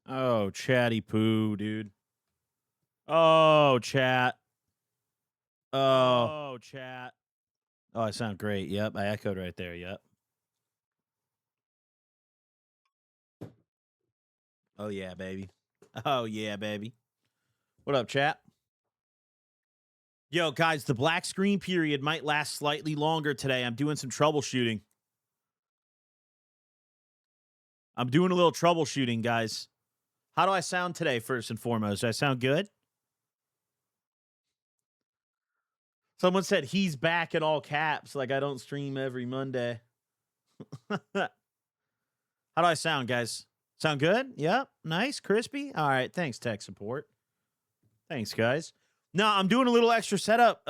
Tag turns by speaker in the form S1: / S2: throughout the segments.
S1: Oh, chatty poo, dude. Oh, chat. Oh, chat. Oh, I sound great. Yep, I echoed right there. Yep. Oh yeah, baby. Oh yeah, baby. What up, chat? Yo, guys, the black screen period might last slightly longer today. I'm doing some troubleshooting. I'm doing a little troubleshooting, guys. How do I sound today, first and foremost? Do I sound good? Someone said he's back in all caps, like I don't stream every Monday. How do I sound, guys? Sound good? Yep. Nice, crispy. All right. Thanks, tech support. Thanks, guys. Now, I'm doing a little extra setup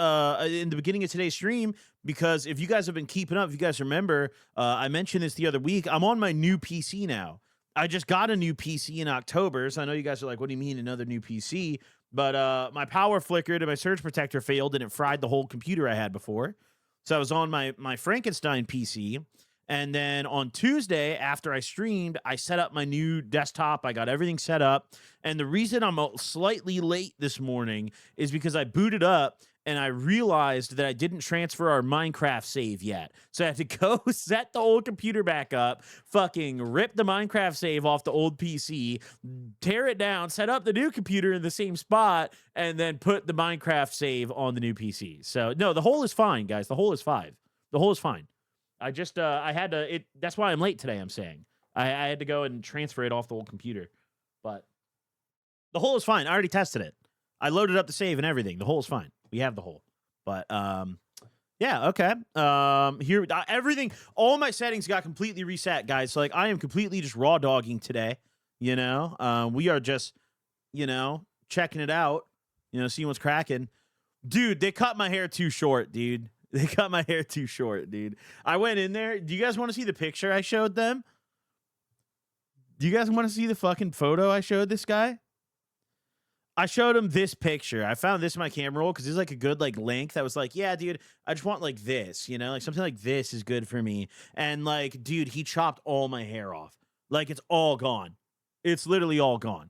S1: in the beginning of today's stream because if you guys have been keeping up, if you guys remember, I mentioned this the other week. I'm on my new PC now. I just got a new PC in October, so I know you guys are like, what do you mean another new PC? But my power flickered and my surge protector failed and it fried the whole computer I had before. So I was on my Frankenstein PC. And then on Tuesday, after I streamed, I set up my new desktop. I got everything set up. And the reason I'm slightly late this morning is because I booted up and I realized that I didn't transfer our Minecraft save yet. So I had to go set the old computer back up, fucking rip the Minecraft save off the old PC, tear it down, set up the new computer in the same spot, and then put the Minecraft save on the new PC. So no, the whole is fine, guys. The whole is fine. The whole is fine. I just I had to that's why I'm late today, I'm saying. I had to go and transfer it off the old computer. But the hole is fine. I already tested it. I loaded up the save and everything. The hole is fine. We have the hole. But yeah, okay. Here everything, all my settings got completely reset, guys. So like I am completely just raw dogging today, you know. We are just, you know, checking it out, you know, seeing what's cracking. Dude, they cut my hair too short, dude. They cut my hair too short, dude. I went in there. Do you guys want to see the picture I showed them? Do you guys want to see the fucking photo I showed this guy? I showed him this picture. I found this in my camera roll because it's like a good like length. I was like, yeah, dude, I just want like this, you know, like something like this is good for me. And like, dude, he chopped all my hair off. Like it's all gone. It's literally all gone.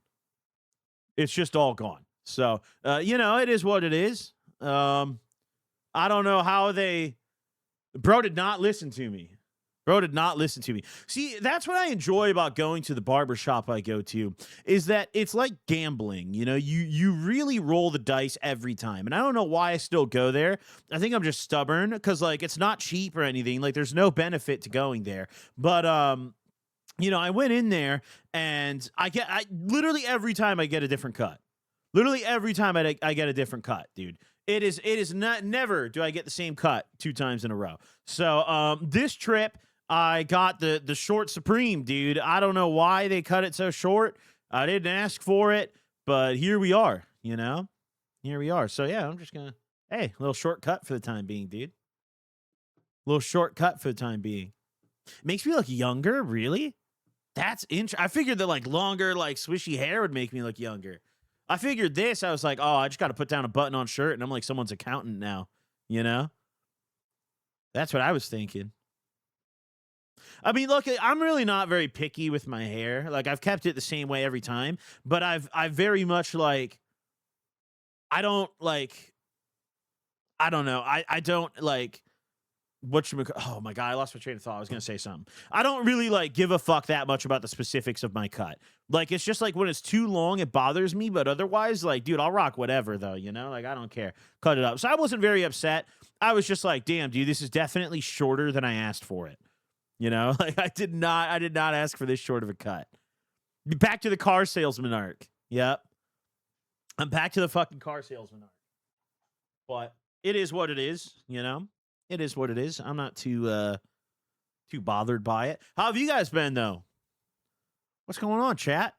S1: It's just all gone. So, you know, it is what it is. I don't know how bro did not listen to me. Bro did not listen to me. See, that's what I enjoy about going to the barbershop I go to is that it's like gambling. You know, you really roll the dice every time. And I don't know why I still go there. I think I'm just stubborn because like it's not cheap or anything. Like there's no benefit to going there. But you know, I went in there and I literally every time I get a different cut. Literally every time I get a different cut, dude. It is not never do I get the same cut 2 times in a row. So this trip I got the short Supreme, dude. I don't know why they cut it so short. I didn't ask for it, but here we are, you know? Here we are. So yeah, I'm just gonna hey, a little shortcut for the time being, dude. A little shortcut for the time being. Makes me look younger, really? That's interesting. I figured that like longer, like swishy hair would make me look younger. I figured this. I was like, oh, I just got to put down a button on shirt and I'm like someone's accountant now, you know? That's what I was thinking. I mean, look, I'm really not very picky with my hair. Like I've kept it the same way every time, but I've very much like I don't like I don't know. I don't like oh my god, I lost my train of thought. I was gonna say something. I don't really like give a fuck that much about the specifics of my cut. Like it's just like when it's too long, it bothers me. But otherwise, like, dude, I'll rock whatever though. You know, like I don't care. Cut it up. So I wasn't very upset. I was just like, damn, dude, this is definitely shorter than I asked for it. You know, like I did not ask for this short of a cut. Back to the car salesman arc. Yep, I'm back to the fucking car salesman arc. But it is what it is. You know. It is what it is. I'm not too bothered by it. How have you guys been though? What's going on, chat?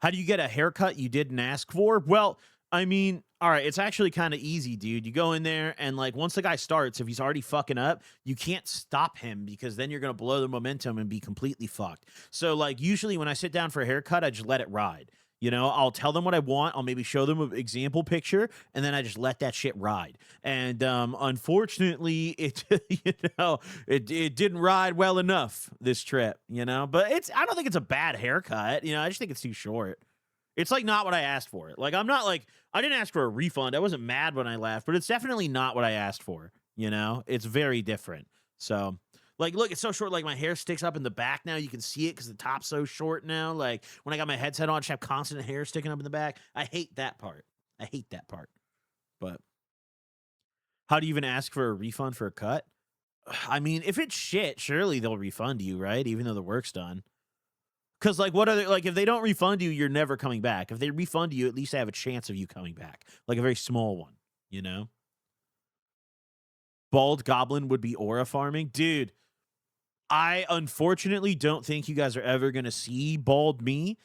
S1: How do you get a haircut you didn't ask for? Well, I mean, all right, it's actually kind of easy, dude. You go in there and like once the guy starts, if he's already fucking up, you can't stop him because then you're going to blow the momentum and be completely fucked. So like usually when I sit down for a haircut, I just let it ride. You know, I'll tell them what I want. I'll maybe show them an example picture, and then I just let that shit ride. And unfortunately, it didn't ride well enough this trip. But I don't think it's a bad haircut. I just think it's too short. It's like not what I asked for. Like I'm not like I didn't ask for a refund. I wasn't mad when I left, but it's definitely not what I asked for. It's very different. So. Like, look, it's so short. Like, my hair sticks up in the back now. You can see it because the top's so short now. Like, when I got my headset on, I just have constant hair sticking up in the back. I hate that part. But how do you even ask for a refund for a cut? I mean, if it's shit, surely they'll refund you, right? Even though the work's done. Because, like, if they don't refund you, you're never coming back. If they refund you, at least they have a chance of you coming back. Like, a very small one, Bald Goblin would be aura farming. Dude. I unfortunately don't think you guys are ever going to see bald me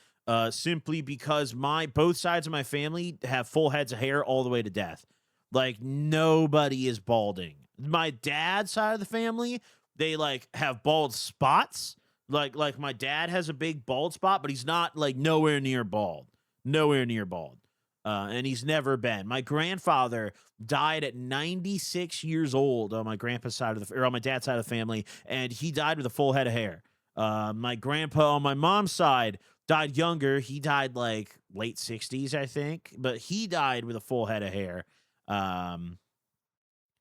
S1: simply because both sides of my family have full heads of hair all the way to death. Like, nobody is balding. My dad's side of the family, they, like, have bald spots. Like my dad has a big bald spot, but he's not, like, nowhere near bald. And he's never been. My grandfather died at 96 years old on my grandpa's side on my dad's side of the family, and he died with a full head of hair. My grandpa on my mom's side died younger. He died like late 60s, I think, but he died with a full head of hair.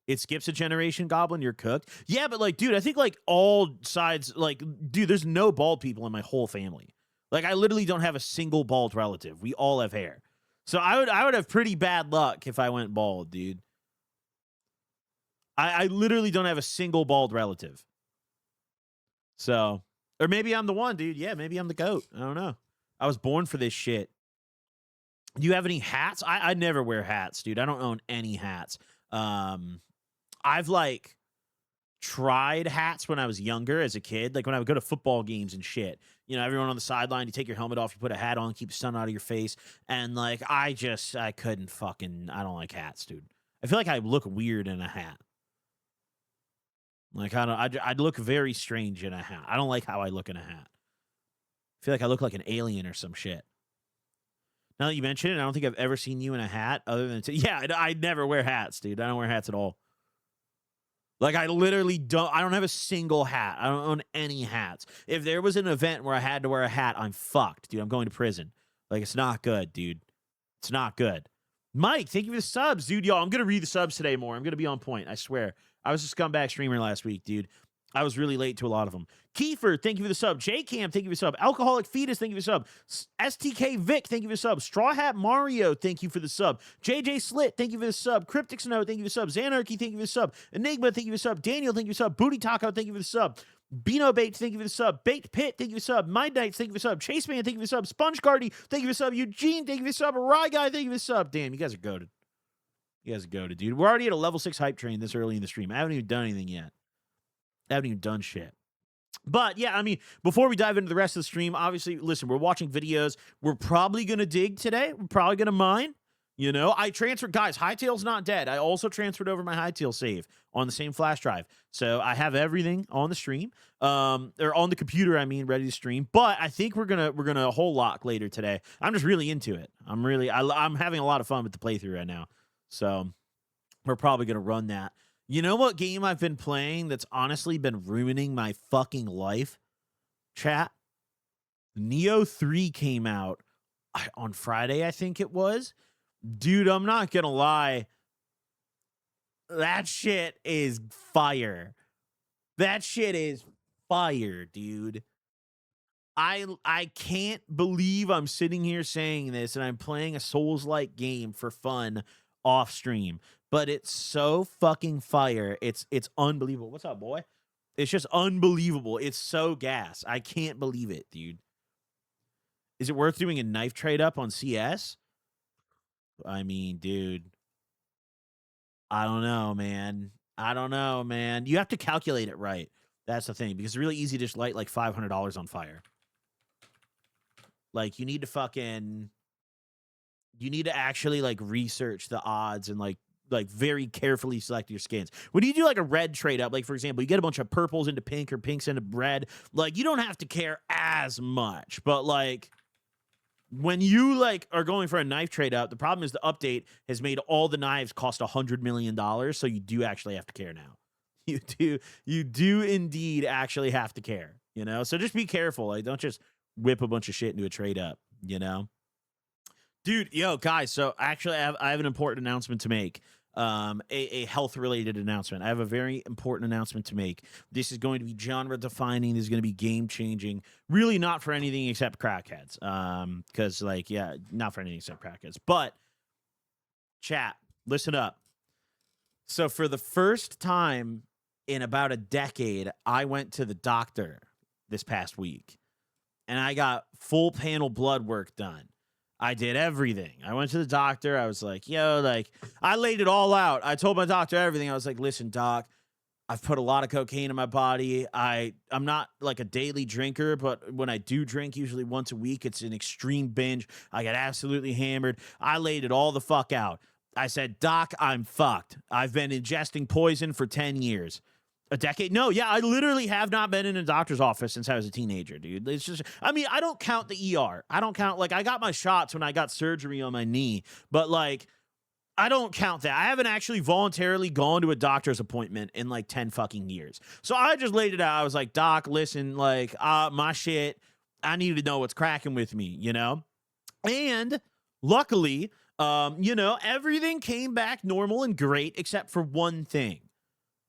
S1: It skips a generation, Goblin. You're cooked. Yeah, but like, dude, I think like all sides, like, dude, there's no bald people in my whole family. Like, I literally don't have a single bald relative. We all have hair. So I would have pretty bad luck if I went bald, dude. I literally don't have a single bald relative. So, or maybe I'm the one, dude. Yeah, maybe I'm the GOAT. I don't know. I was born for this shit. Do you have any hats? I never wear hats, dude. I don't own any hats. I've like tried hats when I was younger as a kid, like when I would go to football games and shit. Everyone on the sideline, you take your helmet off, you put a hat on, keep the sun out of your face. And like, I don't like hats, dude. I feel like I look weird in a hat. Like, I'd look very strange in a hat. I don't like how I look in a hat. I feel like I look like an alien or some shit. Now that you mention it, I don't think I've ever seen you in a hat other than, yeah, I never wear hats, dude. I don't wear hats at all. Like, I literally don't have a single hat. I don't own any hats. If there was an event where I had to wear a hat, I'm fucked, dude. I'm going to prison. Like, it's not good, dude. It's not good. Mike, thank you for the subs, dude. Y'all, I'm going to read the subs today more. I'm going to be on point, I swear. I was a scumbag streamer last week, dude. I was really late to a lot of them. Kiefer, thank you for the sub. J-Cam, thank you for the sub. Alcoholic Fetus, thank you for the sub. STK Vic, thank you for the sub. Straw Hat Mario, thank you for the sub. JJ Slit, thank you for the sub. Cryptic Snow, thank you for the sub. Xanarchy, thank you for the sub. Enigma, thank you for the sub. Daniel, thank you for the sub. Booty Taco, thank you for the sub. Beano Bait, thank you for the sub. Baked Pit, thank you for the sub. Mind Knights, thank you for the sub. Chase Man, thank you for the sub. Sponge Cardi, thank you for the sub. Eugene, thank you for the sub. Rye Guy, thank you for the sub. Damn, you guys are goated. Dude. We're already at a level 6 hype train this early in the stream. I haven't even done anything yet. I haven't even done shit. But yeah, I mean, before we dive into the rest of the stream, obviously, listen, we're watching videos. We're probably going to dig today. We're probably going to mine. I transferred, guys, Hightail's not dead. I also transferred over my Hightail save on the same flash drive. So I have everything on the stream, or on the computer, ready to stream. But I think we're gonna whole lock later today. I'm just really into it. I'm having a lot of fun with the playthrough right now. So we're probably going to run that. You know what game I've been playing that's honestly been ruining my fucking life? Chat. Neo 3 came out on Friday, I think it was. Dude, I'm not going to lie. That shit is fire. That shit is fire, dude. I can't believe I'm sitting here saying this and I'm playing a Souls-like game for fun off stream, but it's so fucking fire. It's unbelievable. What's up, boy? It's just unbelievable. It's so gas. I can't believe it, dude. Is it worth doing a knife trade up on CS? I mean, dude, I don't know, man. You have to calculate it right. That's the thing, because it's really easy to just light like $500 on fire. Like, you need to actually like research the odds and like very carefully select your skins. When you do like a red trade up, like for example, you get a bunch of purples into pink or pinks into red, like you don't have to care as much, but like when you like are going for a knife trade up, the problem is the update has made all the knives cost $100 million. So you do actually have to care now. You do indeed actually have to care, you know? So just be careful. Like, don't just whip a bunch of shit into a trade up, you know? Dude, yo, guys, so actually I have an important announcement to make. A health related announcement. I have a very important announcement to make. This is going to be genre defining. This is going to be game changing. Really not for anything except crackheads. Because like, yeah, not for anything except crackheads. But chat, listen up. So for the first time in about a decade, I went to the doctor this past week and I got full panel blood work done. I did everything. I went to the doctor. I was like, yo, like, I laid it all out. I told my doctor everything. I was like, listen, doc, I've put a lot of cocaine in my body. I'm not like a daily drinker, but when I do drink, usually once a week, it's an extreme binge. I get absolutely hammered. I laid it all the fuck out. I said, doc, I'm fucked. I've been ingesting poison for 10 years. A decade? No, yeah, I literally have not been in a doctor's office since I was a teenager, dude. It's just, I mean, I don't count the ER. I don't count, like, I got my shots when I got surgery on my knee, but, like, I don't count that. I haven't actually voluntarily gone to a doctor's appointment in, like, 10 fucking years. So I just laid it out. I was like, doc, listen, like, my shit, I need to know what's cracking with me, you know? And luckily, you know, everything came back normal and great except for one thing.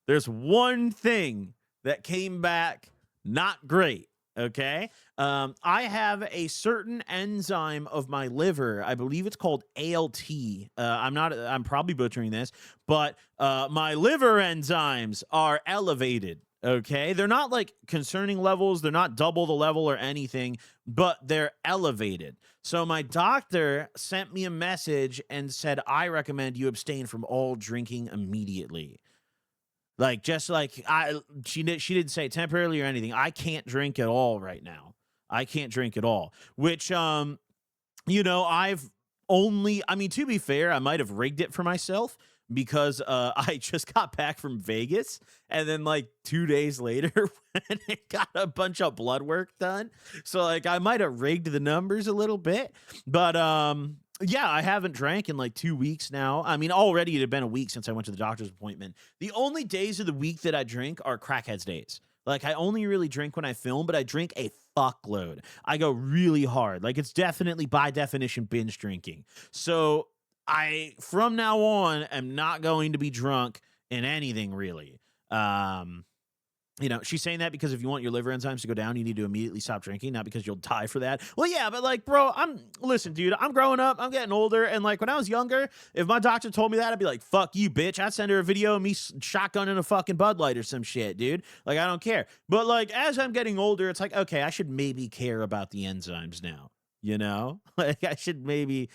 S1: There's one thing that came back not great, okay? I have a certain enzyme of my liver. I believe it's called ALT. I'm probably butchering this, but my liver enzymes are elevated, okay? They're not like concerning levels. They're not double the level or anything, but they're elevated. So my doctor sent me a message and said, I recommend you abstain from all drinking immediately. Like, just like she didn't say temporarily or anything. I can't drink at all right now. I can't drink at all. Which, you know, I mean, to be fair, I might have rigged it for myself because I just got back from Vegas and then like 2 days later when it got a bunch of blood work done. So like I might have rigged the numbers a little bit, but yeah, I haven't drank in like 2 weeks now. I mean, already it had been a week since I went to the doctor's appointment. The only days of the week that I drink are crackheads days. Like, I only really drink when I film, but I drink a fuckload. I go really hard. Like, it's definitely, by definition, binge drinking. So, from now on, am not going to be drunk in anything, really. You know, she's saying that because if you want your liver enzymes to go down, you need to immediately stop drinking, not because you'll die for that. Well, yeah, but like, bro, listen, dude, I'm growing up, I'm getting older, and like when I was younger, if my doctor told me that, I'd be like, fuck you, bitch. I'd send her a video of me shotgunning a fucking Bud Light or some shit, dude. Like, I don't care. But like, as I'm getting older, it's like, okay, I should maybe care about the enzymes now. You know, like I should maybe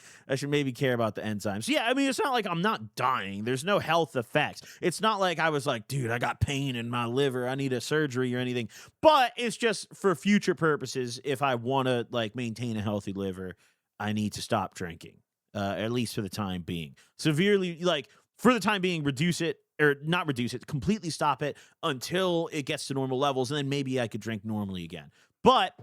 S1: care about the enzymes. Yeah, I mean, it's not like I'm not dying. There's no health effects. It's not like I was like, dude, I got pain in my liver. I need a surgery or anything. But it's just for future purposes. If I want to like maintain a healthy liver, I need to stop drinking, at least for the time being. Severely, like for the time being, reduce it or not reduce it, completely stop it until it gets to normal levels, and then maybe I could drink normally again. But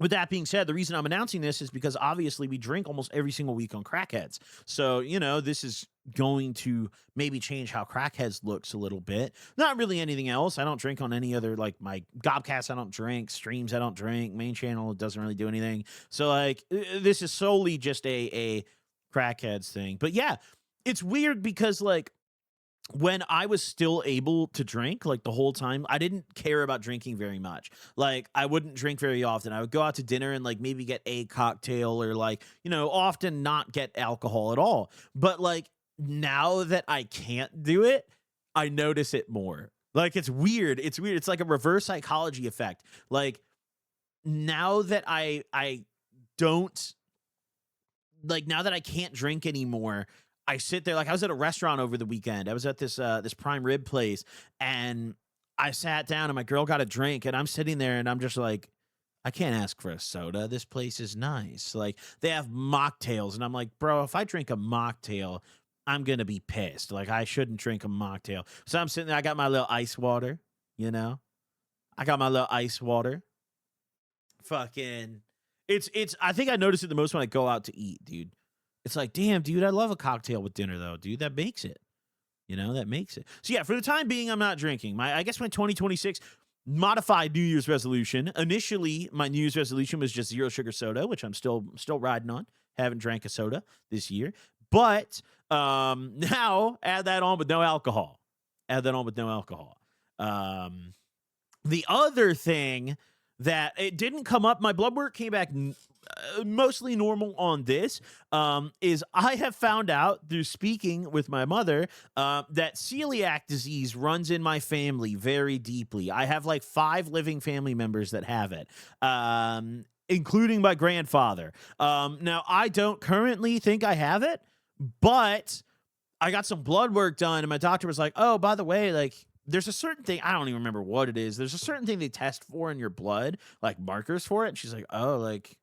S1: with that being said, the reason I'm announcing this is because obviously we drink almost every single week on Crackheads. So, you know, this is going to maybe change how Crackheads looks a little bit. Not really anything else. I don't drink on any other, like my Gobcast, I don't drink. Streams, I don't drink. Main channel, it doesn't really do anything. So, like, this is solely just a Crackheads thing. But yeah, it's weird because, like, when I was still able to drink, like the whole time, I didn't care about drinking very much. Like, I wouldn't drink very often. I would go out to dinner and like maybe get a cocktail or like, you know, often not get alcohol at all. But like now that I can't do it, I notice it more. Like, it's weird. It's weird. It's like a reverse psychology effect. Like, now that I don't like, now that I can't drink anymore, I sit there. Like, I was at a restaurant over the weekend. I was at this this prime rib place, and I sat down and my girl got a drink, and I'm sitting there and I'm just like, I can't ask for a soda. This place is nice. Like, they have mocktails, and I'm like, bro, if I drink a mocktail, I'm gonna be pissed. Like, I shouldn't drink a mocktail. So I'm sitting there, I got my little ice water, you know? I got my little ice water. Fucking It's I think I notice it the most when I go out to eat, dude. It's like, damn, dude, I love a cocktail with dinner though, dude. That makes it. You know, that makes it. So yeah, for the time being, I'm not drinking. I guess my 2026 modified New Year's resolution. Initially, my New Year's resolution was just zero sugar soda, which I'm still riding on. Haven't drank a soda this year. But now add that on with no alcohol. Add that on with no alcohol. The other thing that it didn't come up, my blood work came back mostly normal on this, is I have found out through speaking with my mother that celiac disease runs in my family very deeply. I have like 5 living family members that have it. Including my grandfather. Now, I don't currently think I have it, but I got some blood work done, and my doctor was like, oh, by the way, like, there's a certain thing, I don't even remember what it is. There's a certain thing they test for in your blood, like markers for it. And she's like, oh, like,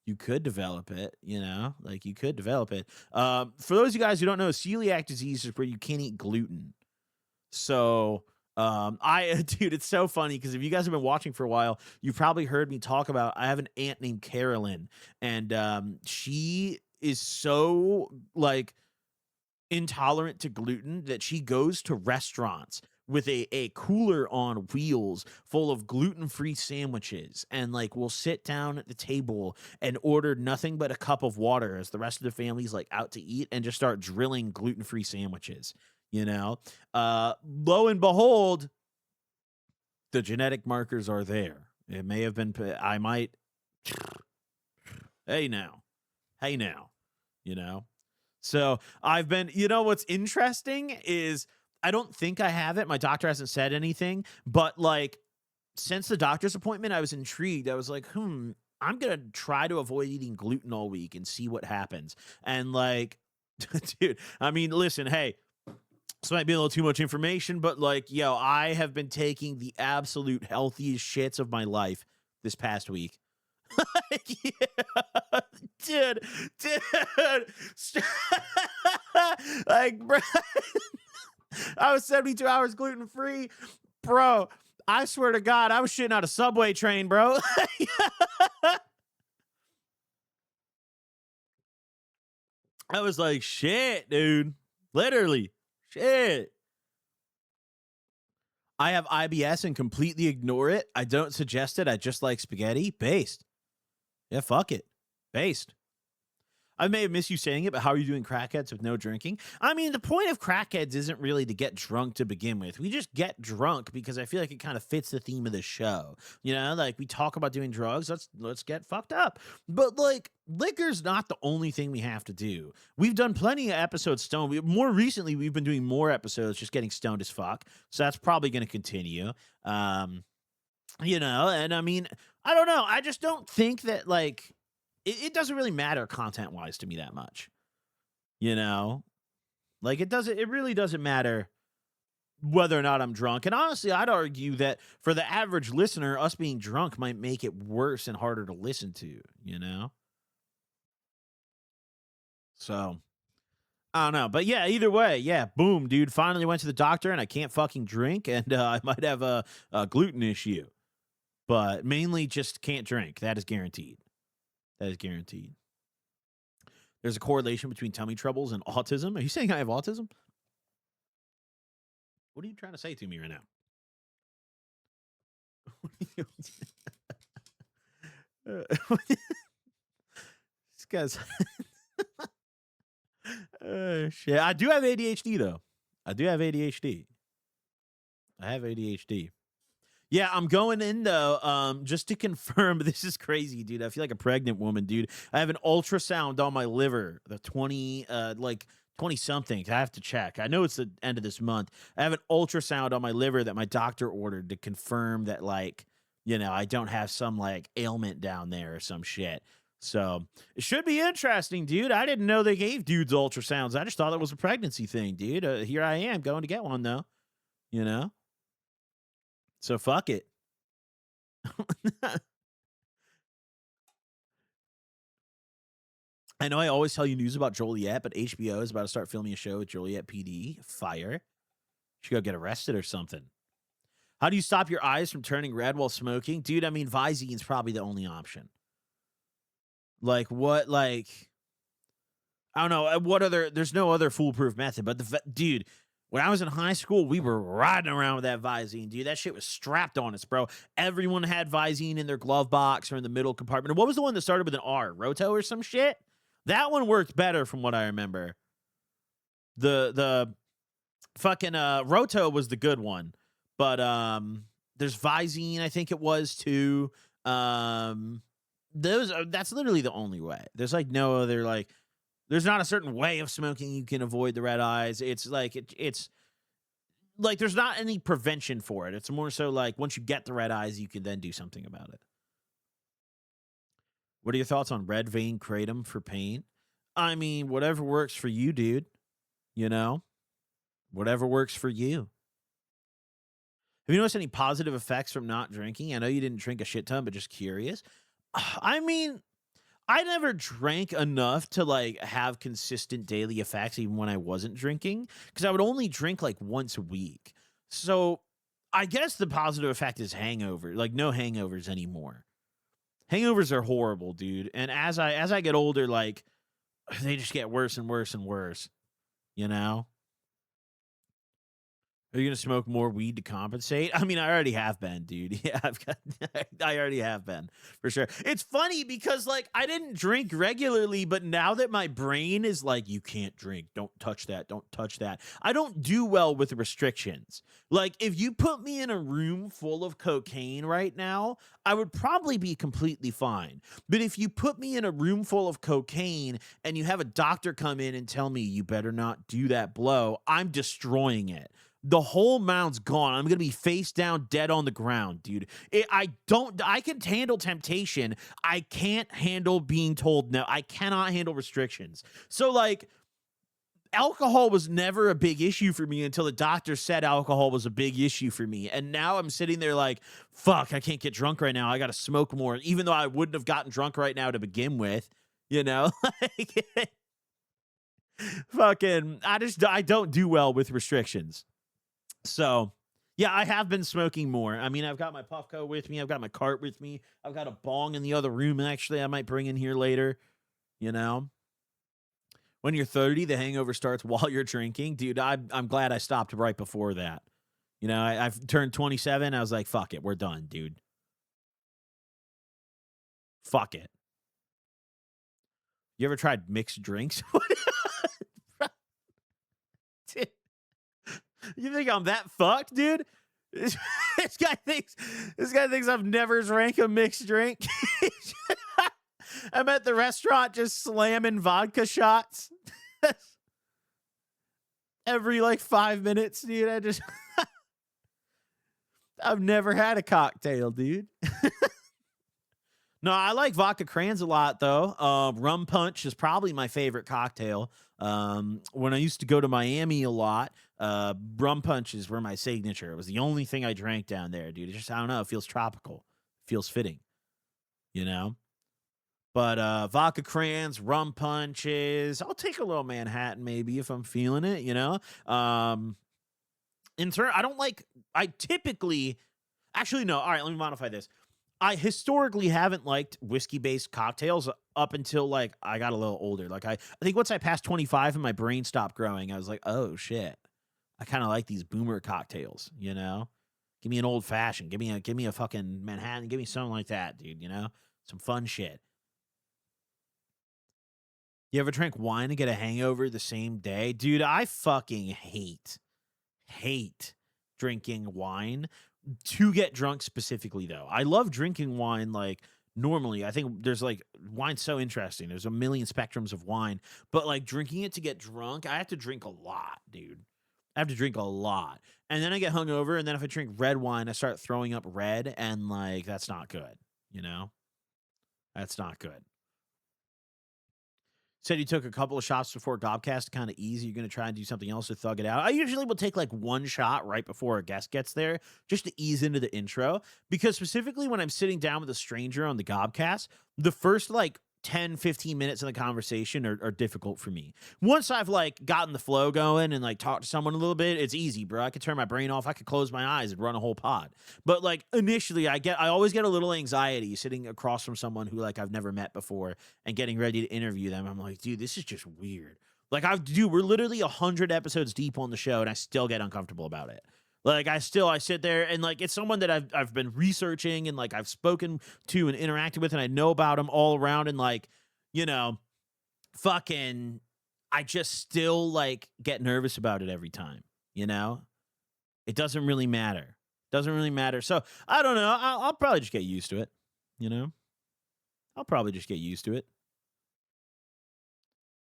S1: you could develop it, you know? Like, you could develop it. For those of you guys who don't know, celiac disease is where you can't eat gluten. So, dude, it's so funny because if you guys have been watching for a while, you've probably heard me talk about, I have an aunt named Carolyn, and she is so, like, intolerant to gluten that she goes to restaurants with a cooler on wheels full of gluten-free sandwiches, and like we'll sit down at the table and order nothing but a cup of water as the rest of the family's like out to eat, and just start drilling gluten-free sandwiches, you know. Lo and behold, the genetic markers are there. It may have been, I might, hey now, you know. So I've been, you know, what's interesting is I don't think I have it. My doctor hasn't said anything, but like since the doctor's appointment, I was intrigued. I was like, I'm going to try to avoid eating gluten all week and see what happens. And like, dude, I mean, listen, hey, this might be a little too much information, but like, yo, I have been taking the absolute healthiest shits of my life this past week. Yeah, dude, like, bro, I was 72 hours gluten free, bro. I swear to God, I was shitting out a subway train, bro. I was like, shit, dude, literally, shit. I have IBS and completely ignore it. I don't suggest it. I just like spaghetti. Based. Yeah, fuck it. Based. I may have missed you saying it, but how are you doing crackheads with no drinking? I mean, the point of crackheads isn't really to get drunk to begin with. We just get drunk because I feel like it kind of fits the theme of the show. You know, like we talk about doing drugs, let's get fucked up. But like liquor's not the only thing we have to do. We've done plenty of episodes stoned. More recently, we've been doing more episodes just getting stoned as fuck. So that's probably going to continue. You know, and I mean, I don't know. I just don't think that like it doesn't really matter content wise to me that much. You know, like it really doesn't matter whether or not I'm drunk. And honestly, I'd argue that for the average listener, us being drunk might make it worse and harder to listen to, you know? So I don't know. But yeah, either way, yeah, boom, dude. Finally went to the doctor and I can't fucking drink, and I might have a gluten issue. But mainly just can't drink. That is guaranteed. That is guaranteed. There's a correlation between tummy troubles and autism. Are you saying I have autism? What are you trying to say to me right now? This guy's. Shit. I do have ADHD though. I do have ADHD. I have ADHD. Yeah, I'm going in though, just to confirm. This is crazy, dude. I feel like a pregnant woman, dude. I have an ultrasound on my liver, the 20 something. I have to check. I know it's the end of this month. I have an ultrasound on my liver that my doctor ordered to confirm that, like, you know, I don't have some like ailment down there or some shit. So it should be interesting, dude. I didn't know they gave dudes ultrasounds. I just thought it was a pregnancy thing, dude. Here I am going to get one though, you know? So fuck it. I know I always tell you news about Joliet, but HBO is about to start filming a show with Joliet PD. Fire. Should go get arrested or something. How do you stop your eyes from turning red while smoking? Dude, I mean, Visine's probably the only option. Like what? Like I don't know what other. There's no other foolproof method. But dude, when I was in high school, we were riding around with that Visine, dude. That shit was strapped on us, bro. Everyone had Visine in their glove box or in the middle compartment. And what was the one that started with an R? Roto or some shit? That one worked better from what I remember. The fucking Roto was the good one. But there's Visine, I think it was too. That's literally the only way. There's like no other like there's not a certain way of smoking you can avoid the red eyes. It's like it's like there's not any prevention for it. It's more so like once you get the red eyes, you can then do something about it. What are your thoughts on red vein kratom for pain? I mean, whatever works for you, dude. You know? Whatever works for you. Have you noticed any positive effects from not drinking? I know you didn't drink a shit ton, but just curious. I mean, I never drank enough to like have consistent daily effects even when I wasn't drinking because I would only drink like once a week. So I guess the positive effect is hangover, like no hangovers anymore. Hangovers are horrible, dude. And as I get older, like they just get worse and worse and worse, you know? Are you gonna smoke more weed to compensate? I mean, I already have been, dude. Yeah, I already have been for sure. It's funny because like I didn't drink regularly, but now that my brain is like, you can't drink, don't touch that, don't touch that. I don't do well with restrictions. Like if you put me in a room full of cocaine right now, I would probably be completely fine. But if you put me in a room full of cocaine and you have a doctor come in and tell me you better not do that blow, I'm destroying it. The whole mound's gone. I'm gonna be face down, dead on the ground, dude. I can handle temptation. I can't handle being told no. I cannot handle restrictions. So like, alcohol was never a big issue for me until the doctor said alcohol was a big issue for me. And now I'm sitting there like, fuck, I can't get drunk right now. I gotta smoke more, even though I wouldn't have gotten drunk right now to begin with. You know, like, fucking, I don't do well with restrictions. So, yeah, I have been smoking more. I mean, I've got my Puffco with me. I've got my cart with me. I've got a bong in the other room. Actually, I might bring in here later, you know? When you're 30, the hangover starts while you're drinking. Dude, I'm glad I stopped right before that. You know, I've turned 27. I was like, fuck it. We're done, dude. Fuck it. You ever tried mixed drinks? Dude. You think I'm that fucked, dude? This guy thinks I've never drank a mixed drink. I'm at the restaurant just slamming vodka shots every like 5 minutes, dude. I've never had a cocktail, dude. No, I like vodka crayons a lot, though. Rum punch is probably my favorite cocktail. When I used to go to Miami a lot, rum punches were my signature. It was the only thing I drank down there, dude. It just, I don't know, it feels tropical. It feels fitting, you know? But vodka crayons, rum punches. I'll take a little Manhattan maybe if I'm feeling it, you know? I typically, actually, no. All right, let me modify this. I historically haven't liked whiskey-based cocktails up until like I got a little older. Like I think once I passed 25 and my brain stopped growing, I was like, oh shit, I kind of like these boomer cocktails. You know, give me an old fashioned, give me a fucking Manhattan, give me something like that, dude. You know, some fun shit. You ever drank wine to get a hangover the same day, dude? I fucking hate drinking wine to get drunk specifically though. I love drinking wine like normally. I think there's like wine's so interesting. There's a million spectrums of wine, but like drinking it to get drunk, I have to drink a lot, dude. I have to drink a lot. And then I get hungover, and then if I drink red wine, I start throwing up red, and like that's not good, you know? That's not good. Said you took a couple of shots before Gobcast to kind of ease. You're going to try and do something else to thug it out. I usually will take like one shot right before a guest gets there just to ease into the intro. Because specifically when I'm sitting down with a stranger on the Gobcast, the first like 10, 15 minutes in the conversation are difficult for me. Once I've like gotten the flow going and like talked to someone a little bit, it's easy, bro. I could turn my brain off. I could close my eyes and run a whole pod. But like initially I always get a little anxiety sitting across from someone who like I've never met before and getting ready to interview them. I'm like, dude, this is just weird. Like we're literally 100 episodes deep on the show and I still get uncomfortable about it. Like I sit there and like it's someone that I've been researching and like I've spoken to and interacted with and I know about them all around and like, you know, fucking I just still like get nervous about it every time, you know? It doesn't really matter. Doesn't really matter. So, I don't know. I'll probably just get used to it, you know? I'll probably just get used to it.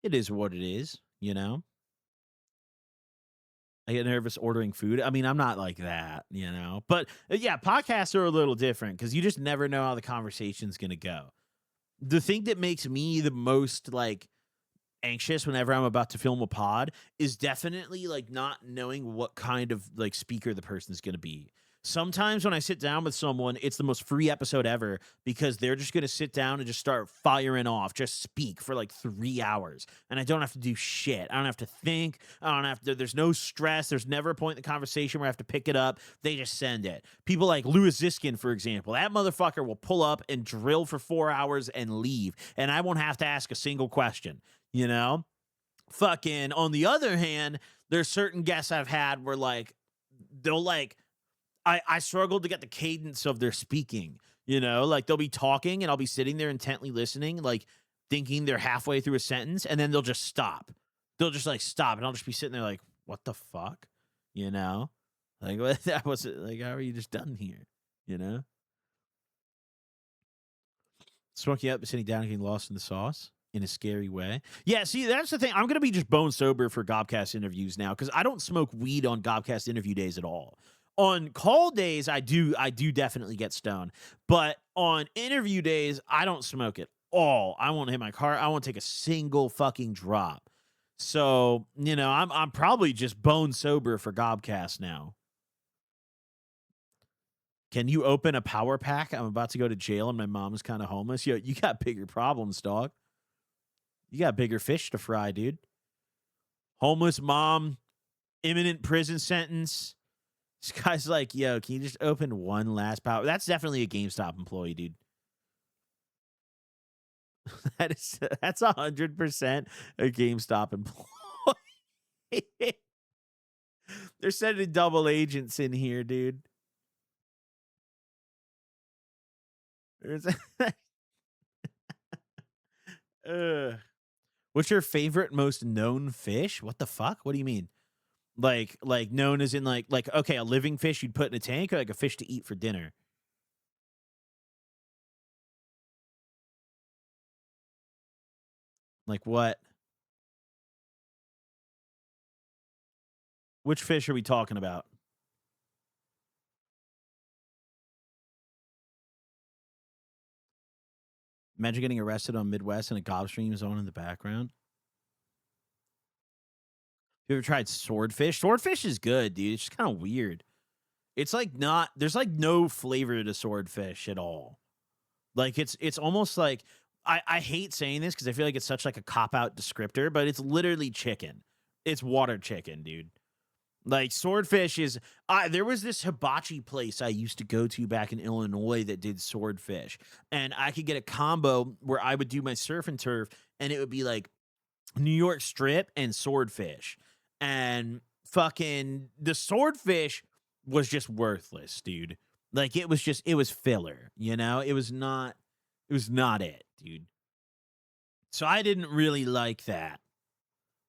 S1: It is what it is, you know? I get nervous ordering food. I mean, I'm not like that, you know? But yeah, podcasts are a little different because you just never know how the conversation's going to go. The thing that makes me the most like anxious whenever I'm about to film a pod is definitely like not knowing what kind of like speaker the person's going to be. Sometimes when I sit down with someone, it's the most free episode ever because they're just going to sit down and just start firing off, just speak for like 3 hours. And I don't have to do shit. I don't have to think. I don't have to, there's no stress. There's never a point in the conversation where I have to pick it up. They just send it. People like Louis Ziskin, for example, that motherfucker will pull up and drill for 4 hours and leave. And I won't have to ask a single question. You know, fucking on the other hand, there's certain guests I've had where like they'll like I struggled to get the cadence of their speaking, you know, like they'll be talking and I'll be sitting there intently listening, like thinking they're halfway through a sentence, and then they'll just stop. They'll just like stop and I'll just be sitting there like, what the fuck? You know? Like what that was like, how are you just done here? You know? Smoking up, sitting down and getting lost in the sauce in a scary way. Yeah, see, that's the thing. I'm going to be just bone sober for Gobcast interviews now because I don't smoke weed on Gobcast interview days at all. On call days, I do definitely get stoned. But on interview days, I don't smoke at all. I won't hit my car. I won't take a single fucking drop. So, you know, I'm probably just bone sober for Gobcast now. Can you open a power pack? I'm about to go to jail and my mom's kind of homeless. Yo, you got bigger problems, dog. You got bigger fish to fry, dude. Homeless mom, imminent prison sentence. This guy's like, yo, can you just open one last power? That's definitely a GameStop employee, dude. That's 100% a GameStop employee. They're sending double agents in here, dude. There's What's your favorite most known fish? What the fuck? What do you mean? Like known as in like okay, a living fish you'd put in a tank or like a fish to eat for dinner? Like what? Which fish are we talking about? Imagine getting arrested on Midwest and a Gulfstream is on in the background. You ever tried swordfish? Swordfish is good, dude. It's just kind of weird. It's like not there's like no flavor to swordfish at all. Like it's almost like I hate saying this because I feel like it's such like a cop out descriptor, but it's literally chicken. It's water chicken, dude. Like swordfish is there was this hibachi place I used to go to back in Illinois that did swordfish. And I could get a combo where I would do my surf and turf and it would be like New York strip and swordfish. And fucking the swordfish was just worthless, dude. Like it was filler, you know? It was not it, dude. So I didn't really like that.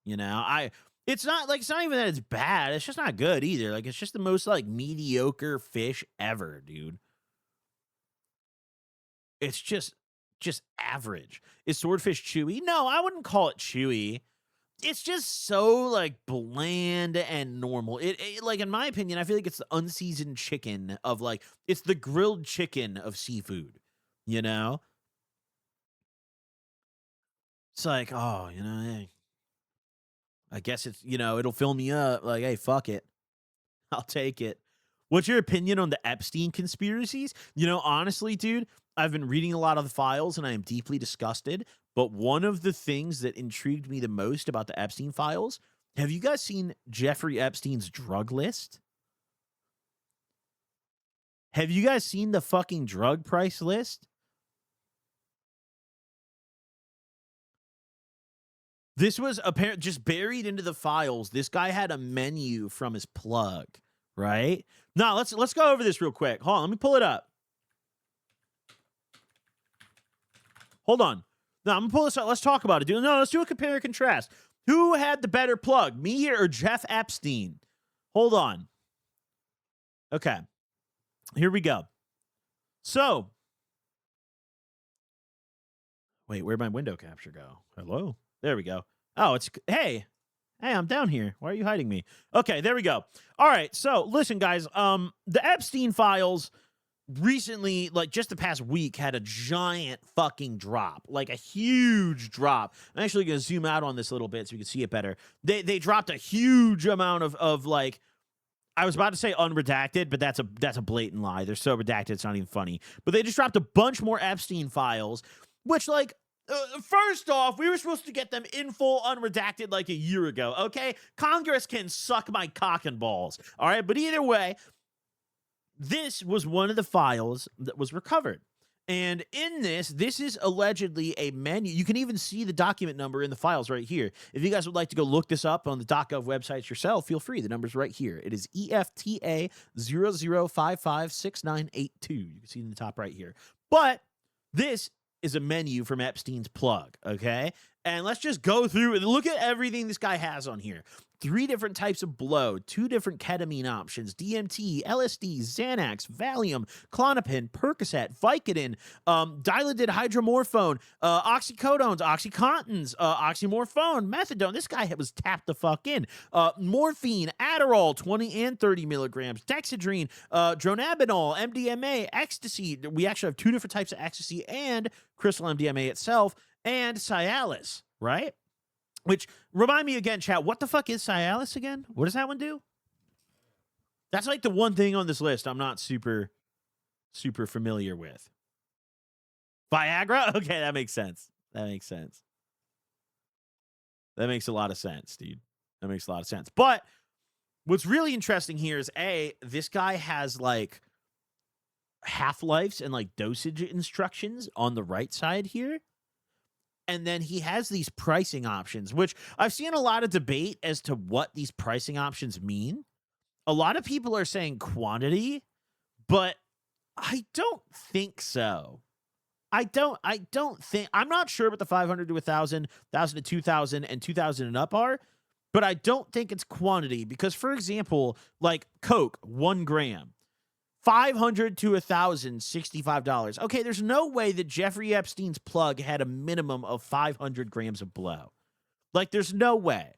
S1: You know, it's not even that it's bad. It's just not good either. Like it's just the most like mediocre fish ever, dude. It's just average. Is swordfish chewy? No, I wouldn't call it chewy. It's just so like bland and normal. It like in my opinion, I feel like it's the unseasoned chicken of like it's the grilled chicken of seafood. You know, it's like oh, you know, hey, I guess it's it'll fill me up. Like hey, fuck it, I'll take it. What's your opinion on the Epstein conspiracies? You know, honestly, dude, I've been reading a lot of the files and I am deeply disgusted. But one of the things that intrigued me the most about the Epstein files, have you guys seen Jeffrey Epstein's drug list? Have you guys seen the fucking drug price list? This was apparent just buried into the files. This guy had a menu from his plug, right? Now let's go over this real quick. Hold on, let me pull it up. Hold on. No, I'm gonna pull this up. Let's talk about it, dude. No, let's do a compare and contrast. Who had the better plug, me or Jeff Epstein? Hold on. Okay. Here we go. So, wait, where'd my window capture go? Hello? There we go. Oh, hey, I'm down here. Why are you hiding me? Okay, there we go. All right, so listen, guys. The Epstein files recently, like just the past week, had a giant fucking drop, like a huge drop. I'm actually going to zoom out on this a little bit so you can see it better. They dropped a huge amount of like, I was about to say unredacted, but that's a blatant lie. They're so redacted, it's not even funny. But they just dropped a bunch more Epstein files, which like, first off, we were supposed to get them in full unredacted like a year ago, okay? Congress can suck my cock and balls, all right? But either way, this was one of the files that was recovered. And in this is allegedly a menu. You can even see the document number in the files right here. If you guys would like to go look this up on the .gov websites yourself, feel free. The number's right here. It is EFTA 00556982. You can see it in the top right here. But this is a menu from Epstein's plug, okay? And let's just go through and look at everything this guy has on here. 3 different types of blow, 2 different ketamine options, DMT, LSD, Xanax, Valium, Klonopin, Percocet, Vicodin, dilated hydromorphone, oxycodones, oxycontins, oxymorphone, methadone. This guy was tapped the fuck in. Morphine, Adderall, 20 and 30 milligrams, Dexedrine, dronabinol, MDMA, ecstasy. We actually have 2 different types of ecstasy and crystal MDMA itself, and Cialis, right? Which, remind me again, chat, what the fuck is Cialis again? What does that one do? That's like the one thing on this list I'm not super familiar with. Viagra? Okay, that makes sense. That makes a lot of sense, dude. That makes a lot of sense. But what's really interesting here is, this guy has like half-lives and like dosage instructions on the right side here. And then he has these pricing options, which I've seen a lot of debate as to what these pricing options mean. A lot of people are saying quantity, but I don't think so. I don't think, I'm not sure what the 500 to 1,000, 1,000 to 2,000, and 2,000 and up are, but I don't think it's quantity because, for example, like Coke, 1 gram. 500 to 1,000, $65. Okay, there's no way that Jeffrey Epstein's plug had a minimum of 500 grams of blow. Like, there's no way.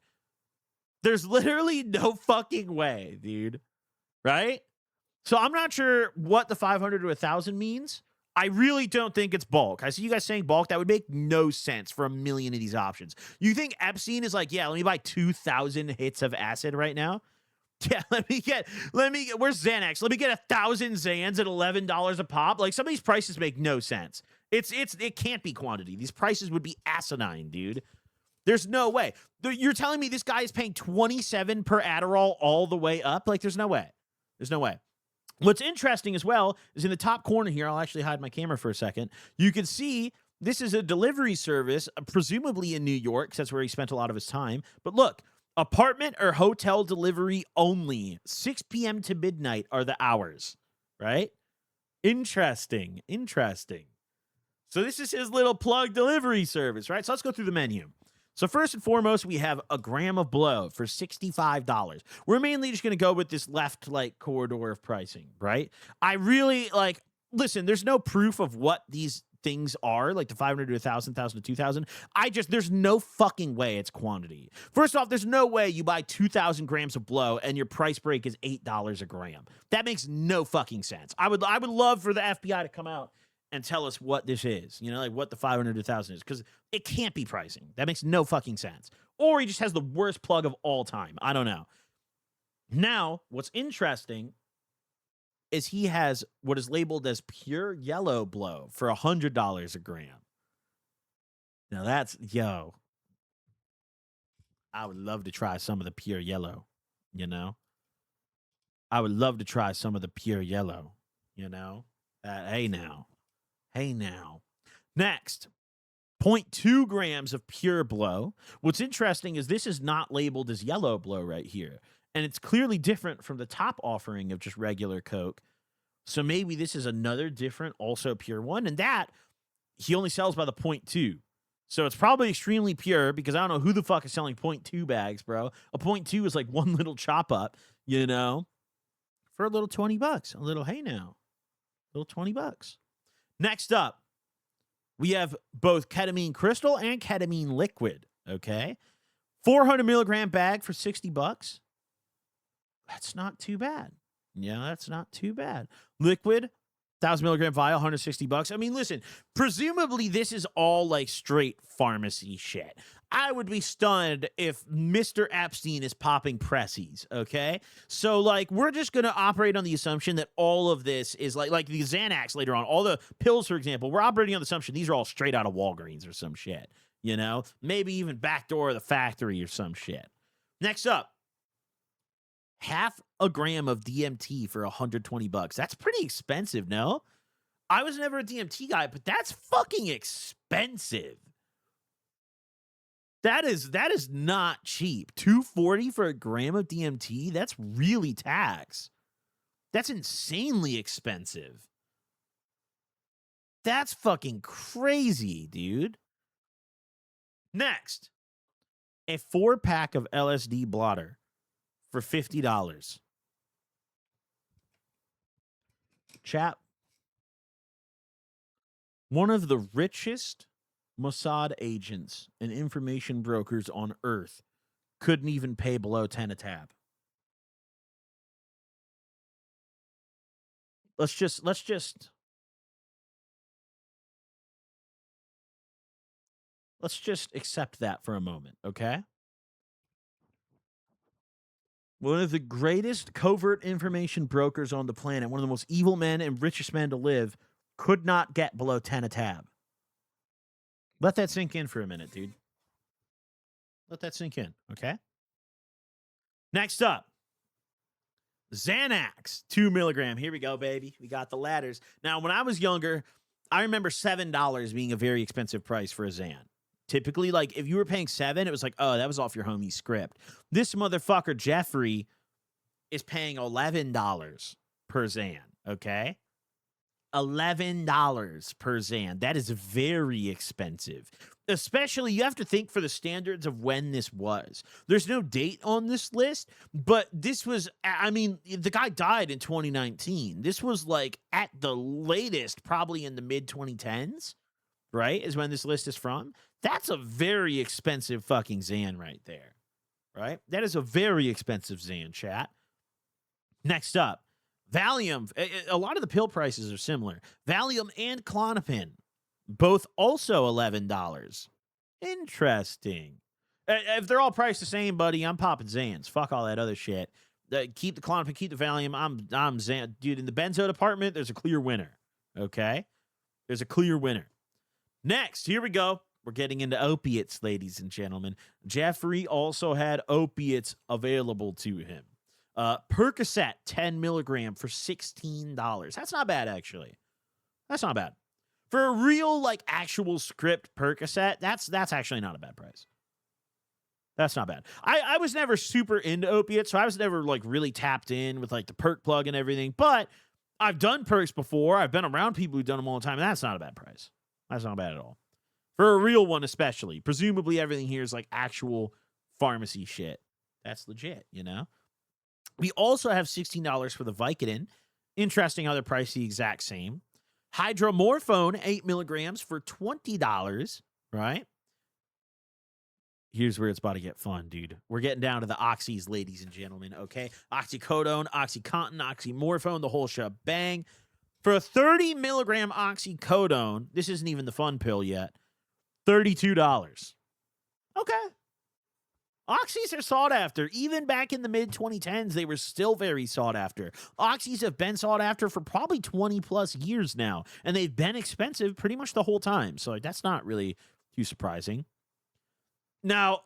S1: There's literally no fucking way, dude. Right? So I'm not sure what the 500 to 1,000 means. I really don't think it's bulk. I see you guys saying bulk. That would make no sense for a million of these options. You think Epstein is like, yeah, let me buy 2,000 hits of acid right now? Yeah, let me get, where's Xanax? Let me get 1,000 Xans at $11 a pop. Like, some of these prices make no sense. It can't be quantity. These prices would be asinine, dude. There's no way. You're telling me this guy is paying $27 per Adderall all the way up? Like, there's no way. There's no way. What's interesting as well is in the top corner here, I'll actually hide my camera for a second. You can see this is a delivery service, presumably in New York, because that's where he spent a lot of his time. But look, apartment or hotel delivery only. 6 p.m. to midnight are the hours, right? Interesting. So this is his little plug delivery service, right? So let's go through the menu. So first and foremost, we have a gram of blow for $65. We're mainly just going to go with this left like corridor of pricing, right? I really like, listen, there's no proof of what these things are, like the 500 to 1,000, 1,000 to 2,000. There's no fucking way it's quantity. First off, there's no way you buy 2,000 grams of blow and your price break is $8 a gram. That makes no fucking sense. I would love for the FBI to come out and tell us what this is, you know, like what the 500 to 1,000 is, because it can't be pricing. That makes no fucking sense. Or he just has the worst plug of all time. I don't know. Now, what's interesting is he has what is labeled as pure yellow blow for $100 a gram. Now that's, yo, I would love to try some of the pure yellow, you know? I would love to try some of the pure yellow, you know? Hey now. Hey now. Next, 0.2 grams of pure blow. What's interesting is this is not labeled as yellow blow right here. And it's clearly different from the top offering of just regular Coke. So maybe this is another different, also pure one. And that, he only sells by the 0.2. So it's probably extremely pure because I don't know who the fuck is selling 0.2 bags, bro. A 0.2 is like one little chop up, you know, for a little $20. A little, hey now, a little $20. Next up, we have both ketamine crystal and ketamine liquid, okay? 400 milligram bag for $60. That's not too bad. Yeah, that's not too bad. Liquid, 1,000 milligram vial, $160. I mean, listen, presumably this is all like straight pharmacy shit. I would be stunned if Mr. Epstein is popping pressies, okay? So, like, we're just going to operate on the assumption that all of this is like the Xanax later on, all the pills, for example, we're operating on the assumption these are all straight out of Walgreens or some shit, you know? Maybe even backdoor of the factory or some shit. Next up, half a gram of DMT for $120. That's pretty expensive, no? I was never a DMT guy, but that's fucking expensive. That is not cheap. $240 for a gram of DMT? That's really tax. That's insanely expensive. That's fucking crazy, dude. Next, a 4-pack of LSD blotter for $50. Chap, one of the richest Mossad agents and information brokers on Earth couldn't even pay below 10 a tab. Let's just accept that for a moment, okay? One of the greatest covert information brokers on the planet, one of the most evil men and richest men to live, could not get below 10 a tab. Let that sink in for a minute, dude. Let that sink in, okay? Next up, Xanax, 2 milligram. Here we go, baby. We got the ladders. Now, when I was younger, I remember $7 being a very expensive price for a Xan. Typically, like, if you were paying $7, it was like, oh, that was off your homie's script. This motherfucker, Jeffrey, is paying $11 per Xan, okay? $11 per Xan. That is very expensive. Especially, you have to think for the standards of when this was. There's no date on this list, but this was, I mean, the guy died in 2019. This was like at the latest, probably in the mid-2010s, right, is when this list is from. That's a very expensive fucking Xan right there, right? That is a very expensive Xan, chat. Next up, Valium. A lot of the pill prices are similar. Valium and Klonopin, both also $11. Interesting. If they're all priced the same, buddy, I'm popping Xans. Fuck all that other shit. Keep the Klonopin, keep the Valium. I'm Xan. Dude, in the benzo department, there's a clear winner. Okay? There's a clear winner. Next, here we go. We're getting into opiates, ladies and gentlemen. Jeffrey also had opiates available to him. Percocet, 10 milligram for $16. That's not bad, actually. That's not bad. For a real, like, actual script Percocet, that's actually not a bad price. That's not bad. I was never super into opiates, so I was never, like, really tapped in with, like, the perk plug and everything. But I've done perks before. I've been around people who've done them all the time, and that's not a bad price. That's not bad at all. For a real one, especially. Presumably everything here is, like, actual pharmacy shit. That's legit, you know? We also have $16 for the Vicodin. Interesting how they're priced the exact same. Hydromorphone, 8 milligrams for $20, right? Here's where it's about to get fun, dude. We're getting down to the oxys, ladies and gentlemen, okay? Oxycodone, Oxycontin, oxymorphone, the whole shebang. For a 30 milligram oxycodone, this isn't even the fun pill yet, $32. Okay. Oxys are sought after. Even back in the mid 2010s, they were still very sought after. Oxys have been sought after for probably 20 plus years now, and they've been expensive pretty much the whole time. So that's not really too surprising. Now,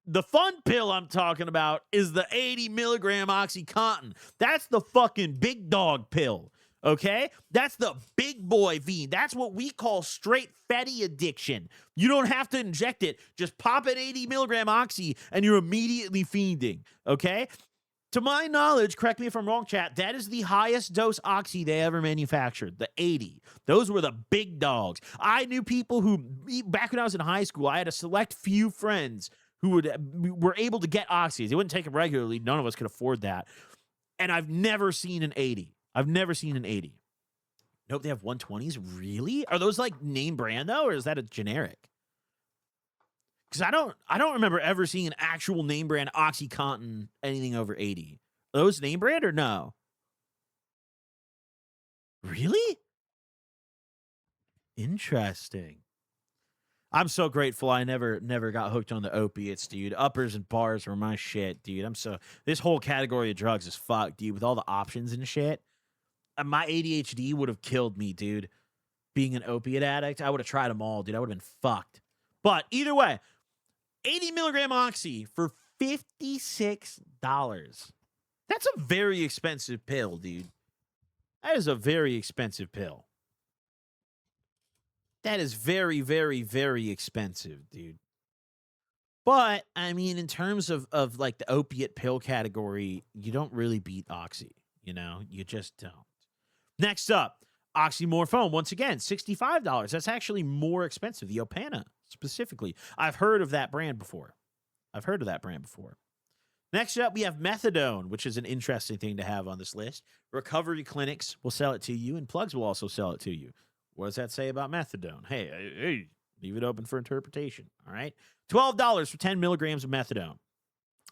S1: the fun pill I'm talking about is the 80 milligram OxyContin. That's the fucking big dog pill. Okay? That's the big boy V. That's what we call straight fatty addiction. You don't have to inject it. Just pop an 80 milligram Oxy and you're immediately fiending. Okay? To my knowledge, correct me if I'm wrong, chat, that is the highest dose Oxy they ever manufactured, the 80. Those were the big dogs. I knew people who, back when I was in high school, I had a select few friends who were able to get Oxys. They wouldn't take them regularly. None of us could afford that. And I've never seen an 80. I've never seen an 80. Nope, they have 120s? Really? Are those like name brand, though, or is that a generic? Because I don't remember ever seeing an actual name brand OxyContin anything over 80. Are those name brand or no? Really? Interesting. I'm so grateful I never got hooked on the opiates, dude. Uppers and bars were my shit, dude. This whole category of drugs is fucked, dude, with all the options and shit. My ADHD would have killed me, dude. Being an opiate addict, I would have tried them all, dude. I would have been fucked. But either way, 80 milligram Oxy for $56. That's a very expensive pill, dude. That is a very expensive pill. That is very, very, very expensive, dude. But, I mean, in terms of like the opiate pill category, you don't really beat Oxy. You know, you just don't. Next up, oxymorphone. Once again, $65. That's actually more expensive. The Opana, specifically. I've heard of that brand before. Next up, we have methadone, which is an interesting thing to have on this list. Recovery clinics will sell it to you, and plugs will also sell it to you. What does that say about methadone? Hey, leave it open for interpretation, all right? $12 for 10 milligrams of methadone.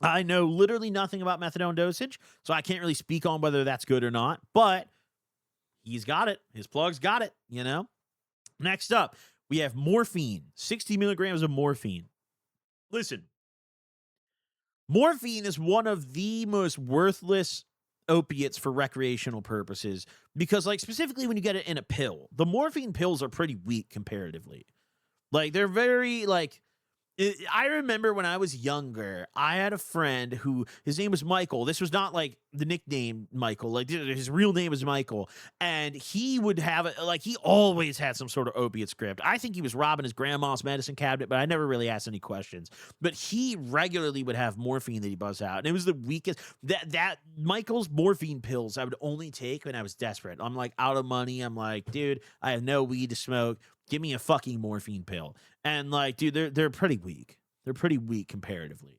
S1: I know literally nothing about methadone dosage, so I can't really speak on whether that's good or not, but he's got it. His plug's got it, you know? Next up, we have morphine, 60 milligrams of morphine. Listen, morphine is one of the most worthless opiates for recreational purposes because, like, specifically when you get it in a pill, the morphine pills are pretty weak comparatively. Like, they're very, like, I remember when I was younger, I had a friend who, his name was Michael. This was not like the nickname Michael. Like, his real name is Michael. And he would have, he always had some sort of opiate script. I think he was robbing his grandma's medicine cabinet, but I never really asked any questions. But he regularly would have morphine that he buzzed out. And it was the weakest. That Michael's morphine pills I would only take when I was desperate. I'm like out of money. I'm like, dude, I have no weed to smoke. Give me a fucking morphine pill. And like, dude, they're pretty weak. They're pretty weak comparatively.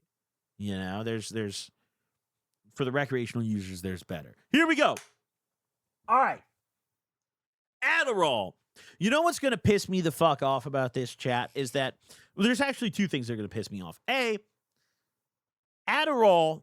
S1: You know, there's for the recreational users, there's better. Here we go. All right. Adderall. You know what's going to piss me the fuck off about this, chat, is that there's actually two things that are going to piss me off. A, Adderall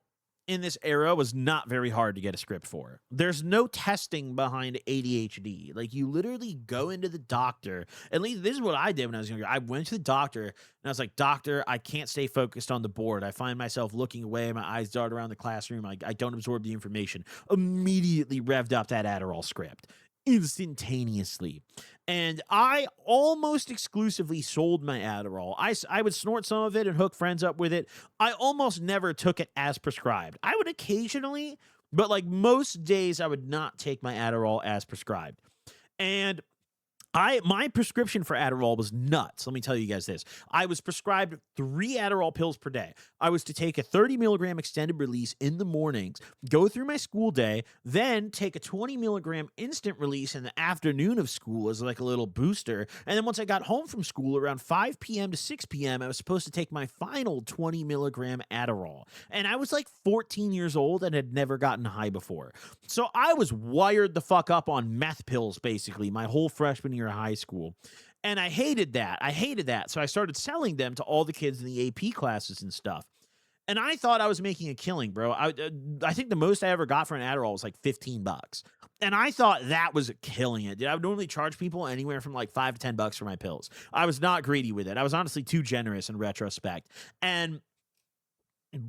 S1: in this era was not very hard to get a script for. There's no testing behind ADHD. Like, you literally go into the doctor. At least this is what I did when I was younger. I went to the doctor and I was like, doctor, I can't stay focused on the board. I find myself looking away. My eyes dart around the classroom. I don't absorb the information. Immediately revved up that Adderall script. Instantaneously. And I almost exclusively sold my Adderall. I would snort some of it and hook friends up with it. I almost never took it as prescribed. I would occasionally, but like most days, I would not take my Adderall as prescribed. And my prescription for Adderall was nuts. Let me tell you guys this. I was prescribed 3 Adderall pills per day. I was to take a 30 milligram extended release in the mornings, go through my school day, then take a 20 milligram instant release in the afternoon of school as like a little booster. And then once I got home from school around 5 p.m. to 6 p.m., I was supposed to take my final 20 milligram Adderall. And I was like 14 years old and had never gotten high before. So I was wired the fuck up on meth pills basically my whole freshman year of high school. And I hated that. So I started selling them to all the kids in the AP classes and stuff. And I thought I was making a killing, bro. I think the most I ever got for an Adderall was like $15. And I thought that was killing it. I would normally charge people anywhere from like $5 to $10 for my pills. I was not greedy with it. I was honestly too generous in retrospect. And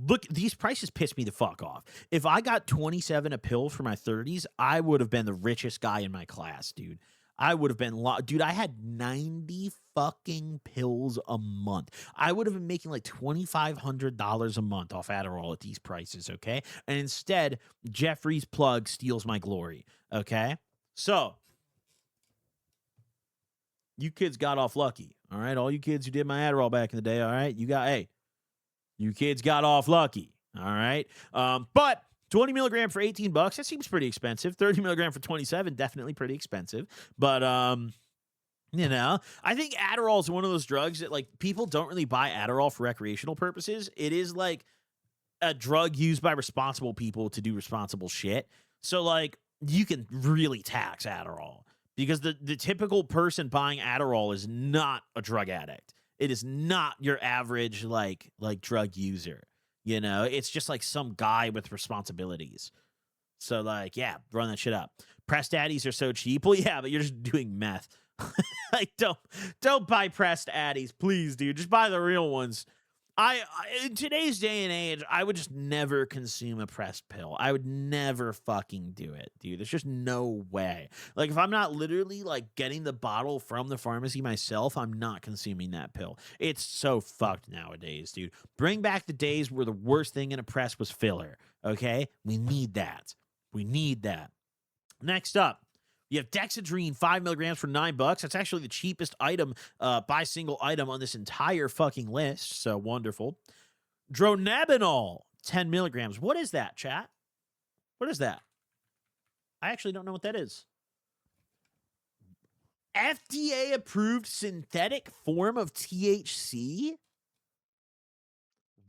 S1: look, these prices piss me the fuck off. If I got 27 a pill for my 30s, I would have been the richest guy in my class, dude. I would have been, dude, I had 90 fucking pills a month. I would have been making like $2,500 a month off Adderall at these prices, okay? And instead, Jeffrey's plug steals my glory, okay? So, you kids got off lucky, all right? All you kids who did my Adderall back in the day, all right? You kids got off lucky, all right? But 20 milligram for 18 bucks, that seems pretty expensive. 30 milligram for 27, definitely pretty expensive. But, you know, I think Adderall is one of those drugs that, like, people don't really buy Adderall for recreational purposes. It is, like, a drug used by responsible people to do responsible shit. So, like, you can really tax Adderall because the typical person buying Adderall is not a drug addict. It is not your average, like drug user. You know, it's just like some guy with responsibilities. So, like, yeah, run that shit up. Pressed Addies are so cheap. Well, yeah, but you're just doing meth. Like, don't buy pressed Addies, please, dude. Just buy the real ones. I in today's day and age, I would just never consume a pressed pill. I would never fucking do it, dude. There's just no way. Like, if I'm not literally, like, getting the bottle from the pharmacy myself, I'm not consuming that pill. It's so fucked nowadays, dude. Bring back the days where the worst thing in a press was filler, okay? We need that. We need that. Next up, you have Dexedrine, 5 milligrams for $9. That's actually the cheapest item, by single item on this entire fucking list. So wonderful. Dronabinol, 10 milligrams. What is that, chat? What is that? I actually don't know what that is. FDA approved synthetic form of THC?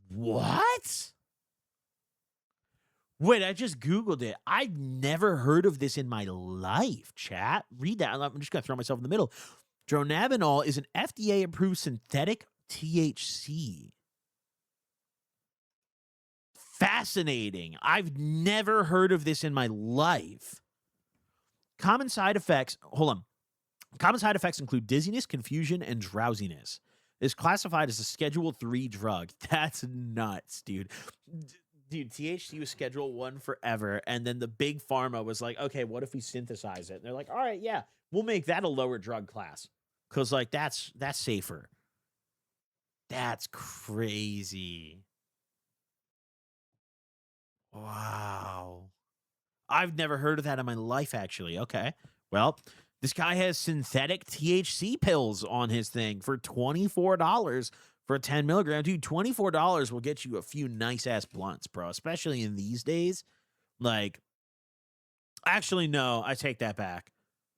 S1: What? Wait, I just Googled it. I've never heard of this in my life, chat. Read that. I'm just going to throw myself in the middle. Dronabinol is an FDA-approved synthetic THC. Fascinating. I've never heard of this in my life. Common side effects. Hold on. Common side effects include dizziness, confusion, and drowsiness. It's classified as a Schedule 3 drug. That's nuts, dude. Dude, THC was Schedule 1 forever, and then the big pharma was like, okay, what if we synthesize it? And they're like, all right, yeah, we'll make that a lower drug class because, like, that's safer. That's crazy. Wow. I've never heard of that in my life, actually. Okay. Well, this guy has synthetic THC pills on his thing for $24 for 10 milligram. Dude, $24 will get you a few nice-ass blunts, bro, especially in these days. Like, actually, no, I take that back.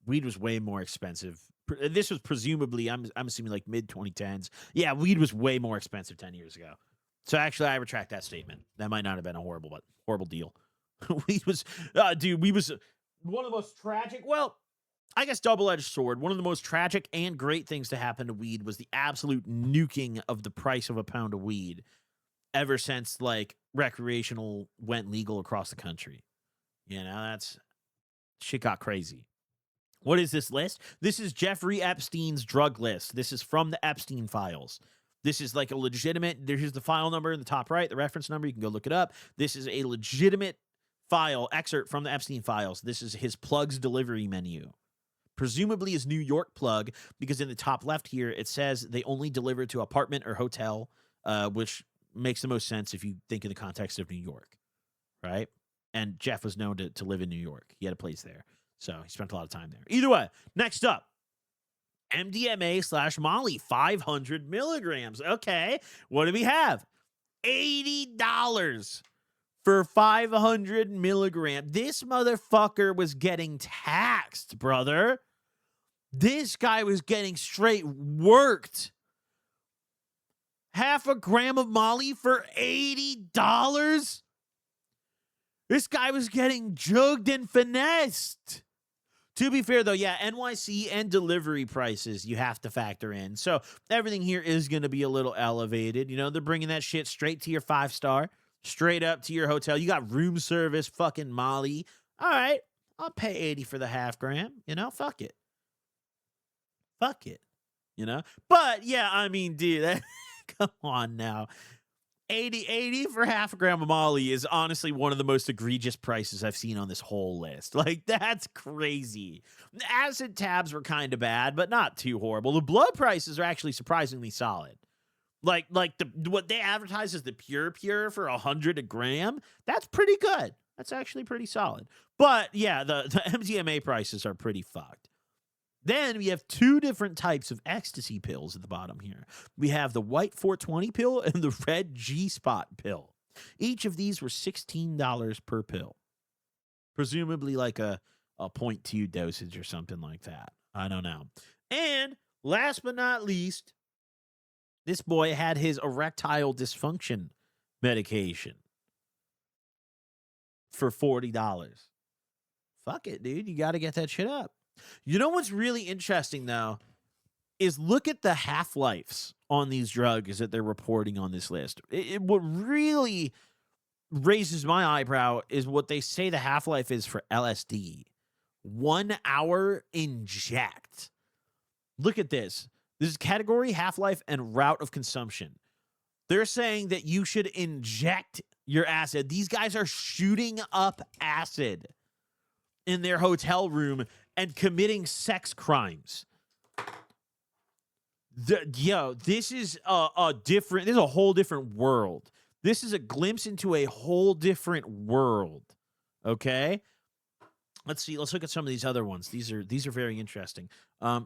S1: Weed was way more expensive. This was presumably, I'm assuming, like, mid-2010s. Yeah, weed was way more expensive 10 years ago. So, actually, I retract that statement. That might not have been a horrible deal. Weed was, weed was one of the most tragic, well, I guess double-edged sword. One of the most tragic and great things to happen to weed was the absolute nuking of the price of a pound of weed ever since, like, recreational went legal across the country. You know, that's, shit got crazy. What is this list? This is Jeffrey Epstein's drug list. This is from the Epstein files. This is like a legitimate, here's the file number in the top right, the reference number. You can go look it up. This is a legitimate file excerpt from the Epstein files. This is his plugs delivery menu. Presumably his New York plug, because in the top left here, it says they only deliver to apartment or hotel, which makes the most sense if you think in the context of New York, right? And Jeff was known to live in New York. He had a place there. So he spent a lot of time there. Either way, next up, MDMA/Molly, 500 milligrams. Okay, what do we have? $80 for 500 milligrams. This motherfucker was getting taxed, brother. This guy was getting straight worked. Half a gram of Molly for $80? This guy was getting jugged and finessed. To be fair, though, yeah, NYC and delivery prices you have to factor in. So everything here is going to be a little elevated. You know, they're bringing that shit straight to your 5-star, straight up to your hotel. You got room service, fucking Molly. All right, I'll pay $80 for the half gram. You know, fuck it. Fuck it. You know? But, yeah, I mean, dude, come on now. 80 for half a gram of Molly is honestly one of the most egregious prices I've seen on this whole list. Like, that's crazy. The acid tabs were kind of bad, but not too horrible. The blood prices are actually surprisingly solid. Like what they advertise as the pure for 100 a gram, that's pretty good. That's actually pretty solid. But yeah, the MDMA prices are pretty fucked. Then we have two different types of ecstasy pills at the bottom here. We have the white 420 pill and the red G-spot pill. Each of these were $16 per pill. Presumably like a 0.2 dosage or something like that. I don't know. And last but not least, this boy had his erectile dysfunction medication for $40. Fuck it, dude. You got to get that shit up. You know what's really interesting, though, is look at the half-lives on these drugs that they're reporting on this list. What really raises my eyebrow is what they say the half-life is for LSD. 1 hour inject. Look at this. This is category, half-life, and route of consumption. They're saying that you should inject your acid. These guys are shooting up acid in their hotel room and committing sex crimes. This is this is a whole different world. This is a glimpse into a whole different world. Okay? Let's see. Let's look at some of these other ones. These are very interesting.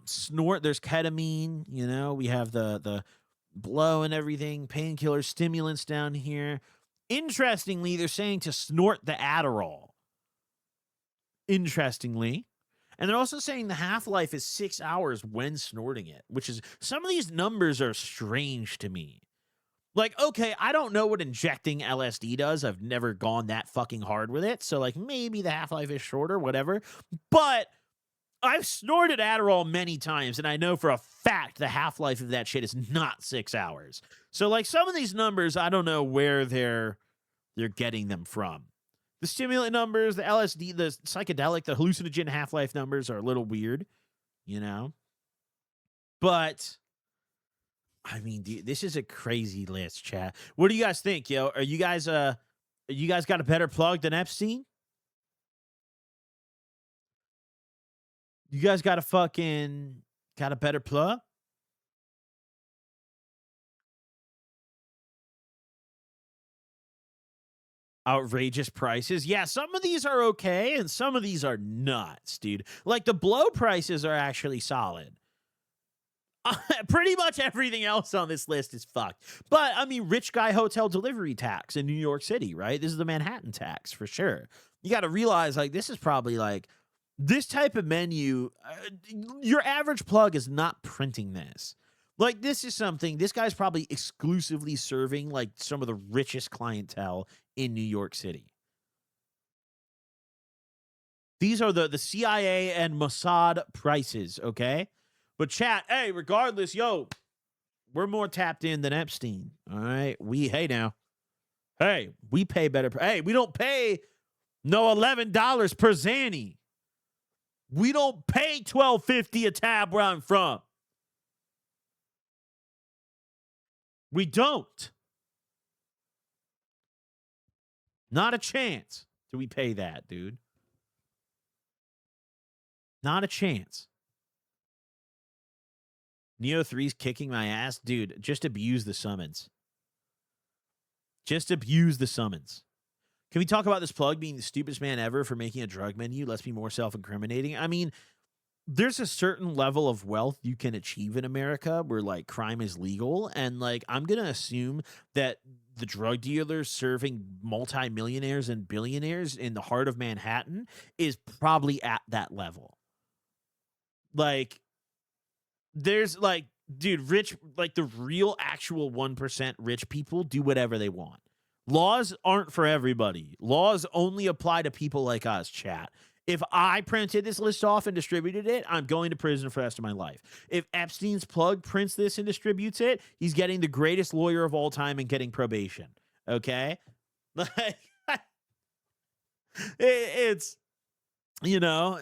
S1: Snort. There's ketamine. You know, we have the blow and everything. Painkillers, stimulants down here. Interestingly, they're saying to snort the Adderall. Interestingly, and they're also saying the half-life is 6 hours when snorting it, which is some of these numbers are strange to me. Like, okay, I don't know what injecting LSD does. I've never gone that fucking hard with it. So, like, maybe the half-life is shorter, whatever. But I've snorted Adderall many times, and I know for a fact the half-life of that shit is not 6 hours. So, like, some of these numbers, I don't know where they're getting them from. The stimulant numbers, the LSD, the psychedelic, the hallucinogen half-life numbers are a little weird, you know? But I mean, dude, this is a crazy list, chat. What do you guys think, yo? Are you guys got a better plug than Epstein? You guys got a better plug? Outrageous prices. Yeah, some of these are okay, and some of these are nuts, dude. Like the blow prices are actually solid. Pretty much everything else on this list is fucked. But, I mean, rich guy hotel delivery tax in New York City, right? This is the Manhattan tax for sure. You got to realize, like, this is probably like this type of menu. Your average plug is not printing this. Like, this is something, this guy's probably exclusively serving, like, some of the richest clientele in New York City. These are the CIA and Mossad prices, okay? But chat, hey, regardless, yo, we're more tapped in than Epstein. All right. We pay better. Hey, we don't pay no $11 per Zanny. We don't pay $12.50 a tab where I'm from. We don't. Not a chance do we pay that, dude. Not a chance. Neo 3's kicking my ass. Dude, just abuse the summons. Just abuse the summons. Can we talk about this plug being the stupidest man ever for making a drug menu? Let's be more self-incriminating. I mean, there's a certain level of wealth you can achieve in America where, like, crime is legal. And, like, I'm going to assume that the drug dealers serving multimillionaires and billionaires in the heart of Manhattan is probably at that level. Like, there's like, dude, rich, like the real actual 1% rich people do whatever they want. Laws aren't for everybody. Laws only apply to people like us, chat. If I printed this list off and distributed it, I'm going to prison for the rest of my life. If Epstein's plug prints this and distributes it, he's getting the greatest lawyer of all time and getting probation. Okay? Like, it's, you know,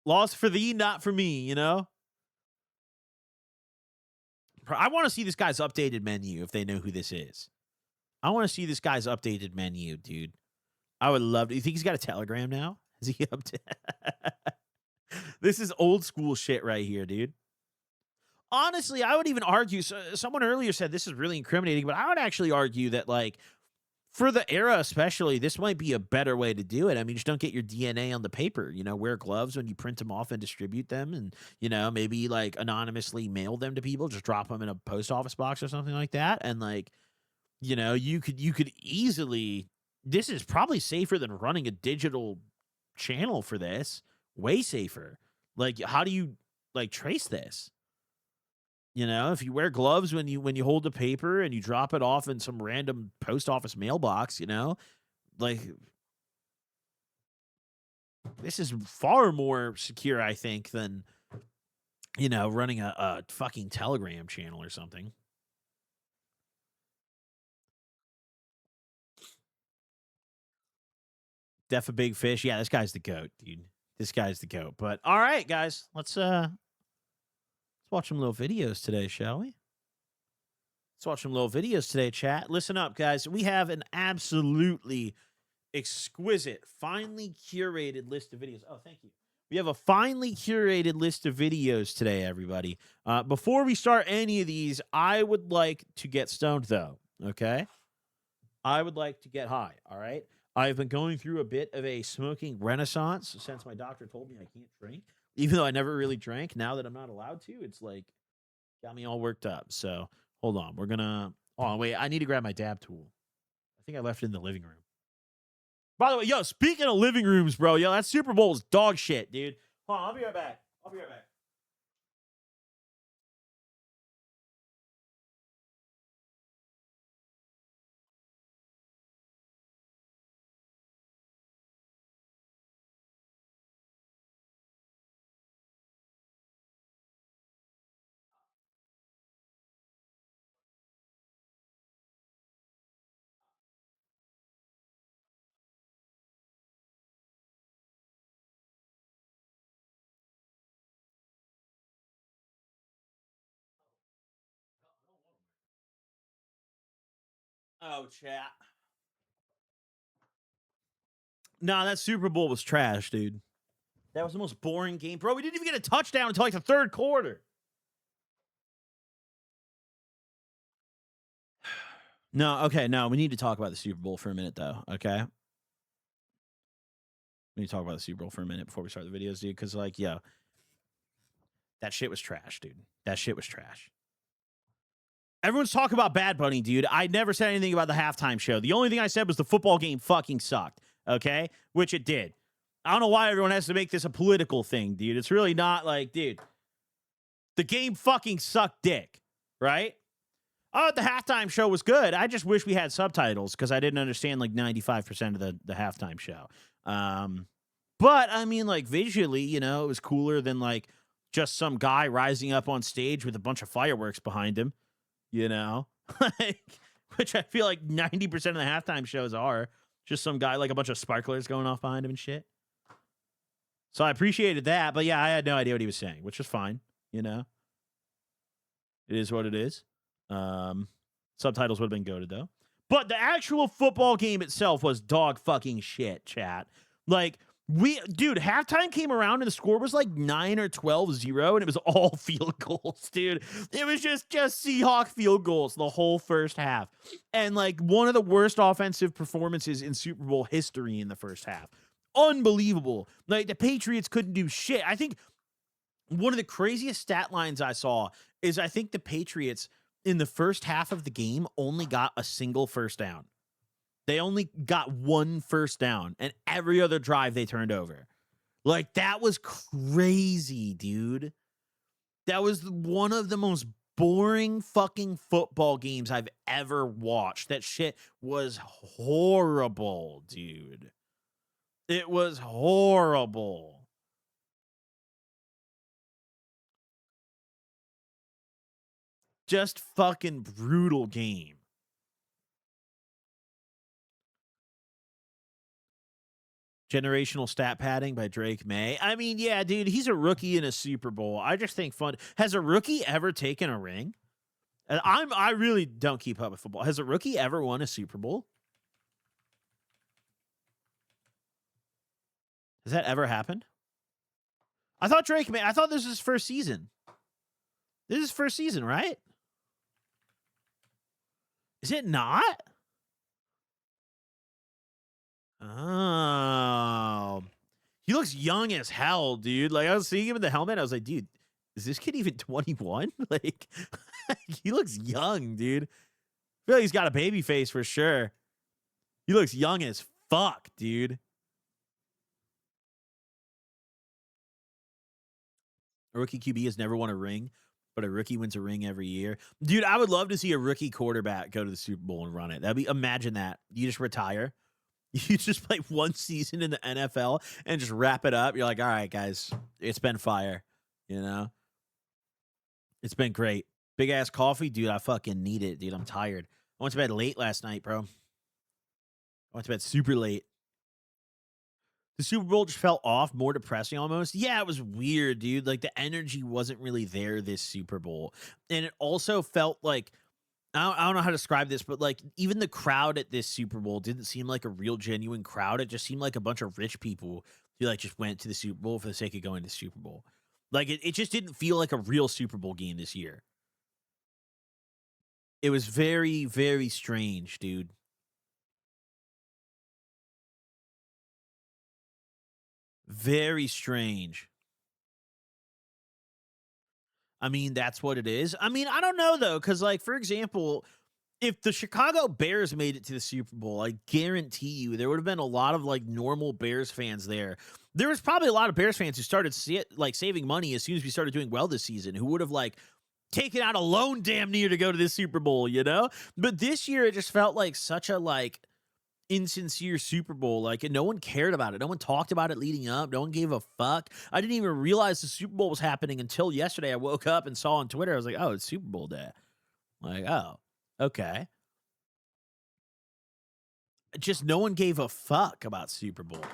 S1: laws for thee, not for me, you know? I want to see this guy's updated menu if they know who this is. I want to see this guy's updated menu, dude. I would love to. You think he's got a Telegram now? Is he up to? This is old school shit right here, dude. Honestly, I would even argue. Someone earlier said this is really incriminating, but I would actually argue that, like, for the era especially, this might be a better way to do it. I mean, just don't get your DNA on the paper. You know, wear gloves when you print them off and distribute them, and, you know, maybe like anonymously mail them to people. Just drop them in a post office box or something like that, and, like, you know, you could easily. This is probably safer than running a digital channel for this. Way safer. Like, how do you, like, trace this? You know, if you wear gloves when you hold the paper and you drop it off in some random post office mailbox, you know, like, this is far more secure, I think, than, you know, running a fucking Telegram channel or something. Def a big fish. Yeah, this guy's the goat, dude. This guy's the goat. But all right, guys, let's watch some little videos today, shall we? Let's watch some little videos today, chat. Listen up, guys. We have an absolutely exquisite, finely curated list of videos. Oh, thank you. We have a finely curated list of videos today, everybody. Before we start any of these, I would like to get stoned, though, okay? I would like to get high, all right? I've been going through a bit of a smoking renaissance since my doctor told me I can't drink. Even though I never really drank, now that I'm not allowed to, it's like got me all worked up. So hold on. We're going to. Oh, wait. I need to grab my dab tool. I think I left it in the living room. By the way, yo, speaking of living rooms, bro, yo, that Super Bowl is dog shit, dude. Hold on. I'll be right back. Oh, chat. Nah, that Super Bowl was trash, dude. That was the most boring game. Bro, we didn't even get a touchdown until like the third quarter. No, okay, no, we need to talk about the Super Bowl for a minute, though, okay? We need to talk about the Super Bowl for a minute before we start the videos, dude, because, like, yo, that shit was trash, dude. That shit was trash. Everyone's talking about Bad Bunny, dude. I never said anything about the halftime show. The only thing I said was the football game fucking sucked, okay? Which it did. I don't know why everyone has to make this a political thing, dude. It's really not like, dude, the game fucking sucked dick, right? Oh, the halftime show was good. I just wish we had subtitles because I didn't understand like 95% of the halftime show. But I mean, like, visually, you know, it was cooler than like just some guy rising up on stage with a bunch of fireworks behind him, you know, like, which I feel like 90% of the halftime shows are just some guy, like a bunch of sparklers going off behind him and shit. So I appreciated that. But yeah, I had no idea what he was saying, which is fine, you know. It is what it is. Subtitles would have been goated, though. But the actual football game itself was dog fucking shit, chat. Like, dude, halftime came around and the score was like 9 or 12-0, and it was all field goals, dude. It was just Seahawk field goals the whole first half. And like one of the worst offensive performances in Super Bowl history in the first half. Unbelievable. Like, the Patriots couldn't do shit. I think one of the craziest stat lines I saw is I think the Patriots in the first half of the game only got a single first down. They only got one first down, and every other drive they turned over. Like, that was crazy, dude. That was one of the most boring fucking football games I've ever watched. That shit was horrible, dude. It was horrible. Just fucking brutal game. Generational stat padding by Drake May. I mean, yeah, dude, he's a rookie in a Super Bowl. I just think fun. Has a rookie ever taken a ring? I really don't keep up with football. Has a rookie ever won a Super Bowl? Has that ever happened? I thought I thought this was his first season. This is his first season, right? Is it not? Oh. He looks young as hell, dude. Like, I was seeing him in the helmet. I was like, dude, is this kid even 21? Like, he looks young, dude. I feel like he's got a baby face for sure. He looks young as fuck, dude. A rookie QB has never won a ring, but a rookie wins a ring every year. Dude, I would love to see a rookie quarterback go to the Super Bowl and run it. Imagine that. You just retire. You just play one season in the NFL and just wrap it up. You're like, all right, guys, it's been fire. You know? It's been great. Big ass coffee, dude. I fucking need it, dude. I'm tired. I went to bed late last night, bro. I went to bed super late. The Super Bowl just felt off, more depressing almost. Yeah, it was weird, dude. Like, the energy wasn't really there this Super Bowl. And it also felt like, I don't know how to describe this, but like, even the crowd at this Super Bowl didn't seem like a real genuine crowd. It just seemed like a bunch of rich people who like just went to the Super Bowl for the sake of going to the Super Bowl. Like, it just didn't feel like a real Super Bowl game this year. It was very, very strange, dude. Very strange. I mean, that's what it is. I mean, I don't know though, because like, for example, if the Chicago Bears made it to the Super Bowl, I guarantee you there would have been a lot of like normal Bears fans there. There was probably a lot of Bears fans who started saving money as soon as we started doing well this season, who would have like taken out a loan damn near to go to this Super Bowl, you know? But this year it just felt like such a like insincere Super Bowl. Like, and no one cared about it. No one talked about it leading up. No one gave a fuck. I didn't even realize the Super Bowl was happening until yesterday. I woke up and saw on Twitter. I was like, oh, it's Super Bowl day. Like, oh, okay. Just no one gave a fuck about Super Bowl,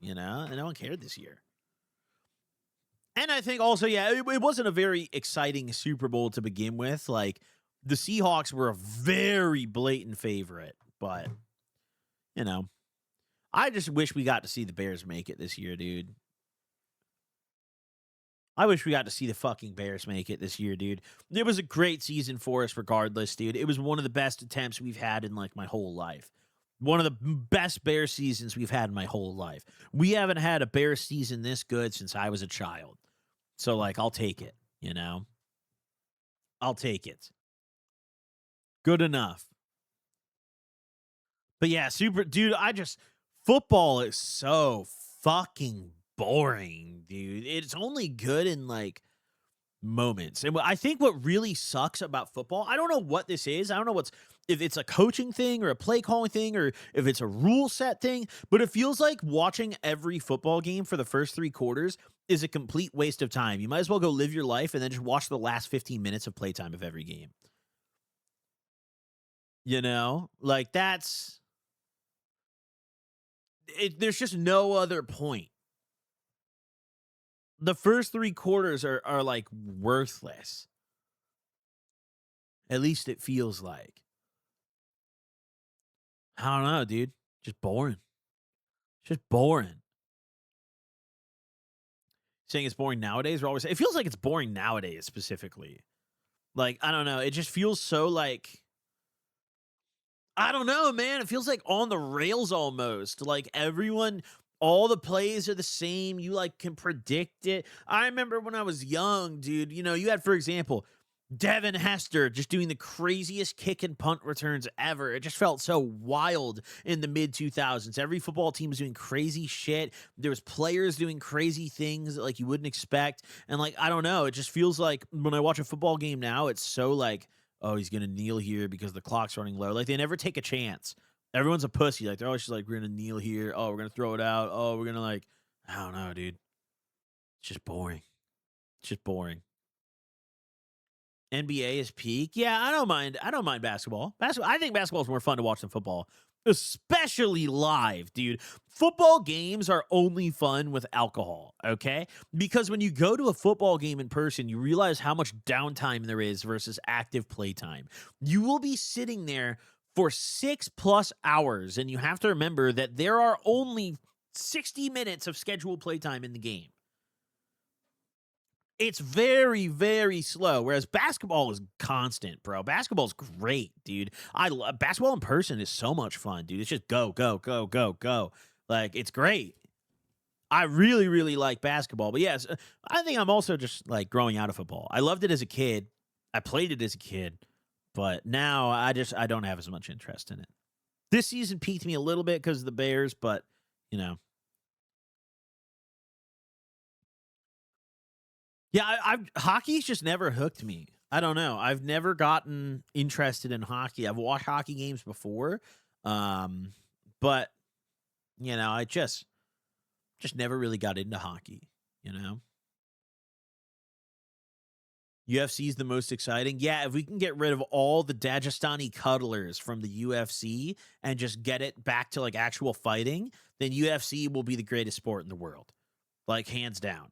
S1: you know? And no one cared this year. And I think also, yeah, it wasn't a very exciting Super Bowl to begin with. Like, the Seahawks were a very blatant favorite, but, you know, I just wish we got to see the Bears make it this year, dude. I wish we got to see the fucking Bears make it this year, dude. It was a great season for us regardless, dude. It was one of the best attempts we've had in like my whole life. One of the best Bear seasons we've had in my whole life. We haven't had a Bear season this good since I was a child. So like, I'll take it, you know? I'll take it. Good enough. But yeah, dude, football is so fucking boring, dude. It's only good in like moments. And I think what really sucks about football, I don't know what this is. I don't know if it's a coaching thing or a play calling thing or if it's a rule set thing, but it feels like watching every football game for the first 3 quarters is a complete waste of time. You might as well go live your life and then just watch the last 15 minutes of playtime of every game. You know? Like there's just no other point. The first 3 quarters are like worthless. At least it feels like. I don't know, dude. Just boring. Just boring. Saying it's boring nowadays, it feels like it's boring nowadays specifically. Like, I don't know. It just feels so like, I don't know, man. It feels like on the rails almost. Like all the plays are the same. You like can predict it. I remember when I was young, dude, you know, you had, for example, Devin Hester just doing the craziest kick and punt returns ever. It just felt so wild in the mid 2000s. Every football team was doing crazy shit. There was players doing crazy things that, like, you wouldn't expect. And like, I don't know, it just feels like when I watch a football game now, it's so like, oh, he's gonna kneel here because the clock's running low. Like, they never take a chance. Everyone's a pussy. Like, they're always just like, we're gonna kneel here. Oh, we're gonna throw it out. Oh, we're gonna like, I don't know, dude. It's just boring. It's just boring. NBA is peak. Yeah, I don't mind. I don't mind basketball. I think basketball is more fun to watch than football, especially live, dude. Football games are only fun with alcohol, okay? Because when you go to a football game in person, you realize how much downtime there is versus active playtime. You will be sitting there for 6+ hours, and you have to remember that there are only 60 minutes of scheduled playtime in the game. It's very, very slow, whereas basketball is constant, bro. Basketball's great, dude. I love basketball in person is so much fun, dude. It's just go, go, go, go, go. Like, it's great. I really, really like basketball. But yes, I think I'm also just like growing out of football. I loved it as a kid. I played it as a kid, but now I don't have as much interest in it. This season piqued me a little bit because of the Bears, but you know. Yeah, hockey's just never hooked me. I don't know. I've never gotten interested in hockey. I've watched hockey games before, but you know, I just never really got into hockey. You know, UFC is the most exciting. Yeah, if we can get rid of all the Dagestani cuddlers from the UFC and just get it back to like actual fighting, then UFC will be the greatest sport in the world, like hands down.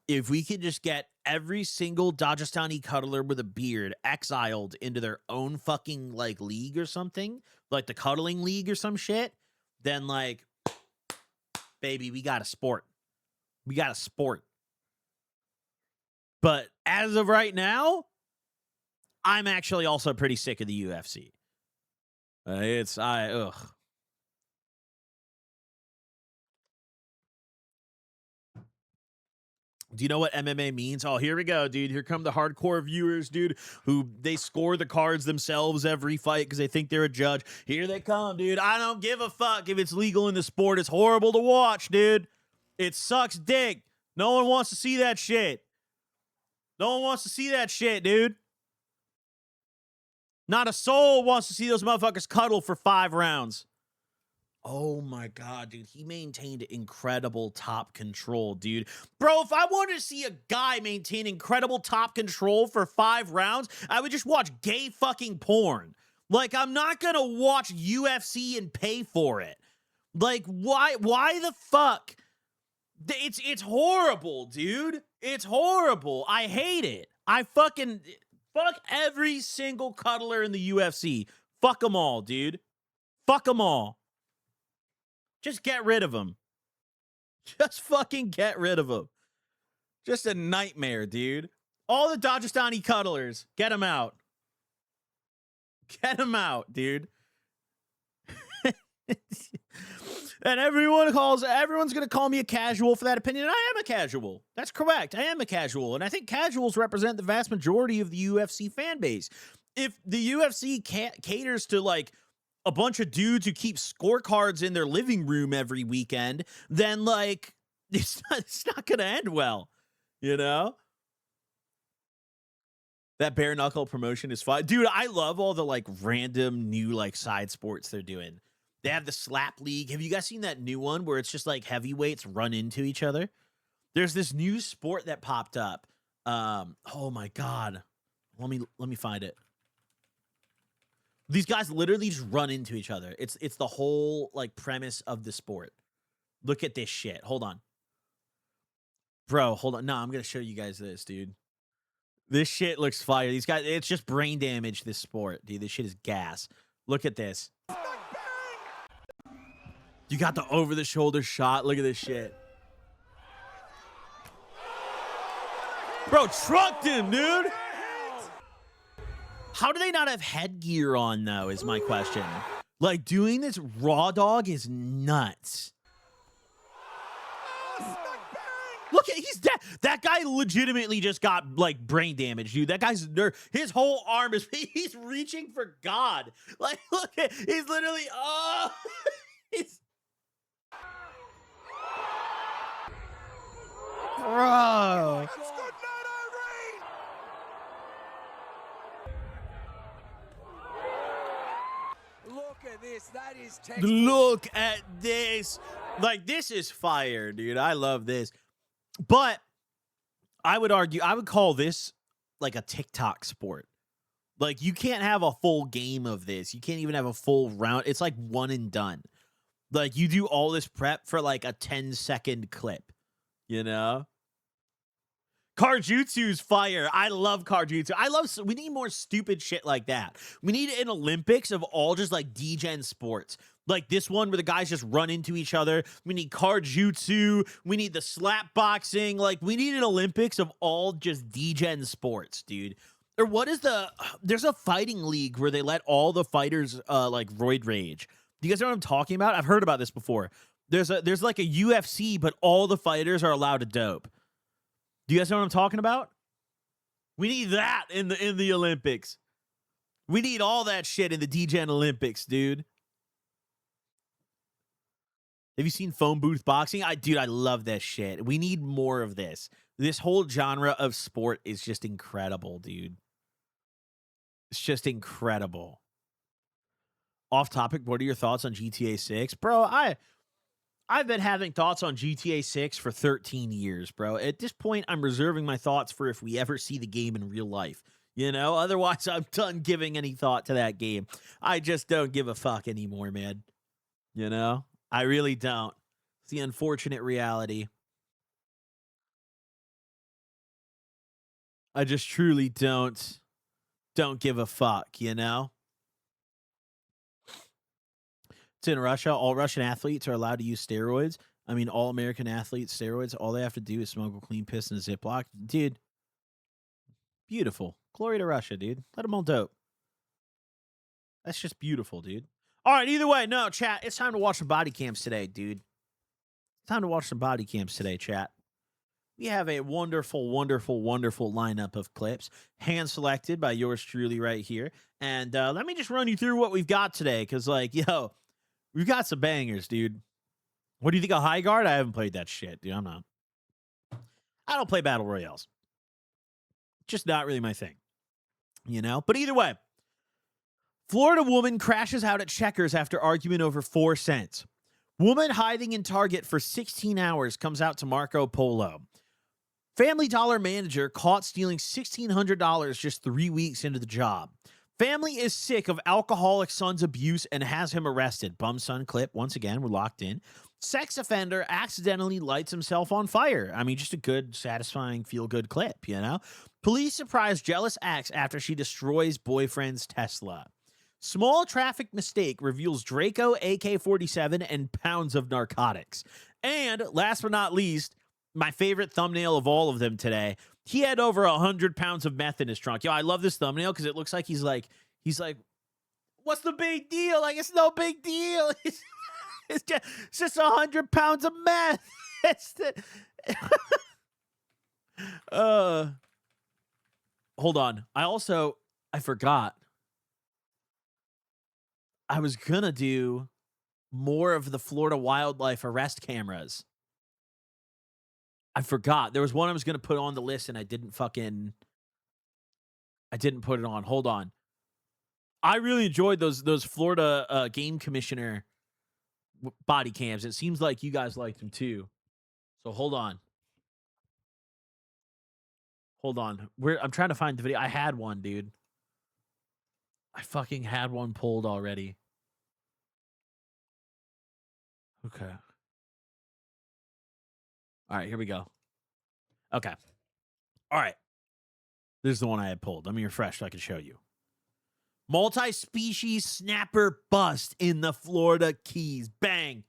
S1: If we could just get every single Dagestani cuddler with a beard exiled into their own fucking like league or something, like the cuddling league or some shit, then like, baby, we got a sport. We got a sport. But as of right now, I'm actually also pretty sick of the UFC. Ugh. Do you know what MMA means? Oh, here we go, dude. Here come the hardcore viewers, dude, who they score the cards themselves every fight because they think they're a judge. Here they come, dude. I don't give a fuck if it's legal in the sport. It's horrible to watch, dude. It sucks dick. No one wants to see that shit. No one wants to see that shit, dude. Not a soul wants to see those motherfuckers cuddle for 5 rounds. Oh my God, dude. He maintained incredible top control, dude. Bro, if I wanted to see a guy maintain incredible top control for 5 rounds, I would just watch gay fucking porn. Like, I'm not gonna watch UFC and pay for it. Like, why the fuck? It's horrible, dude. It's horrible. I hate it. I fucking fuck every single cuddler in the UFC. Fuck them all, dude. Fuck them all. Just get rid of him. Just fucking get rid of him. Just a nightmare, dude. All the Dagestani cuddlers, get them out. Get them out, dude. And everyone's going to call me a casual for that opinion. And I am a casual. That's correct. I am a casual. And I think casuals represent the vast majority of the UFC fan base. If the UFC caters to like a bunch of dudes who keep scorecards in their living room every weekend, then like it's not gonna end well, you know? That bare knuckle promotion is fun. Dude, I love all the like random new like side sports they're doing. They have the slap league. Have you guys seen that new one where it's just like heavyweights run into each other? There's this new sport that popped up. Oh my God. Let me find it. These guys literally just run into each other. It's the whole like premise of the sport. Look at this shit. Hold on. Bro, hold on. No, I'm going to show you guys this, dude. This shit looks fire. These guys, it's just brain damage, this sport, dude. This shit is gas. Look at this. You got the over-the-shoulder shot. Look at this shit. Bro, trucked him, dude. How do they not have headgear on, though, is my question. Like, doing this raw dog is nuts. Look at, he's dead. That guy legitimately just got, like, brain damage, dude. That guy's, his whole arm is, he's reaching for God. Like, look at, he's literally, oh. He's, bro.
S2: This. That is textbook.
S1: Look at this. Like, this is fire, dude. I love this. But I would argue, I would call this like a TikTok sport. Like, you can't have a full game of this. You can't even have a full round. It's like one and done. Like, you do all this prep for like a 10-second clip, you know? Karjutsu's fire. I love Karjutsu. We need more stupid shit like that. We need an Olympics of all just like degen sports. Like this one where the guys just run into each other. We need Karjutsu. We need the slap boxing. Like, we need an Olympics of all just degen sports, dude. Or what is there's a fighting league where they let all the fighters like roid rage. Do you guys know what I'm talking about? I've heard about this before. There's like a UFC, but all the fighters are allowed to dope. Do you guys know what I'm talking about? We need that in the Olympics. We need all that shit in the degen Olympics, dude. Have you seen phone booth boxing? Dude, I love that shit. We need more of this. This whole genre of sport is just incredible, dude. It's just incredible. Off topic, what are your thoughts on GTA 6? Bro, I've been having thoughts on GTA 6 for 13 years, bro. At this point, I'm reserving my thoughts for if we ever see the game in real life. You know, otherwise I'm done giving any thought to that game. I just don't give a fuck anymore, man. You know, I really don't. It's the unfortunate reality. I just truly don't give a fuck, you know? It's in Russia. All Russian athletes are allowed to use steroids. I mean, all American athletes, steroids, all they have to do is smoke a clean piss in a Ziploc. Dude, beautiful. Glory to Russia, dude. Let them all dope. That's just beautiful, dude. All right, either way, no, chat, it's time to watch some body cams today, dude. It's time to watch some body cams today, chat. We have a wonderful, wonderful, wonderful lineup of clips, hand-selected by yours truly right here. And let me just run you through what we've got today, because, like, yo, we've got some bangers, dude. What do you think of High Guard? I haven't played that shit, dude. I don't play Battle Royales. Just not really my thing, you know? But either way, Florida woman crashes out at Checkers after argument over 4 cents. Woman hiding in Target for 16 hours comes out to Marco Polo. Family Dollar manager caught stealing $1,600 just 3 weeks into the job. Family is sick of alcoholic son's abuse and has him arrested. Bum son clip. Once again, we're locked in. Sex offender accidentally lights himself on fire. I mean, just a good, satisfying, feel-good clip, you know? Police surprise jealous ex after she destroys boyfriend's Tesla. Small traffic mistake reveals Draco AK-47 and pounds of narcotics. And last but not least, my favorite thumbnail of all of them today. He had over 100 pounds of meth in his trunk. Yo, I love this thumbnail because it looks like he's like, what's the big deal? Like, it's no big deal. It's just 100 pounds of meth. It's hold on. I forgot. I was gonna do more of the Florida wildlife arrest cameras. I forgot. There was one I was gonna put on the list and I didn't put it on. Hold on. I really enjoyed those Florida game commissioner body cams. It seems like you guys liked them too. So hold on. I'm trying to find the video. I had one, dude. I fucking had one pulled already. Okay. All right, here we go. Okay. All right. This is the one I had pulled. Let me refresh so I can show you. Multi-species snapper bust in the Florida Keys. Bang.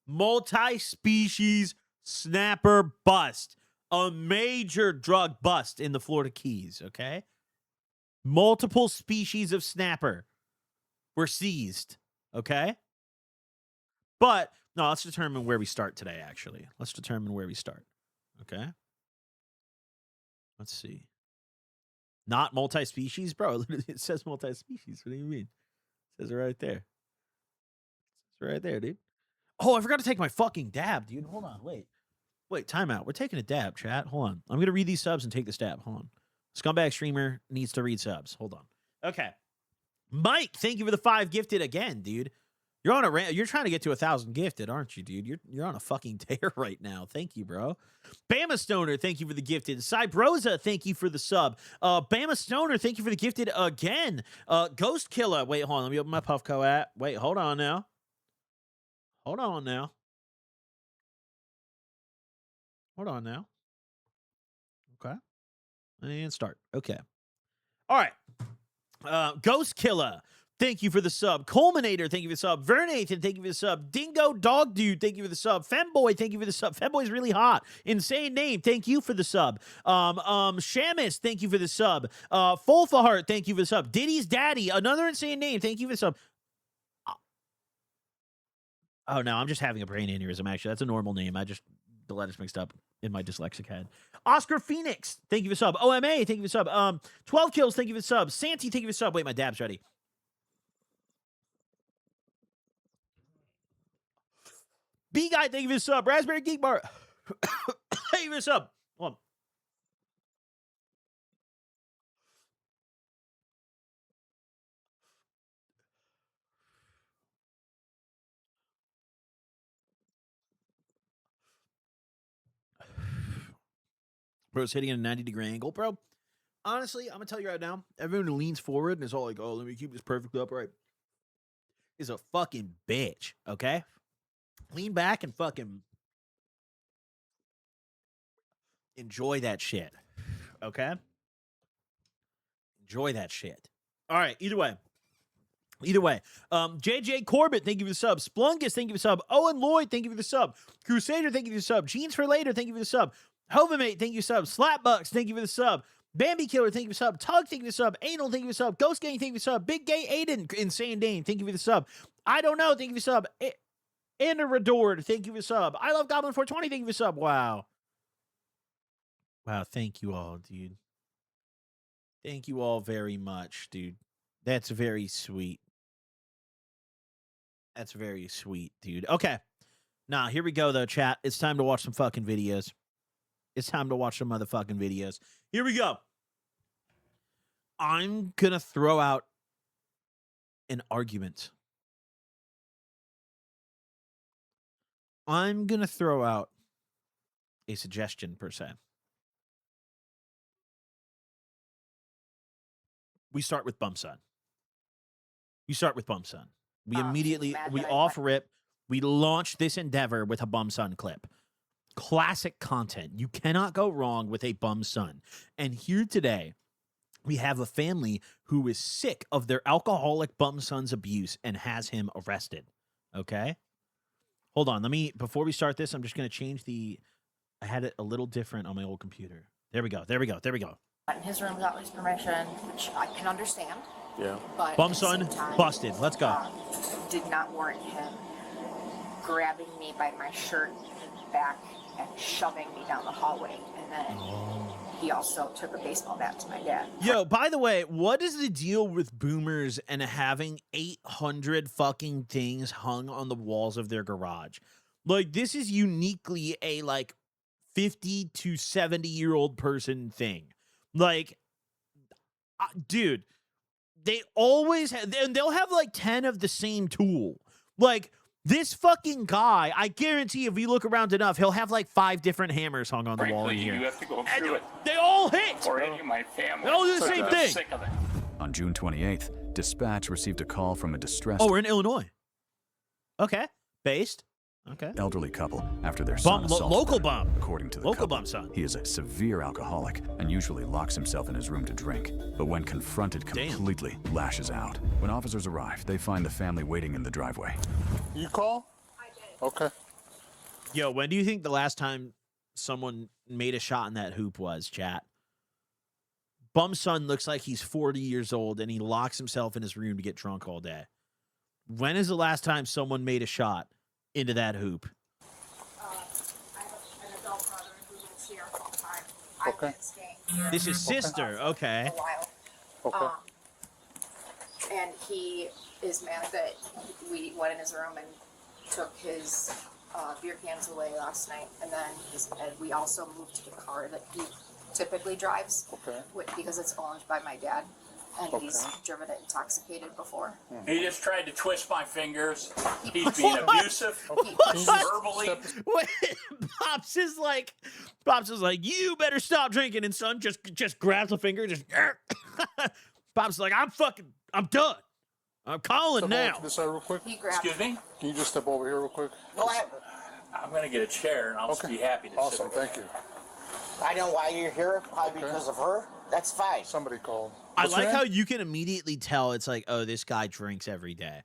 S1: Multi-species snapper bust. A major drug bust in the Florida Keys, okay? Multiple species of snapper were seized, okay? But, no, let's determine where we start today, actually. Let's determine where we start, okay? Let's see. Not multi-species? Bro, it says multi-species. What do you mean? It says it right there. It's right there, dude. Oh, I forgot to take my fucking dab, dude. Hold on, wait, time out. We're taking a dab, chat. Hold on. I'm going to read these subs and take this dab. Hold on. Scumbag streamer needs to read subs. Hold on. Okay. Mike, thank you for the 5 gifted again, dude. You're on a you're trying to get to 1,000 gifted, aren't you, dude? You're on a fucking tear right now. Thank you, bro. Bama Stoner, thank you for the gifted. Cybrosa, thank you for the sub. Bama Stoner, thank you for the gifted again. Ghost Killer, wait, hold on. Let me open my Puffco app. Wait, hold on now. Hold on now. Hold on now. Okay. And start. Okay. All right. Ghost Killer, thank you for the sub. Culminator, thank you for the sub. Vernathan, thank you for the sub. Dingo Dog Dude, thank you for the sub. Femboy, thank you for the sub. Femboy's really hot. Insane Name, thank you for the sub. Shamus, thank you for the sub. Fulfahart, thank you for the sub. Diddy's Daddy, another Insane Name, thank you for the sub. Oh, no, I'm just having a brain aneurysm, actually. That's a normal name. The letters mixed up in my dyslexic head. Oscar Phoenix, thank you for the sub. OMA, thank you for the sub. 12 Kills, thank you for the sub. Santi, thank you for the sub. Wait, my dab's ready. B-Guy, thank you for the sub. Raspberry Geek Bar, thank you for the sub. Hold on. Bro, it's hitting at a 90-degree angle, bro. Honestly, I'm going to tell you right now, everyone who leans forward and is all like, oh, let me keep this perfectly upright, is a fucking bitch, okay? Lean back and fucking enjoy that shit, okay? Enjoy that shit. All right, either way. JJ Corbett, thank you for the sub. Splungus, thank you for the sub. Owen Lloyd, thank you for the sub. Crusader, thank you for the sub. Jeans for Later, thank you for the sub. Hovamate, thank you for the sub. Slapbucks, thank you for the sub. Bambi Killer, thank you for the sub. Tug, thank you for the sub. Anal, thank you for the sub. Ghost Gang, thank you for the sub. Big Gay Aiden, Insane Dane, thank you for the sub. I Don't Know, thank you for the sub. Inadored, thank you for the sub. I Love gbln420, thank you for the sub. Wow. Wow, thank you all, dude. Thank you all very much, dude. That's very sweet. That's very sweet, dude. Okay. Now, here we go, though, chat. It's time to watch some fucking videos. It's time to watch some motherfucking videos. Here we go. I'm going to throw out an argument. I'm going to throw out a suggestion, per se. We start with Bum Son. We immediately, we off rip, we launch this endeavor with a Bum Son clip. Classic content. You cannot go wrong with a Bum Son. And here today, we have a family who is sick of their alcoholic Bum Son's abuse and has him arrested. Okay? Hold on. Before we start this, I'm just going to change I had it a little different on my old computer. There we go.
S3: In his room without his permission, which I can understand.
S4: Yeah.
S3: But
S1: Bum Son busted. Let's go.
S3: Did not warrant him grabbing me by my shirt back and shoving me down the hallway. And then he also took a baseball bat to my dad.
S1: Yo, by the way, what is the deal with boomers and having 800 fucking things hung on the walls of their garage? Like, this is uniquely a, 50 to 70-year-old person thing. Like, dude, they always have, and they'll have 10 of the same tool. Like, this fucking guy, I guarantee if we look around enough, he'll have 5 different hammers hung on the wall in here.
S4: You have to go through it.
S1: They all hit.
S4: Or any of my family.
S1: They all do the same thing.
S4: Sick of it.
S5: On June 28th, dispatch received a call from a distressed
S1: Oh, we're in Illinois. Okay. Based. Okay.
S5: elderly couple after their son assaulted
S1: local
S5: them.
S1: bum.
S5: According to the
S1: Local
S5: couple,
S1: bum son.
S5: he is a severe alcoholic and usually locks himself in his room to drink. But when confronted completely, lashes out. When officers arrive, they find the family waiting in the driveway.
S4: You call?
S3: I did.
S4: Okay.
S1: Yo, when do you think the last time someone made a shot in that hoop was, chat? Bum son looks like he's 40 years old and he locks himself in his room to get drunk all day. When is the last time someone made a shot into that hoop?
S3: I have an adult brother who lives here full time.
S4: Okay.
S3: I've been staying here
S1: This is sister. Okay.
S3: a while.
S4: Okay.
S3: And he is mad that we went in his room and took his beer cans away last night, and then and we also moved to the car that he typically drives
S4: Okay.
S3: because it's owned by my dad. And he's driven it intoxicated before.
S4: He just tried to twist my fingers. He's being abusive, verbally.
S1: Wait, Pops is like, you better stop drinking, and son just grabs a finger, just. Pops is like, I'm done. I'm calling
S4: Step
S1: now.
S4: over to this side real quick.
S3: He grabbed.
S4: Excuse me? Can you just step over here real quick?
S6: What?
S4: I'm going to get a chair, and I'll be happy to sit
S6: Awesome,
S4: over
S6: thank you. I know why you're here, probably because of her. That's fine.
S4: Somebody called.
S1: I
S4: What's
S1: like
S4: your
S1: how
S4: name?
S1: you can immediately tell it's like, oh, this guy drinks every day.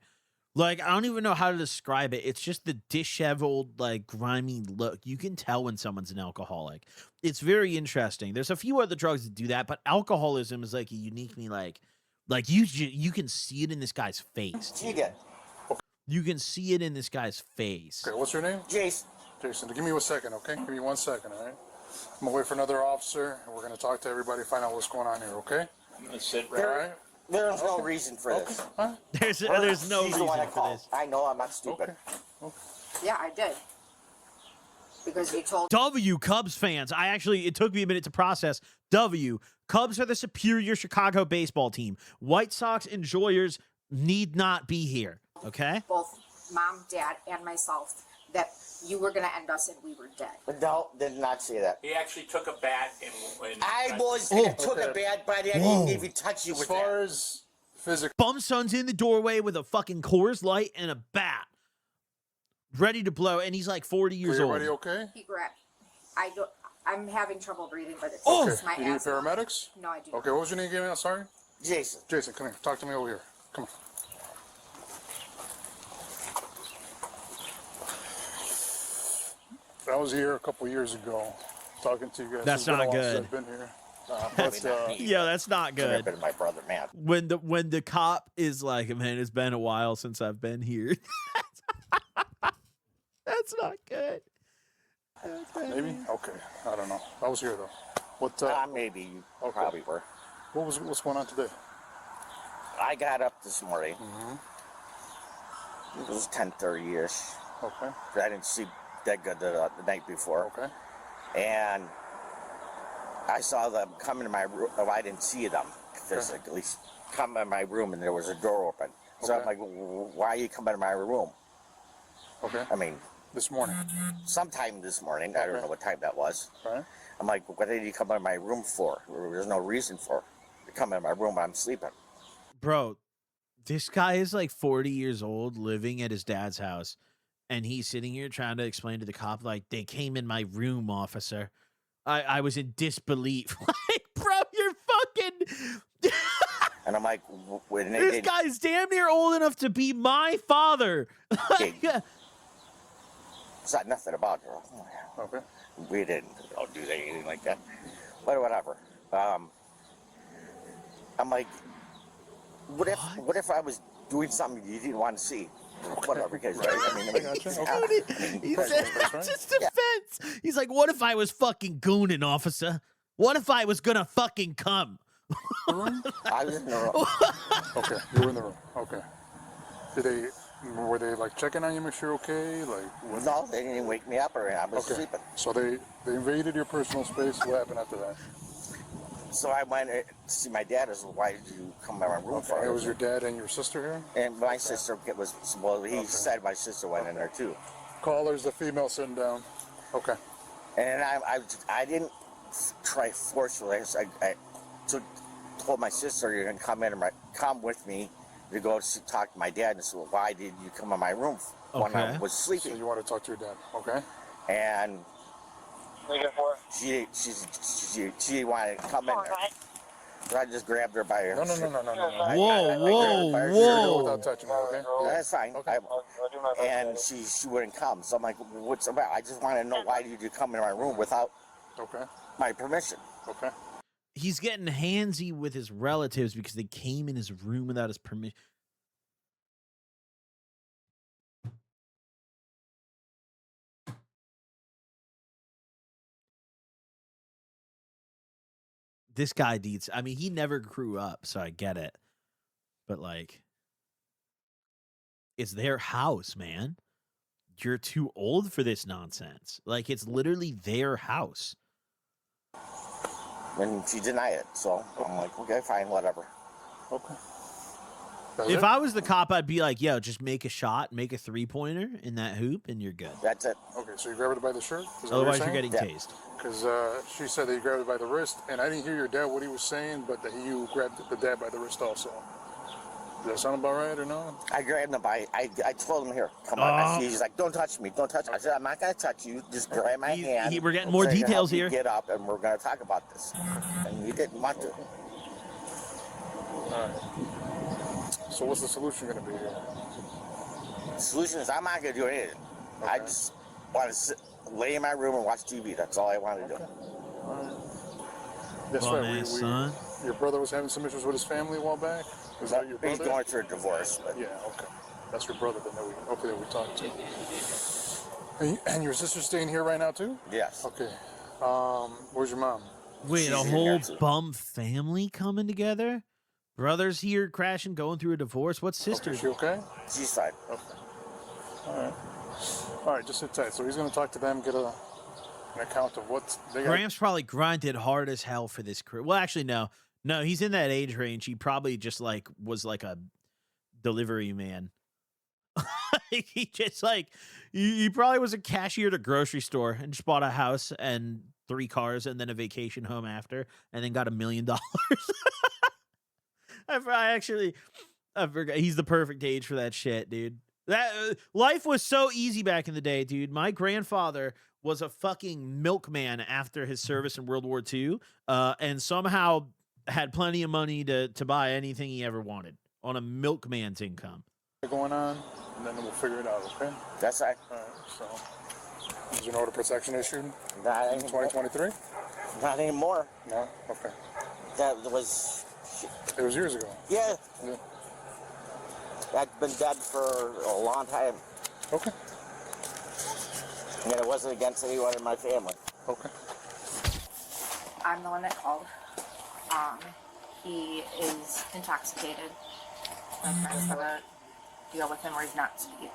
S1: Like, I don't even know how to describe it. It's just the disheveled, like, grimy look. You can tell when someone's an alcoholic. It's very interesting. There's a few other drugs that do that, but alcoholism is like a uniquely, like you can see it in this guy's face.
S6: She did.
S1: You can see it in this guy's face.
S4: Okay, what's your name?
S6: Jason.
S4: Jason, give me 1 second, okay? Give me 1 second, all right? I'm going to wait for another officer, and we're going to talk to everybody, find out what's going on here, okay? I'm going to sit right. All right?
S6: There's no reason for this.
S4: Huh?
S1: There's no
S6: She's the
S1: reason
S6: one I
S1: for
S6: called.
S1: this.
S6: I know I'm not stupid.
S4: Okay.
S3: Yeah, I did. Because you told
S1: W, Cubs fans. It took me a minute to process. W, Cubs are the superior Chicago baseball team. White Sox enjoyers need not be here. Okay?
S3: both mom, dad, and myself that you were going to end us and we were dead.
S6: No, did not say that.
S4: He actually took a bat and
S6: I was took a bad bite. I didn't even touch you
S4: as
S6: with
S4: far
S6: that.
S4: as physical,
S1: Bum son's in the doorway with a fucking Coors Light and a bat. Ready to blow, and he's like 40 years old.
S4: everybody okay?
S3: He grabbed. I'm having trouble breathing, but it's
S1: Oh!
S3: it's my
S4: You need
S3: asthma.
S4: paramedics?
S3: No, I do not.
S4: Okay, what was your name again? I'm sorry?
S6: Jason.
S4: Jason, come here. Talk to me over here. Come on. I was here a couple years ago talking to you guys.
S1: That's
S4: It's been a
S1: not
S4: while since
S1: good.
S4: I've been here.
S1: Yeah, that's not good.
S6: Been my brother, man.
S1: When the cop is like, man, it's been a while since I've been here. That's not good.
S4: Maybe? Okay. I don't know. I was here though. What
S6: Maybe you
S4: Okay.
S6: probably were.
S4: what's going on today?
S6: I got up this morning. It was 10:30-ish.
S4: Okay.
S6: I didn't sleep that good the night before.
S4: Okay.
S6: And I saw them come in my room. Oh, I didn't see them physically come in my room, and there was a door open. So I'm
S4: Okay.
S6: like, why are you coming in my room?
S4: Okay.
S6: I mean,
S4: This morning.
S6: sometime this morning. I don't
S4: Okay.
S6: know what time that was.
S4: Right?
S6: I'm like, what did you come in my room for? There's no reason for to come in my room when I'm sleeping.
S1: Bro, this guy is like 40 years old living at his dad's house, and he's sitting here trying to explain to the cop, like, they came in my room, officer. I was in disbelief. Like, bro, you're fucking...
S6: And I'm like, when they
S1: This
S6: did,
S1: guy's damn near old enough to be my father. Like,
S6: it's not nothing about her.
S4: Okay.
S6: We didn't do anything like that. But whatever. I'm like, what if I was doing something you didn't want to see? Whatever, because right? I mean,
S4: gotcha.
S6: it's-
S4: Okay.
S1: he
S4: Right,
S1: said
S4: right,
S1: that's
S4: right.
S1: his defense. He's like, what if I was fucking gooning, officer? What if I was gonna fucking come?
S6: I was in the room.
S4: Okay. You were in the room. Okay. Were they like checking on you, make sure you're okay? Like what?
S6: No, they didn't wake me up or I was
S4: Okay.
S6: sleeping.
S4: So they invaded your personal space. What happened after that?
S6: So I went to see my dad. I said, why did you come to my room
S4: Okay.
S6: for?
S4: It was your dad and your sister here?
S6: And my sister was, well, he said my sister went in there too.
S4: Caller's the female sitting down. Okay.
S6: And I didn't try forcefully. I told my sister, you're going to come in and come with me to go talk to my dad. And said, well, why did you come in my room when I
S1: Okay.
S6: was
S4: So
S6: sleeping?
S4: you want to talk to your dad? Okay.
S6: And she wanted to come in there. So I just grabbed her by her.
S4: No.
S1: Whoa.
S4: Without touching her, okay?
S6: That's fine.
S4: Okay.
S6: And she wouldn't come. So I'm like, what's about? I just want to know why did you come in my room without
S4: Okay.
S6: my permission?
S4: Okay.
S1: He's getting handsy with his relatives because they came in his room without his permission. This guy needs, I mean, he never grew up, so I get it. But like, it's their house, man. You're too old for this nonsense. Like, it's literally their house.
S6: And she denied it. So I'm like, okay, fine, whatever.
S4: Okay. That's
S1: If
S4: it?
S1: I was the cop, I'd be like, yo, just make a shot, make a 3-pointer in that hoop, and you're good.
S6: That's it.
S4: Okay, so you grabbed her by the shirt?
S1: Otherwise, you're getting
S6: Yeah.
S1: tased.
S4: Because she said that you grabbed her by the wrist, and I didn't hear your dad what he was saying, but that you grabbed the dad by the wrist also. Does that sound about right or no?
S6: I grabbed him by. I told him, here, come
S1: Oh.
S6: on. He's like, don't touch me, don't touch me. I said, I'm not gonna touch you. Just grab my hand.
S1: We're getting more
S6: so I can help
S1: details
S6: you
S1: here.
S6: Get up, and we're gonna talk about this. And he didn't want to.
S4: All right. So what's the solution going to be here?
S6: The solution is I'm not gonna do anything. I just want to lay in my room and watch TV. That's all I want to do.
S4: That's
S1: Bum
S4: right.
S1: ass son.
S4: Your brother was having some issues with his family a while back? Is that your brother?
S6: He's going through a divorce. But
S4: Yeah, okay. That's your brother then that we talked to. And your sister's staying here right now too?
S6: yes.
S4: Okay. Where's your mom?
S1: Wait,
S6: She's
S1: a
S6: in
S1: whole
S6: there, too.
S1: bum family coming together? Brothers here crashing, going through a divorce? What's
S4: Okay,
S1: sisters?
S4: is she okay?
S6: She's fine.
S4: Okay. All right, just sit tight. So he's going to talk to them, get an account of what they got.
S1: Gramps probably grinded hard as hell for this career. Well, actually, no. No, he's in that age range. He probably just like was like a delivery man. He just like he probably was a cashier at a grocery store and just bought a house and 3 cars and then a vacation home after and then got $1 million. I forgot. He's the perfect age for that shit, dude. That life was so easy back in the day, dude. My grandfather was a fucking milkman after his service in World War II, and somehow had plenty of money to buy anything he ever wanted on a milkman's income.
S4: Going on, and then we'll figure it out, okay?
S6: That's right.
S4: All right, so is there an order of protection issued in
S6: Not anymore.
S4: 2023?
S6: Not anymore.
S4: No? Okay.
S6: That was.
S4: It was years ago.
S6: Yeah.
S4: Yeah.
S6: I'd been dead for a long time.
S4: Okay.
S6: And it wasn't against anyone in my family.
S4: Okay.
S3: I'm the one that called. He is intoxicated. My friend's gonna deal with him where he's not speaking.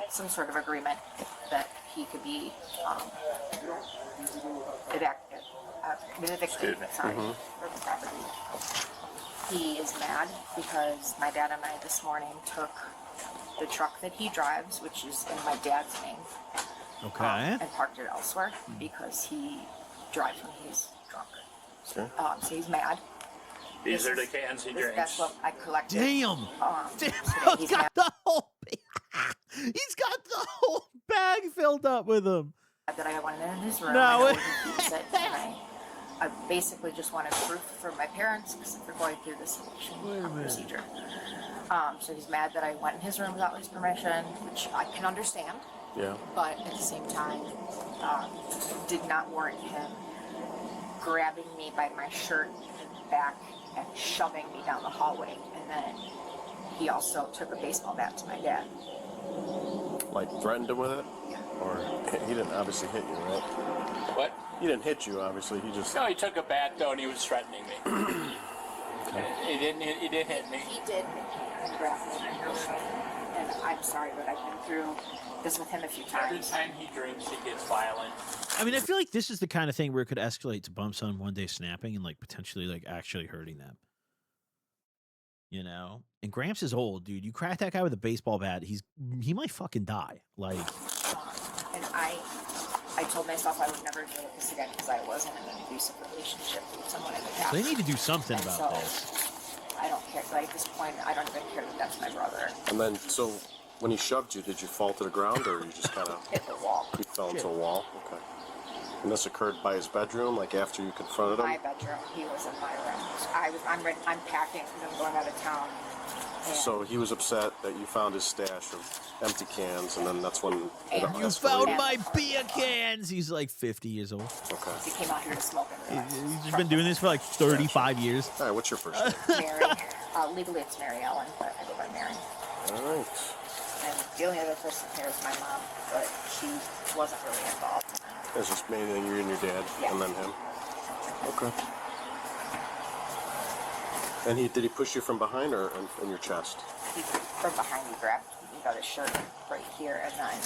S3: Some sort of agreement that he could be evicted, sorry, from the property. He is mad because my dad and I this morning took the truck that he drives, which is in my dad's name,
S1: Okay.
S3: and parked it elsewhere because he drives when he's drunk. So he's mad.
S7: These are the cans he drinks.
S3: That's what I collected.
S1: Damn.
S3: Today.
S1: He's
S3: He's
S1: got
S3: mad
S1: the whole he's got the whole bag filled up with them.
S3: that I went in his room.
S1: No,
S3: I know
S1: it-
S3: where he keeps it, and I basically just wanted proof from my parents because they're going through this eviction procedure. So he's mad that I went in his room without his permission, which I can understand.
S7: Yeah.
S3: But at the same time, did not warrant him grabbing me by my shirt back and shoving me down the hallway. And then he also took a baseball bat to my dad.
S8: Like threatened him with it? Or he didn't obviously hit you, right?
S7: What?
S8: He didn't hit you, obviously. He just.
S7: No, he took a bat though, and he was threatening me. He didn't hit me.
S3: He did grab me, and I'm sorry, but I've been through this with him a few
S7: Every
S3: times.
S7: time he drinks, he gets violent.
S1: I mean, I feel like this is the kind of thing where it could escalate to bump son one day snapping and like potentially like actually hurting them. You know? And Gramps is old, dude. You crack that guy with a baseball bat, he might fucking die. Like,
S3: And I told myself I would never deal with this again because I wasn't in an abusive relationship with someone in the past.
S1: they need to do something
S3: And
S1: about
S3: so,
S1: this.
S3: I don't care. Like, at this point, I don't even care that that's my brother.
S8: And then, so when he shoved you, did you fall to the ground or you just kind of.
S3: Hit the wall.
S8: You fell into a wall? Okay. And this occurred by his bedroom, like after you confronted him?
S3: My bedroom. He was in my room. I'm packing because I'm going out of town. And
S8: So he was upset that you found his stash of empty cans, and then that's when it
S3: And
S1: You
S8: escalated.
S1: found my beer cans. He's like 50 years old.
S8: Okay.
S3: he came out here to smoke in the
S1: He's just been doing this for like 35 years.
S8: All right, what's your first name?
S3: Mary. Legally, it's Mary Ellen, but I go by Mary.
S8: All right.
S3: And the only other person here is my mom, but she wasn't really involved.
S8: It's just mainly you and your dad,
S3: Yeah.
S8: and then him. Okay. And did he push you from behind or in your chest?
S3: From behind, he grabbed me by the shirt right here and then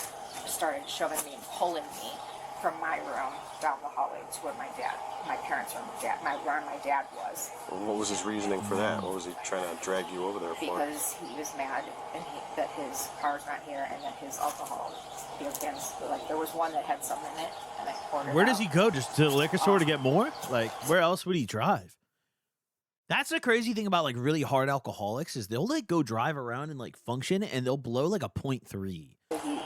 S3: started shoving me and pulling me from my room down the hallway to where my parents' room, where my dad was.
S8: What was his reasoning for that? What was he trying to drag you over there for?
S3: Because he was mad and that his car's not here and that his alcohol beer cans, like there was one that had some in it and I poured it
S1: Where
S3: out.
S1: does he go? Just to the liquor store to get more? Like, where else would he drive? That's the crazy thing about like really hard alcoholics is they'll like go drive around and like function and they'll blow like a 0.3.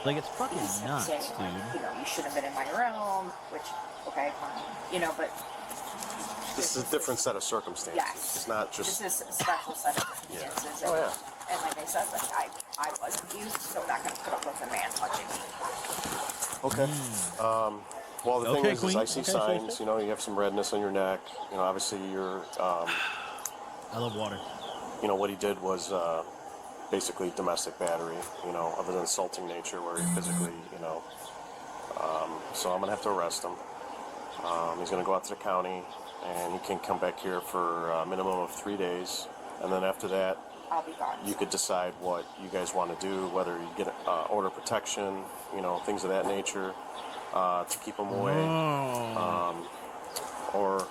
S1: Like it's fucking nuts,
S3: saying,
S1: dude.
S3: like, you know, you should have been in my room, which, okay, fine, you know, but
S8: This is a different set of circumstances.
S3: yes,
S8: It's not just.
S3: this is a special set of circumstances.
S8: Oh,
S3: and,
S8: yeah.
S3: and like I said, like I wasn't used, so I'm not going to put up with a man touching me.
S8: Okay. Well, the thing
S1: Okay,
S8: is
S1: Queen.
S8: I see
S1: Okay,
S8: signs. You know, you have some redness on your neck. You know, obviously you're.
S1: I love water.
S8: You know, what he did was basically domestic battery. You know, of an insulting nature, where he physically, you know. So I'm gonna have to arrest him. He's gonna go out to the county, and he can come back here for a minimum of 3 days, and then after that,
S3: I'll be gone.
S8: you could decide what you guys want to do, whether you get order protection, you know, things of that nature, to keep him away, or,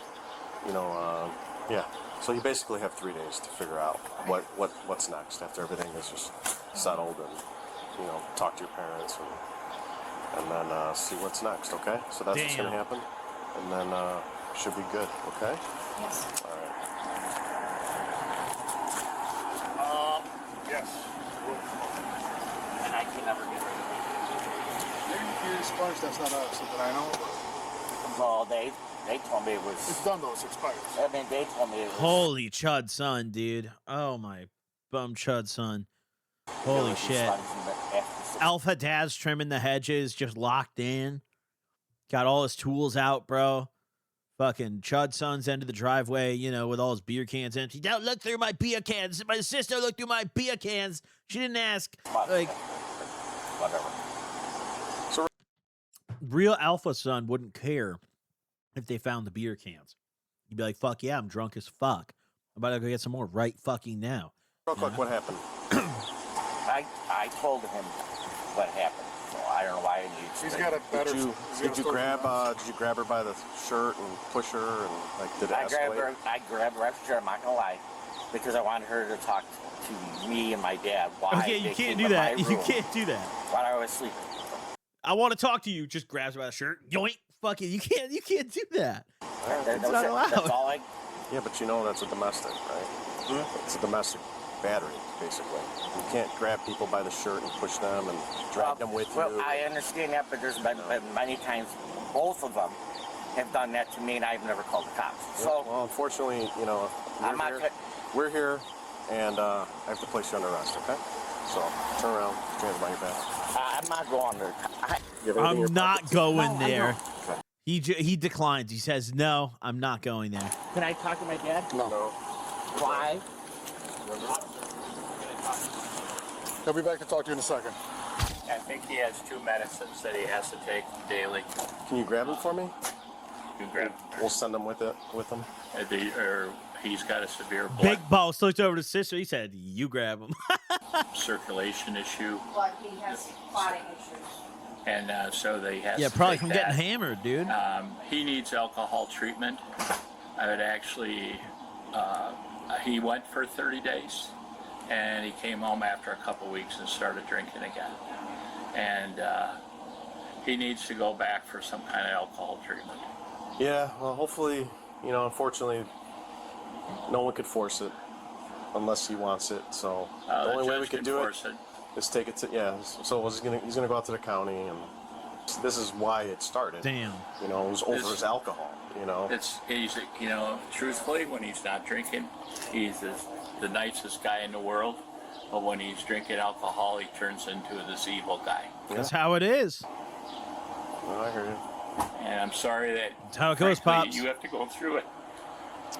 S8: you know, yeah. So you basically have 3 days to figure out what's next after everything is just settled, and you know, talk to your parents and then see what's next. Okay, so that's what's gonna happen, and then should be good. Okay.
S3: Yes.
S8: All right.
S4: Yes.
S6: And I can never get rid of
S4: Maybe you sponge, that's not something I know, but
S6: it. Well, they told me it was.
S4: it's done though, it's expired.
S6: I mean, they told me it was.
S1: Holy chud son, dude. Oh my bum chud son. Holy shit. Alpha Dad's trimming the hedges, just locked in. Got all his tools out, bro. Fucking Chud Son's end of the driveway, you know, with all his beer cans empty. Don't look through my beer cans. My sister looked through my beer cans. She didn't ask. Like,
S6: Whatever.
S1: real Alpha Son wouldn't care if they found the beer cans. He'd be like, fuck yeah, I'm drunk as fuck. I'm about to go get some more right fucking now.
S8: Real quick, what happened?
S6: I told him what happened, so I don't know why
S4: He's got a better.
S8: Did you grab her by the shirt and push her and like did it escalate?
S6: I grabbed her after, I'm not gonna lie, because I wanted her to talk to me and my dad. Why
S1: Okay, you
S6: they
S1: can't
S6: came
S1: do
S6: in
S1: that.
S6: my
S1: You
S6: room
S1: can't do that.
S6: while I was sleeping.
S1: I want to talk to you. Just grabs her by the shirt. Yoink. Fuck it. You can't do that.
S6: That's
S1: not allowed.
S6: That's all I.
S8: Yeah, but you know that's a domestic, right? It's a domestic battery, basically. You can't grab people by the shirt and push them and drag them with
S6: Well,
S8: you.
S6: I understand that, but there's been many times both of them have done that to me, and I've never called the cops. So,
S8: well, unfortunately, you know,
S6: I'm not
S8: we're here, and I have to place you under arrest, okay? So, turn around, put your hands behind your back.
S6: I'm not going there.
S8: You have anything in
S1: I'm
S8: your
S1: not
S8: pockets?
S1: going
S6: No, I
S1: there.
S6: don't.
S1: He declines. He says, no, I'm not going there.
S6: Can I talk to my dad?
S8: No.
S6: Why?
S4: He'll be back to talk to you in a second.
S7: I think he has 2 medicines that he has to take daily.
S8: Can you grab him for me?
S7: You grab
S8: We'll send him with him.
S7: or he's got a severe blood
S1: Big Boss looked over to sister. He said, you grab him.
S7: circulation issue,
S3: But he has clotting issues.
S7: and so they has
S1: Yeah,
S7: to
S1: probably
S7: take
S1: from
S7: that.
S1: getting hammered, dude.
S7: He needs alcohol treatment. I would actually, he went for 30 days, and he came home after a couple weeks and started drinking again. And he needs to go back for some kind of alcohol treatment.
S8: Yeah, well, hopefully, you know, unfortunately, no one could force it unless he wants it. So the only way we could do it is take it to, so he's gonna go out to the county, and this is why it started.
S1: Damn.
S8: You know, it was over his alcohol, you know.
S7: He's you know, truthfully, when he's not drinking, he's the nicest guy in the world. But when he's drinking alcohol, he turns into this evil guy.
S1: That's how it is.
S8: Well, I heard you.
S7: And I'm sorry that
S1: That's how it goes,
S7: frankly,
S1: Pops.
S7: you have to go through it.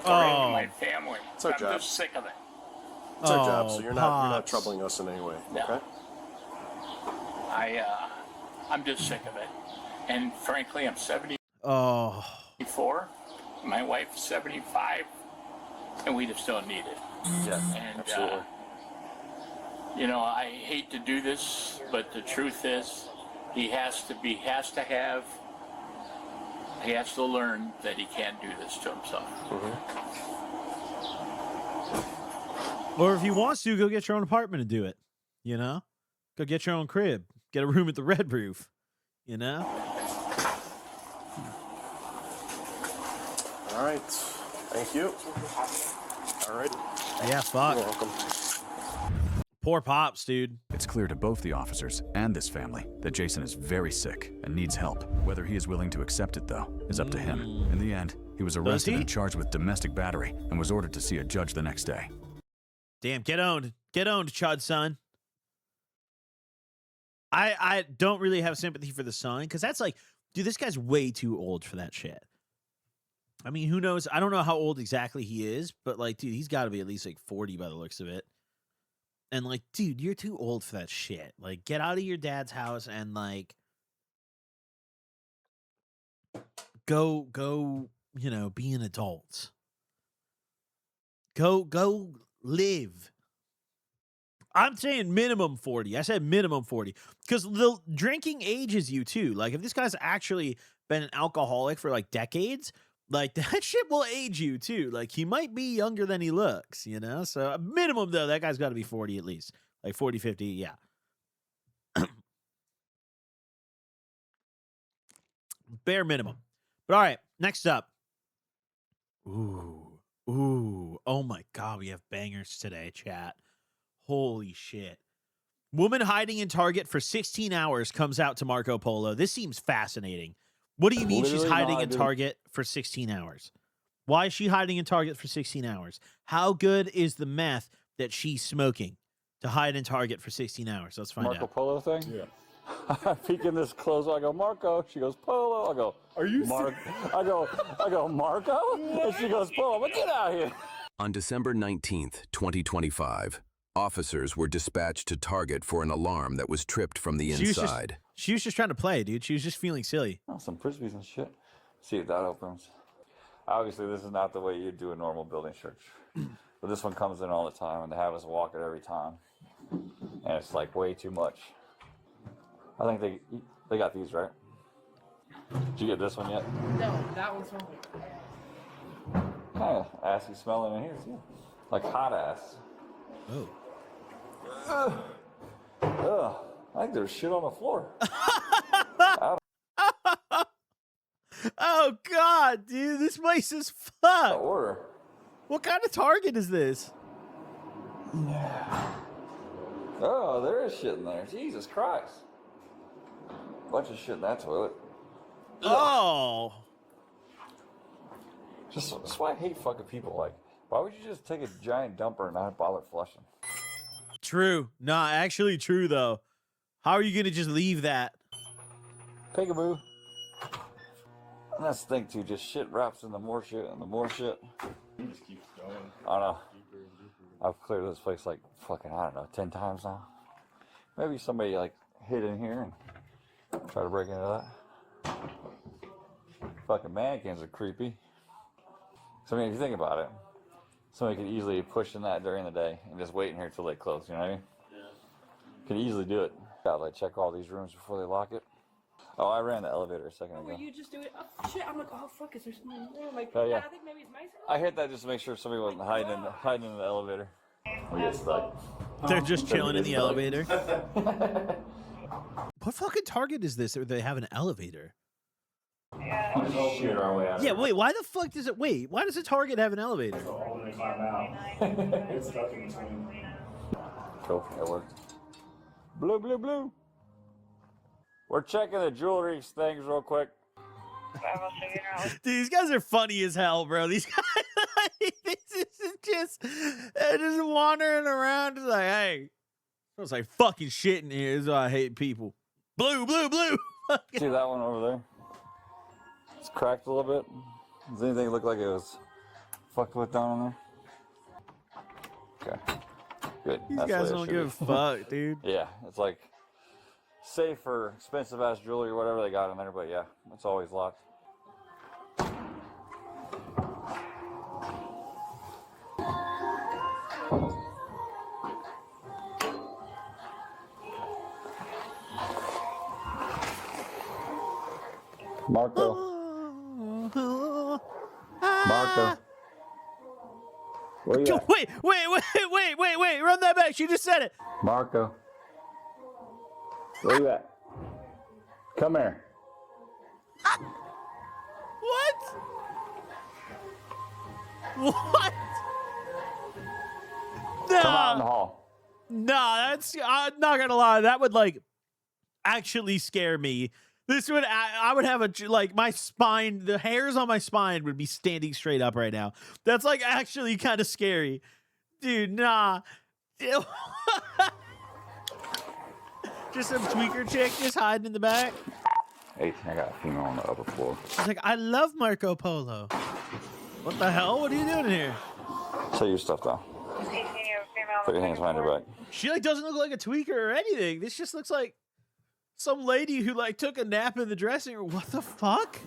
S1: Oh.
S7: My family.
S8: It's our
S7: I'm
S8: job.
S7: just sick of it.
S8: It's our job, so you're not
S1: Pops.
S8: troubling us in any way.
S7: No.
S8: Okay?
S7: I'm just sick of it. And frankly, I'm 74.
S1: Oh.
S7: My wife's 75, and we just don't need it.
S8: Yeah,
S7: And
S8: absolutely.
S7: you know, I hate to do this, but the truth is, he has to have he has to learn that he can't do this to himself.
S1: Or if he wants to, go get your own apartment and do it. You know? Go get your own crib. Get a room at the Red Roof. You know?
S8: All right. Thank you. All right.
S1: Yeah, fuck.
S8: You're welcome.
S1: Poor Pops, dude.
S5: It's clear to both the officers and this family that Jason is very sick and needs help. Whether he is willing to accept it, though, is up to him. In the end, he was arrested and charged with domestic battery and was ordered to see a judge the next day.
S1: Damn, get owned. Get owned, Chud son. I don't really have sympathy for the son, because that's like, dude, this guy's way too old for that shit. I mean, who knows? I don't know how old exactly he is, but like, dude, he's got to be at least like 40 by the looks of it. And like, dude, you're too old for that shit. Like, get out of your dad's house and like go, you know, be an adult. Go live. I'm saying minimum 40. I said minimum 40 because the drinking ages you too. Like, if this guy's actually been an alcoholic for like decades, like that shit will age you too. Like, he might be younger than he looks, you know? So minimum though, that guy's got to be 40 at least. Like 40, 50, yeah. Bare minimum. But all right, next up. Ooh. Oh my God, we have bangers today, chat. Holy shit. Woman hiding in Target for 16 hours comes out to Marco Polo. This seems fascinating. What do you mean she's hiding in Target for 16 hours? Why is she hiding in Target for 16 hours? How good is the meth that she's smoking to hide in Target for 16 hours? Let's find
S9: Marco
S1: out.
S9: Polo thing? Yeah. I peek in this clothes. I go, Marco. She goes, Polo. I go, are you I go, Marco? And she goes, Polo. But get out of here.
S10: On December 19th, 2025, officers were dispatched to Target for an alarm that was tripped from the inside.
S1: She was just trying to play, dude. She was just feeling silly.
S9: Oh, some Frisbees and shit. See if that opens. Obviously, this is not the way you do a normal building search. But this one comes in all the time, and they have us walk it every time. And it's like way too much. I think they got these, right? Did you get this one yet?
S11: No, that one's wrong.
S9: Kind of assy smelling in here, too. Like hot ass.
S1: Oh.
S9: Ugh. I think there's shit on the floor.
S1: Oh, God, dude. This place is fucked.
S9: Order.
S1: What kind of Target is this?
S9: Oh, there is shit in there. Jesus Christ. Bunch of shit in that toilet.
S1: Oh.
S9: That's why I hate fucking people. Like, why would you just take a giant dumper and not bother flushing?
S1: True. Nah, actually true, though. How are you going to just leave that?
S9: Peekaboo. And that's the thing, too. Just shit wraps into more shit and the more shit.
S8: He just keeps going.
S9: I don't know. I've cleared this place like fucking, I don't know, 10 times now. Maybe somebody like hid in here and try to break into that. Fucking mannequins are creepy. So I mean, if you think about it, somebody could easily push in that during the day and just wait in here till they close, you know what I mean? Yeah. Could easily do it. Gotta like check all these rooms before they lock it. Oh, I ran the elevator a second ago.
S11: Were you just doing it? Oh, shit. I'm like, oh, fuck, is there something in there? I'm like,
S9: Oh, yeah.
S11: I think maybe it's nicer.
S9: I hit that just to make sure somebody wasn't hiding in the elevator. We get stuck.
S1: They're just chilling in the elevator. What fucking Target is this? They have an elevator. Yeah, wait, why the fuck does it... Wait, why does a Target have an elevator?
S8: When they climb out, it's stuck in between.
S9: Cool, that worked. Blue, blue, blue. We're checking the jewelry things real quick.
S1: Dude, these guys are funny as hell, bro. These guys, this is just, they're just wandering around, just like, hey, smells like fucking shit in here. This is why I hate people. Blue, blue, blue.
S9: See that one over there? It's cracked a little bit. Does anything look like it was fucked with down in there? Okay, good.
S1: These
S9: That's the
S1: guys
S9: way it
S1: don't
S9: should
S1: give a
S9: be.
S1: fuck, dude.
S9: Yeah, it's like safe for expensive ass jewelry or whatever they got in there, but yeah, it's always locked. Marco. Marco. Where you at?
S1: Wait. Run that back. She just said it.
S9: Marco. Where you at? Come here.
S1: What?
S9: Come out in the hall.
S1: Nah, that's, I'm not gonna lie, that would like actually scare me. This would, I would have like my spine, the hairs on my spine would be standing straight up right now. That's like actually kind of scary. Dude, nah. Just some tweaker chick just hiding in the back.
S9: Hey, I got a female on the upper floor.
S1: She's like, I love Marco Polo. What the hell? What are you doing here?
S9: Say your stuff down. Put your hands behind your back.
S1: She like doesn't look like a tweaker or anything. This just looks like some lady who like took a nap in the dressing room. What the fuck?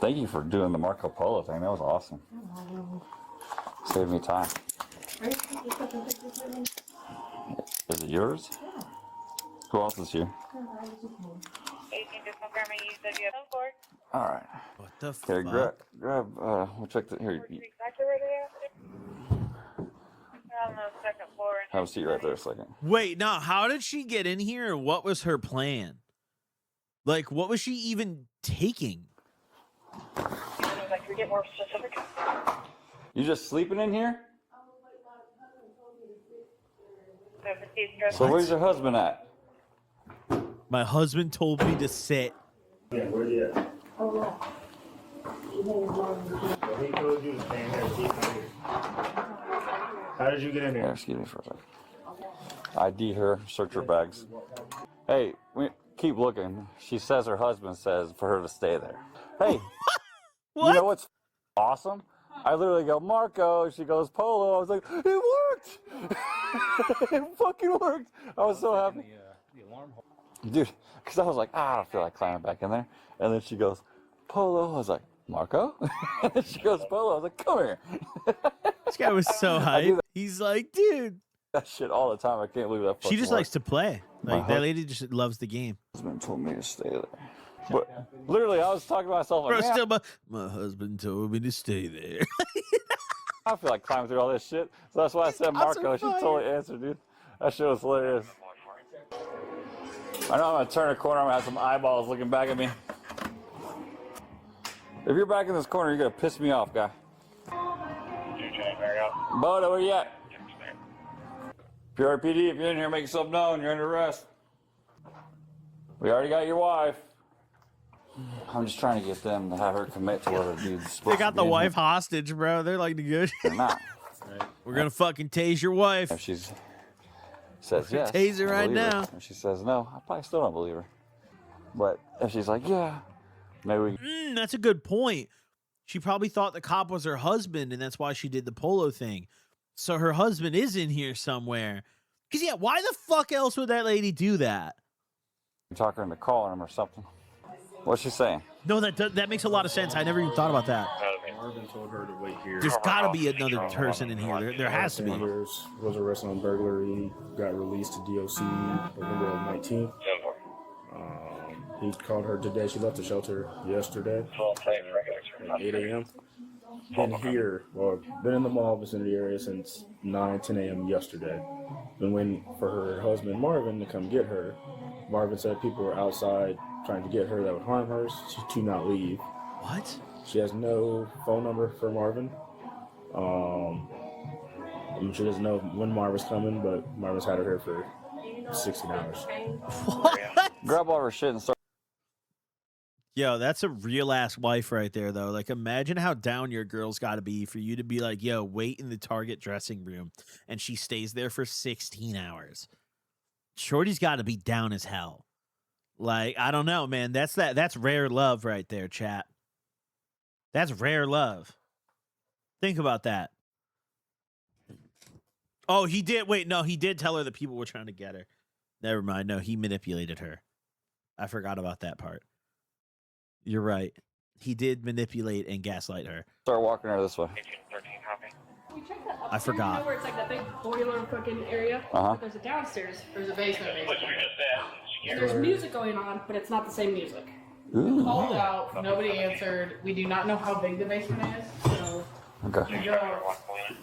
S9: Thank you for doing the Marco Polo thing. That was awesome. Saved me time. Is it yours? Who else is here? All right.
S1: What the fuck?
S9: Okay, grab. We'll check the here. Have a seat right there a second.
S1: Wait, now how did she get in here and what was her plan? Like, what was she even taking?
S9: You just sleeping in here? So where's your husband at?
S1: My husband told me to sit.
S12: Yeah, where's he at? Oh, yeah. He told you to stand here, keep here. How did you get in here?
S9: Yeah, excuse me for a second. ID her, search her bags. Hey, we keep looking. She says her husband says for her to stay there. Hey, you know what's awesome? I literally go, Marco. She goes, Polo. I was like, it worked. It fucking worked. I was so happy. Dude, because I was like, I don't feel like climbing back in there. And then she goes, Polo. I was like, Marco? And then she goes, Polo. I was like, come here.
S1: This guy was so hyped. He's like, dude.
S9: That shit all the time. I can't believe that.
S1: She just
S9: worked.
S1: likes to play. Like, that lady just loves the game.
S9: My husband told me to stay there. But literally, I was talking to myself like,
S1: Bro, still, my husband told me to stay there.
S9: I feel like climbing through all this shit. So that's why I said Marco. She totally answered, dude. That shit was hilarious. I know I'm going to turn a corner. I'm going to have some eyeballs looking back at me. If you're back in this corner, you're going to piss me off, guy. Bodo, where you at? PRPD, if you're in here, make yourself known. You're under arrest. We already got your wife. I'm just trying to get them to have her commit to what dude's supposed
S1: They got
S9: to
S1: the
S9: be in
S1: wife
S9: here.
S1: hostage, bro. They're like negotiating.
S9: They're not.
S1: We're going to fucking tase your wife.
S9: If she says yes,
S1: Tase her
S9: I
S1: right
S9: believe her.
S1: now.
S9: If she says no, I probably still don't believe her. But if she's like, yeah, maybe we...
S1: That's a good point. She probably thought the cop was her husband, and that's why she did the polo thing. So her husband is in here somewhere. Because, yeah, why the fuck else would that lady do that?
S9: talk her into calling him or something. What's she saying?
S1: No, that makes a lot of sense. I never even thought about that.
S12: Marvin told her to wait here.
S1: There's got to be another person in here. There has to be.
S12: Was arrested on burglary. Got released to DOC November 19th. He called her today. She left the shelter yesterday at 8 a.m. Been here, well, been in the mall vicinity area since 10 a.m. yesterday. Been waiting for her husband, Marvin, to come get her. Marvin said people were outside trying to get her that would harm her to not leave.
S1: What?
S12: She has no phone number for Marvin. She doesn't know when Marvin's coming, but Marvin's had her here for 16 hours.
S1: What?
S9: Grab all her shit and start.
S1: Yo, that's a real ass wife right there, though. Like, imagine how down your girl's got to be for you to be like, yo, wait in the Target dressing room, and she stays there for 16 hours. Shorty's got to be down as hell. Like, I don't know, man. That's rare love right there, chat. That's rare love. Think about that. Oh, he did. Wait, no, he did tell her that people were trying to get her. Never mind. No, he manipulated her. I forgot about that part. You're right. He did manipulate and gaslight her.
S9: Start walking her this way.
S1: I forgot.
S11: You know where it's like that big boiler fucking area?
S9: Uh-huh.
S11: But there's a downstairs. There's a basement. There's music going on, but it's not the same music.
S9: Ooh.
S11: Called out. Nobody answered. We do not know how big the basement is. So
S9: Okay.
S11: You go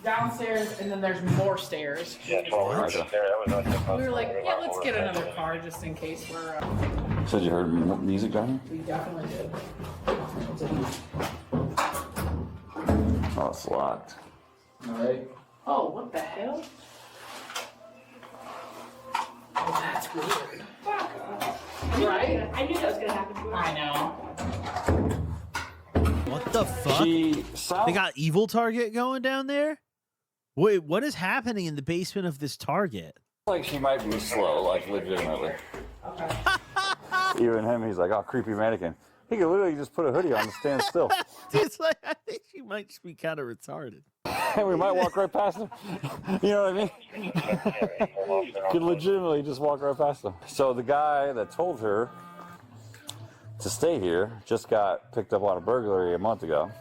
S11: downstairs, and then there's more stairs.
S9: Okay.
S11: We were like, yeah, let's get another car just in case we're.
S9: Said you heard music down here?
S11: We definitely did.
S9: Oh, it's locked.
S11: All right. Oh, what the hell? Oh, that's weird. Right? I knew that was gonna happen to her. I know.
S1: What the fuck? They got evil Target going down there? Wait, what is happening in the basement of this Target?
S9: Like she might be slow, like legitimately.
S11: Okay.
S9: Even him, he's like, oh, creepy mannequin. He could literally just put a hoodie on and stand still.
S1: It's like, I think she might just be kind of retarded.
S9: And we might walk right past him. You know what I mean? Could legitimately just walk right past him. So the guy that told her to stay here just got picked up on a burglary a month ago.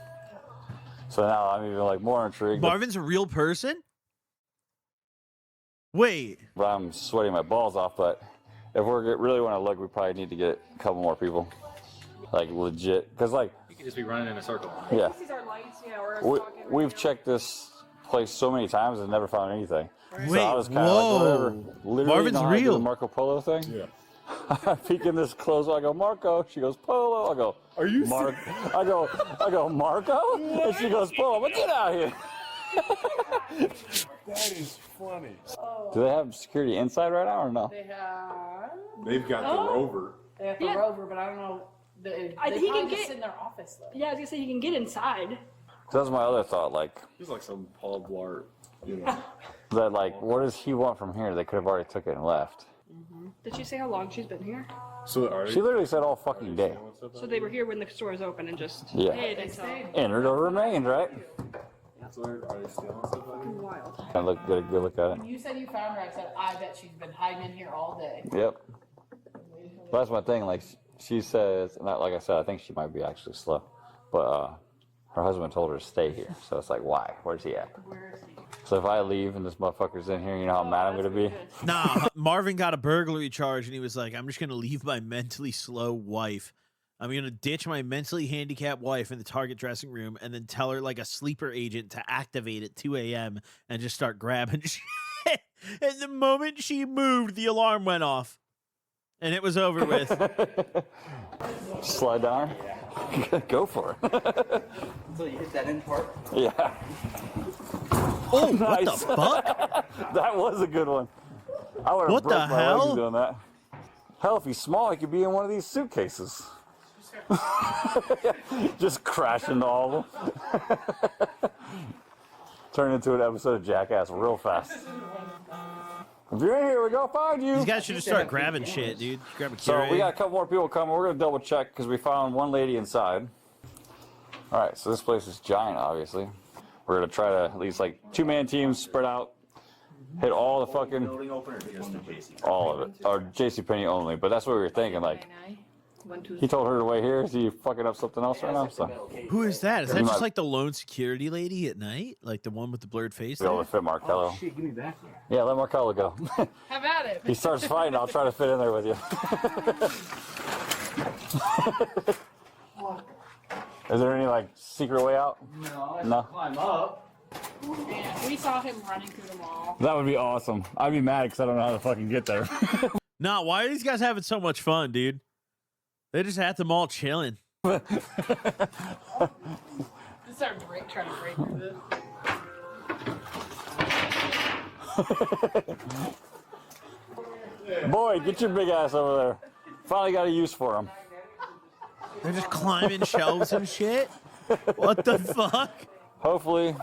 S9: So now I'm even like more intrigued.
S1: Marvin's a real person? Wait.
S9: But I'm sweating my balls off. But if we really want to look, we probably need to get a couple more people. Like legit. Because like.
S13: You could just be running in a circle.
S9: Yeah.
S11: This is our lights, yeah,
S9: We've checked this place so many times and never found anything.
S1: Wait,
S9: so I was kind of like, whatever. Literally,
S1: Marvin's
S9: know how to do
S1: real.
S9: the Marco Polo thing?
S12: Yeah.
S9: I peek in this clothes. I go, Marco. She goes, Polo. I go,
S12: Are you
S9: I go, Marco? And she goes, Polo. But get out of here.
S12: That is funny.
S9: Do they have security inside right now or no?
S11: They have.
S12: They've got the Rover.
S11: They have the Rover, but I don't know. They
S14: he can
S11: just
S14: get
S11: sit in their office though.
S14: Yeah, I was gonna say he can get inside.
S9: So that's my other thought. Like,
S12: He's like some Paul Blart, you know.
S9: that, like, what does he want from here? They could have already took it and left.
S14: Did she say how long she's been here?
S12: So
S9: She literally said all fucking day.
S14: So they were here when the store was open and just
S9: Yeah.
S14: hid until
S9: Entered or remained, right?
S12: So are they stealing stuff?
S14: wild.
S9: I look, get a good look at it.
S11: When you said you found her, I said, I bet she's been hiding in here all day.
S9: Yep. But that's my thing. Like she says, not like I said, I think she might be actually slow, but her husband told her to stay here. So it's like, why? Where's he at?
S11: Where is he?
S9: So if I leave and this motherfucker's in here, you know how mad I'm gonna be.
S1: Nah, Marvin got a burglary charge and he was like, I'm just going to leave my mentally slow wife. I'm going to ditch my mentally handicapped wife in the Target dressing room and then tell her like a sleeper agent to activate at 2 a.m. and just start grabbing shit. And the moment she moved, the alarm went off. And it was over with.
S9: Slide down. Go for it.
S2: So you hit that end part?
S9: Yeah.
S1: Oh,
S9: Nice.
S1: what the fuck?
S9: That was a good one. I would have
S1: What
S9: broke
S1: the
S9: my
S1: hell?
S9: legs doing that. Hell, if he's small, he could be in one of these suitcases. Just crash into all of them. Turn into an episode of Jackass real fast. If you're in here, we're gonna find you.
S1: These guys should just start grabbing shit, dude. Grab a
S9: So we
S1: Keurig.
S9: got a couple more people coming. We're gonna double check because we found one lady inside. All right, so this place is giant, obviously. We're gonna try to at least like 2-man teams spread out, hit all the fucking
S13: Building opener just in case.
S9: all of it, or JCPenney only. But that's what we were thinking. Like he told her to wait here. Is he fucking up something else right now? So
S1: Who is that? Is that
S9: You
S1: just
S9: might-
S1: like the lone security lady at night? Like the one with the blurred face?
S9: we
S1: there?
S9: all fit Markello.
S13: Shit, give me back here.
S9: Yeah, let Markello go.
S11: Have at it.
S9: He starts fighting. I'll try to fit in there with you. Is there any like secret way out?
S2: No, I
S9: No.
S2: climb up.
S11: Man, we saw him running through the mall.
S9: That would be awesome. I'd be mad because I don't know how to fucking get there.
S1: Nah, why are these guys having so much fun, dude? They just had them all chilling.
S11: Just start trying to break through this.
S9: Boy, get your big ass over there. Finally got a use for him.
S1: They're just climbing shelves and shit. What the fuck?
S9: Hopefully,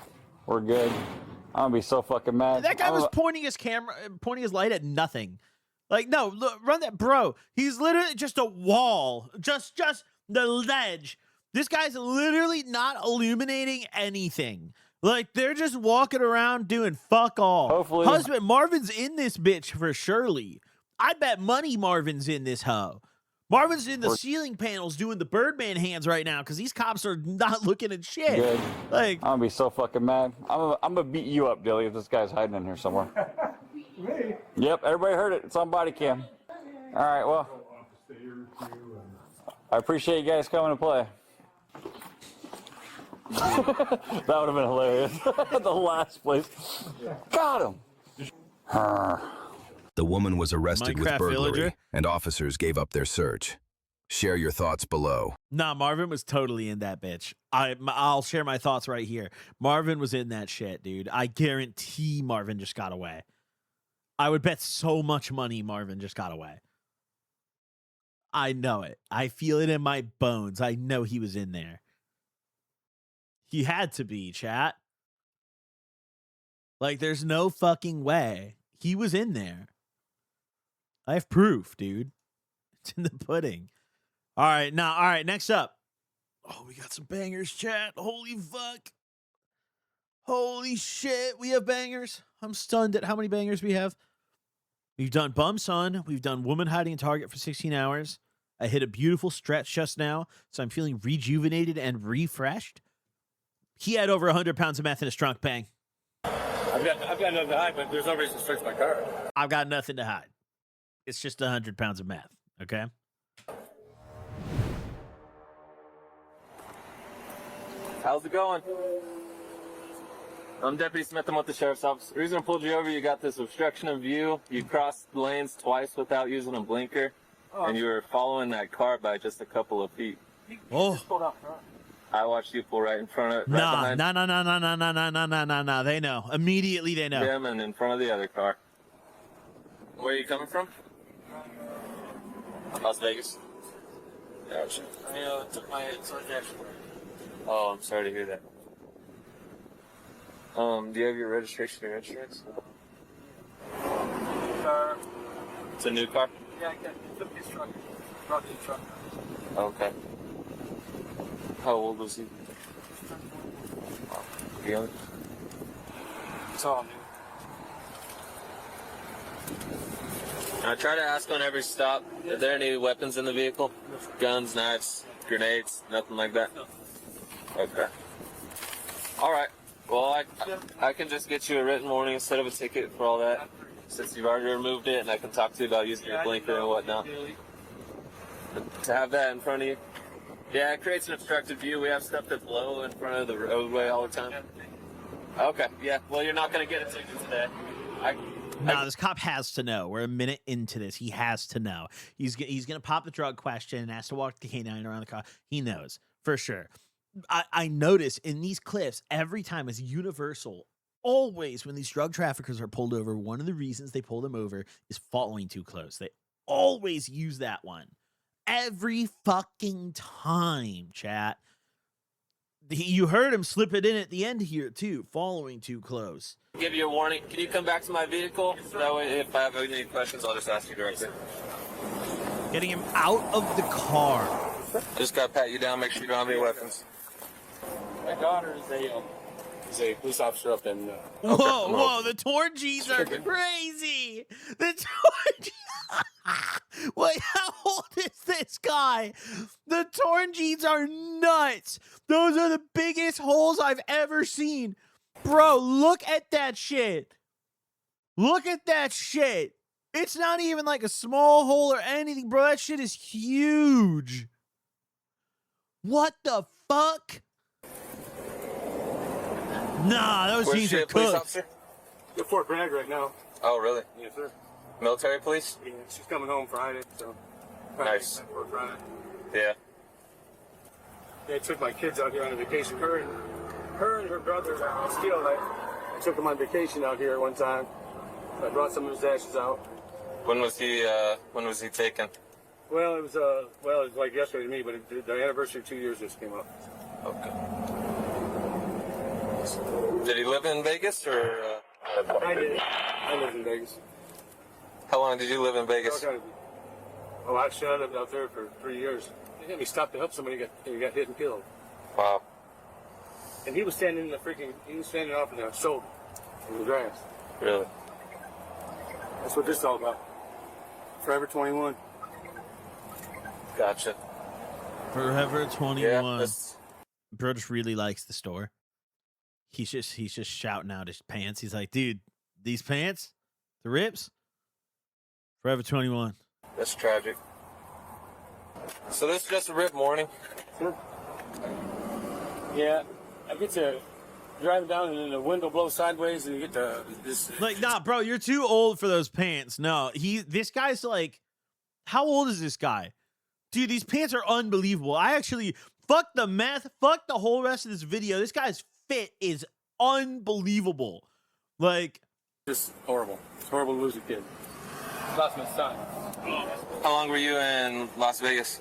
S9: we're good. I'm gonna be so fucking mad.
S1: That guy was pointing his light at nothing. Like, no, look, run that, bro. He's literally just a wall, just the ledge. This guy's literally not illuminating anything. Like, they're just walking around doing fuck all.
S9: Hopefully.
S1: Husband, Marvin's in this bitch for surely. I bet money Marvin's in this hoe. Marvin's in the ceiling panels doing the Birdman hands right now because these cops are not looking at shit.
S9: Good.
S1: Like,
S9: I'm gonna be so fucking mad. I'm gonna beat you up, Dilly, if this guy's hiding in here somewhere. Yep, everybody heard it. It's on body cam. All right, well, I appreciate you guys coming to play. That would have been hilarious. The last place. Got him.
S10: The woman was arrested with
S1: Minecraft
S10: burglary,
S1: villager?
S10: and officers gave up their search. Share your thoughts below.
S1: Nah, Marvin was totally in that bitch. I'll share my thoughts right here. Marvin was in that shit, dude. I guarantee Marvin just got away. I would bet so much money Marvin just got away. I know it. I feel it in my bones. I know he was in there. He had to be, chat. Like, there's no fucking way. He was in there. I have proof, dude. It's in the pudding. All right, next up. Oh, we got some bangers, chat. Holy fuck. Holy shit, we have bangers. I'm stunned at how many bangers we have. We've done Bum Son. We've done Woman Hiding in Target for 16 hours. I hit a beautiful stretch just now, so I'm feeling rejuvenated and refreshed. He had over 100 pounds of meth in his trunk, bang.
S15: I've got nothing to hide, but there's no reason to search my car.
S1: I've got nothing to hide. It's just 100 pounds of meth, okay?
S15: How's it going? I'm Deputy Smith. I'm with the Sheriff's Office. The reason I pulled you over, you got this obstruction of view. You crossed the lanes twice without using a blinker, and you were following that car by just a couple of feet.
S1: Oh.
S15: I watched you pull right in front of
S1: Nah.
S15: behind
S1: They know. Immediately they know.
S15: him and in front of the other car. Where are you coming from? Las Vegas. Gotcha. I took my action. Oh, I'm sorry to hear that. Do you have your registration or insurance?
S16: Car.
S15: It's a new car?
S16: Yeah, I took his truck. Brought his truck.
S15: Okay. How old was he? Young?
S16: It's all new.
S15: I try to ask on every stop, are there any weapons in the vehicle? Guns, knives, grenades, nothing like that? Okay. Alright. Well, I can just get you a written warning instead of a ticket for all that, since you've already removed it, and I can talk to you about using your blinker and whatnot. To have that in front of you. Yeah, it creates an obstructed view. We have stuff that's low in front of the roadway all the time. Okay, yeah. Well, you're not going to get a ticket today.
S1: No, this cop has to know. We're a minute into this. He has to know. He's going to pop the drug question and has to walk the canine around the car. He knows, for sure. I notice in these clips, every time is universal. Always when these drug traffickers are pulled over, one of the reasons they pull them over is following too close. They always use that one. Every fucking time, chat. You heard him slip it in at the end here, too. Following too close.
S15: Give you a warning. Can you come back to my vehicle? That way, if I have any questions, I'll just ask you directly.
S1: Getting him out of the car.
S15: Just gotta pat you down, make sure you don't have any weapons.
S16: My daughter is a police officer up in.
S1: Whoa! The torn G's are crazy. The torn G's. Wait, how old is this guy? The torn G's are nuts. Those are the biggest holes I've ever seen, bro. Look at that shit. Look at that shit. It's not even like a small hole or anything, bro. That shit is huge. What the fuck? Nah, those
S15: Where's
S1: jeans
S15: she
S1: are
S15: a police
S1: cooked.
S15: officer?
S16: At Fort Bragg right now.
S15: Oh, really?
S16: Yes, sir.
S15: Military police?
S16: Yeah, she's coming home Friday, so.
S15: Nice.
S16: For Friday.
S15: Yeah.
S16: Yeah, I took my kids out here on a vacation. Her and her brother, Steele, I took them on vacation out here one time. I brought some of his ashes out.
S15: When was he taken?
S16: Well, it was like yesterday to me, but the anniversary of 2 years just came up.
S15: Okay. Did he live in Vegas or?
S16: I did. I lived in Vegas.
S15: How long did you live in Vegas?
S16: Oh, actually, I lived out there for 3 years. They had me stop to help somebody who got hit and killed.
S15: Wow.
S16: And he was standing off in the shoulder in the grass.
S15: Really?
S16: That's what this is all about. Forever 21.
S15: Gotcha.
S1: Forever 21.
S15: Yeah,
S1: Bro just really likes the store. He's just shouting out his pants. He's like, dude, these pants, the rips, Forever 21.
S15: That's tragic. So this is just a rip warning?
S16: Yeah. I get to driving down and then the window blows sideways and you get to this.
S1: Like, nah, bro, you're too old for those pants. No, this guy's like, how old is this guy? Dude, these pants are unbelievable. I actually, fuck the meth, fuck the whole rest of this video. This guy's fit is unbelievable. Like,
S16: just horrible. It's horrible to lose a kid. Lost my son.
S15: How long were you in Las Vegas?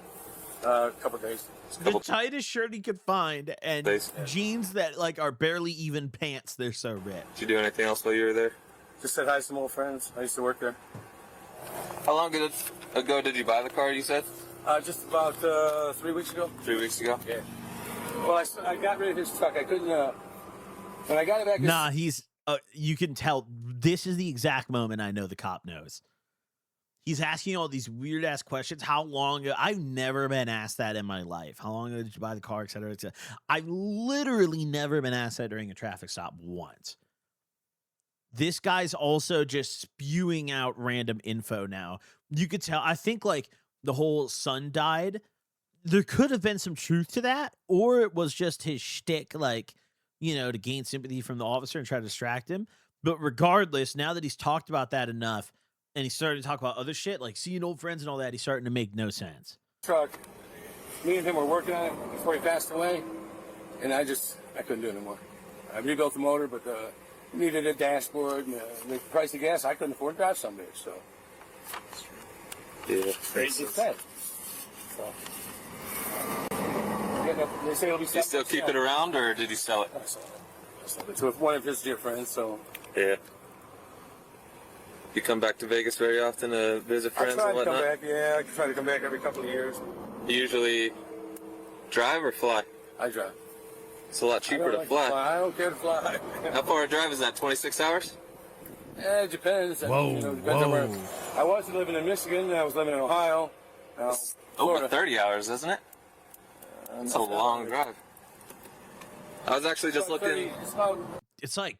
S16: A couple days.
S1: The tightest shirt he could find, and jeans that like are barely even pants. They're so ripped.
S15: Did you do anything else while you were there?
S16: Just said hi to some old friends. I used to work there.
S15: How long ago did you buy the car, you said?
S16: Just about 3 weeks ago.
S15: 3 weeks ago?
S16: Yeah. Well, I got rid of his truck. I couldn't, when I got it back...
S1: Nah, he's, you can tell, this is the exact moment I know the cop knows. He's asking all these weird-ass questions. How long ago? I've never been asked that in my life. How long ago did you buy the car, et cetera, et cetera. I've literally never been asked that during a traffic stop once. This guy's also just spewing out random info now. You could tell, I think, like, the whole son died. There could have been some truth to that, or it was just his shtick, like, you know, to gain sympathy from the officer and try to distract him. But regardless, now that he's talked about that enough, and he started to talk about other shit, like seeing old friends and all that, he's starting to make no sense.
S16: Truck. Me and him were working on it before he passed away, and I couldn't do it anymore. I rebuilt the motor, but needed a dashboard, and the price of gas, I couldn't afford to drive some days, so.
S15: Yeah.
S16: It's sad. So. They say it'll be.
S15: Do you still keep it around, or did you sell it?
S16: I sold it to one of his dear friends, so.
S15: Yeah. You come back to Vegas very often to visit friends and whatnot?
S16: I try to come back, yeah. I try to come back every couple of years.
S15: You usually drive or fly?
S16: I drive.
S15: It's a lot cheaper to fly.
S16: I don't care to fly.
S15: How far a drive is that, 26 hours?
S16: Yeah, it depends.
S1: Whoa,
S16: Depends on where. I was living in Michigan, and I was living in Ohio.
S15: Over 30 hours, isn't it? That's a long drive. I was actually just looking.
S1: It's like,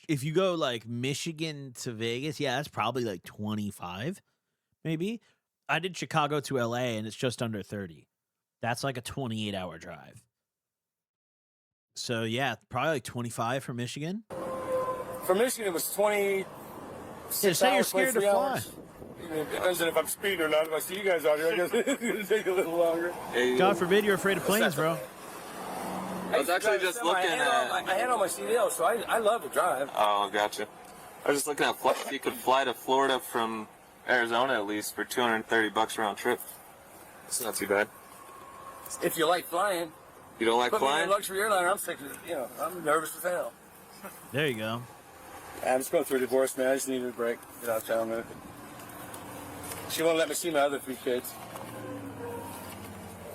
S1: if you go like Michigan to Vegas, yeah, that's probably like 25, maybe. I did Chicago to LA, and it's just under 30. That's like a 28-hour drive. So yeah, probably like 25 from Michigan.
S16: From Michigan, it was 20.
S1: Yeah, say you're scared to fly.
S16: It depends on if I'm speeding or not. If I see you guys out here, I guess it's going to take a little longer.
S1: God forbid you're afraid of planes, bro.
S15: I was actually just looking at...
S16: I had all my CDL, so I love to drive.
S15: Oh, gotcha. I was just looking at flights. You could fly to Florida from Arizona at least for $230 round trip. It's not too bad.
S16: If you like flying.
S15: You don't like
S16: Put
S15: flying?
S16: me in a luxury airliner, I'm sick of, I'm nervous as hell.
S1: There you go.
S16: I'm just going through a divorce, man. I just needed a break. Get out of town, man. She won't let me see my other 3 kids.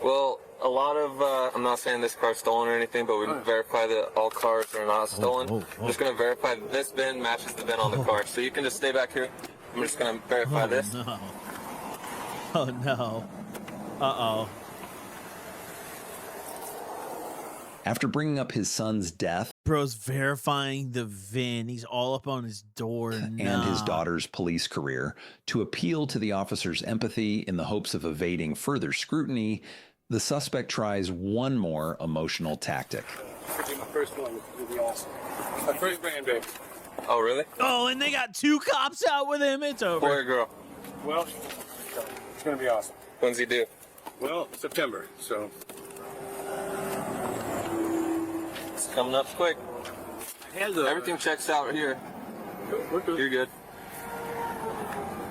S15: Well, a lot of, I'm not saying this car's stolen or anything, but we verify that all cars are not stolen. I'm just going to verify that this VIN matches the VIN on the car. So you can just stay back here. I'm just going to verify this.
S1: No. Oh, no. Uh-oh.
S17: After bringing up his son's death,
S1: bro's verifying the VIN. He's all up on his door
S17: and his daughter's police career to appeal to the officer's empathy in the hopes of evading further scrutiny. The suspect tries one more emotional tactic.
S16: My first one would be awesome. My first grandbaby.
S15: Oh, really?
S1: Oh, and they got 2 cops out with him. It's over.
S15: Boy or girl?
S16: Well, it's going to be awesome.
S15: When's he due?
S16: Well, September, so.
S15: It's coming up quick. Everything checks out here.
S16: We're good.
S15: You're good.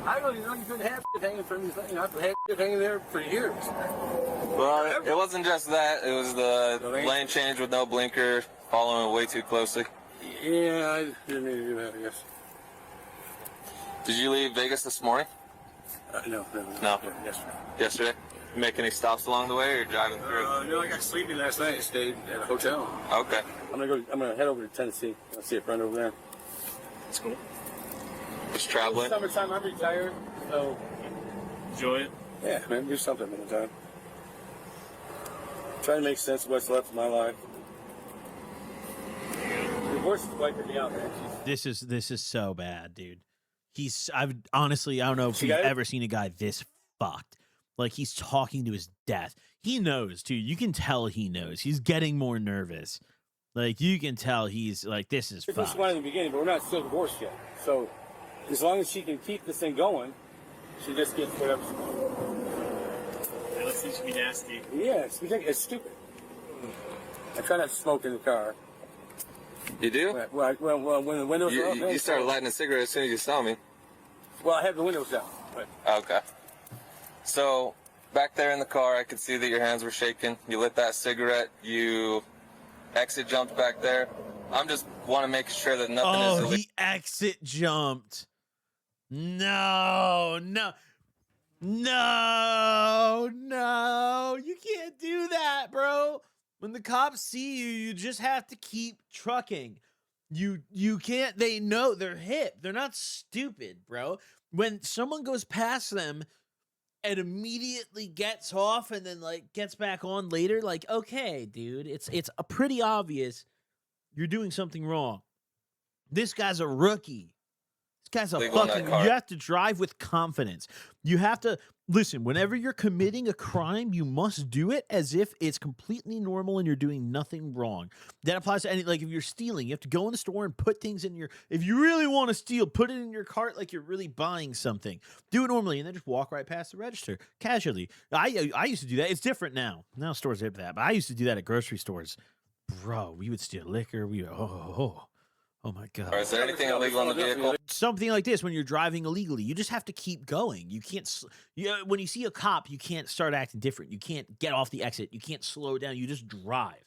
S16: I don't even know you couldn't have it hanging from anything. I've had it hanging there for years.
S15: Well, it wasn't just that. It was the lane change with no blinker, following way too closely.
S16: Yeah, I didn't need to do that, I guess.
S15: Did you leave Vegas this morning?
S16: No.
S15: Yesterday. Yesterday? You make any stops along the way, or driving through?
S16: No, I got sleepy last night. I stayed at a hotel.
S15: Okay.
S16: I'm gonna head over to Tennessee. I'll see a friend over there.
S15: That's cool. Just traveling.
S16: Summertime, I'm retired, so enjoy it. Yeah, man, do something in the time. Try to make sense of what's left of my life. Divorce is wiping me out, man.
S1: This is so bad, dude. I don't know if you've ever seen a guy this fucked. Like, he's talking to his death. He knows, too. You can tell he knows. He's getting more nervous. Like, you can tell he's like, this is
S16: This
S1: fucked.
S16: one in the beginning, but we're not still divorced yet. So as long as she can keep this thing going, she just gets whatever she wants.
S13: That seems to be nasty.
S16: Yeah, it's ridiculous. It's stupid. I try not to smoke in the car.
S15: You do?
S16: Well, when the windows are up.
S15: You started lighting a cigarette as soon as you saw me.
S16: Well, I have the windows down. But
S15: Okay. So, back there in the car, I could see that your hands were shaking. You lit that cigarette. You exit jumped back there. I'm just want to make sure that nothing is illegal.
S1: He exit jumped. No. You can't do that, bro. When the cops see you, you just have to keep trucking. You can't, they know, they're hip. They're not stupid, bro. When someone goes past them and immediately gets off and then like gets back on later, like, okay, dude, it's a pretty obvious you're doing something wrong. This guy's a rookie. This guy's a
S15: Legal in that
S1: fucking,
S15: car.
S1: you have to drive with confidence. You have to, listen, whenever you're committing a crime, you must do it as if it's completely normal and you're doing nothing wrong. That applies to any, like if you're stealing, you have to go in the store and put things in your, if you really want to steal, put it in your cart like you're really buying something. Do it normally and then just walk right past the register casually. I used to do that. It's different now. Now stores have that, but I used to do that at grocery stores. Bro, we would steal liquor. We would, oh my God.
S15: Is there anything illegal in the vehicle?
S1: Something like this when you're driving illegally, you just have to keep going. You can't, when you see a cop, you can't start acting different. You can't get off the exit. You can't slow down. You just drive.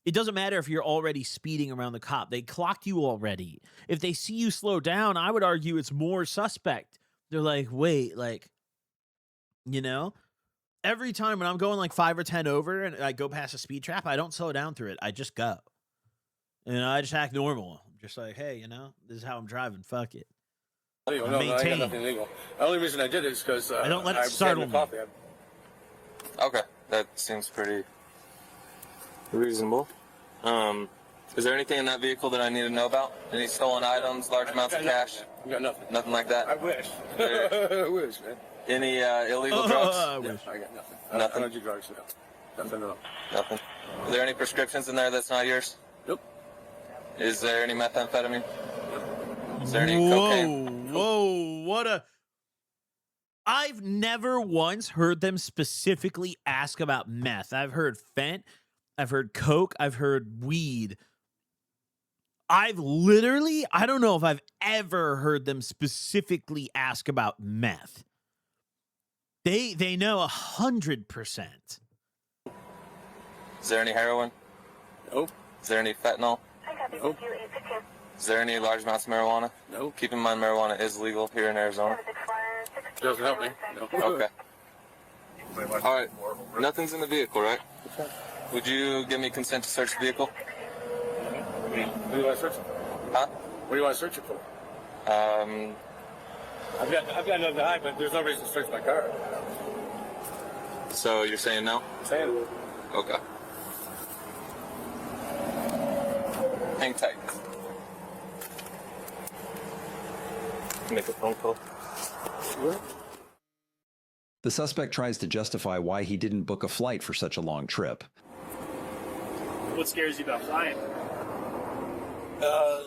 S1: It doesn't matter if you're already speeding around the cop. They clocked you already. If they see you slow down, I would argue it's more suspect. They're like, wait, like, you know? Every time when I'm going like 5 or 10 over and I go past a speed trap, I don't slow down through it. I just go. And I just act normal. I'm just like, hey, you know, this is how I'm driving. Fuck it.
S16: I got nothing illegal. The only reason I did it is because
S1: I don't let it
S16: I was
S1: startle
S16: having
S1: me.
S16: coffee.
S15: Okay, that seems pretty reasonable. Is there anything in that vehicle that I need to know about? Any stolen items, large amounts of cash?
S16: I got nothing.
S15: Nothing like that?
S16: I wish. I wish, man.
S15: Any illegal drugs?
S16: I wish. I got nothing.
S15: Nothing?
S16: I don't do drugs, no. Nothing at all.
S15: Nothing. Are there any prescriptions in there that's not yours?
S16: Nope.
S15: Is there any methamphetamine? Is there any cocaine?
S1: Whoa, what a... I've never once heard them specifically ask about meth. I've heard fent, I've heard coke, I've heard weed. I've literally, I don't know if I've ever heard them specifically ask about meth. They know 100%.
S15: Is there any heroin?
S16: Nope.
S15: Is there any fentanyl?
S16: Nope.
S15: Is there any large amounts of marijuana?
S16: Nope.
S15: Keep in mind marijuana is legal here in Arizona.
S16: Doesn't help me. No.
S15: Okay. All right. Nothing's in the vehicle, right? Would you give me consent to search the vehicle?
S16: What do you want to search it for?
S15: Huh?
S16: What do you want to search it for? I've got nothing to hide, but there's no reason to search my car.
S15: So you're saying no?
S16: I'm saying it.
S15: Okay. Hang tight. Make a phone call.
S17: The suspect tries to justify why he didn't book a flight for such a long trip.
S13: What scares you about flying?
S16: The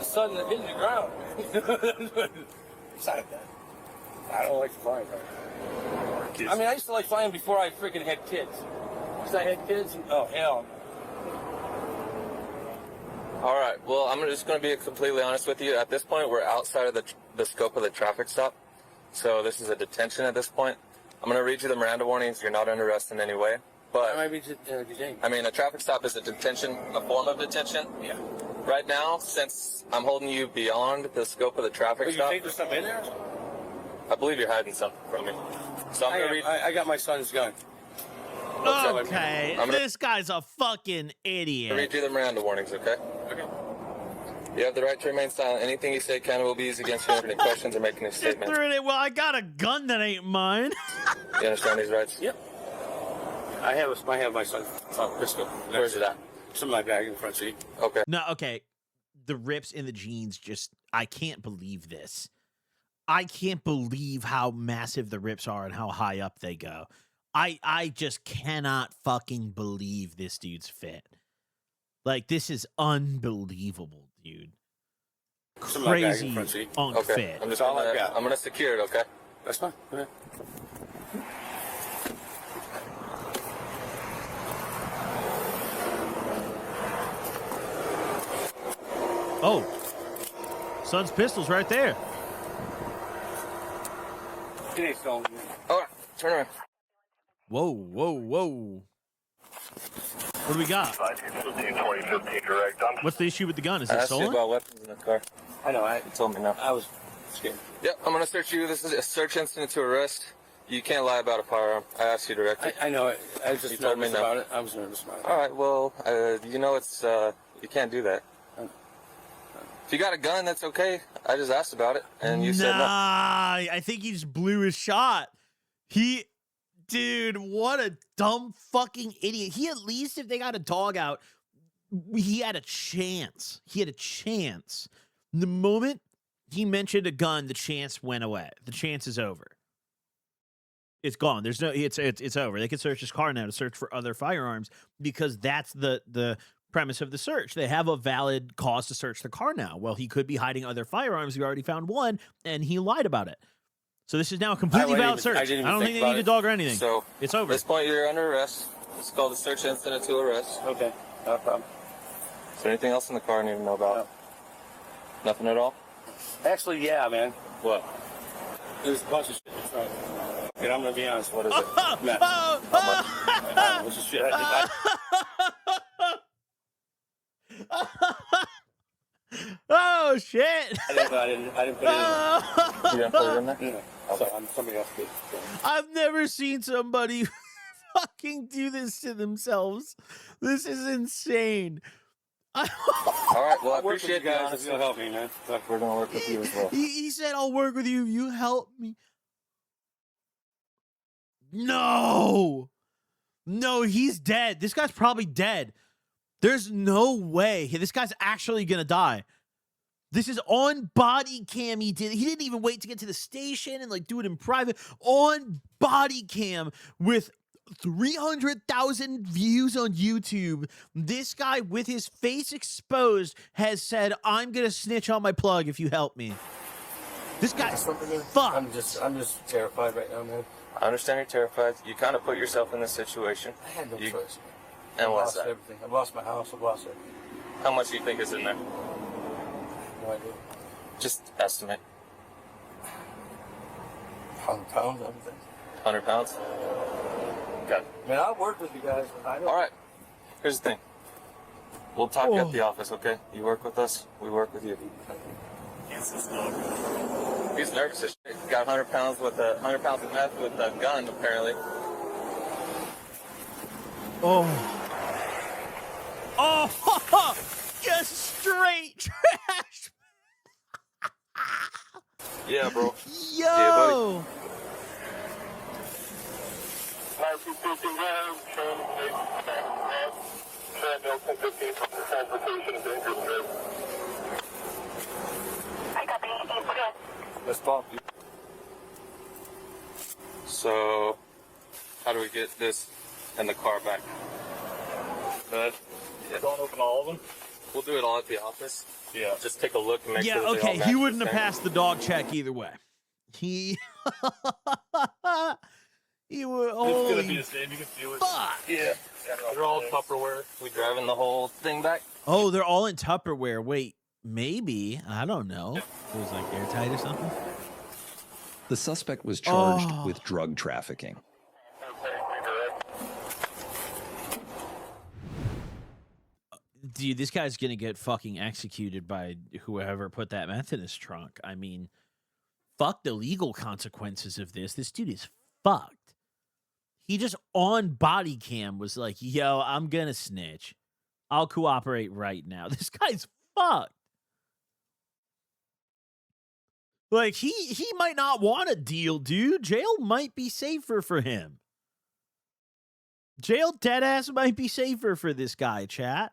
S16: sun that hitting the ground. Besides that, I don't like flying. I mean, I used to like flying before I freaking had kids. Once I had kids, oh hell.
S15: All right. Well, I'm just going to be completely honest with you. At this point, we're outside of the scope of the traffic stop. So this is a detention at this point. I'm going to read you the Miranda warnings. You're not under arrest in any way. But
S16: I might be detained.
S15: I mean, a traffic stop is a detention, a form of detention.
S16: Yeah.
S15: Right now, since I'm holding you beyond the scope of the traffic
S16: But you
S15: stop,
S16: think there's something in there?
S15: I believe you're hiding something from me. So I'm going to read.
S16: I got my son's gun.
S1: Okay, this guy's a fucking idiot.
S15: I'll read you the Miranda warnings, okay?
S16: Okay.
S15: You have the right to remain silent. Anything you say can will be used against you if any questions or making a statement.
S1: Well, I got a gun that ain't mine.
S15: You understand these rights?
S16: Yep. I have my son's pistol.
S15: Where's it at?
S16: It's in my bag in the front seat.
S15: Okay.
S1: No, okay. The rips in the jeans just, I can't believe this. I can't believe how massive the rips are and how high up they go. I just cannot fucking believe this dude's fit. Like, this is unbelievable, dude.
S16: Some of my bag in
S1: Crazy
S16: front seat.
S1: unk
S15: Okay.
S1: fit.
S15: I'm just
S16: all I
S15: gonna,
S16: got.
S15: I'm gonna secure it. Okay.
S16: That's fine. Go ahead.
S1: Oh, son's pistol's right there.
S16: It ain't stolen.
S15: All right. Turn around.
S1: Whoa, whoa, whoa. What do we got?
S18: 2015 direct.
S1: What's the issue with the gun? Is
S15: I
S1: it
S15: asked you
S1: stolen?
S15: about weapons in the car.
S16: I know.
S15: You told me no.
S16: I was scared.
S15: Yep. I'm gonna search you. This is a search incident to arrest. You can't lie about a firearm. I asked you directly.
S16: I know it. I was
S15: You
S16: just
S15: told me
S16: nervous
S15: no.
S16: about it. I was nervous about it.
S15: All right. Well, you know it's you can't do that. If you got a gun, that's okay. I just asked about it, and you said no.
S1: I think he just blew his shot. Dude, what a dumb fucking idiot. He at least, if they got a dog out, he had a chance. He had a chance. The moment he mentioned a gun, the chance went away. The chance is over. It's gone. There's no. It's over. They can search his car now to search for other firearms because that's the premise of the search. They have a valid cause to search the car now. Well, he could be hiding other firearms. We already found one, and he lied about it. So this is now a completely valid search. I don't think they need a dog or anything.
S15: So
S1: it's over.
S15: At this point, you're under arrest. It's called a search incident to arrest.
S16: Okay. No problem.
S15: Is there anything else in the car I need to know about? No. Nothing at all?
S16: Actually, yeah, man.
S15: What?
S16: There's a bunch of shit in front. And I'm gonna be honest. What is it? Matt. What's the shit?
S1: Oh shit!
S16: I didn't put it in.
S15: You didn't put it in there?
S16: No. So somebody else did.
S1: I've never seen somebody fucking do this to themselves. This is insane.
S15: All right. Well, I
S16: I'll work with
S15: appreciate
S16: you
S15: the
S16: guys if
S15: honesty.
S16: you'll help me, man.
S15: We're gonna work with you as well.
S1: He said, "I'll work with you. You help me." No, he's dead. This guy's probably dead. There's no way this guy's actually gonna die. This is on body cam. He didn't even wait to get to the station and like do it in private. On body cam with 300,000 views on YouTube. This guy with his face exposed has said, "I'm gonna snitch on my plug if you help me." This guy's fucked.
S16: I'm just terrified right now, man.
S15: I understand you're terrified. You kind of put yourself in this situation.
S16: I had no choice.
S15: And
S16: I
S15: what's
S16: lost
S15: that?
S16: everything. I lost my house. I lost everything.
S15: How much do you think is in there?
S16: No idea.
S15: Just estimate.
S16: 100 pounds, everything.
S15: 100 pounds? Got it.
S16: Man, I'll work with you guys. I know.
S15: All right. Here's the thing. We'll talk at the office, okay? You work with us, we work with you. He's nervous as shit. Got 100 pounds of meth with a gun, apparently.
S1: Oh, just straight trash.
S15: Yeah, bro.
S1: Yo.
S15: Yeah, buddy.
S16: Let's talk.
S15: So, how do we get this and the car back? Good. Yeah.
S13: Don't open all of them.
S15: We'll do it all at the office.
S13: Yeah.
S15: Just take a look and make sure that they all
S1: Okay.
S15: match
S1: He
S15: the
S1: wouldn't have
S15: same.
S1: passed the dog check either way. He would.
S13: It's gonna be
S1: Holy
S13: the same. You can feel it.
S1: fuck.
S15: Yeah. They're all Tupperware. We driving the whole thing back?
S1: Oh, they're all in Tupperware. Wait, maybe. I don't know. It was like airtight or something.
S17: The suspect was charged with drug trafficking.
S1: Dude, this guy's gonna get fucking executed by whoever put that meth in his trunk. I mean, fuck the legal consequences of this. This dude is fucked. He just on body cam was like, "Yo, I'm gonna snitch. I'll cooperate right now." This guy's fucked. Like, he might not want a deal, dude. Jail might be safer for him. Jail deadass might be safer for this guy, chat.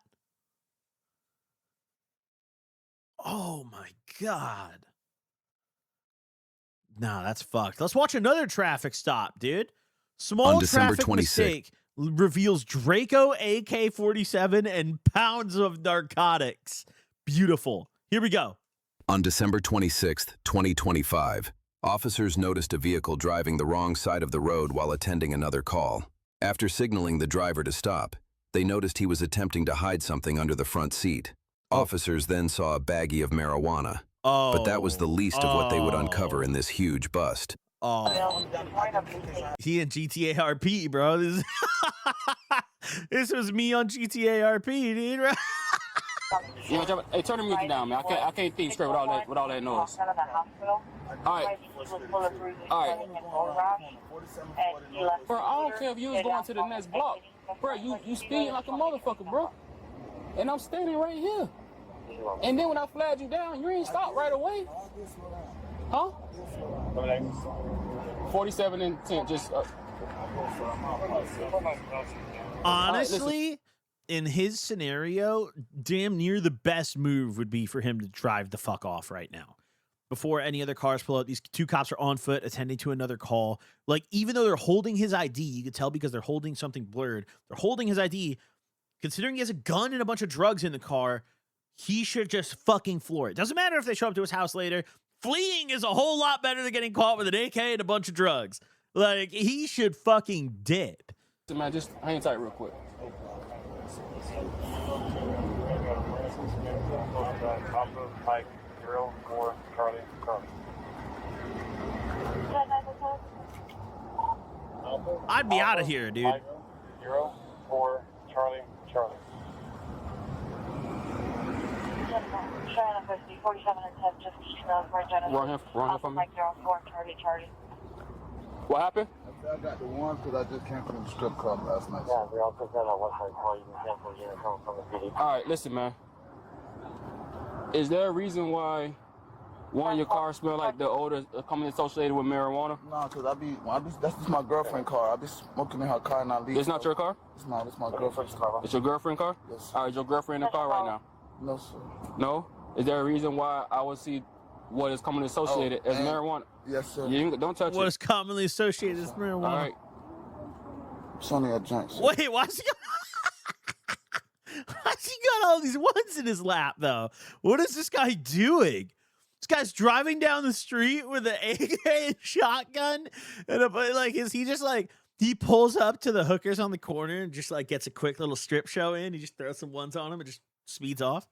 S1: Oh my God. Nah, that's fucked. Let's watch another traffic stop, dude. Small
S10: On December
S1: traffic
S10: 26th,
S1: mistake reveals Draco AK-47 and pounds of narcotics. Beautiful. Here we go.
S10: On December 26, 2025, officers noticed a vehicle driving the wrong side of the road while attending another call. After signaling the driver to stop, they noticed he was attempting to hide something under the front seat. Officers then saw a baggie of marijuana. But that was the least of what they would uncover in this huge bust.
S1: Oh, he in GTA RP, bro. This, this was me on GTA RP, dude. Right?
S16: You know, hey, turn the music down, man. I can't think straight with all that noise. All right. Bro, I don't care if you was going to the next block. Bro, you speeding like a motherfucker, bro. And I'm standing right here. And then when I flagged you down, you ain't stopped right away. Huh? 47 and 10, just...
S1: Honestly, in his scenario, damn near the best move would be for him to drive the fuck off right now. Before any other cars pull up, these two cops are on foot attending to another call. Like, even though they're holding his ID, you could tell because they're holding something blurred. They're holding his ID. Considering he has a gun and a bunch of drugs in the car, he should just fucking floor it. Doesn't matter if they show up to his house later. Fleeing is a whole lot better than getting caught with an AK and a bunch of drugs. Like, he should fucking dip.
S16: Man, just hang tight real quick.
S18: Mike, 04, Charlie.
S1: I'd be out of here, dude.
S18: 04, Charlie.
S16: Run here for me. What happened?
S19: I got the one because I just came from the strip club last night.
S18: Yeah, we all took that on one side call. You can cancel unit from the PD.
S16: All right, listen, man. Is there a reason why one of your cars smell like the odor coming associated with marijuana?
S19: No, because that's just my girlfriend's car. I be smoking in her car and I leave.
S16: It's not your car?
S19: It's my girlfriend's car.
S16: It's your girlfriend's car?
S19: Yes.
S16: All right, is your girlfriend in the car right now?
S19: No, sir.
S16: No? Is there a reason why I would see what is commonly associated as marijuana?
S19: Yes, sir.
S16: Don't touch it.
S1: What is commonly associated as marijuana?
S16: All right.
S19: It's only a joint, sir.
S1: Wait, why's he got all these ones in his lap, though? What is this guy doing? This guy's driving down the street with an AK and shotgun, and he pulls up to the hookers on the corner and just like gets a quick little strip show in. He just throws some ones on him and just speeds off.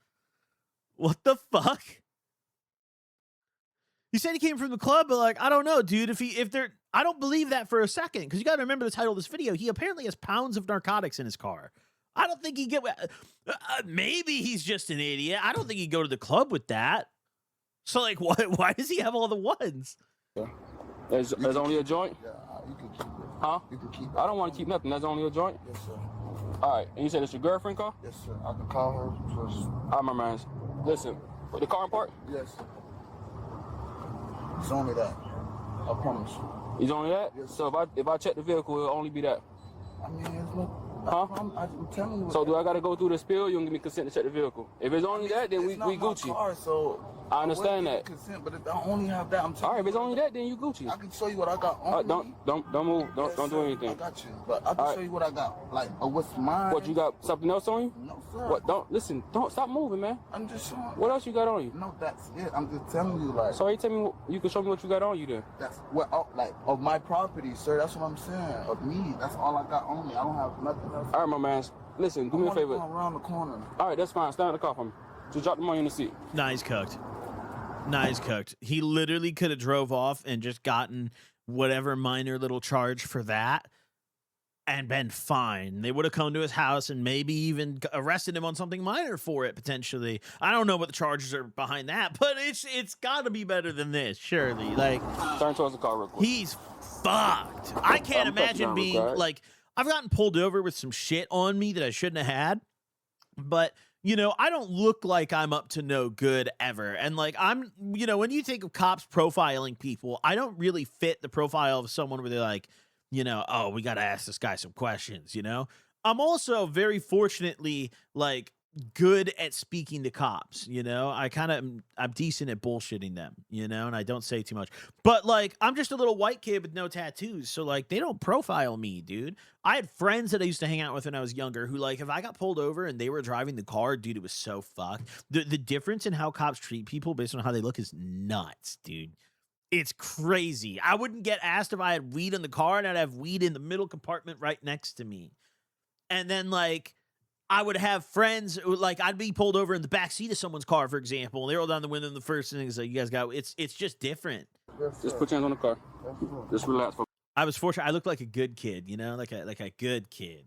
S1: What the fuck? He said he came from the club, but like, I don't know, dude. I don't believe that for a second, because you got to remember the title of this video. He apparently has pounds of narcotics in his car. I don't think maybe he's just an idiot. I don't think he'd go to the club with that. So like, why does he have all the ones?
S19: Yeah.
S16: There's only a joint?
S19: Yeah, you can keep it.
S16: Huh?
S19: You can keep it.
S16: I don't want to keep nothing. That's only a joint?
S19: Yes, sir.
S16: All right. And you said it's your girlfriend car?
S19: Yes, sir. I can call her first.
S16: All right, my man. Listen, the car in park?
S19: Yes. It's only that. I promise you.
S16: It's only that?
S19: Yes.
S16: So if I check the vehicle, it'll only be that?
S19: I mean, it's no...
S16: Huh?
S19: I'm telling you.
S16: So do I got to go through the spill? You don't give me consent to check the vehicle. If it's only that, then we Gucci.
S19: Car, so
S16: I understand that.
S19: Consent, but if I only have that, I'm telling
S16: all right, if it's only that, then you Gucci.
S19: I can show you what I got on me.
S16: Don't move. Don't do anything.
S19: I got you, but I can show you what I got. Like, what's mine?
S16: What, you got something else on you?
S19: No, sir.
S16: What? Don't stop moving, man.
S19: I'm just showing.
S16: What else you got on you?
S19: No, that's it. I'm just telling you, like.
S16: So you tell me, you can show me what you got on you then.
S19: That's what, like, of my property, sir. That's what I'm saying. Of me. That's all I got on me. I don't have nothing else.
S16: All right, my man. Listen, do me a favor.
S19: Around the corner.
S16: All right, that's fine. Stand in the car for me. Just drop the money in the seat.
S1: Nice cooked. Nice cooked. He literally could have drove off and just gotten whatever minor little charge for that and been fine. They would have come to his house and maybe even arrested him on something minor for it, potentially. I don't know what the charges are behind that, but it's got to be better than this, surely. Like,
S16: turn towards the car real quick.
S1: He's fucked. I can't imagine being like, I've gotten pulled over with some shit on me that I shouldn't have had, but you know, I don't look like I'm up to no good ever. And like, when you think of cops profiling people, I don't really fit the profile of someone where they're like, oh, we got to ask this guy some questions, I'm also very fortunately like good at speaking to cops, you know? I'm decent at bullshitting them, you know, and I don't say too much. But like, I'm just a little white kid with no tattoos, so like they don't profile me, dude. I had friends that I used to hang out with when I was younger who, like, if I got pulled over and they were driving the car, dude, it was so fucked. The difference in how cops treat people based on how they look is nuts, dude. It's crazy. I wouldn't get asked if I had weed in the car, and I'd have weed in the middle compartment right next to me. And then like I would have friends who, like, I'd be pulled over in the back seat of someone's car, for example, and they roll down the window and the first thing is like, you guys got, it's just different.
S16: Just put your hands on the car. Just relax.
S1: I was fortunate. I looked like a good kid, you know, like a good kid.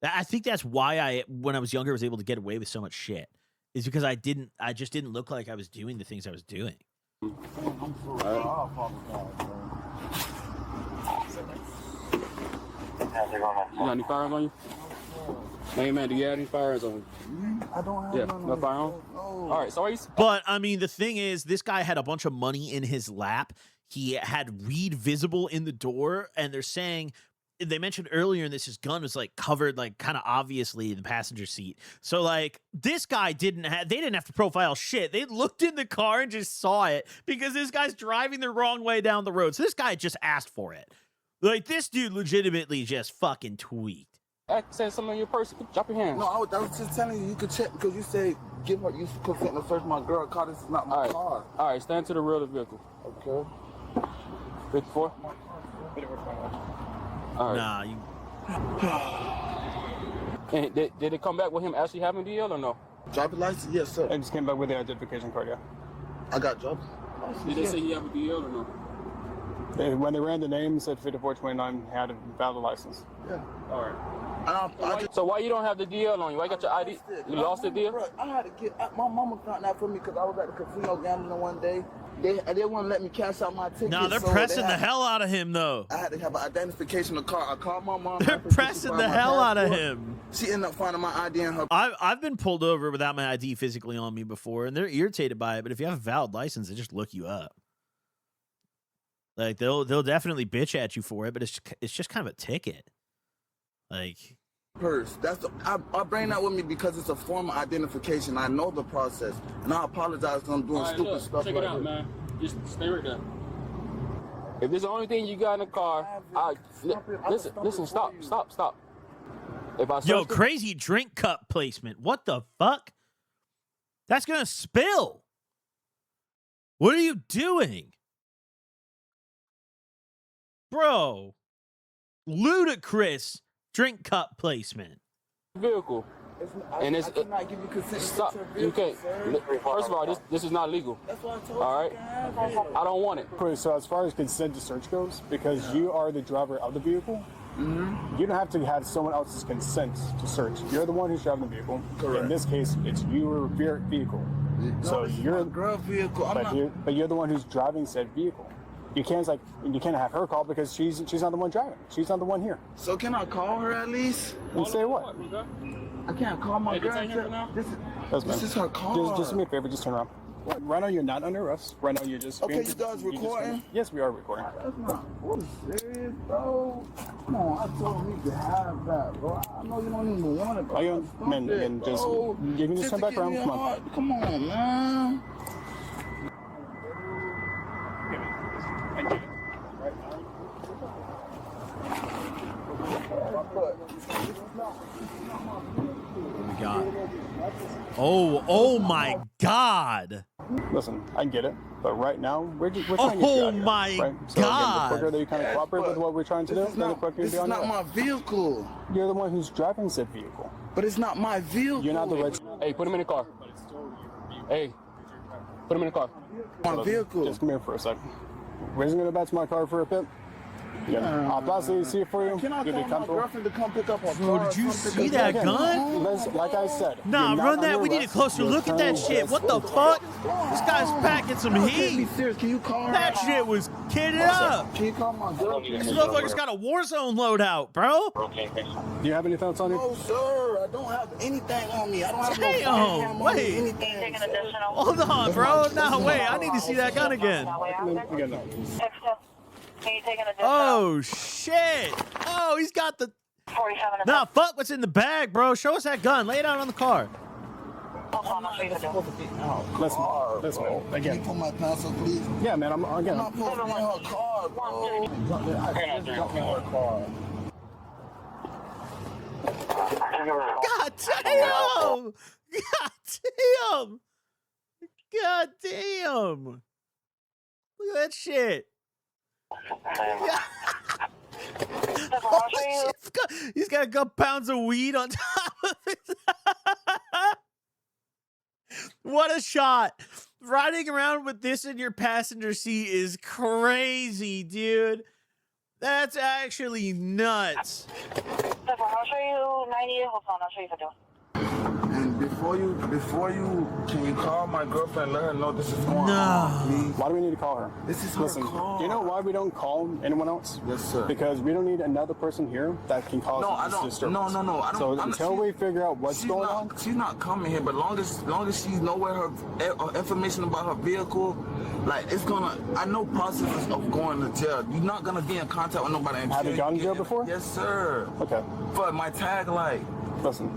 S1: I think that's why when I was younger, was able to get away with so much shit, is because I just didn't look like I was doing the things I was doing.
S16: You got any firearms on you? Hey man, do you have any firearms on you?
S19: I don't have
S16: no firearms? No. All right, so
S1: But I mean, the thing is, this guy had a bunch of money in his lap. He had weed visible in the door, and they're saying, they mentioned earlier in this, his gun was like covered, like kind of obviously in the passenger seat. So like this guy they didn't have to profile shit. They looked in the car and just saw it because this guy's driving the wrong way down the road. So this guy just asked for it. Like, this dude legitimately just fucking tweaked.
S16: I said something in your purse. Drop your hands.
S19: No, I was just telling you, you could check because you say give her, you consent to search my girl car. This is not my car.
S16: All right, stand to the rear of the vehicle.
S19: Okay.
S16: 54? All right.
S1: Nah,
S16: And did it come back with him actually having DL or no?
S19: Driver's license? Yes, sir.
S16: It just came back with the identification card, yeah.
S19: I got driver's license.
S16: Did they say you have a DL or no? When they ran the name, it said 5429 had a valid license.
S19: Yeah.
S16: All right. So why you don't have the DL on you? Why you got your ID? You lost the DL?
S19: Bro, I had to get. My mama found out for me because I was at the casino gambling one day. They wouldn't let me cash out my ticket.
S1: No, they're pressing the hell out of him, though.
S19: I had to have an identification of the car. I called my mom.
S1: They're pressing the hell out of him.
S19: She ended up finding my ID in her.
S1: I've been pulled over without my ID physically on me before, and they're irritated by it. But if you have a valid license, they just look you up. Like, they'll definitely bitch at you for it, but it's just kind of a ticket. Like,
S19: purse. I bring that with me because it's a form of identification. I know the process, and I apologize because I'm doing stupid stuff.
S16: Check it out, man. Just stay right there. If this is the only thing you got in the car, listen, stop. If I
S1: yo, crazy drink cup placement. What the fuck? That's gonna spill. What are you doing? Bro, ludicrous drink cup placement.
S16: Vehicle.
S19: I cannot give you consent.
S16: Stop. You can't. First of all, this is not legal.
S19: That's what I told
S16: all right?
S19: you.
S16: I don't want it.
S20: So as far as consent to search goes, because you are the driver of the vehicle, you don't have to have someone else's consent to search. You're the one who's driving the vehicle.
S19: Correct.
S20: In this case, it's your vehicle.
S19: No,
S20: So you're
S19: my girl vehicle.
S20: but you're the one who's driving said vehicle. You can't have her call because she's not the one driving. She's not the one here.
S19: So can I call her at least?
S20: And say what?
S19: I can't call my girl. This is her car.
S20: Just do me a favor. Just turn around. Right now you're not under arrest. Right now you're just.
S19: Okay, you guys recording?
S20: Yes, we are recording.
S19: That's not. What is serious, bro? Come on, I told you to have that, bro. I know you don't even want it, bro.
S20: Man, just you can just turn back around. Come on.
S19: Come on, man.
S1: Oh my god. Oh my god.
S20: Listen, I get it, but right now we're trying to get you out of here,
S1: my
S20: right? So
S1: god.
S20: Again, the quicker that you kind of cooperate with what we're trying to do, then the quicker you'll be on
S19: This is not my vehicle.
S20: You're the one who's driving said vehicle.
S19: But it's not my vehicle.
S20: You're not the right.
S16: Hey, put him in the car. Hey, put him in the car.
S19: My vehicle.
S20: Just come here for a second. We're just gonna go back to my car for a bit. Yeah, I'll possibly see it for you.
S19: Can I call my girlfriend to come pick up her
S1: Bro,
S19: car?
S1: did you see that gun?
S20: Like I said.
S1: Nah, run that. We need a closer look at that shit. What the fuck? This guy's packing some heat.
S19: Be serious. Can you call her?
S1: That shit was kitted up.
S19: Can you call my girlfriend?
S1: This motherfucker's got a war zone loadout, bro.
S20: Do you have anything else on you?
S19: No, sir. I don't have anything on me. I don't have no
S1: Damn,
S19: firearm on me,
S1: wait.
S19: anything.
S1: Hold on, bro. No, wait. I need to see that gun again.
S11: Can you take an additional?
S1: Oh, shit. Oh, he's got the...
S11: 47
S1: Nah, fuck what's in the bag, bro. Show us that gun. Lay it out on the car.
S20: Listen, again.
S19: Can you put my pants up, please?
S20: Yeah, man, I'm
S19: not supposed to be in her car, bro.
S1: God damn! God damn! God damn! Look at that shit. Holy shit. He's got a couple pounds of weed on top of it. What a shot. Riding around with this in your passenger seat is crazy, dude. That's actually nuts.
S11: I'll show you 98. Hold on, I'll show you the door.
S19: And before you, can you call my girlfriend, let her know this is going on, please?
S20: Why do we need to call her?
S19: This is her
S20: Listen,
S19: car.
S20: do you know why we don't call anyone else?
S19: Yes, sir.
S20: Because we don't need another person here that can cause this disturbance.
S19: No. I don't.
S20: So until we figure out what's going on,
S19: she's not coming here. But long as she know where her information about her vehicle, like it's gonna. I know processes of going to jail. You're not gonna be in contact with nobody.
S20: Have you gone to jail before?
S19: Yes, sir.
S20: Okay.
S19: For my tag light.
S20: Listen.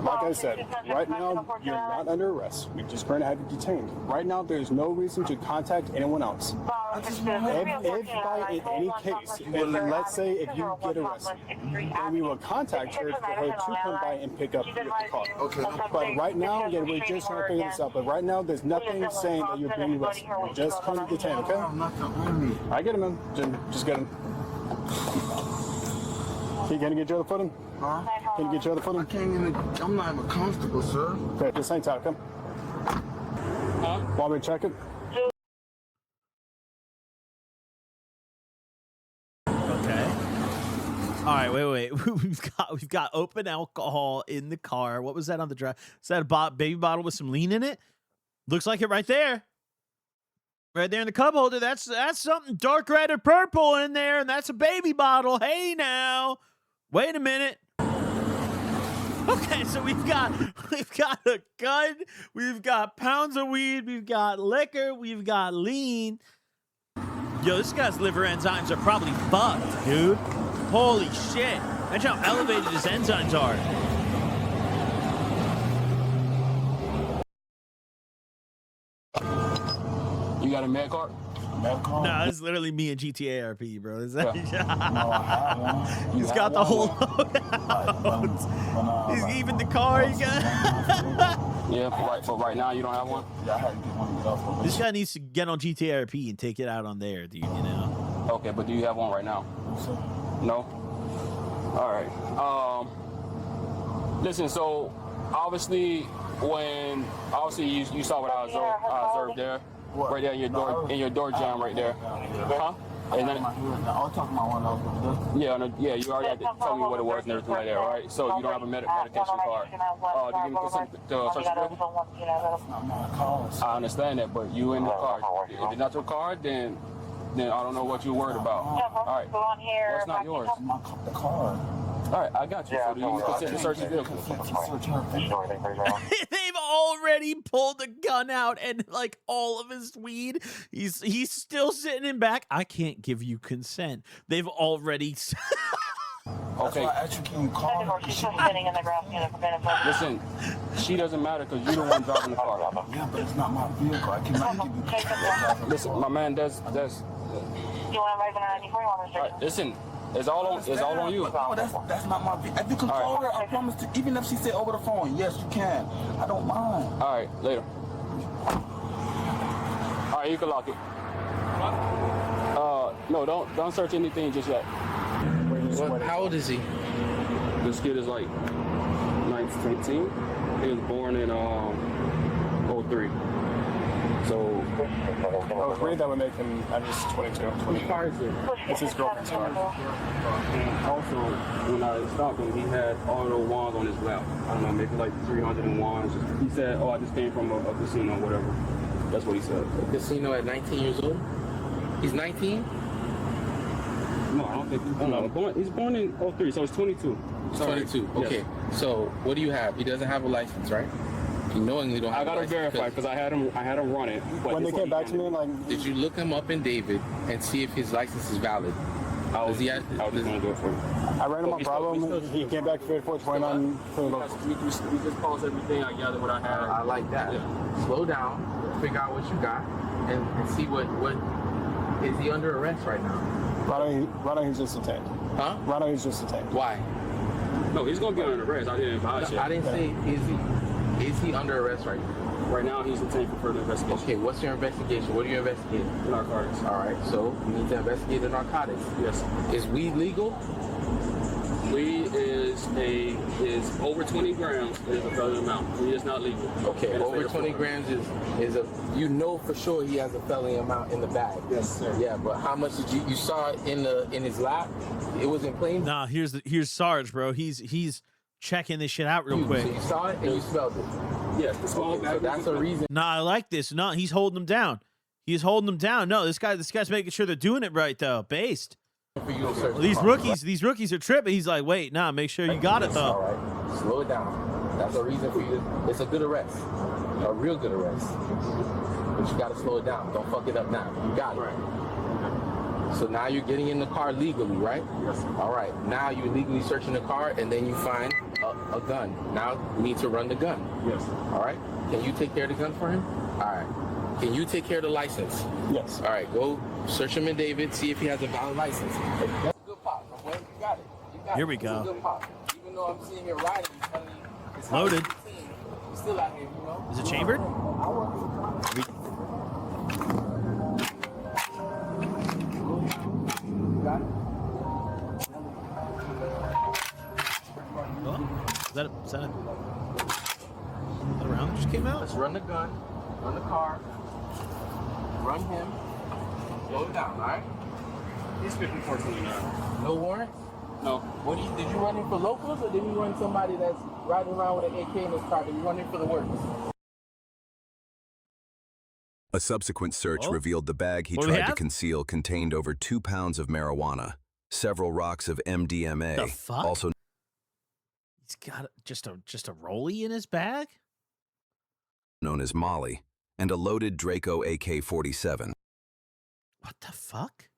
S20: Like I said, right now, you're not under arrest. We're just going to have you detained. Right now, there's no reason to contact anyone else. If by in any case, and let's say if you get arrested, then we will contact her for her to come by and pick up your car.
S19: Okay.
S20: But right now, again, we're just trying to figure this out. But right now, there's nothing saying that you're being arrested. You're just coming to detain, okay?
S19: Nothing on me.
S20: I get him, man. Just get him. Can you get your other footing?
S19: Huh?
S20: Can you get your other footing?
S19: I can't even. I'm not even comfortable, sir.
S20: Okay, just hang tight, come. Want me to check it?
S1: Okay. All right, wait. We've got open alcohol in the car. What was that on the drive? Is that a baby bottle with some lean in it? Looks like it right there. Right there in the cup holder. That's something dark red or purple in there, and that's a baby bottle. Hey now. Wait a minute. Okay, so we've got a gun, we've got pounds of weed, we've got liquor, we've got lean. Yo, this guy's liver enzymes are probably fucked, dude. Holy shit. Imagine how elevated his enzymes are.
S16: You got a med card?
S1: No, this is literally me and GTA RP, bro. Is that?
S16: Yeah.
S19: No, I have one.
S1: He's got the whole load. He's even the car he got.
S16: Yeah, for right now you don't have one?
S19: Yeah, I had to get one.
S1: This guy needs to get on GTA RP and take it out on there, dude, you know?
S16: Okay, but do you have one right now? No? All right. Listen, so obviously you saw what I observed there.
S19: What?
S16: Right there in your door jam right there. Huh? And then,
S19: I was talking about one of those.
S16: yeah, you already had to tell me what it was and everything like that, right? So you don't have a medication card. Do you give me consent to search the vehicle?
S19: That's not my car.
S16: I understand that, but you in the car. If it's not your car, then I don't know what you're worried about. All right. Well, it's not yours.
S19: The car.
S16: All right, I got you. So do you consent to search the vehicle?
S1: They've already pulled the gun out and like all of his weed. He's still sitting in back. I can't give you consent. They've already.
S16: Okay. Listen, she doesn't matter because you're the one driving the car.
S19: Yeah, but it's not my vehicle. I cannot give you consent.
S16: Listen, my man, that's.
S11: You want to ride on 94?
S16: All right, listen. It's all on you.
S19: No, that's not my vehicle. If you can call her, I promise to. Even if she said over the phone, yes, you can. I don't mind.
S16: All right, later. All right, you can lock it. No, don't search anything just yet.
S2: How old is he?
S16: This kid is like 19. He was born in 03. So
S20: Read that would make him at least 22.
S16: Whose car is it?
S20: It's his girlfriend's car.
S16: And also, when I stopped him, he had all the wands on his lap. I don't know, maybe like 300 wands. He said, "Oh, I just came from a casino, whatever." That's what he said.
S2: A casino at 19 years old? He's 19?
S16: No, I don't think. He's born in 03, so he's 22. Sorry.
S2: 22.
S16: Yes.
S2: Okay. So what do you have? He doesn't have a license, right? You knowingly don't have
S16: I gotta verify because I had him run it.
S20: When they came back to me, like,
S2: did you look him up in David and see if his license is valid?
S16: I was just gonna do it for you.
S20: I ran him on problem. He came back for 429 for the local.
S2: We just paused everything. I gathered what I had.
S16: I like that.
S2: Yeah.
S16: Slow down, figure out what you got, and see what is he under arrest right now?
S20: Right now he's just detained.
S16: Huh?
S20: Right now he's just detained.
S16: Why?
S2: No, he's gonna be under arrest. I didn't advise you.
S16: I didn't say is he under arrest right now?
S2: Right now he's detained for further investigation.
S16: Okay, what's your investigation? What are you investigating?
S2: Narcotics.
S16: All right, so you need to investigate the narcotics.
S2: Yes.
S16: Is weed legal?
S2: Weed is over 20 grams is a felony amount. Weed is not legal.
S16: Okay, over 20 grams is a, you know for sure he has a felony amount in the bag.
S20: Yes, sir.
S16: Yeah, but how much did you saw it in his lap? It was in plain.
S1: Nah, here's Sarge, bro. He's checking this shit out real quick.
S16: So you saw it and you smelled it.
S2: Yes, the small bag.
S16: So that's a reason.
S1: Nah, I like this. No, he's holding them down. He's holding them down. No, this guy's making sure they're doing it right though. Based.
S16: For you to search
S1: These
S16: the car,
S1: rookies are tripping. He's like, wait, nah, make sure you got it though.
S16: All right, slow it down. That's a reason for you to. It's a good arrest, a real good arrest. But you got to slow it down. Don't fuck it up now. You got it.
S2: Right.
S16: So now you're getting in the car legally, right?
S2: Yes.
S16: All right. Now you're legally searching the car, and then you find a gun. Now you need to run the gun.
S2: Yes.
S16: All right. Can you take care of the gun for him? All right. Can you take care of the license?
S20: Yes.
S16: All right. Go search him in David. See if he has a valid license. That's a good pop. My boy. You got it. You got
S1: Here we
S16: it.
S1: go.
S16: It's a good pop. Even though I'm seeing it riding, it's
S1: Loaded.
S16: He's still out here, you know.
S1: Is it chambered? Is that a round that just came out?
S16: Let's run the gun, run the car, run him, slow it down, all right?
S2: He's 5429.
S16: No warrant?
S2: No.
S16: What did you run him for locals, or did you run somebody that's riding around with an AK in his car? Did you run him for the works?
S10: A subsequent search revealed the bag he
S1: What do we
S10: tried to
S1: have?
S10: conceal contained over 2 pounds of marijuana, several rocks of MDMA,
S1: The fuck?
S10: also
S1: He's got just a rollie in his bag?
S10: known as Molly, and a loaded Draco AK-47.
S1: What the fuck?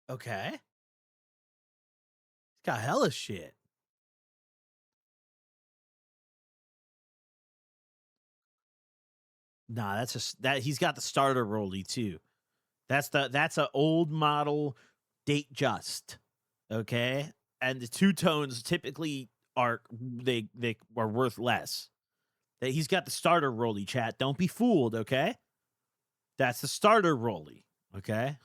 S1: Okay. He's got hella shit. Nah, he's got the starter rollie too. That's a old model date just. Okay? And the two tones typically are worth less. That he's got the starter rollie, chat. Don't be fooled, okay? That's the starter rollie, okay?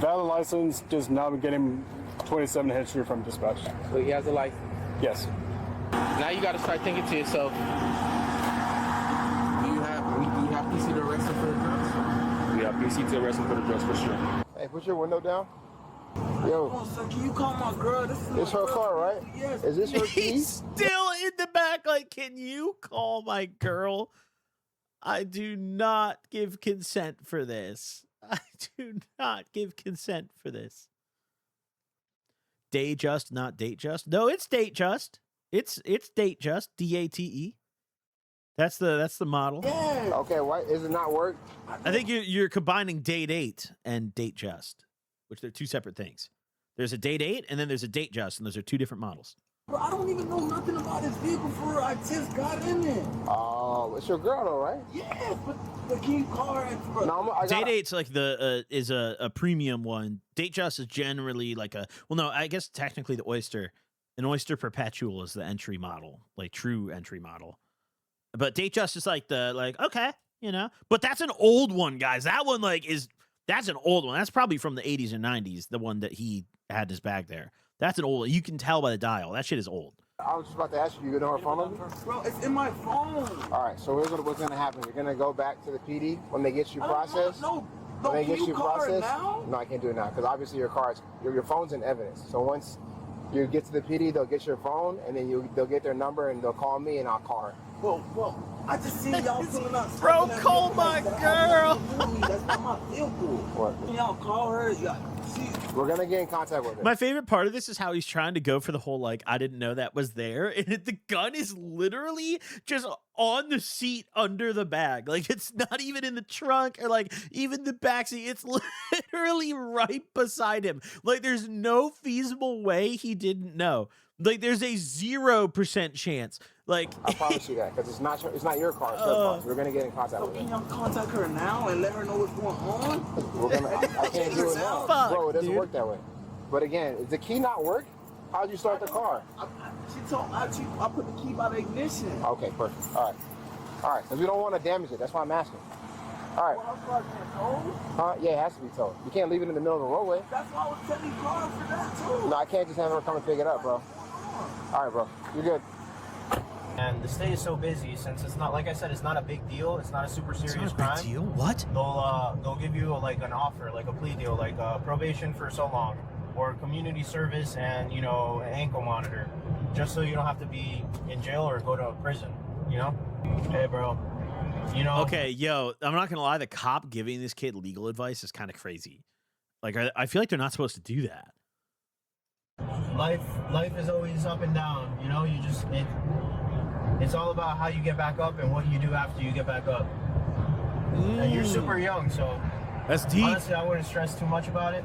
S20: Valid license does not get him 27 history from dispatch.
S16: So he has a license.
S20: Yes.
S16: Now you got to start thinking to yourself, do you have PC to arrest him for the drugs?
S2: Yeah, PC to arrest him for the drugs for sure.
S21: Hey, put your window down. Yo.
S19: Come on, son, can you call my girl? This is
S21: It's her car, right?
S19: Yes.
S21: Is this her key?
S1: He's still in the back like, can you call my girl? I do not give consent for this. I do not give consent for this. Day just, not date just. No, it's date just. It's date just. DATE. That's the model.
S21: Yeah. Okay, why is it not work?
S1: I think you're combining date 8 and date just, which they're two separate things. There's a date 8 and then there's a date just, and those are two different models.
S19: Bro, I don't even know nothing about this vehicle for real. I just got in it.
S21: Oh, it's your girl though, right?
S19: Yeah, but can you call her?
S1: No, date 8's like is a premium one. Date just is generally like I guess technically the Oyster. An Oyster Perpetual is the entry model, like true entry model. But date just is like okay, you know. But that's an old one, guys. That one that's an old one. That's probably from the 80s and 90s. The one that he had in his bag there. That's an old. You can tell by the dial. That shit is old.
S21: I was just about to ask you. You know her phone number?
S19: Bro, it's in my phone.
S21: All right. So what's gonna happen? You're gonna go back to the PD when they get you processed.
S19: No.
S21: When they
S19: Can
S21: get
S19: you call her
S21: processed.
S19: now?
S21: No, I can't do it now because obviously your phone's in evidence. So once you get to the PD, they'll get your phone and then they'll get their number and they'll call me and I'll call her.
S19: Well, I just seen y'all pulling up.
S1: Bro, call my girl.
S19: That's not my vehicle.
S21: What?
S19: Y'all call her.
S21: We're gonna get in contact with her.
S1: My favorite part of this is how he's trying to go for the whole, like, I didn't know that was there. And the gun is literally just on the seat under the bag. Like, it's not even in the trunk or, like, even the backseat. It's literally right beside him. Like, there's no feasible way he didn't know. Like, there's a 0% chance. Like,
S21: I promise you that, because it's not your car, it's her car. We're gonna get in contact with her.
S19: Can y'all contact her now and let her know what's going on?
S21: I can't do it now.
S1: Fuck,
S21: bro, it doesn't
S1: dude.
S21: work that way. But again, does the key not work? How'd you start the car?
S19: She told I put the key by the ignition.
S21: Okay, perfect. All right, because we don't want to damage it. That's why I'm asking. All right.
S19: Well, car getting towed?
S21: Yeah, it has to be towed. You can't leave it in the middle of the roadway.
S19: That's why I was telling you call for that too.
S21: No, I can't just have her come and pick it up, bro. All right, bro. You're good.
S6: And the state is so busy since it's not, like I said, it's not a big deal. It's not a super serious crime.
S1: Big deal? What?
S6: They'll give you like an offer, like a plea deal, like probation for so long, or community service and an ankle monitor, just so you don't have to be in jail or go to prison. Hey, bro.
S1: Okay, yo, I'm not gonna lie. The cop giving this kid legal advice is kind of crazy. Like, I feel like they're not supposed to do that.
S6: Life is always up and down. It's all about how you get back up and what you do after you get back up. And you're super young, so
S1: that's deep.
S6: Honestly, I wouldn't stress too much about it.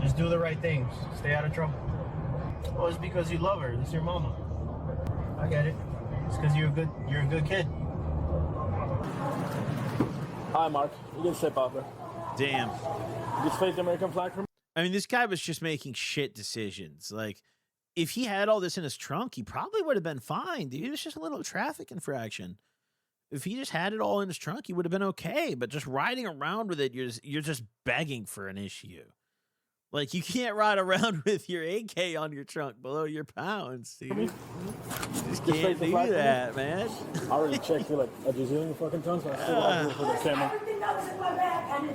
S6: Just do the right things. Stay out of trouble. Well, it's because you love her. It's your mama. I get it. It's because you're a good kid.
S13: Hi, Mark. You can step out there.
S1: Damn.
S13: Just face the American flag for me.
S1: I mean, this guy was just making shit decisions. Like, if he had all this in his trunk, he probably would have been fine, dude. It was just a little traffic infraction. If he just had it all in his trunk, he would have been okay. But just riding around with it, you're just begging for an issue. Like, you can't ride around with your AK on your trunk below your pounds, dude. You just can't do that, man.
S13: I already checked you like a gazillion fucking times, but I still got to for the camera.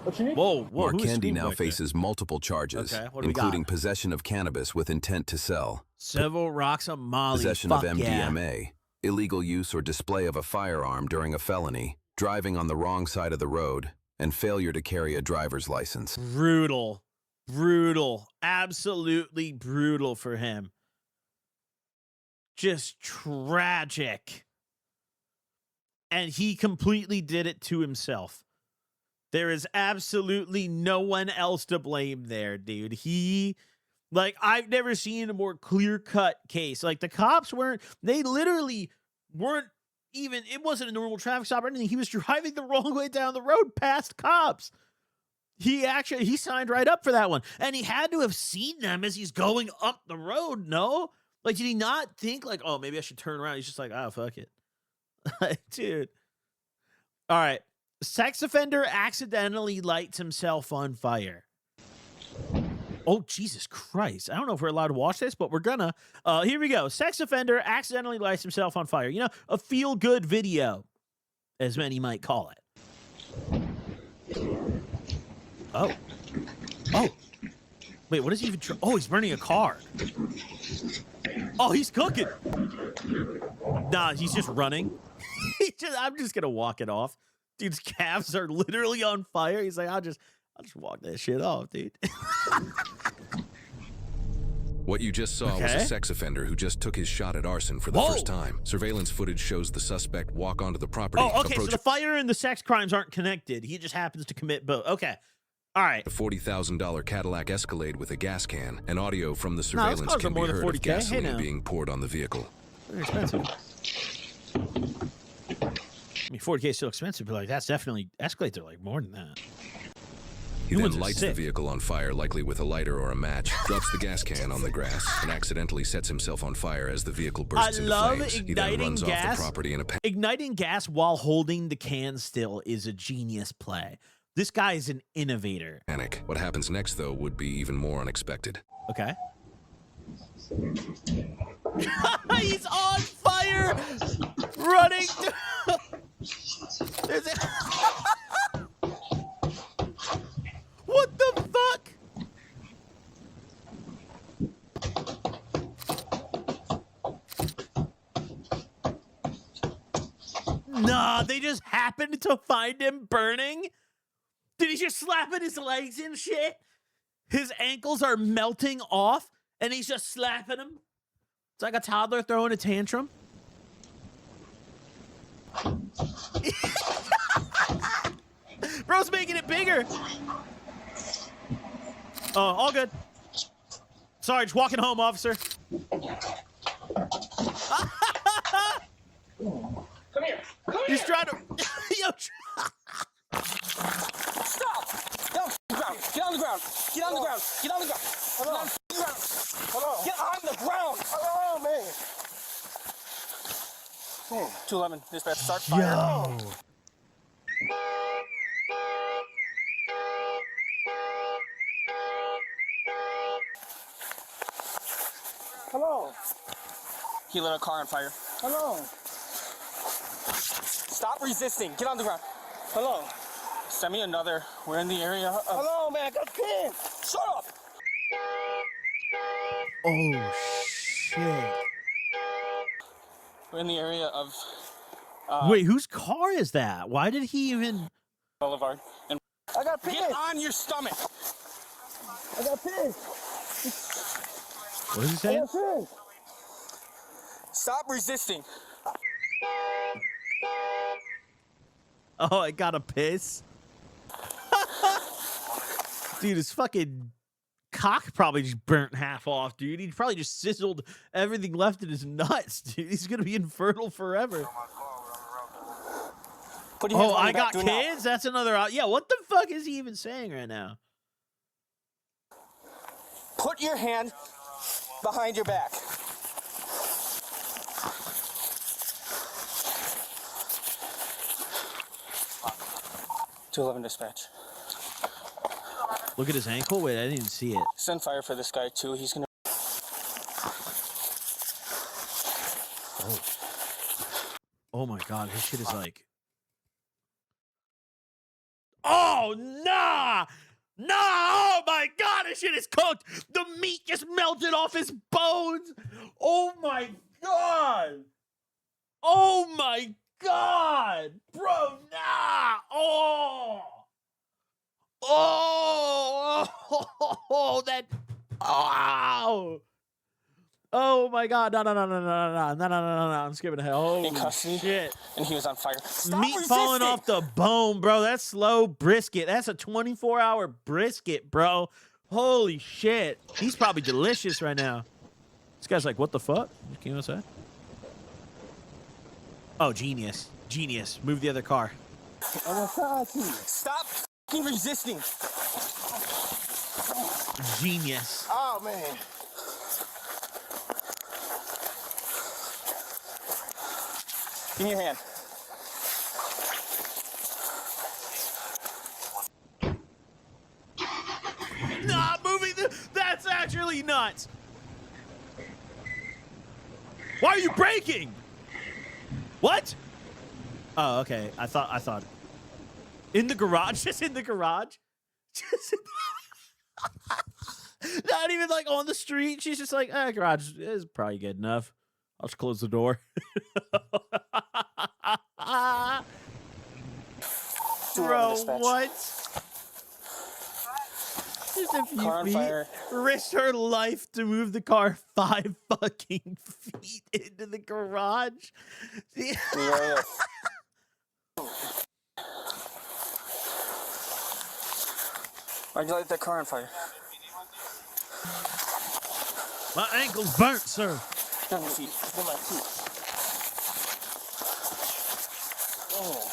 S13: What you need?
S1: Whoa,
S10: Markendi now faces multiple charges, including possession of cannabis with intent to sell,
S1: several rocks of Molly,
S10: possession of MDMA, illegal use or display of a firearm during a felony, driving on the wrong side of the road, and failure to carry a driver's license.
S1: Brutal, absolutely brutal for him. Just tragic. And he completely did it to himself. There is absolutely no one else to blame there, dude. I've never seen a more clear-cut case. Like, the cops they literally weren't even, it wasn't a normal traffic stop or anything. He was driving the wrong way down the road past cops. He signed right up for that one. And he had to have seen them as he's going up the road, no? Like, did he not think, like, oh, maybe I should turn around? He's just like, oh, fuck it. Dude. All right. Sex offender accidentally lights himself on fire. Oh, Jesus Christ. I don't know if we're allowed to watch this, but we're gonna. Here we go. Sex offender accidentally lights himself on fire. A feel-good video, as many might call it. Oh. Wait, what is he even oh, he's burning a car. Oh, he's cooking. Nah, he's just running. I'm just gonna walk it off. Dude's calves are literally on fire. He's like, I'll just walk that shit off, dude.
S10: What you just saw was a sex offender who just took his shot at arson for the first time. Surveillance footage shows the suspect walk onto the property.
S1: Oh, okay, so the fire and the sex crimes aren't connected. He just happens to commit both. Okay. All right.
S10: A $40,000 Cadillac Escalade with a gas can, and audio from the surveillance can be heard of gasoline being poured on the vehicle.
S1: Very expensive. I mean, 40K is still expensive, but that's definitely Escalades are more than that.
S10: He then lights the vehicle on fire, likely with a lighter or a match, drops the gas can on the grass, and accidentally sets himself on fire as the vehicle bursts into flames. He then runs off the property in a panic.
S1: Igniting gas while holding the can still is a genius play. This guy is an innovator.
S10: What happens next, though, would be even more unexpected.
S1: Okay. He's on fire! Running! What the fuck? Nah, they just happened to find him burning? Did he just slapping his legs and shit? His ankles are melting off, and he's just slapping them? It's like a toddler throwing a tantrum. Bro's making it bigger. Oh, all good. Sorry, just walking home, officer.
S11: Come here.
S1: He's trying to... Yo,
S11: Stop! Get on the ground. Get on the ground. Get on the ground. Get on the ground. Get on the ground.
S21: Oh, man.
S11: 211, dispatch, start fire.
S1: Yo.
S11: Hello. He lit a car on fire. Hello. Stop resisting. Get on the ground. Hello. Send me another. We're in the area of... Hello, man. I got a pin. Shut up.
S1: Oh, shit.
S11: We're in the area of...
S1: Wait, whose car is that? Why did he even...
S11: Boulevard. And
S21: I got a pin.
S11: get on your stomach.
S21: I got a pin.
S1: What is he saying?
S11: Stop resisting.
S1: Oh, I got a piss. Dude, his fucking cock probably just burnt half off, dude. He probably just sizzled everything left in his nuts, dude. He's gonna be infertile forever.
S11: Put your hands
S1: Oh,
S11: on
S1: I
S11: your back.
S1: got
S11: Do not.
S1: kids? That's another... Yeah, what the fuck is he even saying right now?
S11: Put your hand behind your back. .211 dispatch.
S1: Look at his ankle. Wait, I didn't even see it.
S11: Send fire for this guy too. He's gonna...
S1: Oh my god, his shit is like... Oh, nah! Nah! Oh my god, his shit is cooked! The meat just melted off his bones! Oh my god! Oh my god! Bro, nah! Oh! Oh! That... Oh! Oh my god, no, I'm skipping ahead. Oh shit.
S11: And he was on fire. Stop
S1: Meat
S11: resisting.
S1: falling off the bone, bro. That's slow brisket. That's a 24-hour brisket, bro. Holy shit. He's probably delicious right now. This guy's like, what the fuck? Just came outside. Oh, genius. Genius. Move the other car.
S11: Stop fucking resisting.
S1: Genius.
S21: Oh, man.
S11: Give me your hand.
S1: Nah, moving that's actually nuts. Why are you braking? What? Oh, okay. I thought. In the garage? Just in the garage? Just in not even like on the street. She's just like, garage is probably good enough. I'll just close the door. Bro, what? Just a few
S11: Car on
S1: feet.
S11: fire.
S1: Risked her life to move the car 5 fucking feet into the garage.
S11: Yeah. Why'd you light that car on fire?
S1: My ankle's burnt, sir.
S11: Get on your feet. Get on my feet. Oh.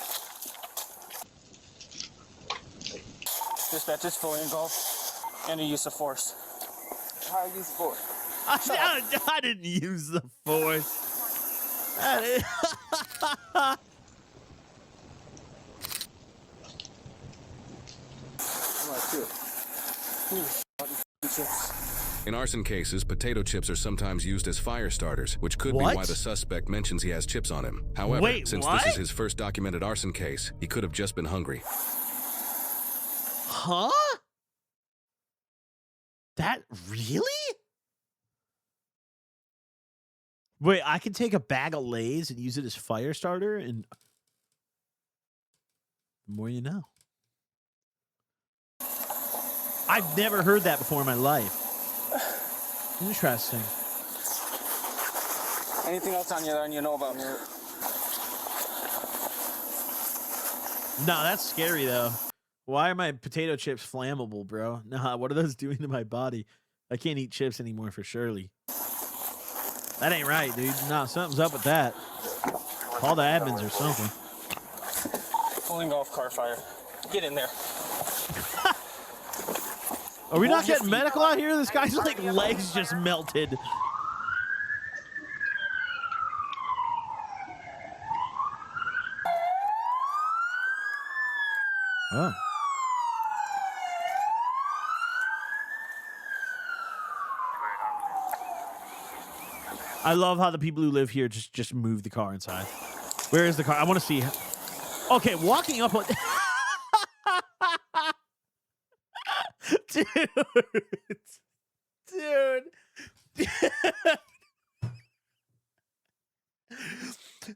S11: Dispatch is fully involved. And a use of force.
S21: How I use force?
S1: I didn't use the force.
S4: In arson cases, potato chips are sometimes used as fire starters, which could be why the suspect mentions he has chips on him. However,
S1: Wait,
S4: since
S1: what?
S4: this is his first documented arson case, he could have just been hungry.
S1: Huh? That really? Wait, I can take a bag of Lay's and use it as fire starter? And The more you know. I've never heard that before in my life. Interesting.
S11: Anything else on you that you know about?
S1: No, that's scary though. Why are my potato chips flammable, bro? Nah, what are those doing to my body? I can't eat chips anymore for surely. That ain't right, dude. Nah, something's up with that. Call the admins or something.
S11: Pulling off car fire. Get in there.
S1: Are we not getting medical out here? This guy's like legs just melted. Oh. I love how the people who live here just move the car inside. Where is the car? I want to see. Okay, walking up on dude.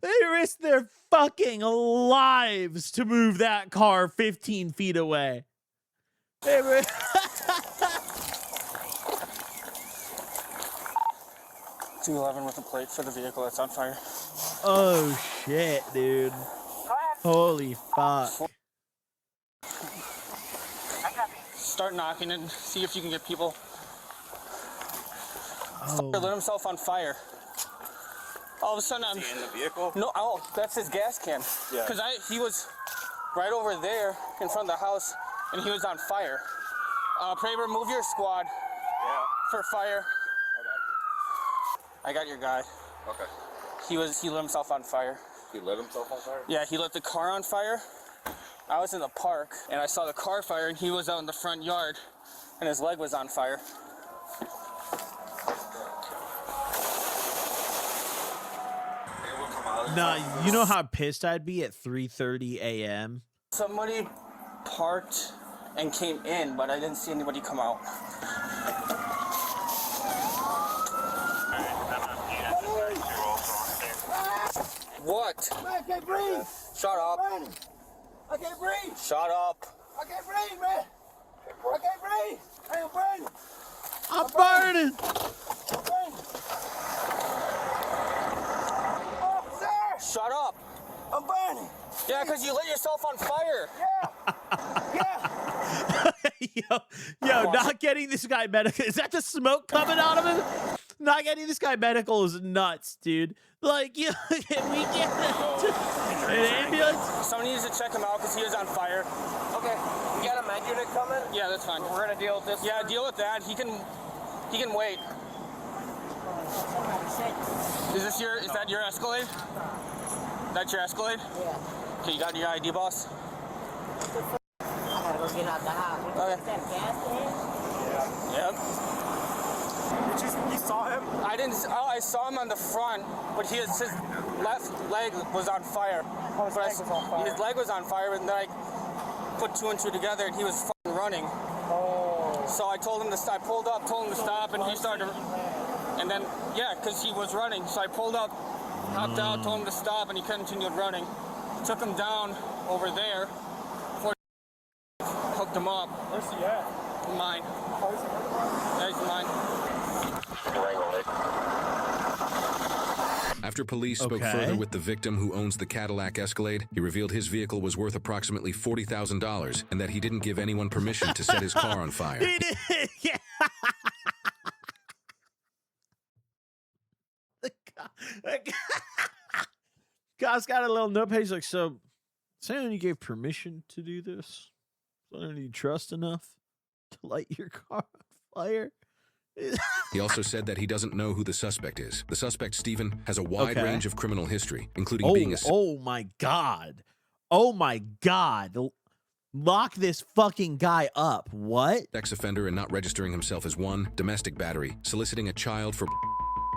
S1: They risked their fucking lives to move that car 15 feet away. They were
S11: 211 with a plate for the vehicle that's on fire.
S1: Oh shit, dude. Holy fuck.
S11: Start knocking and see if you can get people.
S1: Oh.
S11: Lit himself on fire. All of a sudden, I'm
S3: in the vehicle.
S11: No, oh, that's his gas can.
S3: Yeah.
S11: Because he was right over there in front of the house, and he was on fire. Praber, move your squad.
S3: Yeah.
S11: For fire. I got your guy.
S3: Okay.
S11: He lit himself on fire.
S3: He lit himself on fire?
S11: Yeah, he lit the car on fire. I was in the park and I saw the car fire and he was out in the front yard and his leg was on fire.
S1: Nah, you know how pissed I'd be at 3:30 a.m.
S11: Somebody parked and came in, but I didn't see anybody come out. What?
S3: I can't breathe.
S11: Shut up.
S3: I can't breathe.
S11: Shut up.
S3: I can't breathe, man. I can't breathe. I am burning.
S1: I'm burning.
S3: I'm burning. Officer!
S11: Shut up.
S3: I'm burning.
S11: Yeah, because you lit yourself on fire.
S3: Yeah.
S1: Yo, not getting this guy medical. Is that the smoke coming out of him? Not getting this guy medical is nuts, dude. Like, you can we get an ambulance?
S11: Somebody needs to check him out because he was on fire.
S3: Okay, you got a med unit coming?
S11: Yeah, that's fine.
S3: We're gonna deal with this.
S11: Yeah, deal with that. He can wait. Is that your Escalade? That's your Escalade?
S22: Yeah.
S11: Okay, you got your ID, boss?
S22: I gotta go get out the house.
S11: Okay.
S22: Is that gas can?
S11: Yep.
S3: You saw him?
S11: I didn't. Oh, I saw him on the front, but his left leg was on fire.
S3: Oh, his leg was on fire.
S11: His leg was on fire, and then I put two and two together, and he was fucking running.
S3: Oh.
S11: So I told him to stop. I pulled up, told him to stop, and he started. And then, yeah, because he was running. So I pulled up, hopped out, told him to stop, and he continued running. Took him down over there. Hooked him up.
S3: Where's he at?
S11: Mine. Yeah, he's mine.
S4: After police spoke further with the victim who owns the Cadillac Escalade, he revealed his vehicle was worth approximately $40,000 and that he didn't give anyone permission to set his car on fire.
S1: He did. Yeah. God's got a little note page like, so saying you gave permission to do this? So you trust enough to light your car on fire?
S4: He also said that he doesn't know who the suspect is. The suspect, Stephen, has a wide range of criminal history, including being a...
S1: Oh my God. Oh my God. Lock this fucking guy up. What?
S4: Sex offender and not registering himself as one, domestic battery, soliciting a child for...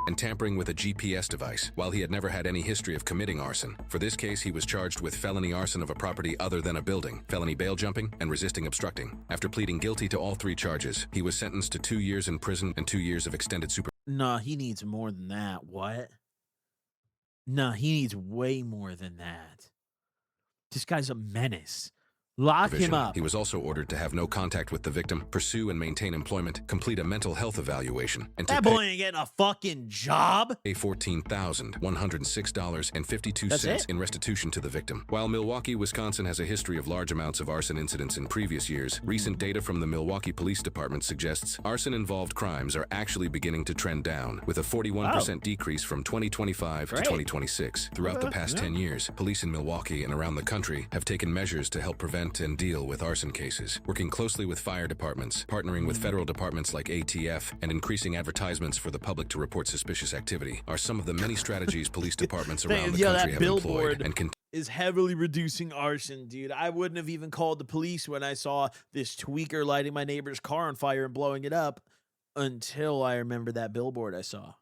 S4: and tampering with a GPS device, while he had never had any history of committing arson. For this case, he was charged with felony arson of a property other than a building, felony bail jumping, and resisting obstructing. After pleading guilty to all three charges, he was sentenced to 2 years in prison and 2 years of extended super...
S1: No, he needs more than that. What? No, he needs way more than that. This guy's a menace. Lock
S4: Division.
S1: him up.
S4: He was also ordered to have no contact with the victim, pursue and maintain employment, complete a mental health evaluation, and to
S1: That boy ain't getting a fucking job.
S4: pay $14,106.52 in restitution to the victim. While Milwaukee, Wisconsin has a history of large amounts of arson incidents in previous years, recent data from the Milwaukee Police Department suggests arson-involved crimes are actually beginning to trend down, with a 41% decrease from 2025 to 2026. Throughout the past 10 years, police in Milwaukee and around the country have taken measures to help prevent and deal with arson cases, working closely with fire departments, partnering with federal departments like ATF, and increasing advertisements for the public to report suspicious activity are some of the many strategies police departments around the country have employed and
S1: is heavily reducing arson, dude. I wouldn't have even called the police when I saw this tweaker lighting my neighbor's car on fire and blowing it up until I remember that billboard I saw.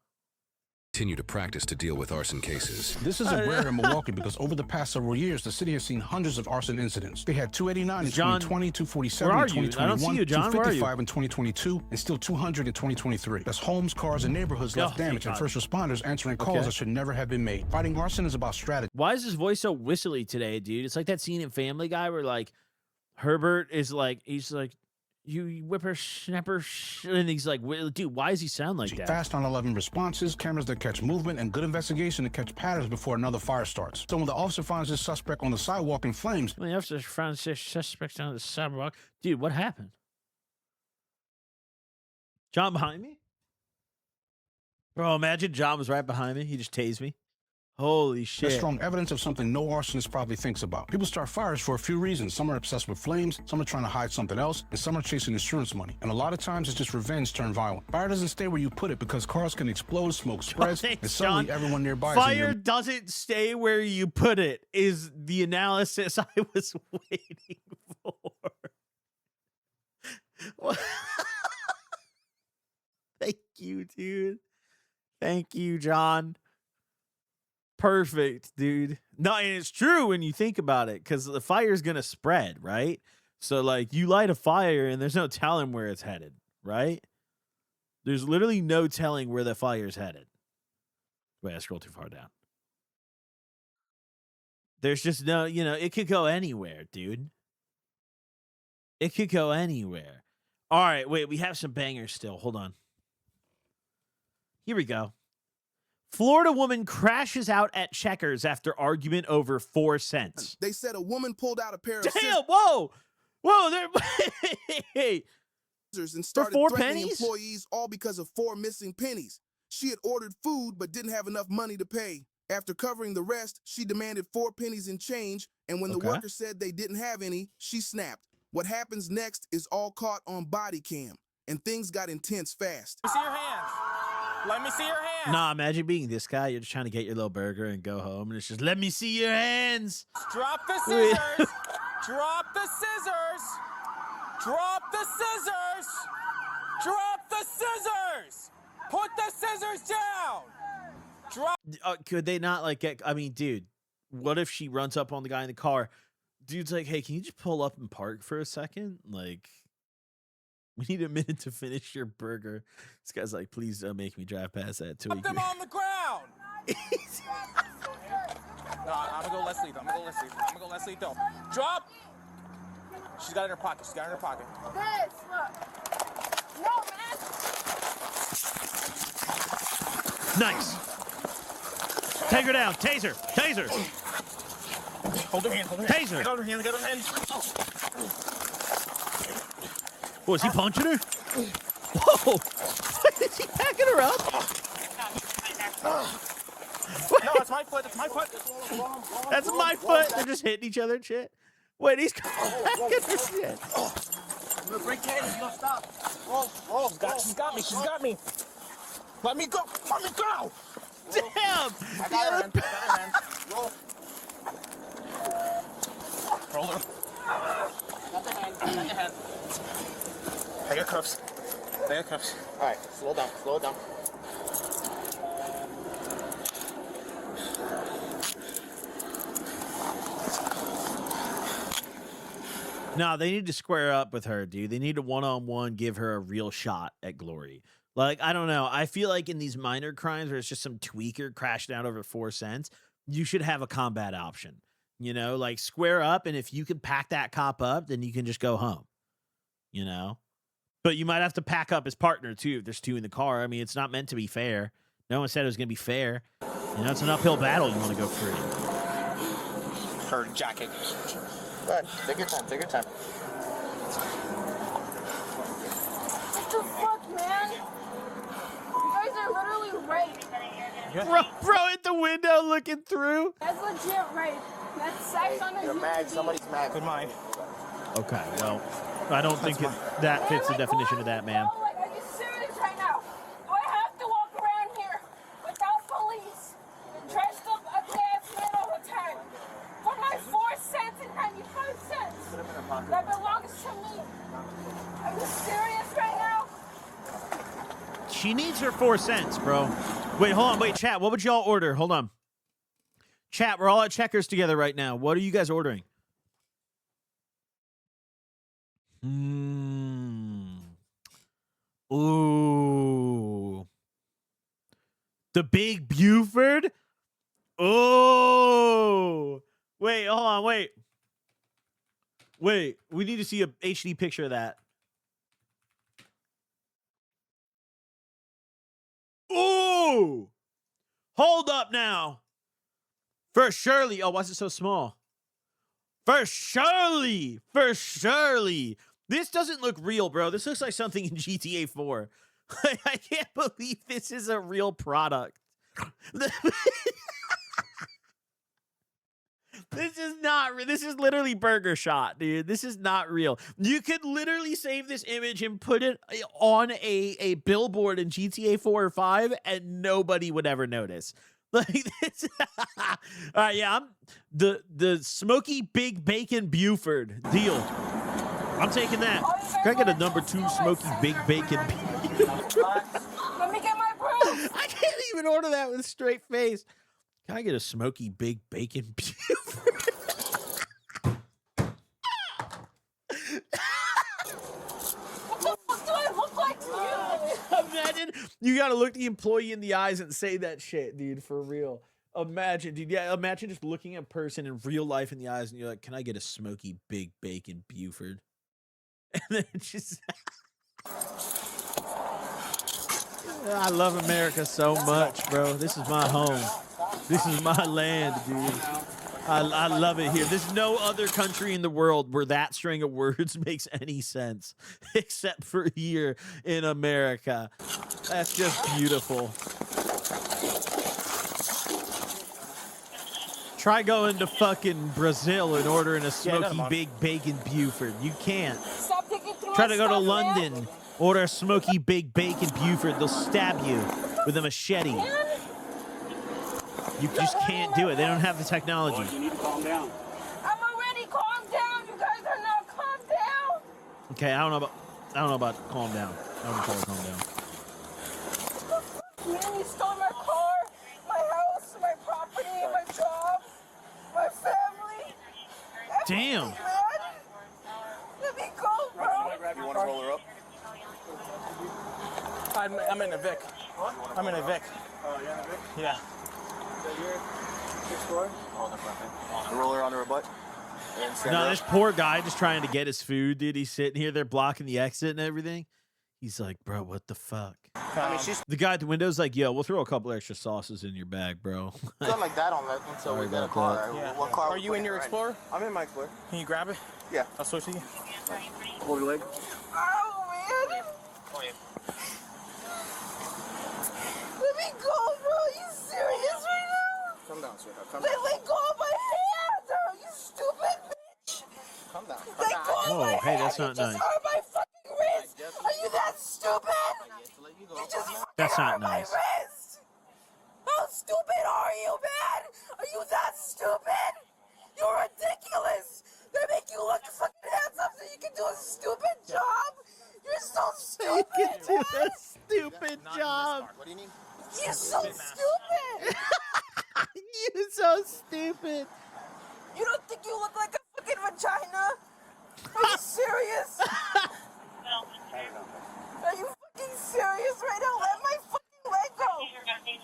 S4: continue to practice to deal with arson cases.
S5: This isn't rare in Milwaukee because over the past several years, the city has seen hundreds of arson incidents. They had 289 in 2020, 247 in 2021,
S1: I don't see you, John.
S5: 255 in 2022, and still 200 in 2023. That's homes, cars, and neighborhoods left damaged, and first responders answering calls that should never have been made. Fighting arson is about strategy.
S1: Why is his voice so whistly today, dude? It's like that scene in Family Guy where, like, Herbert is like, he's like, you whippersnapper, and he's like, dude, why does he sound like that?
S5: Fast 911 responses, cameras that catch movement, and good investigation to catch patterns before another fire starts. So when the officer finds this suspect on the sidewalk in flames,
S1: when the officer finds this suspect on the sidewalk, dude, what happened? John behind me? Bro, imagine John was right behind me. He just tased me. Holy shit.
S5: That's strong evidence of something no arsonist probably thinks about. People start fires for a few reasons. Some are obsessed with flames, some are trying to hide something else, and some are chasing insurance money. And a lot of times it's just revenge turned violent. Fire doesn't stay where you put it because cars can explode, smoke spreads, and suddenly everyone nearby is in
S1: Fire doesn't stay where you put it is the analysis I was waiting for. Thank you, dude. Thank you, John. Perfect, dude. No, and it's true when you think about it, because the fire's gonna spread, right? So, like, you light a fire and there's no telling where it's headed, right? There's literally no telling where the fire's headed. Wait, I scrolled too far down. There's just no, it could go anywhere, dude. It could go anywhere. All right, wait, we have some bangers still. Hold on. Here we go. Florida woman crashes out at Checkers after argument over 4 cents.
S7: They said a woman pulled out a pair of
S1: scissors. Whoa! Hey.
S7: And started
S1: for 4
S7: threatening
S1: pennies?
S7: Employees all because of 4 missing pennies. She had ordered food but didn't have enough money to pay. After covering the rest, she demanded 4 pennies in change, and when the worker said they didn't have any, she snapped. What happens next is all caught on body cam, and things got intense fast.
S11: Let me see your hands. Let me see your hands.
S1: Nah, imagine being this guy. You're just trying to get your little burger and go home, and it's just, let me see your hands.
S11: Drop the scissors. Drop the scissors. Drop the scissors. Drop the scissors. Put the scissors down. Drop.
S1: Could they not, like, get, I mean, dude, what if she runs up on the guy in the car? Dude's like, hey, can you just pull up and park for a second? Like, we need a minute to finish your burger. This guy's like, please don't make me drive past that.
S11: Put them on the ground. No, I'm gonna go Leslie. I'm gonna go Leslie. Don't drop. She's got it in her pocket.
S3: This, look. No, man.
S1: Nice. Take her down. Taser.
S11: Hold her hand.
S1: Taser.
S11: Get her hand.
S1: Oh, is he punching her? Whoa! Is he packing her up?
S11: No, it's my foot.
S1: That's my foot. They're just hitting each other and shit. Wait, he's packing her shit.
S11: Break hands. You don't stop. Roll. She's got me. Let me go.
S1: Damn.
S11: I got her hand. Roll. Roll her. Got the hand. I got cuffs. All right, slow down.
S1: No, they need to square up with her, dude. They need to one-on-one give her a real shot at glory. Like, I don't know. I feel like in these minor crimes where it's just some tweaker crashing out over 4 cents, you should have a combat option. You know, like square up, and if you can pack that cop up, then you can just go home. You know? But you might have to pack up his partner, too, if there's two in the car. I mean, it's not meant to be fair. No one said it was going to be fair. You know, it's an uphill battle. You want to go free.
S11: Her jacket.
S22: Go ahead. Take your time. Take your time.
S3: What the fuck, man? You guys are literally rape.
S1: Bro at the window looking through.
S3: That's legit rape. That's sex on a
S22: You're mad. Somebody's mad.
S11: Good mind.
S1: Okay, well, I don't think that fits the definition of that, man.
S3: Like, are you serious right now? Do I have to walk around here without police, dressed up ugly ass men all the time for my 4 cents and 95 cents that belongs to me? Are you serious right now?
S1: She needs her 4 cents, bro. Wait, hold on. Wait, chat. What would y'all order? Hold on. Chat, we're all at Checkers together right now. What are you guys ordering? Ooh. The Big Buford? Oh. Wait, hold on. Wait. Wait, we need to see a HD picture of that. Ooh. Hold up now. For Shirley. Oh, why is it so small? For Shirley. For Shirley. This doesn't look real, bro. This looks like something in GTA 4. I can't believe this is a real product. This is literally Burger Shot, dude. This is not real. You could literally save this image and put it on a billboard in GTA 4 or 5 and nobody would ever notice. Like this. All right, yeah, I'm the smoky big bacon Buford deal. I'm taking that. Can I get a number 2 smoky big bacon?
S3: Let me get my proof.
S1: I can't even order that with a straight face. Can I get a smoky big bacon Buford?
S3: What the fuck do I look like to you?
S1: Imagine you gotta look the employee in the eyes and say that shit, dude, for real. Imagine, dude. Yeah, imagine just looking a person in real life in the eyes and you're like, can I get a smoky big bacon Buford? And then it's just I love America so much, bro. This is my home. This is my land, dude. I love it here. There's no other country in the world where that string of words makes any sense except for here in America. That's just beautiful. Try going to fucking Brazil and ordering a smoky big bacon Buford. You can't.
S3: Stop digging through
S1: Try
S3: my
S1: to go to
S3: stuff,
S1: London,
S3: man.
S1: order a smoky big bacon Buford. They'll stab you with a machete. You just can't do it. They don't have the technology.
S3: You need to calm down. I'm already calmed down. You guys are not calmed down.
S1: Okay, I don't know about calm down. I wouldn't call it calm down.
S3: Man, you stole my car, my house, my property, my job, my family.
S1: Damn.
S3: Man. Let me go, bro.
S16: You want to roll her up?
S11: I'm in a Vic. I'm in a Vic.
S16: Oh, yeah, Vic?
S11: Yeah.
S16: Your story? Oh, that's nothing. Roll her onto her butt.
S1: No, this poor guy just trying to get his food, dude. He's sitting here, they're blocking the exit and everything. He's like, bro, what the fuck?
S22: I mean, she's
S1: The guy at the window's like, yo, we'll throw a couple extra sauces in your bag, bro.
S22: not like that on that until
S1: Sorry
S22: we get a
S1: about
S22: car.
S1: that.
S22: Yeah. What car?
S11: Are you in your Explorer?
S22: I'm in my Explorer.
S11: Can you grab it?
S22: Yeah.
S11: I'll switch to you.
S16: Hold your leg.
S3: Oh, man.
S22: Oh, yeah.
S3: Let me go, bro. Are you serious right now?
S22: Come down, sweetheart. Come down.
S3: Let go of my hands, you stupid bitch.
S22: Come down.
S3: Let go of
S1: Whoa,
S3: my
S1: hey,
S3: hands.
S1: that's not
S3: You just
S1: nice.
S3: hurt my fucking wrist. Are you that stupid? You just
S1: That's
S3: fucking
S1: not
S3: hurt my
S1: nice.
S3: wrist. How stupid are you, man? Are you that stupid? You're ridiculous. They make you look fucking handsome so you can do a stupid job. You're so stupid.
S1: You can do
S3: man.
S1: a stupid job.
S22: What do you need?
S3: You're so stupid.
S1: You're so stupid.
S3: You don't think you look like a fucking vagina? Are you serious? Are you fucking serious right now? Let my fucking leg go.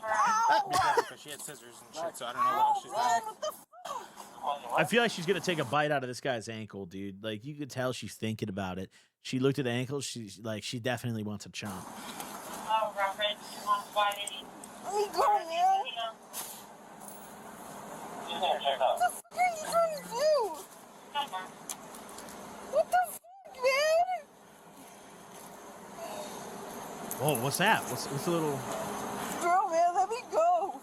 S3: Ow!
S11: Because she had scissors and shit, so I don't know what else she's
S3: Man,
S11: got.
S3: what the fuck?
S1: I feel like she's gonna take a bite out of this guy's ankle, dude. Like you could tell she's thinking about it. She looked at the ankle. She's like, she definitely wants a chomp.
S3: Oh, Robert, let me go, man. What the fuck are you trying to do? What the fuck, man?
S1: Whoa, what's that? What's the little?
S3: Girl, man, let me go.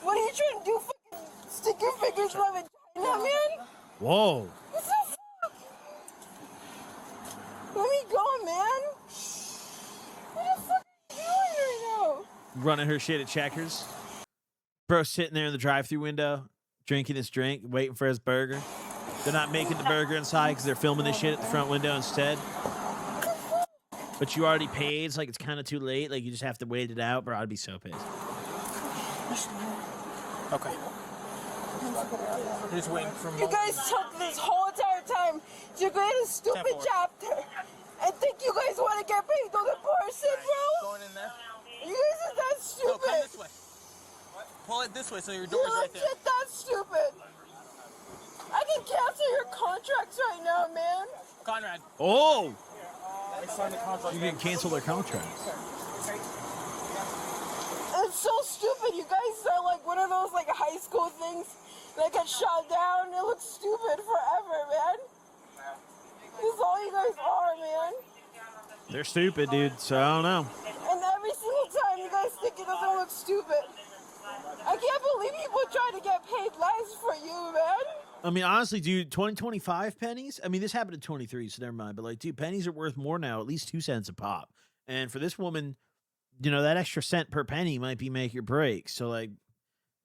S3: What are you trying to do? Fucking stick your fingers in my vagina, man?
S1: Whoa.
S3: What the fuck? Let me go, man. What the fuck are you doing right now?
S1: Running her shit at Checkers. Bro sitting there in the drive-thru window, drinking his drink, waiting for his burger. They're not making the burger inside because they're filming this shit at the front window instead. But you already paid. It's like it's kind of too late. Like you just have to wait it out. Bro, I'd be so pissed.
S6: Okay. Just waiting for
S3: You guys took this whole entire time to create a stupid chapter. I think you guys want to get paid on the person, bro.
S6: Going in there.
S3: You guys are that stupid.
S6: No, come this way. Pull it this way so your door's right there.
S3: You're legit that stupid. I can cancel your contracts right now, man.
S6: Conrad.
S1: Oh!
S6: I signed the contract.
S1: You can cancel their contracts.
S3: It's so stupid. You guys are like one of those like high school things that get shot down. It looks stupid forever, man. This is all you guys are, man.
S1: They're stupid, dude. So I don't know.
S3: And every single time you guys think it doesn't look stupid. I can't believe people try to get paid less for you, man.
S1: I mean, honestly, dude, 2025 pennies. I mean, this happened at 23, so never mind. But like, dude, pennies are worth more now, at least 2 cents a pop. And for this woman, you know, that extra cent per penny might be make or break. So like,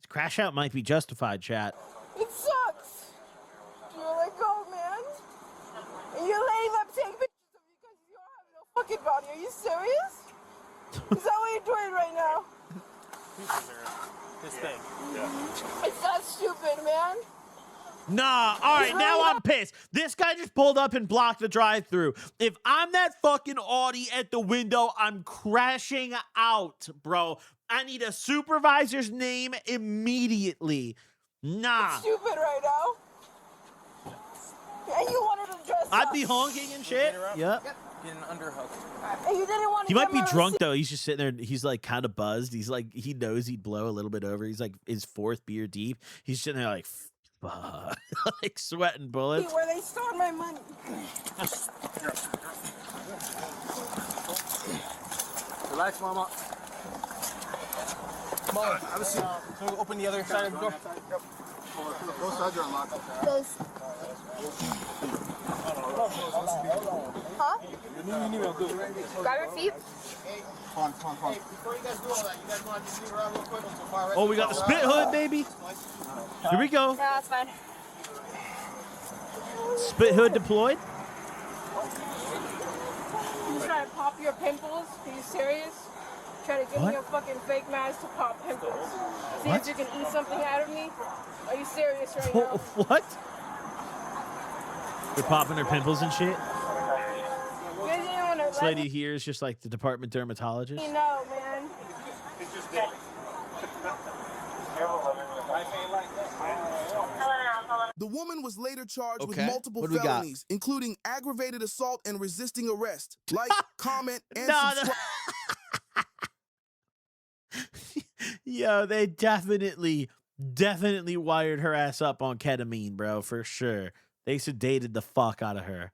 S1: crash out might be justified, chat.
S3: It sucks. You're like, go, man. And you're letting them take pictures of you because you don't have no fucking body. Are you serious? Is that what you're doing right now?
S6: This thing.
S3: Yeah. It's that stupid, man.
S1: Nah, all right, now I'm pissed. This guy just pulled up and blocked the drive-thru. If I'm that fucking Audi at the window, I'm crashing out, bro. I need a supervisor's name immediately. Nah.
S3: It's stupid right now. And you wanted to dress
S1: I'd
S3: up.
S1: be honking and shit. Yep.
S6: Get an underhook.
S3: And you didn't want to
S1: He might
S3: get
S1: be
S3: my
S1: drunk
S3: receipt.
S1: though. He's just sitting there. He's like kind of buzzed. He's like, he knows he'd blow a little bit over. He's like his 4th beer deep. He's sitting there like, fuck, like sweating bullets.
S3: Where they stole my money.
S6: Relax, mama. Come on, have a seat. Can we open the other side of the door? Both sides are unlocked.
S3: Huh? Grab your feet.
S6: Come on. Before you guys do all that, you guys want to just leave around real quick until fire
S1: Oh, we got the spit hood, baby. Here we go.
S3: Yeah, that's fine.
S1: Spit hood deployed.
S3: You trying to pop your pimples? Are you serious? Trying to give me a fucking fake mask to pop pimples. See if you can eat something out of me? Are you serious right now?
S1: What? They're popping their pimples and shit.
S3: You guys didn't want to
S1: This lady here is just like the department dermatologist.
S3: me know, man.
S7: The woman was later charged with
S1: Okay.
S7: multiple
S1: What do we got?
S7: felonies, including aggravated assault and resisting arrest. Like, comment, and
S1: No,
S7: subscribe.
S1: Yo, they definitely wired her ass up on ketamine, bro, for sure. They sedated the fuck out of her.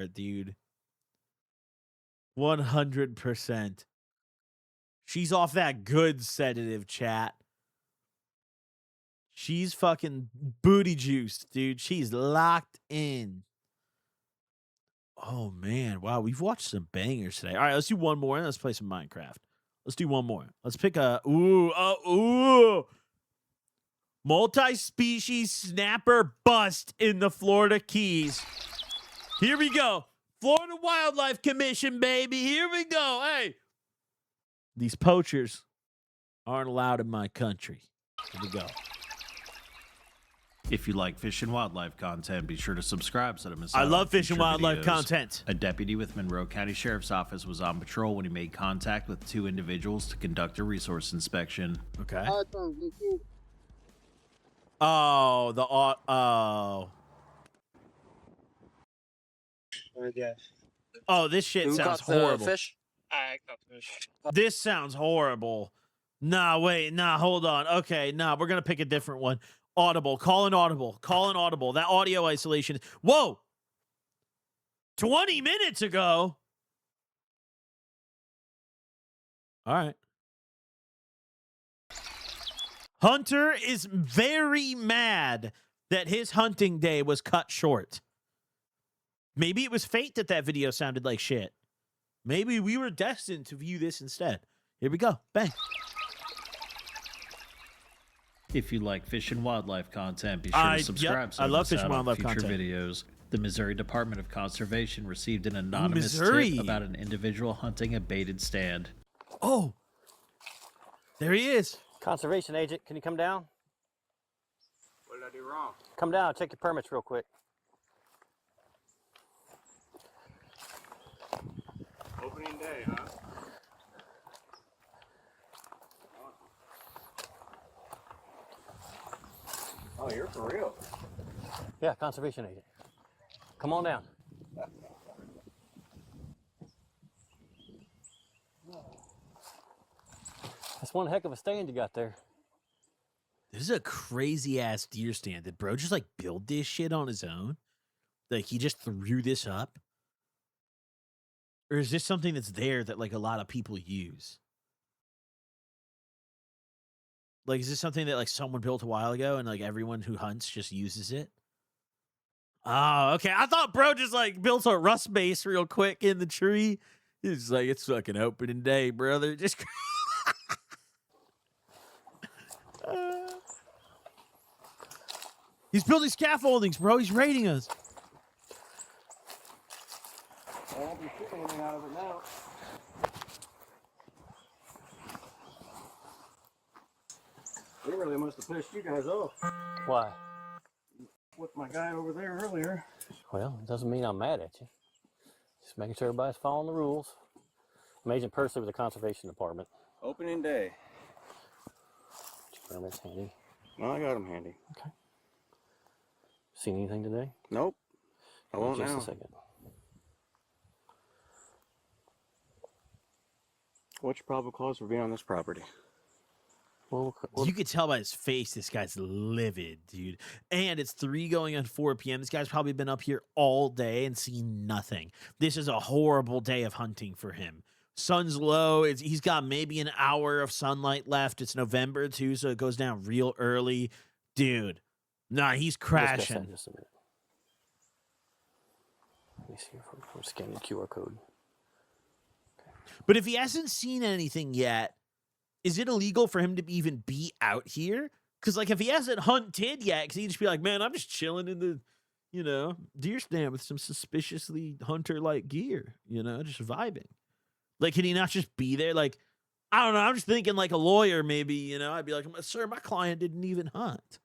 S1: Dude. 100%. She's off that good sedative, chat. She's fucking booty juiced, dude. She's locked in. Oh, man. Wow, we've watched some bangers today. All right, let's do one more, and let's play some Minecraft. Let's do one more. Let's pick a... Ooh. Multi-species snapper bust in the Florida Keys. Here we go. Florida Wildlife Commission, baby. Here we go. Hey. These poachers aren't allowed in my country. Here we go.
S8: If you like fish and wildlife content, be sure to subscribe so that miss
S1: I
S8: out
S1: love
S8: on
S1: fish and
S8: future
S1: wildlife
S8: videos.
S1: content.
S8: A deputy with Monroe County Sheriff's Office was on patrol when he made contact with 2 individuals to conduct a resource inspection.
S1: Okay. Oh, the oh. Oh, this shit
S12: Who
S1: sounds
S12: caught the
S1: horrible.
S12: fish?
S13: I caught the fish.
S1: This sounds horrible. Nah, wait, nah, hold on. Okay, nah, we're gonna pick a different one. Audible. Call an audible. Call an audible. That audio isolation. Whoa! 20 minutes ago. All right. Hunter is very mad that his hunting day was cut short. Maybe it was fate that that video sounded like shit. Maybe we were destined to view this instead. Here we go. Bang.
S8: If you like fish and wildlife content, be sure to subscribe.
S1: Yep, I love fish and
S8: on
S1: wildlife
S8: future
S1: content.
S8: videos. The Missouri Department of Conservation received an anonymous
S1: Missouri.
S8: tip about an individual hunting a baited stand.
S1: Oh, there he is.
S14: Conservation agent, can you come down?
S16: What did I do wrong?
S14: Come down, check your permits real quick.
S16: Opening day, huh? Oh, you're for real.
S14: Yeah, conservation agent. Come on down. That's one heck of a stand you got there.
S1: This is a crazy ass deer stand. Did bro just like build this shit on his own? Like he just threw this up? Or is this something that's there that like a lot of people use? Like, is this something that like someone built a while ago and like everyone who hunts just uses it? Oh, okay. I thought bro just like built a rust base real quick in the tree. He's like, it's fucking opening day, brother. Just he's building scaffoldings, bro. He's raiding us.
S16: I won't be shooting anything out of it now. They really must have pissed you guys off.
S14: Why?
S16: With my guy over there earlier.
S14: Well, it doesn't mean I'm mad at you. Just making sure everybody's following the rules. I'm Agent Percy with the Conservation Department.
S16: Opening day.
S14: Your permit's handy.
S16: Well, I got him handy.
S14: Okay. Seen anything today?
S16: Nope. I won't
S14: Just
S16: now.
S14: a second.
S16: What's your probable cause for being on this property?
S14: Well,
S1: you could tell by his face this guy's livid, dude. And it's 3 going on 4 p.m. This guy's probably been up here all day and seen nothing. This is a horrible day of hunting for him. Sun's low. He's got maybe an hour of sunlight left. It's November, too, so it goes down real early. Dude, nah, he's crashing.
S14: Just a minute. Let me see if I'm scanning the QR code.
S1: But if he hasn't seen anything yet, is it illegal for him to even be out here? Because, like, if he hasn't hunted yet, because he'd just be like, man, I'm just chilling in the, deer stand with some suspiciously hunter-like gear, just vibing. Like, can he not just be there? Like, I don't know. I'm just thinking like a lawyer, maybe, I'd be like, sir, my client didn't even hunt.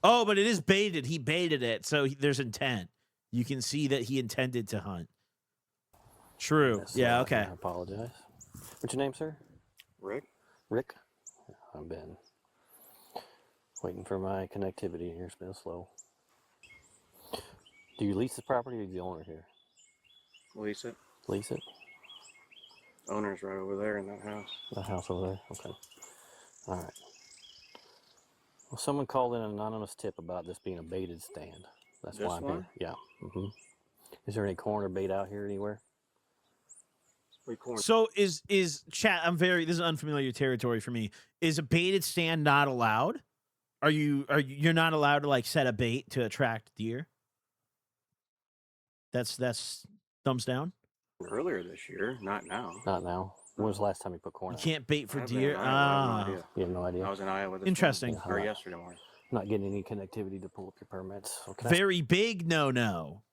S1: Oh, but it is baited. He baited it, so there's intent. You can see that he intended to hunt. True.
S14: Yes,
S1: Yeah, okay.
S14: I apologize. What's your name, sir?
S16: Rick.
S14: Rick? I'm Ben. Waiting for my connectivity here. It's been slow. Do you lease the property or are you the owner here?
S16: Lease it.
S14: Lease it?
S16: Owner's right over there in that house.
S14: That house over there? Okay. All right. Well, someone called in an anonymous tip about this being a baited stand. That's
S16: This
S14: why I'm
S16: one?
S14: here. Yeah. Is there any corn or bait out here anywhere?
S1: So is chat? This is unfamiliar territory for me. Is a baited stand not allowed? You're not allowed to like set a bait to attract deer? That's thumbs down.
S16: Earlier this year, not now.
S14: Not now. When was the last time you put corn
S1: You
S14: out?
S1: can't bait for
S16: I've been
S1: deer.
S16: in Iowa, I have no idea.
S14: You have no idea?
S16: I was in Iowa this
S1: Interesting.
S16: morning, or yesterday morning.
S14: Not getting any connectivity to pull up your permits. So
S1: Very big no.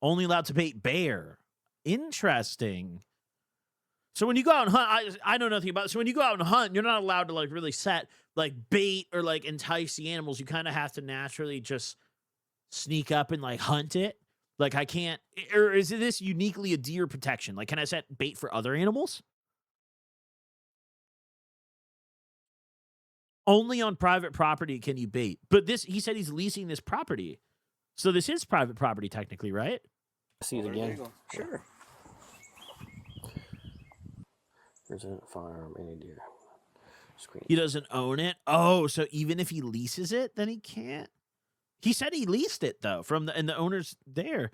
S1: Only allowed to bait bear. Interesting. So when you go out and hunt, I know nothing about it. So when you go out and hunt, you're not allowed to like really set like bait or like entice the animals. You kind of have to naturally just sneak up and like hunt it. Like I can't, or is this uniquely a deer protection? Like, can I set bait for other animals? Only on private property can you bait. But he said he's leasing this property. So this is private property technically, right?
S14: See it again?
S2: Sure.
S14: Present firearm, any deer. Screen.
S1: He doesn't own it. Oh, so even if he leases it, then he can't. He said he leased it though and the owner's there.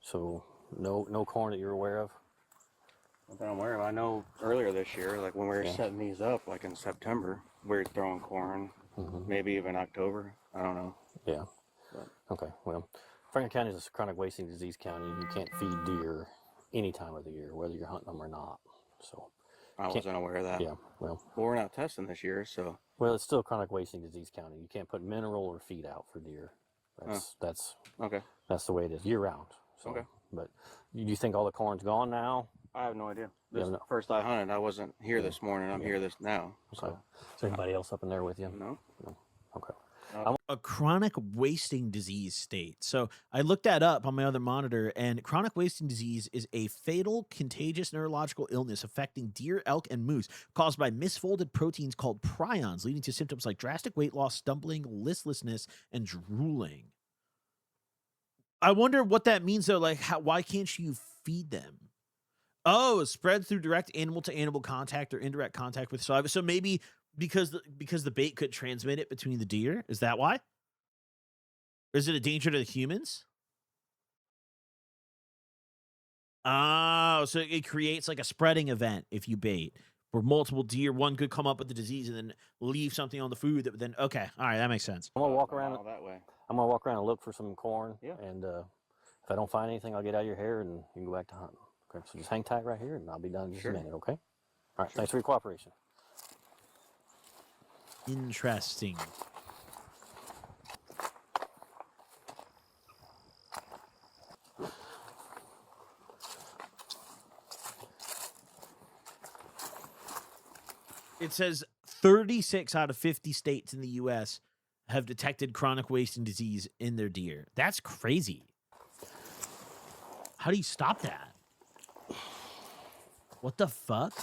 S14: So no corn that you're aware of?
S9: Not that I'm aware of. I know earlier this year, like when we were setting these up, like in September, we were throwing corn, maybe even October. I don't know.
S14: Yeah. But. Okay. Well, Franklin County is a chronic wasting disease county. You can't feed deer any time of the year, whether you're hunting them or not. So
S9: I wasn't aware of that.
S14: Yeah. Well,
S9: we're not testing this year, so.
S14: Well, it's still chronic wasting disease county. You can't put mineral or feed out for deer. That's
S9: okay.
S14: That's the way it is year round. So,
S9: okay.
S14: But you think all the corn's gone now?
S9: I have no idea. This first I hunted, I wasn't here this morning. I'm here this now. So.
S14: Okay. Is there anybody else up in there with you?
S9: No.
S14: Okay.
S1: A chronic wasting disease state. So I looked that up on my other monitor, and chronic wasting disease is a fatal, contagious neurological illness affecting deer, elk, and moose caused by misfolded proteins called prions, leading to symptoms like drastic weight loss, stumbling, listlessness, and drooling. I wonder what that means, though. Like, why can't you feed them? Oh, spread through direct animal-to-animal contact or indirect contact with saliva. So maybe because the bait could transmit it between the deer. Is that why? Or is it a danger to the humans? Oh, so it creates like a spreading event if you bait, where multiple deer, one could come up with the disease and then leave something on the food that would then, okay, all right, that makes sense.
S14: I'm gonna walk around
S9: that way.
S14: I'm gonna walk around and look for some corn.
S9: Yeah.
S14: And if I don't find anything, I'll get out of your hair and you can go back to hunting. Okay, so just hang tight right here and I'll be done in just a minute, okay? All right, thanks for your cooperation.
S1: Interesting. It says 36 out of 50 states in the U.S. have detected chronic wasting disease in their deer. That's crazy. How do you stop that? What the fuck?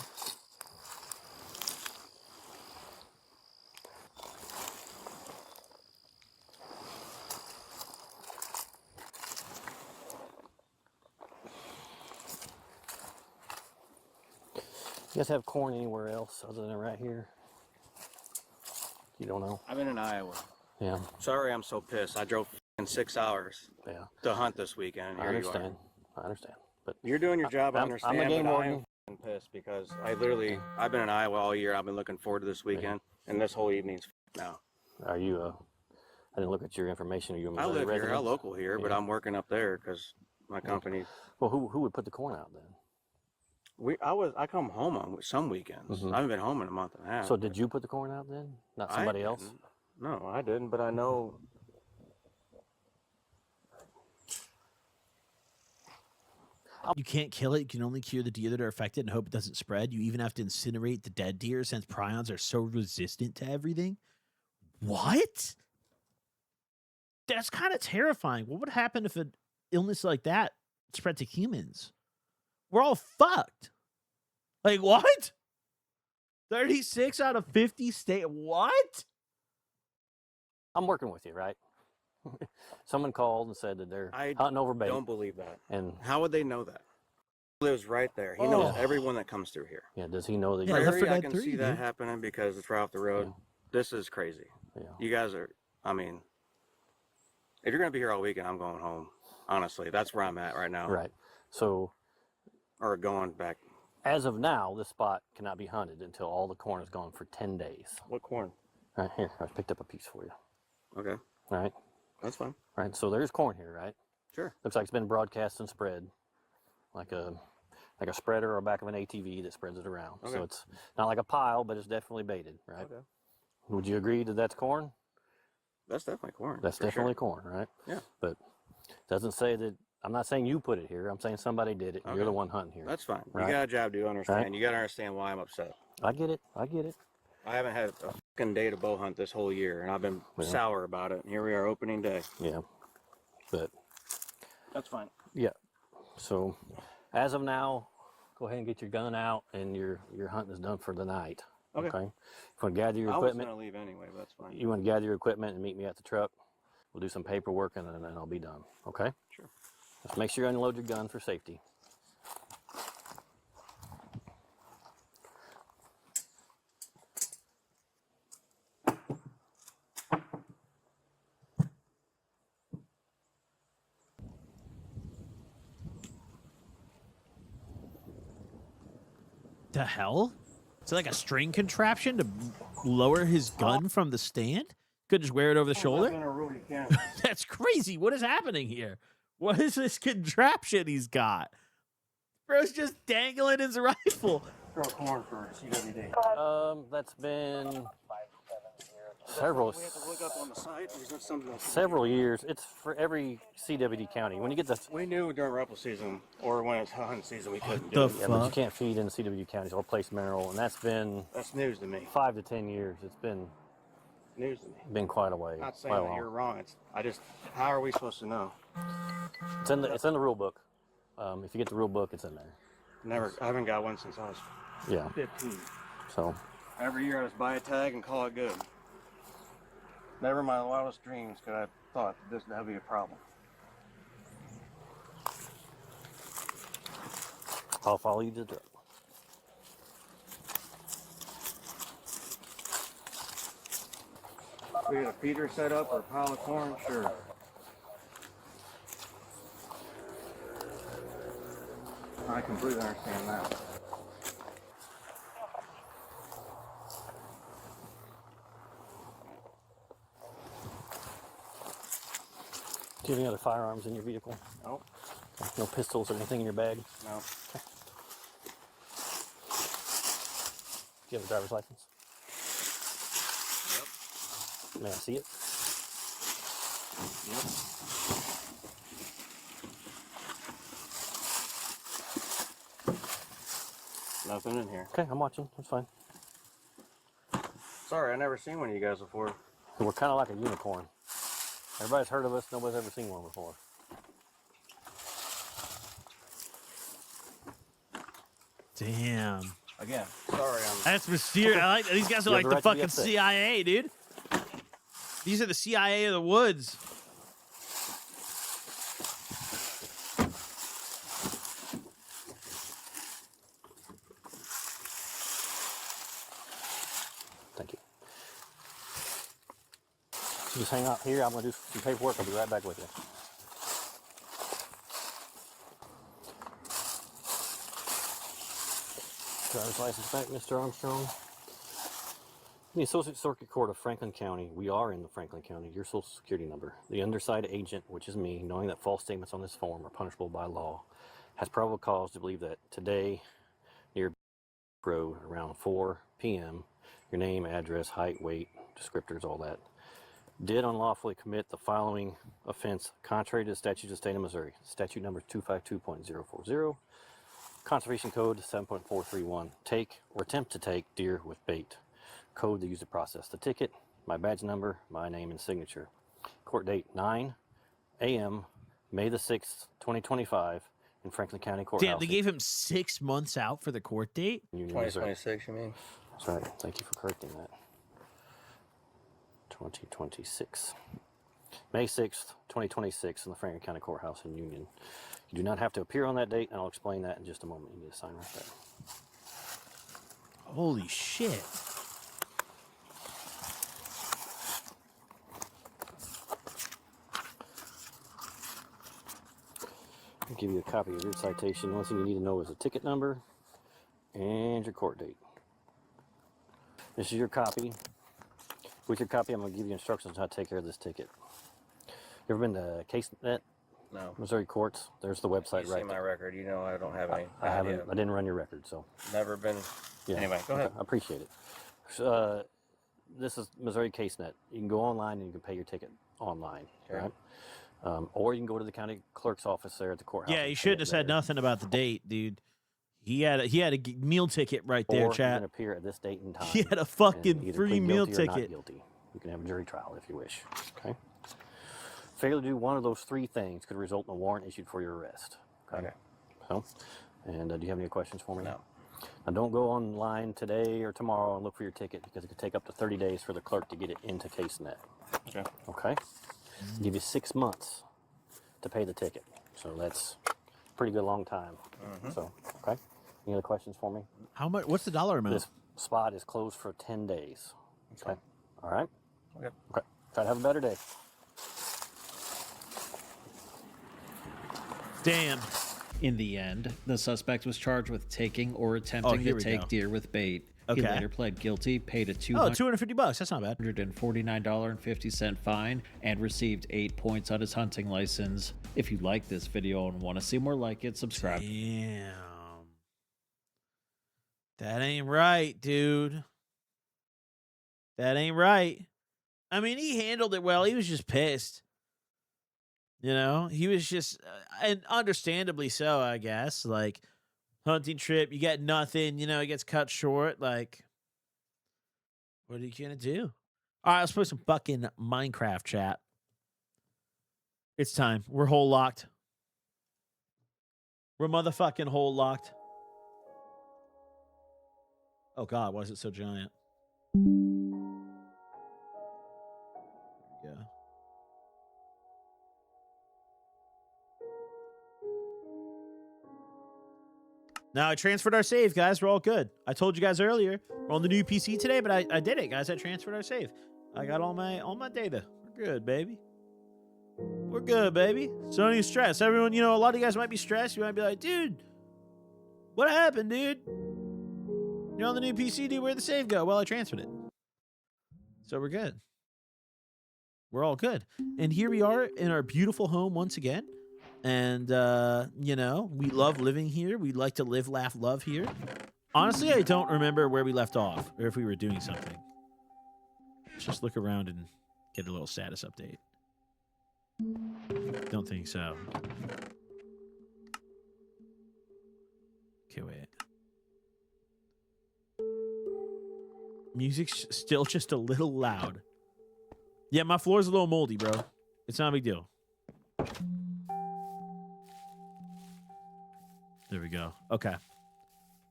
S14: You guys have corn anywhere else other than right here? You don't know?
S9: I've been in Iowa.
S14: Yeah.
S9: Sorry, I'm so pissed. I drove in 6 hours to hunt this weekend.
S14: I understand. I understand. But
S9: you're doing your job. I understand.
S14: I'm a game
S9: but
S14: warden.
S9: I'm pissed because I've been in Iowa all year. I've been looking forward to this weekend, and this whole evening's now.
S14: Are you? I didn't look at your information. Are you a
S9: I
S14: Missouri
S9: live
S14: resident?
S9: here. I'm local here, but I'm working up there because my company.
S14: Well, who would put the corn out then?
S9: I come home on some weekends. I haven't been home in a month and a half.
S14: So did you put the corn out then? Not somebody else?
S9: No, I didn't, but I know.
S1: You can't kill it. You can only cure the deer that are affected and hope it doesn't spread. You even have to incinerate the dead deer since prions are so resistant to everything. What? That's kind of terrifying. What would happen if an illness like that spread to humans? We're all fucked. Like, what? 36 out of 50 state. What?
S14: I'm working with you, right? Someone called and said that they're hunting over bait.
S9: I don't believe that.
S14: And
S9: how would they know that? He lives right there. He knows everyone that comes through here.
S14: Yeah, does he know that?
S9: Prairie, I can see that happening because it's right off the road.
S14: Yeah.
S9: This is crazy.
S14: Yeah.
S9: You guys are, I mean, if you're going to be here all weekend, I'm going home. Honestly, that's where I'm at right now.
S14: Right. So.
S9: Or going back.
S14: As of now, this spot cannot be hunted until all the corn is gone for 10 days.
S9: What corn?
S14: Right here. I picked up a piece for you.
S9: Okay.
S14: All right.
S9: That's fine.
S14: All right. So there's corn here, right?
S9: Sure.
S14: Looks like it's been broadcast and spread, like a spreader or back of an ATV that spreads it around.
S9: Okay.
S14: So it's not like a pile, but it's definitely baited, right?
S9: Okay.
S14: Would you agree that that's corn?
S9: That's definitely corn.
S14: That's definitely corn, right?
S9: Yeah.
S14: But it doesn't say that. I'm not saying you put it here. I'm saying somebody did it. And You're the one hunting here.
S9: That's fine.
S14: Right?
S9: You got a job to understand.
S14: Right?
S9: You got to understand why I'm upset.
S14: I get it. I get it.
S9: I haven't had a fucking day to bow hunt this whole year, and I've been sour about it. And here we are, opening day.
S14: Yeah. But.
S9: That's fine.
S14: Yeah. So, as of now, go ahead and get your gun out, and your hunting is done for the night. Okay. If you want to gather your
S9: I was
S14: equipment,
S9: going to leave anyway, but that's fine.
S14: you want to gather your equipment and meet me at the truck. We'll do some paperwork and then I'll be done. Okay?
S9: Sure.
S14: Just make sure you unload your gun for safety.
S1: The hell? Is it like a string contraption to lower his gun from the stand? Could just wear it over the shoulder? That's crazy. What is happening here? What is this contraption he's got? Bro's just dangling his rifle.
S9: Throw corn for CWD.
S14: That's been several
S9: We have to look up on the site, or is that something else?
S14: several years. It's for every CWD county. When you get the
S9: We knew during rifle season, or when it's hunting season, we couldn't
S1: the
S9: do it.
S14: yeah, but you can't feed in CWD counties or place mineral, and that's been
S9: That's news to me.
S14: 5 to 10 years. It's been
S9: News to me.
S14: quite a way.
S9: Not saying
S14: quite
S9: that
S14: long.
S9: you're wrong. How are we supposed to know?
S14: It's in the rule book. If you get the rule book, it's in there.
S9: I haven't got one since I was
S14: Yeah.
S9: 15.
S14: So
S9: Every year I just buy a tag and call it good. Never in my wildest dreams could I have thought that would be a problem.
S14: I'll follow you to the truck.
S9: We had a feeder set up or a pile of corn, sure. I completely understand that.
S14: Do you have any other firearms in your vehicle?
S9: No.
S14: Okay. No pistols or anything in your bag?
S9: No.
S14: Okay. Do you have a driver's license? Yep. May I see it?
S9: Yep. Nothing in here.
S14: Okay, I'm watching. That's fine.
S9: Sorry, I never seen one of you guys before.
S14: We're kind of like a unicorn. Everybody's heard of us. Nobody's ever seen one before.
S1: Damn.
S9: Again, sorry.
S1: That's mysterious. I like that. These guys are
S14: You
S1: like
S14: have the
S1: the
S14: right to be
S1: fucking
S14: upset.
S1: CIA, dude. These are the CIA of the woods.
S14: Thank you. So just hang out here. I'm going to do some paperwork. I'll be right back with you. Driver's license back, Mr. Armstrong. The Associate Circuit Court of Franklin County. We are in the Franklin County. Your social security number. The undersigned agent, which is me, knowing that false statements on this form are punishable by law, has probable cause to believe that today, near Road, around 4 p.m., your name, address, height, weight, descriptors, all that, did unlawfully commit the following offense contrary to the statutes of the state of Missouri. Statute number 252.040. Conservation Code 7.431. Take or attempt to take deer with bait. Code to use to process the ticket. My badge number, my name and signature. Court date 9 a.m. May the 6th, 2025 in Franklin County Courthouse.
S1: Damn, they gave him 6 months out for the court date?
S14: Union, Missouri.
S9: 2026, you mean?
S14: That's right. Thank you for correcting that. 2026. May 6th, 2026 in the Franklin County Courthouse in Union. You do not have to appear on that date, and I'll explain that in just a moment. You need to sign right there.
S1: Holy shit.
S14: I'll give you a copy of your citation. One thing you need to know is the ticket number and your court date. This is your copy. With your copy, I'm going to give you instructions on how to take care of this ticket. You ever been to CaseNet?
S9: No.
S14: Missouri courts? There's the website
S9: You
S14: right
S9: see my
S14: there.
S9: record, you know I don't have any.
S14: I haven't.
S9: idea.
S14: I didn't run your record, so.
S9: Never been.
S14: Yeah.
S9: Anyway, go ahead.
S14: I appreciate it. So, this is Missouri CaseNet. You can go online and you can pay your ticket online,
S9: Okay.
S14: right? Or you can go to the county clerk's office there at the courthouse.
S1: Yeah, he
S14: and pay
S1: shouldn't
S14: it
S1: have said
S14: there.
S1: nothing about the date, dude. He had a meal ticket right there,
S14: Or you
S1: chat.
S14: can appear at this date and time.
S1: He had a
S14: and
S1: fucking
S14: either
S1: free
S14: plead
S1: meal
S14: guilty or not
S1: ticket.
S14: guilty. You can have a jury trial if you wish. Okay. Failure to do one of those 3 things could result in a warrant issued for your arrest. Okay. So, and do you have any questions for me?
S9: No.
S14: Now, don't go online today or tomorrow and look for your ticket because it could take up to 30 days for the clerk to get it into CaseNet.
S9: Okay.
S14: Okay? Give you 6 months to pay the ticket. So that's a pretty good long time. So, okay? Any other questions for me?
S1: How much? What's the dollar amount?
S14: This spot is closed for 10 days. Okay? All right?
S9: Okay.
S14: Okay. Try to have a better day.
S1: Damn.
S8: In the end, the suspect was charged with taking or attempting
S1: here
S8: to
S1: we
S8: take
S1: go.
S8: deer with bait.
S1: Okay.
S8: He later pled guilty, paid a
S1: $250. That's not bad.
S8: $149.50 fine, and received 8 points on his hunting license. If you like this video and want to see more like it, subscribe.
S1: Damn. That ain't right, dude. That ain't right. I mean, he handled it well. He was just pissed. You know, he was just, and understandably so, I guess. Like, hunting trip, you get nothing, you know, it gets cut short. Like, what are you going to do? All right, let's play some fucking Minecraft chat. It's time. We're hole locked. We're motherfucking hole locked. Oh, God, why is it so giant? There we go. Now, I transferred our save, guys. We're all good. I told you guys earlier, we're on the new PC today, but I did it, guys. I transferred our save. I got all my data. We're good, baby. We're good, baby. So don't even stress. Everyone, you know, a lot of you guys might be stressed. You might be like, dude, what happened, dude? You're on the new PC, dude. Where'd the save go? Well, I transferred it. So we're good. We're all good. And here we are in our beautiful home once again. And, you know, we love living here. We like to live, laugh, love here. Honestly, I don't remember where we left off or if we were doing something. Let's just look around and get a little status update. Don't think so. Okay, wait. Music's still just a little loud. Yeah, my floor's a little moldy, bro. It's not a big deal. There we go. Okay.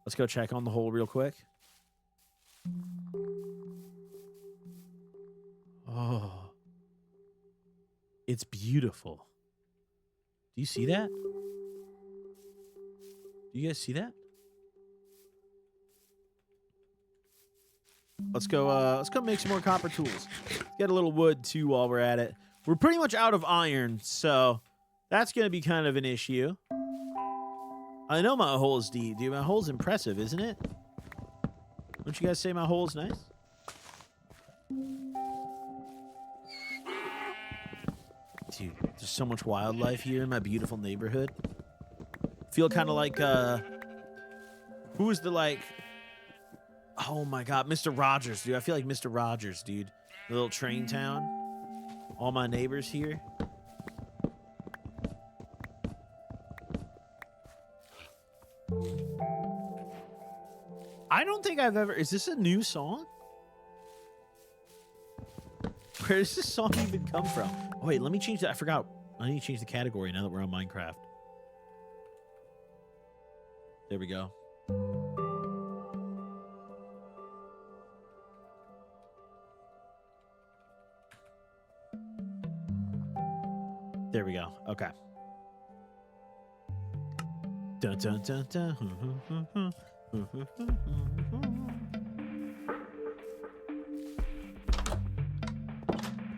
S1: Let's go check on the hole real quick. Oh. It's beautiful. Do you see that? Do you guys see that? Let's go make some more copper tools. Get a little wood too while we're at it. We're pretty much out of iron, so that's gonna be kind of an issue. I know my hole is deep, dude. My hole's impressive, isn't it? Don't you guys say my hole's nice? Dude, there's so much wildlife here in my beautiful neighborhood. Feel kind of like, who is the, like, oh my God, Mr. Rogers, dude. I feel like Mr. Rogers, dude. The little train town. All my neighbors here. I don't think I've ever... Is this a new song? Where does this song even come from? Oh, wait, let me change that. I forgot. I need to change the category now that we're on Minecraft. There we go. There we go. Okay. Dun, dun, dun, dun.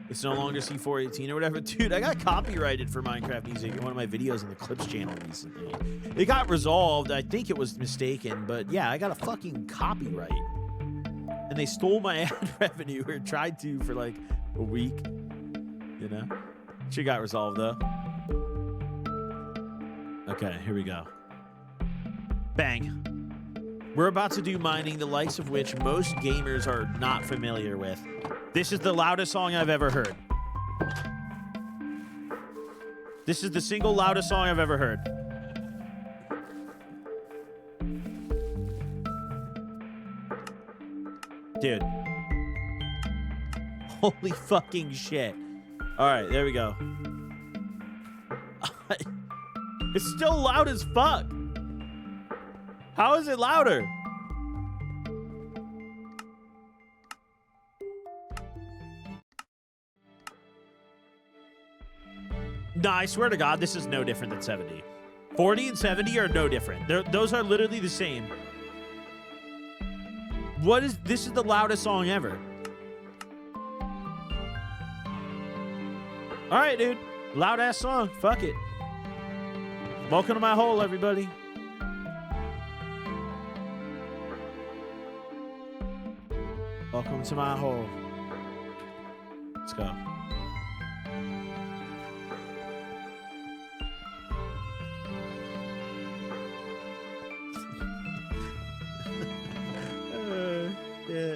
S1: It's no longer C418 or whatever. Dude, I got copyrighted for Minecraft music in one of my videos on the Clips channel recently. It got resolved. I think it was mistaken, but yeah, I got a fucking copyright. And they stole my ad revenue, or tried to, for like a week. You know? Shit got resolved though. Okay, here we go. Bang. We're about to do mining, the likes of which most gamers are not familiar with. This is the loudest song I've ever heard. This is the single loudest song I've ever heard. Dude. Holy fucking shit. All right, there we go. It's still loud as fuck. How is it louder? No, I swear to God, this is no different than 70. 40 and 70 are no different. Those are literally the same. This is the loudest song ever. All right, dude. Loud ass song. Fuck it. Welcome to my hole, everybody. Welcome to my hole. Let's go. Yeah.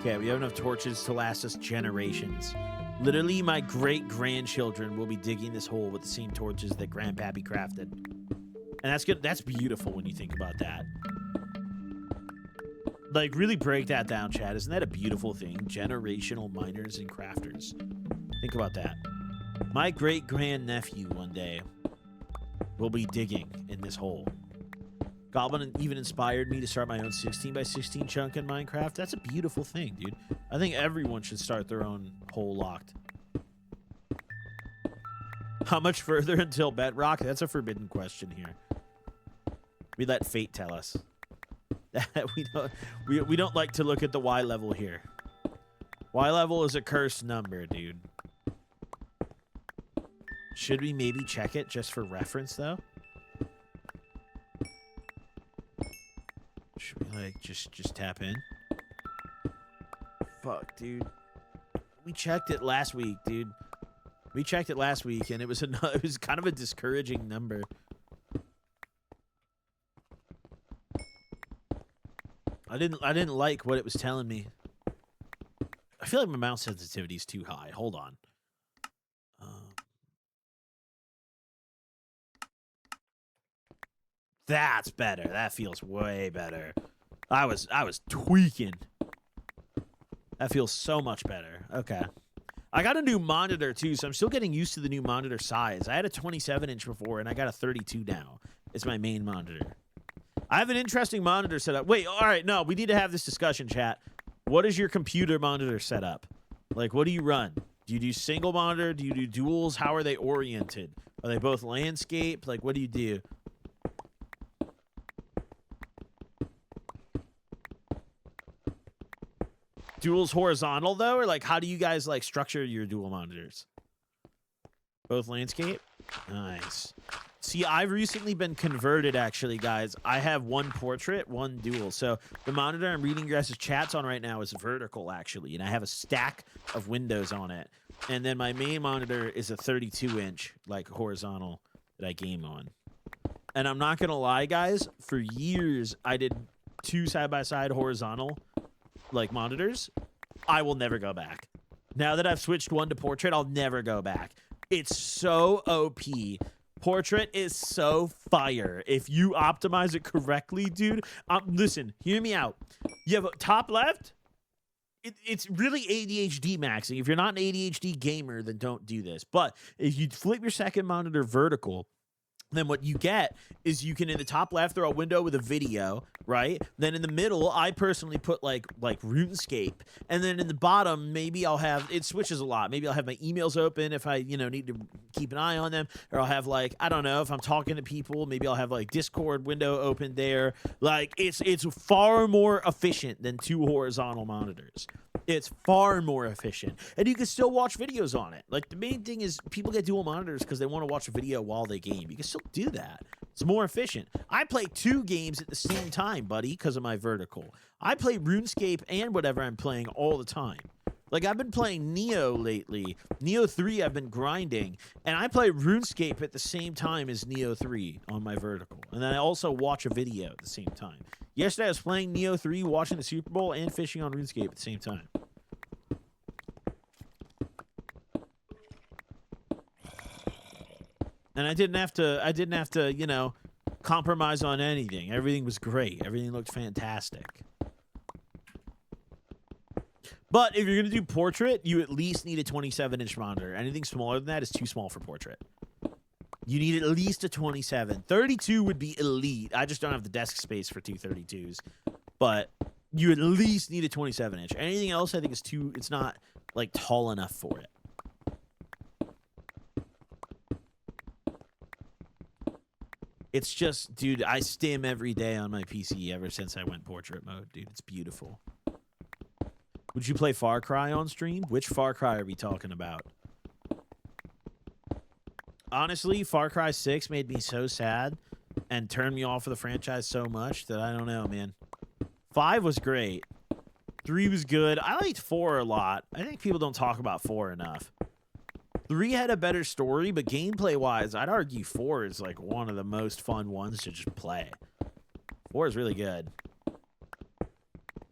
S1: Okay, we have enough torches to last us generations. Literally, my great-grandchildren will be digging this hole with the same torches that Grandpappy crafted. And that's good. That's beautiful when you think about that. Like, really break that down, Chad. Isn't that a beautiful thing? Generational miners and crafters. Think about that. My great-grandnephew one day will be digging in this hole. Goblin even inspired me to start my own 16x16 chunk in Minecraft. That's a beautiful thing, dude. I think everyone should start their own hole locked. How much further until bedrock? That's a forbidden question here. We let fate tell us. we don't like to look at the Y level here. Y level is a cursed number, dude. Should we maybe check it just for reference, though? Should we, like, just tap in? Fuck, dude. We checked it last week, dude. We checked it last week, and it was kind of a discouraging number. I didn't like what it was telling me. I feel like my mouse sensitivity is too high. Hold on. That's better. That feels way better. I was tweaking. That feels so much better. Okay. I got a new monitor too, so I'm still getting used to the new monitor size. I had a 27-inch before, and I got a 32 now. It's my main monitor. I have an interesting monitor setup. Wait, all right, no, we need to have this discussion, chat. What is your computer monitor setup? Like, what do you run? Do you do single monitor? Do you do duals? How are they oriented? Are they both landscape? Like, what do you do? Dual's horizontal, though? Or, like, how do you guys, like, structure your dual monitors? Both landscape? Nice. See, I've recently been converted, actually, guys. I have one portrait, one dual. So the monitor I'm reading your guys' chats on right now is vertical, actually. And I have a stack of windows on it. And then my main monitor is a 32-inch, like, horizontal that I game on. And I'm not going to lie, guys. For years, I did 2 side-by-side horizontal like monitors. I will never go back. Now that I've switched one to portrait, I'll never go back. It's so OP. Portrait is so fire. If you optimize it correctly, dude. Listen, hear me out. You have a top left. It's really ADHD maxing. If you're not an ADHD gamer, then don't do this. But if you flip your second monitor vertical, then what you get is you can, in the top left, throw a window with a video, right? Then in the middle, I personally put like RuneScape. And then in the bottom, maybe I'll have, it switches a lot. Maybe I'll have my emails open if I, need to keep an eye on them. Or I'll have like, I don't know, if I'm talking to people, maybe I'll have like Discord window open there. Like, it's far more efficient than 2 horizontal monitors. It's far more efficient. And you can still watch videos on it. Like, the main thing is people get dual monitors because they want to watch a video while they game. You can still do that. It's more efficient. I play 2 games at the same time, buddy, because of my vertical. I play RuneScape and whatever I'm playing all the time. Like, I've been playing Neo lately. Neo 3 I've been grinding. And I play RuneScape at the same time as Neo 3 on my vertical. And then I also watch a video at the same time. Yesterday I was playing Neo 3, watching the Super Bowl, and fishing on RuneScape at the same time. And I didn't have to, compromise on anything. Everything was great. Everything looked fantastic. But if you're going to do portrait, you at least need a 27-inch monitor. Anything smaller than that is too small for portrait. You need at least a 27. 32 would be elite. I just don't have the desk space for 2 32s. But you at least need a 27-inch. Anything else, I think, is too, it's not, like, tall enough for it. It's just, dude, I stim every day on my PC ever since I went portrait mode, dude. It's beautiful. Would you play Far Cry on stream? Which Far Cry are we talking about? Honestly, Far Cry 6 made me so sad and turned me off of the franchise so much that I don't know, man. 5 was great. 3 was good. I liked 4 a lot. I think people don't talk about 4 enough. 3 had a better story, but gameplay-wise, I'd argue 4 is like one of the most fun ones to just play. 4 is really good.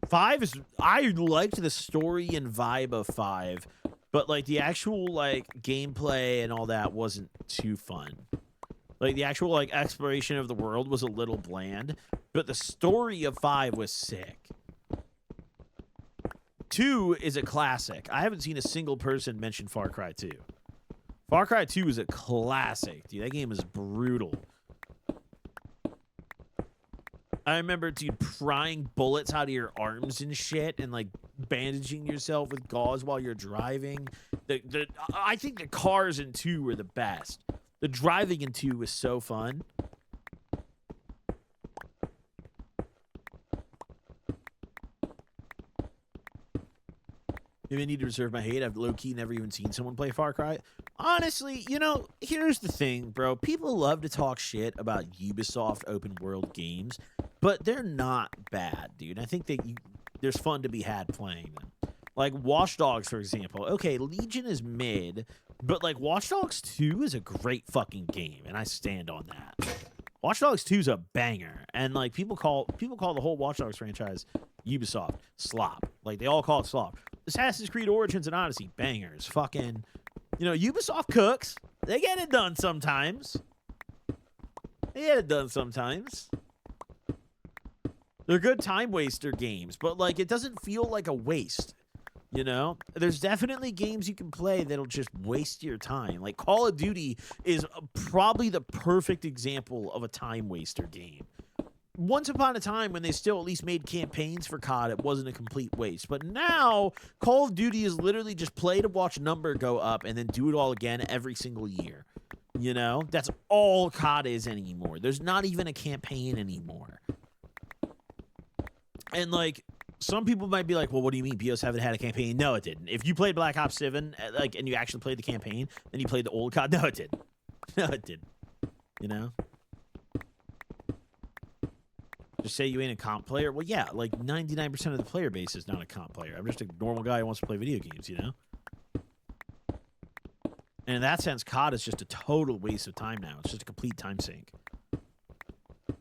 S1: 5 is... I liked the story and vibe of 5, but like the actual like gameplay and all that wasn't too fun. Like the actual like exploration of the world was a little bland, but the story of 5 was sick. 2 is a classic. I haven't seen a single person mention Far Cry 2. Far Cry 2 is a classic, dude. That game is brutal. I remember, dude, prying bullets out of your arms and shit and, like, bandaging yourself with gauze while you're driving. I think the cars in 2 were the best. The driving in 2 was so fun. Maybe I need to reserve my hate. I've low-key never even seen someone play Far Cry. Honestly, you know, here's the thing, bro. People love to talk shit about Ubisoft open-world games, but they're not bad, dude. I think that there's fun to be had playing them. Like Watch Dogs, for example. Okay, Legion is mid, but like Watch Dogs 2 is a great fucking game, and I stand on that. Watch Dogs 2 is a banger, and like people call the whole Watch Dogs franchise Ubisoft slop. Like they all call it slop. Assassin's Creed Origins and Odyssey, bangers. Fucking, you know, Ubisoft cooks. They get it done sometimes. They're good time waster games, but like it doesn't feel like a waste. You know, there's definitely games you can play that'll just waste your time. Like Call of Duty is probably the perfect example of a time waster game. Once upon a time, when they still at least made campaigns for COD, it wasn't a complete waste. But now, Call of Duty is literally just play to watch number go up and then do it all again every single year. You know? That's all COD is anymore. There's not even a campaign anymore. And, like, some people might be like, well, what do you mean? BOS haven't had a campaign? No, it didn't. If you played Black Ops 7, like, and you actually played the campaign, then you played the old COD, no, it didn't. No, it didn't. You know? Just say you ain't a comp player? Well, yeah, like 99% of the player base is not a comp player. I'm just a normal guy who wants to play video games, you know? And in that sense, COD is just a total waste of time now. It's just a complete time sink.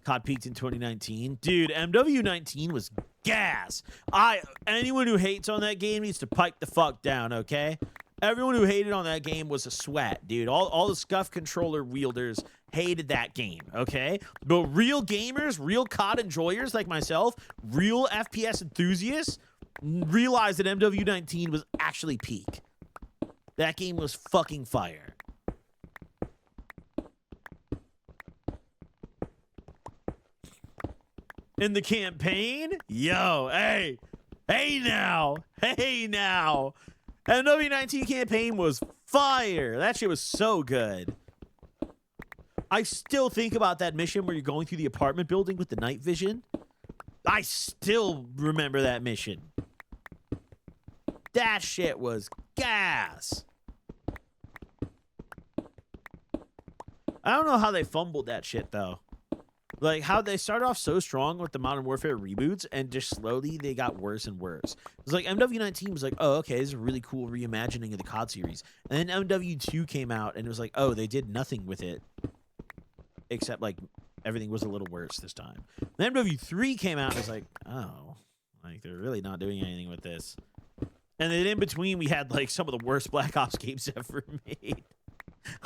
S1: COD peaked in 2019. Dude, MW19 was gas. Anyone who hates on that game needs to pipe the fuck down, okay? Everyone who hated on that game was a sweat, dude. All the scuff controller wielders hated that game, okay? But real gamers, real COD enjoyers like myself, real FPS enthusiasts, realized that MW19 was actually peak. That game was fucking fire. In the campaign? Yo, hey now. MW19 campaign was fire. That shit was so good. I still think about that mission where you're going through the apartment building with the night vision. I still remember that mission. That shit was gas. I don't know how they fumbled that shit, though. Like, how they started off so strong with the Modern Warfare reboots, and just slowly they got worse and worse. It was like, MW19 was like, oh, okay, this is a really cool reimagining of the COD series. And then MW2 came out, and it was like, oh, they did nothing with it. Except, like, everything was a little worse this time. Then MW3 came out, and it was like, oh, like, they're really not doing anything with this. And then in between, we had, like, some of the worst Black Ops games ever made.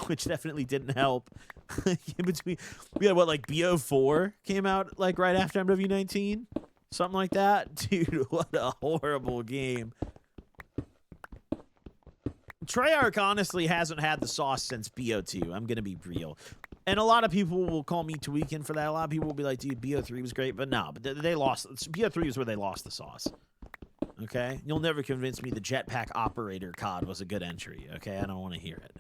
S1: Which definitely didn't help. In between, we had what, like BO4 came out like right after MW19, something like that. Dude, what a horrible game. Treyarch honestly hasn't had the sauce since BO2. I'm gonna be real, and a lot of people will call me tweaking for that. A lot of people will be like, "Dude, BO3 was great," but no, but they lost. BO3 is where they lost the sauce. Okay, you'll never convince me the Jetpack Operator COD was a good entry. Okay, I don't want to hear it.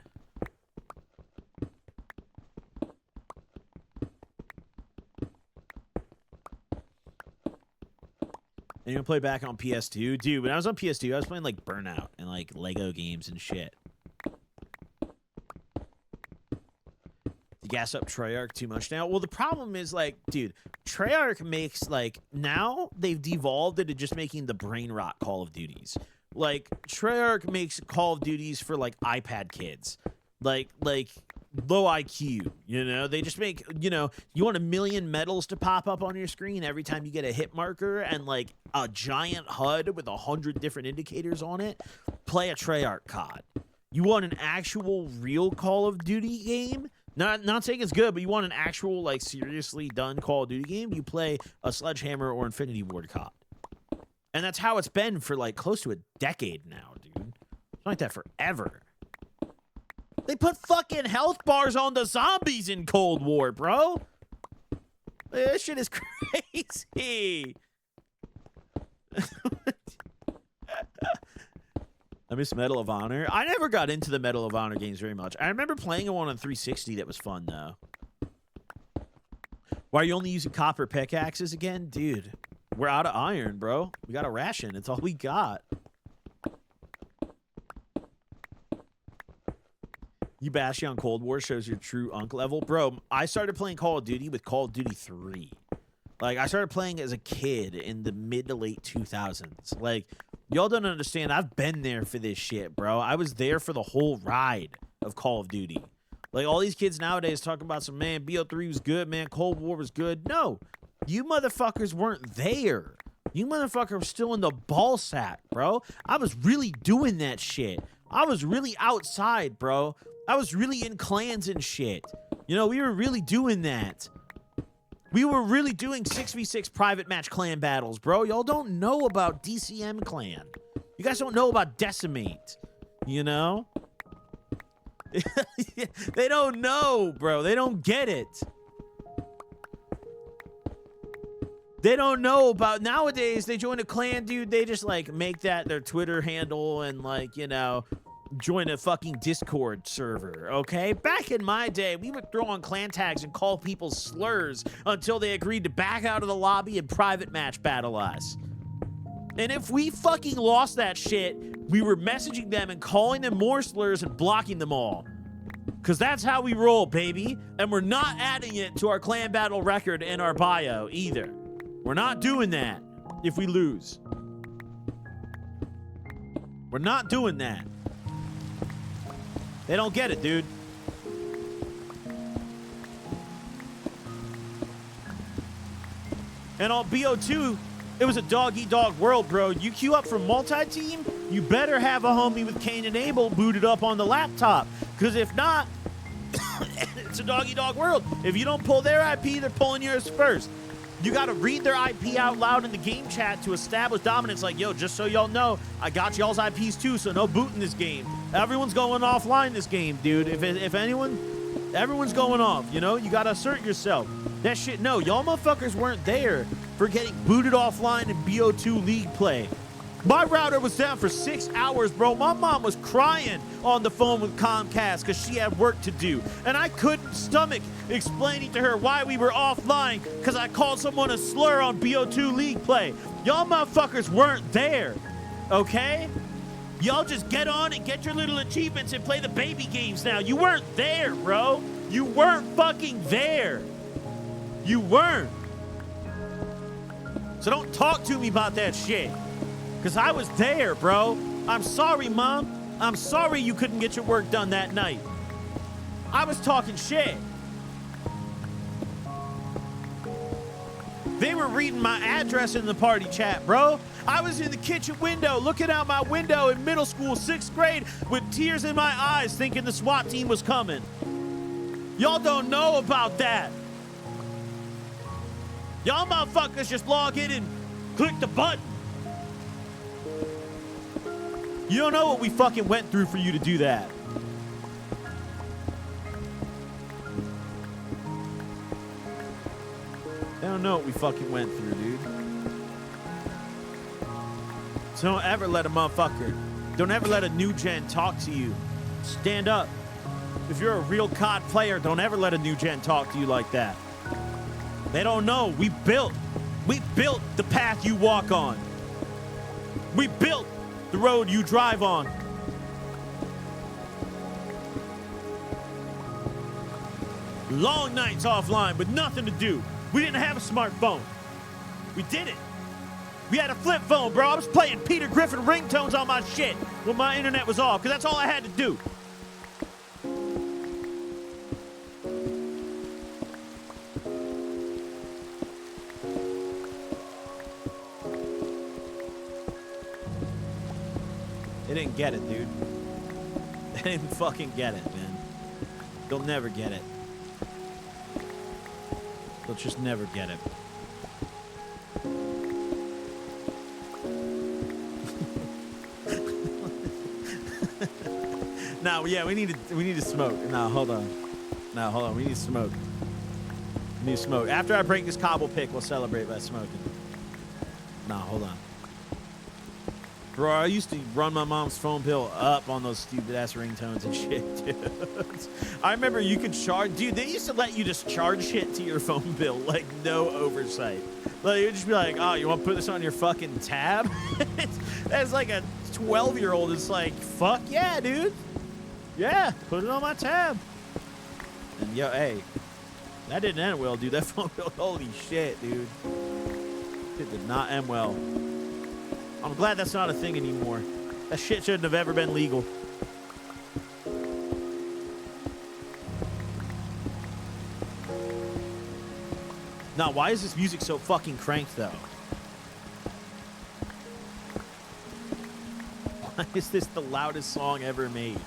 S1: Anyone play back on PS2? Dude, when I was on PS2, I was playing like Burnout and like Lego games and shit. You gas up Treyarch too much now? Well, the problem is like, dude, Treyarch makes like, now they've devolved into just making the brain rot Call of Duties. Like, Treyarch makes Call of Duties for like iPad kids. Like low IQ, you know? They just make, you know, you want 1 million medals to pop up on your screen every time you get a hit marker and like a giant HUD with 100 different indicators on it? Play a Treyarch COD. You want an actual real Call of Duty game? Not saying it's good, but you want an actual, like, seriously done Call of Duty game? You play a Sledgehammer or Infinity Ward COD. And that's how it's been for, like, close to a decade now, dude. It's like that forever. They put fucking health bars on the zombies in Cold War, bro. This shit is crazy. I miss Medal of Honor. I never got into the Medal of Honor games very much. I remember playing one on 360 that was fun, though. Why are you only using copper pickaxes again? Dude, we're out of iron, bro. We got a ration. It's all we got. You bashing on Cold War shows your true unk level. Bro, I started playing Call of Duty with Call of Duty 3. Like, I started playing as a kid in the mid to late 2000s. Like, y'all don't understand. I've been there for this shit, bro. I was there for the whole ride of Call of Duty. Like, all these kids nowadays talking about some, man, BO3 was good, man, Cold War was good. No, you motherfuckers weren't there. You motherfuckers were still in the ball sack, bro. I was really doing that shit. I was really outside, bro. I was really in clans and shit. You know, we were really doing that. We were really doing 6v6 private match clan battles, bro. Y'all don't know about DCM clan. You guys don't know about Decimate, you know? They don't know, bro. They don't get it. They don't know about, nowadays, they join a clan, dude. They just, like, make that their Twitter handle and, like, you know, join a fucking Discord server, okay? Back in my day, we would throw on clan tags and call people slurs until they agreed to back out of the lobby and private match battle us. And if we fucking lost that shit, we were messaging them and calling them more slurs and blocking them all. Because that's how we roll, baby. And we're not adding it to our clan battle record in our bio either. We're not doing that if we lose. We're not doing that. They don't get it, dude. And on BO2, it was a dog-eat-dog world, bro. You queue up for multi-team, you better have a homie with Cain and Abel booted up on the laptop. Because if not, it's a dog-eat-dog world. If you don't pull their IP, they're pulling yours first. You got to read their IP out loud in the game chat to establish dominance. Like, yo, just so y'all know, I got y'all's IPs too, so no booting this game. Everyone's going offline this game, dude. If anyone, everyone's going off, you know? You got to assert yourself. That shit, no, y'all motherfuckers weren't there for getting booted offline in BO2 League play. My router was down for 6 hours, bro. My mom was crying on the phone with Comcast because she had work to do. And I couldn't stomach explaining to her why we were offline because I called someone a slur on BO2 League play. Y'all motherfuckers weren't there, okay? Y'all just get on and get your little achievements and play the baby games now. You weren't there, bro. You weren't fucking there. You weren't. So don't talk to me about that shit. Because I was there, bro. I'm sorry, Mom. I'm sorry you couldn't get your work done that night. I was talking shit. They were reading my address in the party chat, bro. I was in the kitchen window, looking out my window in middle school, 6th grade, with tears in my eyes, thinking the SWAT team was coming. Y'all don't know about that. Y'all motherfuckers just log in and click the button. You don't know what we fucking went through for you to do that. They don't know what we fucking went through, dude. So don't ever let a motherfucker, don't ever let a new gen talk to you. Stand up. If you're a real COD player, don't ever let a new gen talk to you like that. They don't know. We built the path you walk on. We built the road you drive on. Long nights offline with nothing to do. We didn't have a smartphone. We did it. We had a flip phone, bro. I was playing Peter Griffin ringtones on my shit when my internet was off, because that's all I had to do. They didn't get it, dude. They didn't fucking get it, man. They'll never get it. They'll just never get it. No, yeah, we need to smoke. No, hold on. No, hold on. We need to smoke. We need to smoke. After I break this cobble pick, we'll celebrate by smoking. No, hold on. Bro, I used to run my mom's phone bill up on those stupid ass ringtones and shit, dude. I remember you could charge, dude, they used to let you just charge shit to your phone bill, like no oversight. Like, it would just be like, oh, you want to put this on your fucking tab? As like a 12-year-old, it's like, fuck yeah, dude. Yeah, put it on my tab. And yo, hey, that didn't end well, dude. That phone bill, holy shit, dude. It did not end well. I'm glad that's not a thing anymore. That shit shouldn't have ever been legal. Now, why is this music so fucking cranked, though? Why is this the loudest song ever made?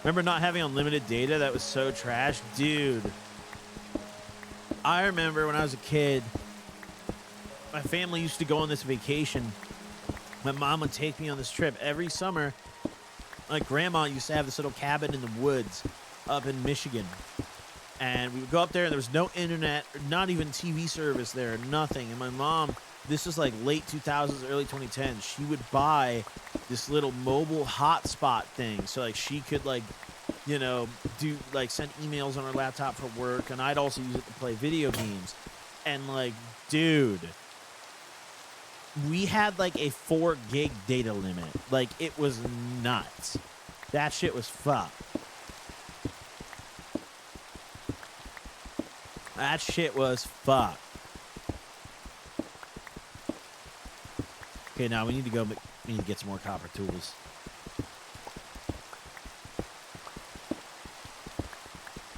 S1: Remember not having unlimited data? That was so trash. Dude. I remember when I was a kid, my family used to go on this vacation. My mom would take me on this trip every summer. My grandma used to have this little cabin in the woods up in Michigan. And we would go up there, and there was no internet, not even TV service there, nothing. And my mom, this was like late 2000s, early 2010s, she would buy this little mobile hotspot thing. So, like, she could, like, you know, do, like, send emails on her laptop for work. And I'd also use it to play video games. And, like, dude, we had, like, a 4 gig data limit. Like, it was nuts. That shit was fucked. That shit was fucked. Okay, now we need to go. We need to get some more copper tools.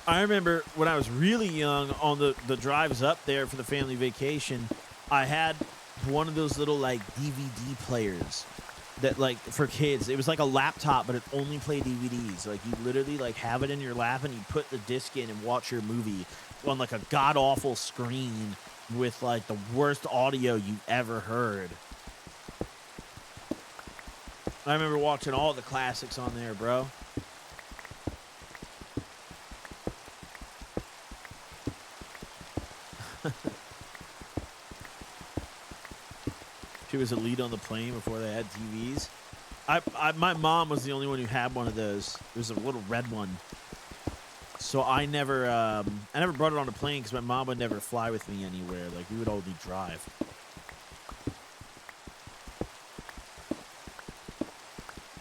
S1: I remember when I was really young on the drives up there for the family vacation, I had one of those little, like, DVD players that, like, for kids. It was like a laptop, but it only played DVDs. Like, you literally, like, have it in your lap and you put the disc in and watch your movie on, like, a god-awful screen with, like, the worst audio you've ever heard. I remember watching all the classics on there, bro. She was a lead on the plane before they had TVs. My mom was the only one who had one of those. It was a little red one. So I never brought it on a plane because my mom would never fly with me anywhere. Like, we would only drive.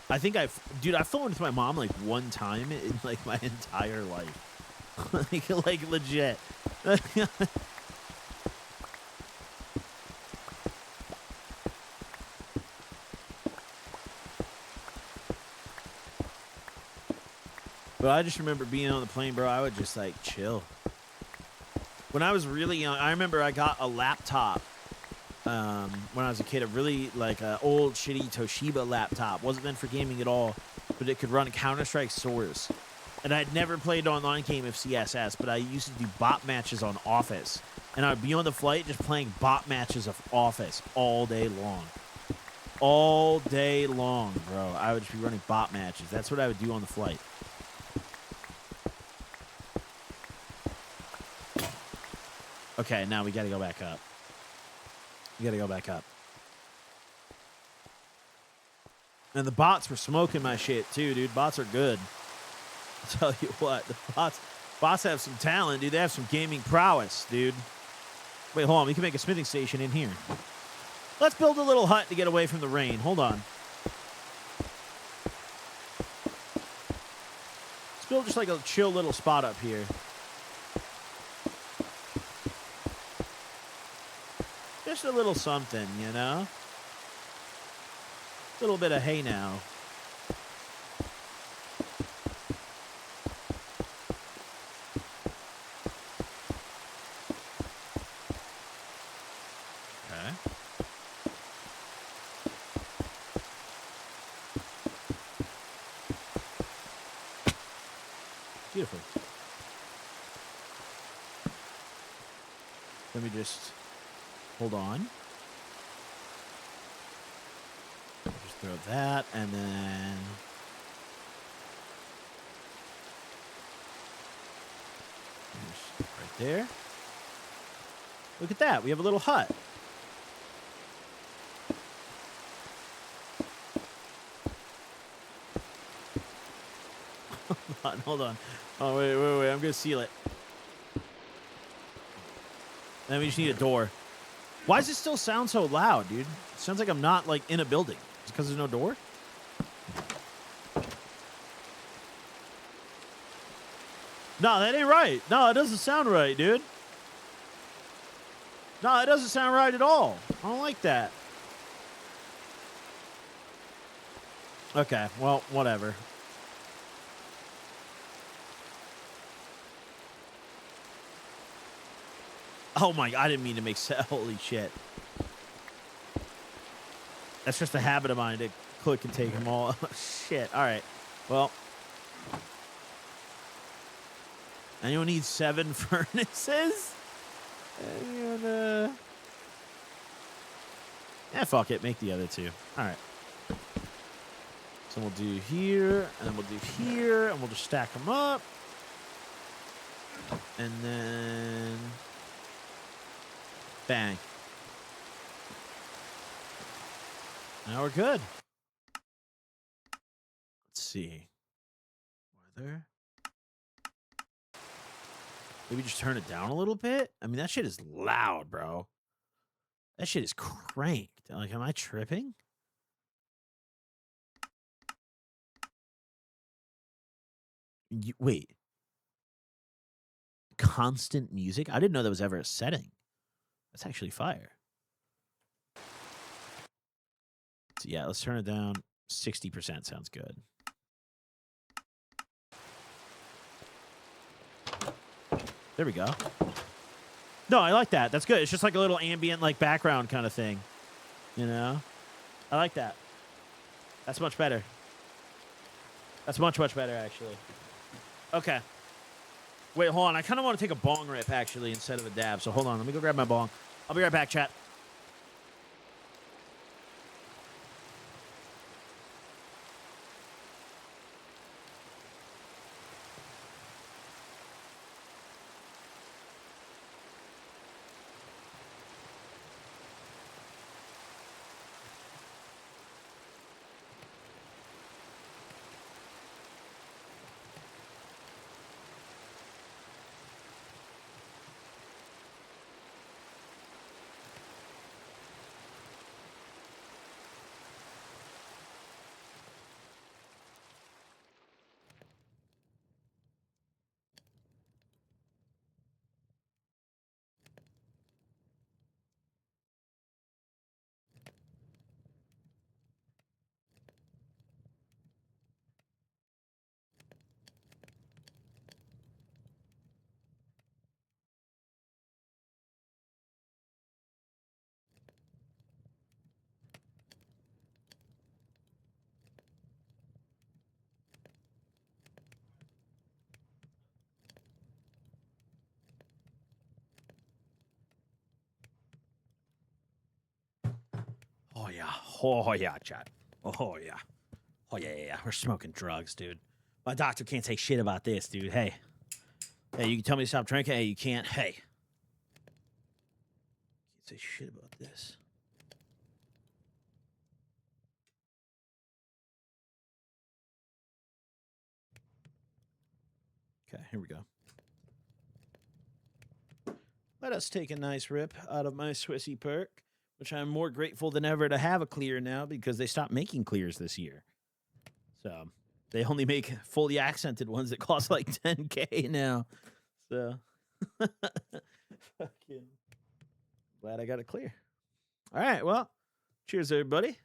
S1: I think I've flown with my mom like one time in like my entire life. like legit. But I just remember being on the plane, bro. I would just, like, chill. When I was really young, I remember I got a laptop when I was a kid. A really, like, old, shitty Toshiba laptop. Wasn't meant for gaming at all, but it could run Counter-Strike Source. And I'd never played an online game of CSS, but I used to do bot matches on Office. And I'd be on the flight just playing bot matches of Office all day long. All day long, bro. I would just be running bot matches. That's what I would do on the flight. Okay, now we gotta go back up. We gotta go back up. And the bots were smoking my shit too, dude. Bots are good. I'll tell you what, the bots have some talent, dude. They have some gaming prowess, dude. Wait, hold on. We can make a smithing station in here. Let's build a little hut to get away from the rain. Hold on. Let's build just like a chill little spot up here. Just a little something, you know? A little bit of hay now. Okay. Beautiful. Let me just hold on. Just throw that, and then just right there. Look at that. We have a little hut. Hold on. Oh, wait. I'm going to seal it. Then we just need a door. Why does it still sound so loud, dude? It sounds like I'm not, like, in a building. It's because there's no door? No, that ain't right. No, it doesn't sound right, dude. No, it doesn't sound right at all. I don't like that. Okay, well, whatever. Oh my, I didn't mean to make sense. Holy shit. That's just a habit of mine to click and take them all. Shit. All right. Well. Anyone need 7 furnaces? Anyone, yeah, fuck it. Make the other 2. All right. So we'll do here, and then we'll do here, and we'll just stack them up. And then... bang. Now we're good. Let's see. Weather. Maybe just turn it down a little bit? I mean, that shit is loud, bro. That shit is cranked. Like, am I tripping? Wait. Constant music? I didn't know that was ever a setting. That's actually fire. So yeah, let's turn it down. 60% sounds good. There we go. No, I like that. That's good. It's just like a little ambient, like, background kind of thing. You know? I like that. That's much better. That's much, much better, actually. Okay. Wait, hold on. I kind of want to take a bong rip, actually, instead of a dab. So hold on. Let me go grab my bong. I'll be right back, chat. Oh, yeah. Oh, yeah, chat. Oh, yeah. Oh, yeah. We're smoking drugs, dude. My doctor can't say shit about this, dude. Hey. Hey, you can tell me to stop drinking. Hey, you can't. Hey. Can't say shit about this. Okay, here we go. Let us take a nice rip out of my Swissy perk, which I'm more grateful than ever to have a clear now because they stopped making clears this year. So they only make fully accented ones that cost like 10K now. So fucking glad I got it clear. All right, well, cheers, everybody.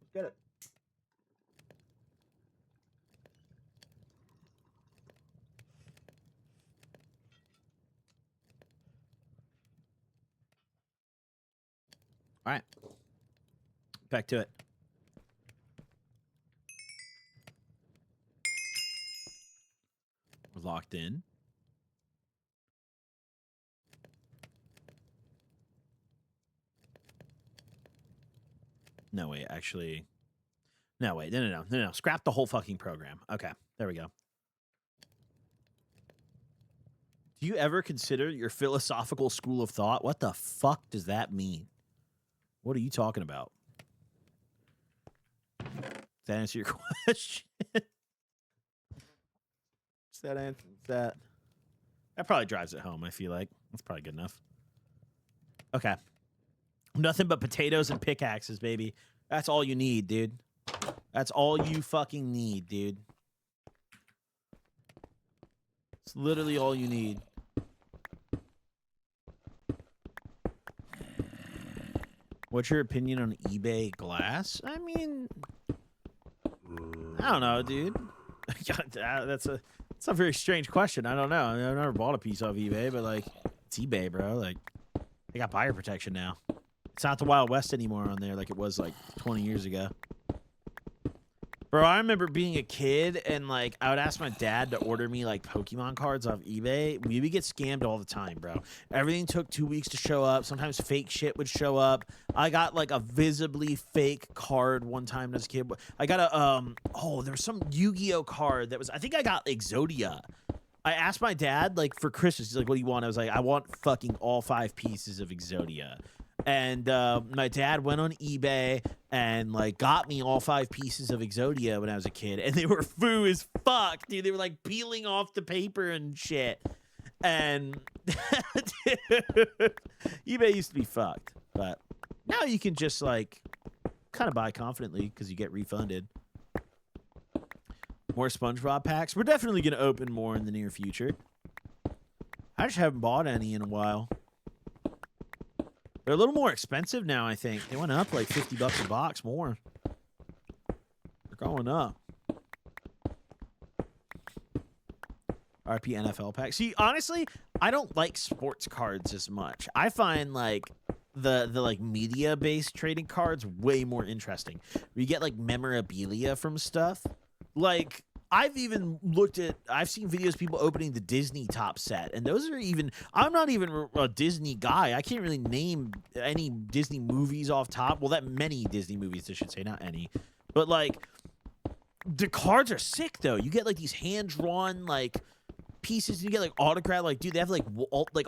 S1: Let's get it. All right. Back to it. We're locked in. No, wait, actually. No, wait. No. Scrap the whole fucking program. Okay, there we go. Do you ever consider your philosophical school of thought? What the fuck does that mean? What are you talking about? Does that answer your question? Does that answer that? That probably drives it home, I feel like. That's probably good enough. Okay. Nothing but potatoes and pickaxes, baby. That's all you need, dude. That's all you fucking need, dude. It's literally all you need. What's your opinion on eBay glass? I mean, I don't know, dude. That's a very strange question. I don't know. I mean, I've never bought a piece off eBay, but like, it's eBay, bro. Like, they got buyer protection now. It's not the Wild West anymore on there like it was like 20 years ago. Bro, I remember being a kid and like I would ask my dad to order me like Pokemon cards off eBay. We would get scammed all the time, bro. Everything took 2 weeks to show up. Sometimes fake shit would show up. I got like a visibly fake card one time as a kid. I got a there was some Yu-Gi-Oh card that was, I think I got Exodia. I asked my dad like for Christmas, he's like, what do you want? I was like, I want fucking all 5 pieces of Exodia. And my dad went on eBay and like got me all 5 pieces of Exodia when I was a kid, and they were foo as fuck, dude. They were like peeling off the paper and shit. And eBay used to be fucked, but now you can just like kind of buy confidently because you get refunded. More SpongeBob packs. We're definitely gonna open more in the near future. I just haven't bought any in a while. They're a little more expensive now, I think. They went up like $50 a box more. They're going up. RP NFL pack. See, honestly, I don't like sports cards as much. I find like the like media-based trading cards way more interesting. Where you get like memorabilia from stuff. Like I've seen videos of people opening the Disney top set, and those are even, I'm not even a Disney guy. I can't really name any Disney movies off top. Well, that many Disney movies, I should say, not any. But like, the cards are sick though. You get like these hand-drawn like pieces, you get like autographed, like dude, they have like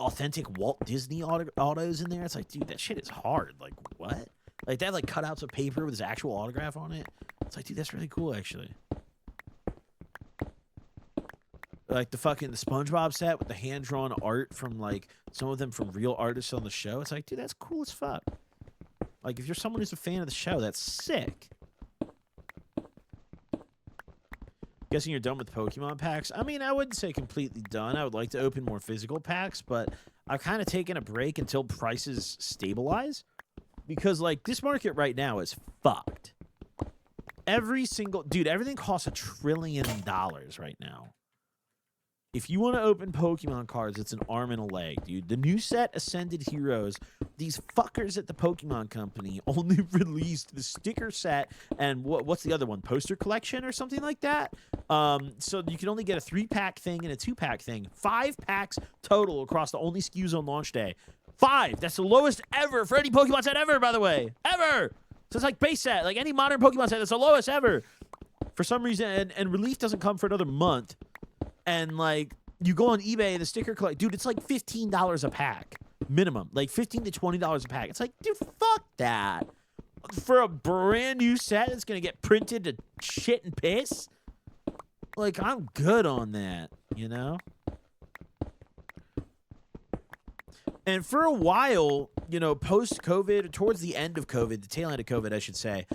S1: authentic Walt Disney autos in there. It's like, dude, that shit is hard. Like what? Like they have like cutouts of paper with his actual autograph on it. It's like, dude, that's really cool actually. Like the SpongeBob set with the hand-drawn art from like some of them from real artists on the show. It's like, dude, that's cool as fuck. Like if you're someone who's a fan of the show, that's sick. Guessing you're done with Pokemon packs? I mean, I wouldn't say completely done. I would like to open more physical packs, but I've kind of taken a break until prices stabilize. Because like this market right now is fucked. Everything costs $1 trillion right now. If you want to open Pokemon cards, it's an arm and a leg, dude. The new set, Ascended Heroes, these fuckers at the Pokemon Company only released the sticker set and what's the other one? Poster collection or something like that? So you can only get a 3-pack thing and a 2-pack thing. 5 packs total across the only SKUs on launch day. 5! That's the lowest ever for any Pokemon set ever, by the way. Ever! So it's like base set. Like any modern Pokemon set, that's the lowest ever. For some reason, and relief doesn't come for another month. And like you go on eBay, the sticker collect, dude, it's like $15 a pack minimum, like $15 to $20 a pack. It's like, dude, fuck that. For a brand new set that's gonna get printed to shit and piss. Like I'm good on that, you know. And for a while, you know, post-COVID, towards the end of COVID, the tail end of COVID, I should say,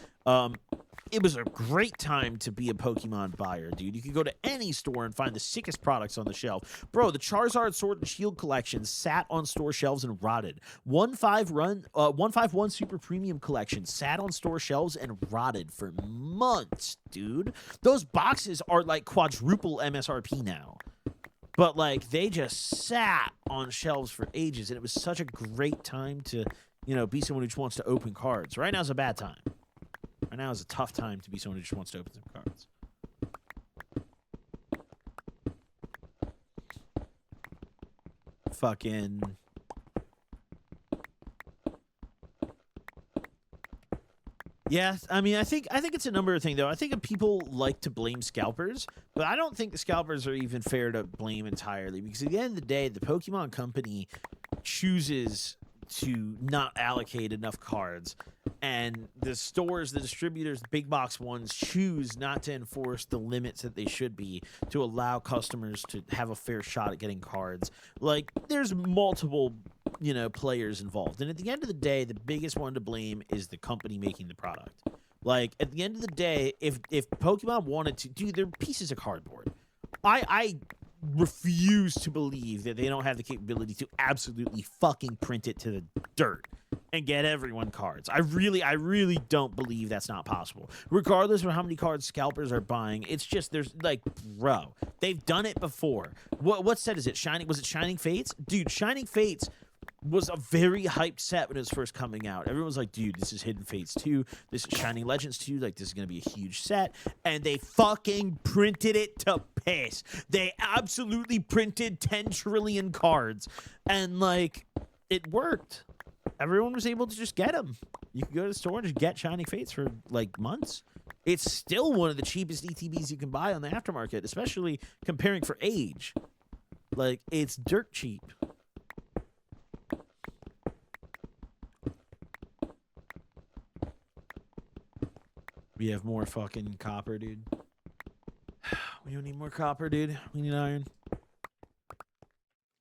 S1: it was a great time to be a Pokemon buyer, dude. You could go to any store and find the sickest products on the shelf. Bro, the Charizard Sword and Shield collection sat on store shelves and rotted. 151 Super Premium collection sat on store shelves and rotted for months, dude. Those boxes are like quadruple MSRP now. But, like, they just sat on shelves for ages, and it was such a great time to, you know, be someone who just wants to open cards. Right now is a bad time. Right now is a tough time to be someone who just wants to open some cards. Fucking... Yeah, I mean, I think it's a number of things, though. I think people like to blame scalpers, but I don't think the scalpers are even fair to blame entirely, because at the end of the day, the Pokemon Company chooses to not allocate enough cards, and the stores, the distributors, the big box ones, choose not to enforce the limits that they should be to allow customers to have a fair shot at getting cards. Like, there's multiple, you know, players involved, and at the end of the day, the biggest one to blame is the company making the product. Like, at the end of the day, if Pokemon wanted to, dude, they're pieces of cardboard. I refuse to believe that they don't have the capability to absolutely fucking print it to the dirt and get everyone cards. I really don't believe that's not possible. Regardless of how many cards scalpers are buying, it's just, there's like, bro, they've done it before. What set is it? Was it Shining Fates? Dude, Shining Fates was a very hyped set when it was first coming out. Everyone was like, dude, this is Hidden Fates 2. This is Shining Legends 2. Like, this is going to be a huge set. And they fucking printed it to piss. They absolutely printed 10 trillion cards. And, like, it worked. Everyone was able to just get them. You could go to the store and just get Shining Fates for, like, months. It's still one of the cheapest ETBs you can buy on the aftermarket, especially comparing for age. Like, it's dirt cheap. We have more fucking copper, dude. We don't need more copper, dude. We need iron.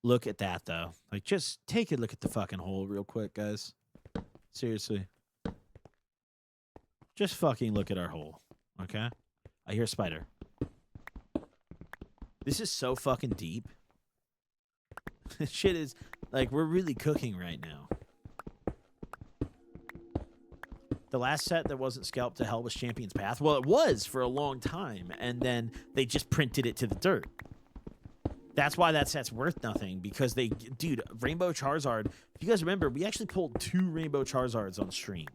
S1: Look at that, though. Like, just take a look at the fucking hole real quick, guys. Seriously. Just fucking look at our hole, okay? I hear a spider. This is so fucking deep. This shit is, like, we're really cooking right now. The last set that wasn't scalped to hell was Champion's Path. Well, it was for a long time, and then they just printed it to the dirt. That's why that set's worth nothing, because they... Dude, Rainbow Charizard... If you guys remember, we actually pulled 2 Rainbow Charizards on stream.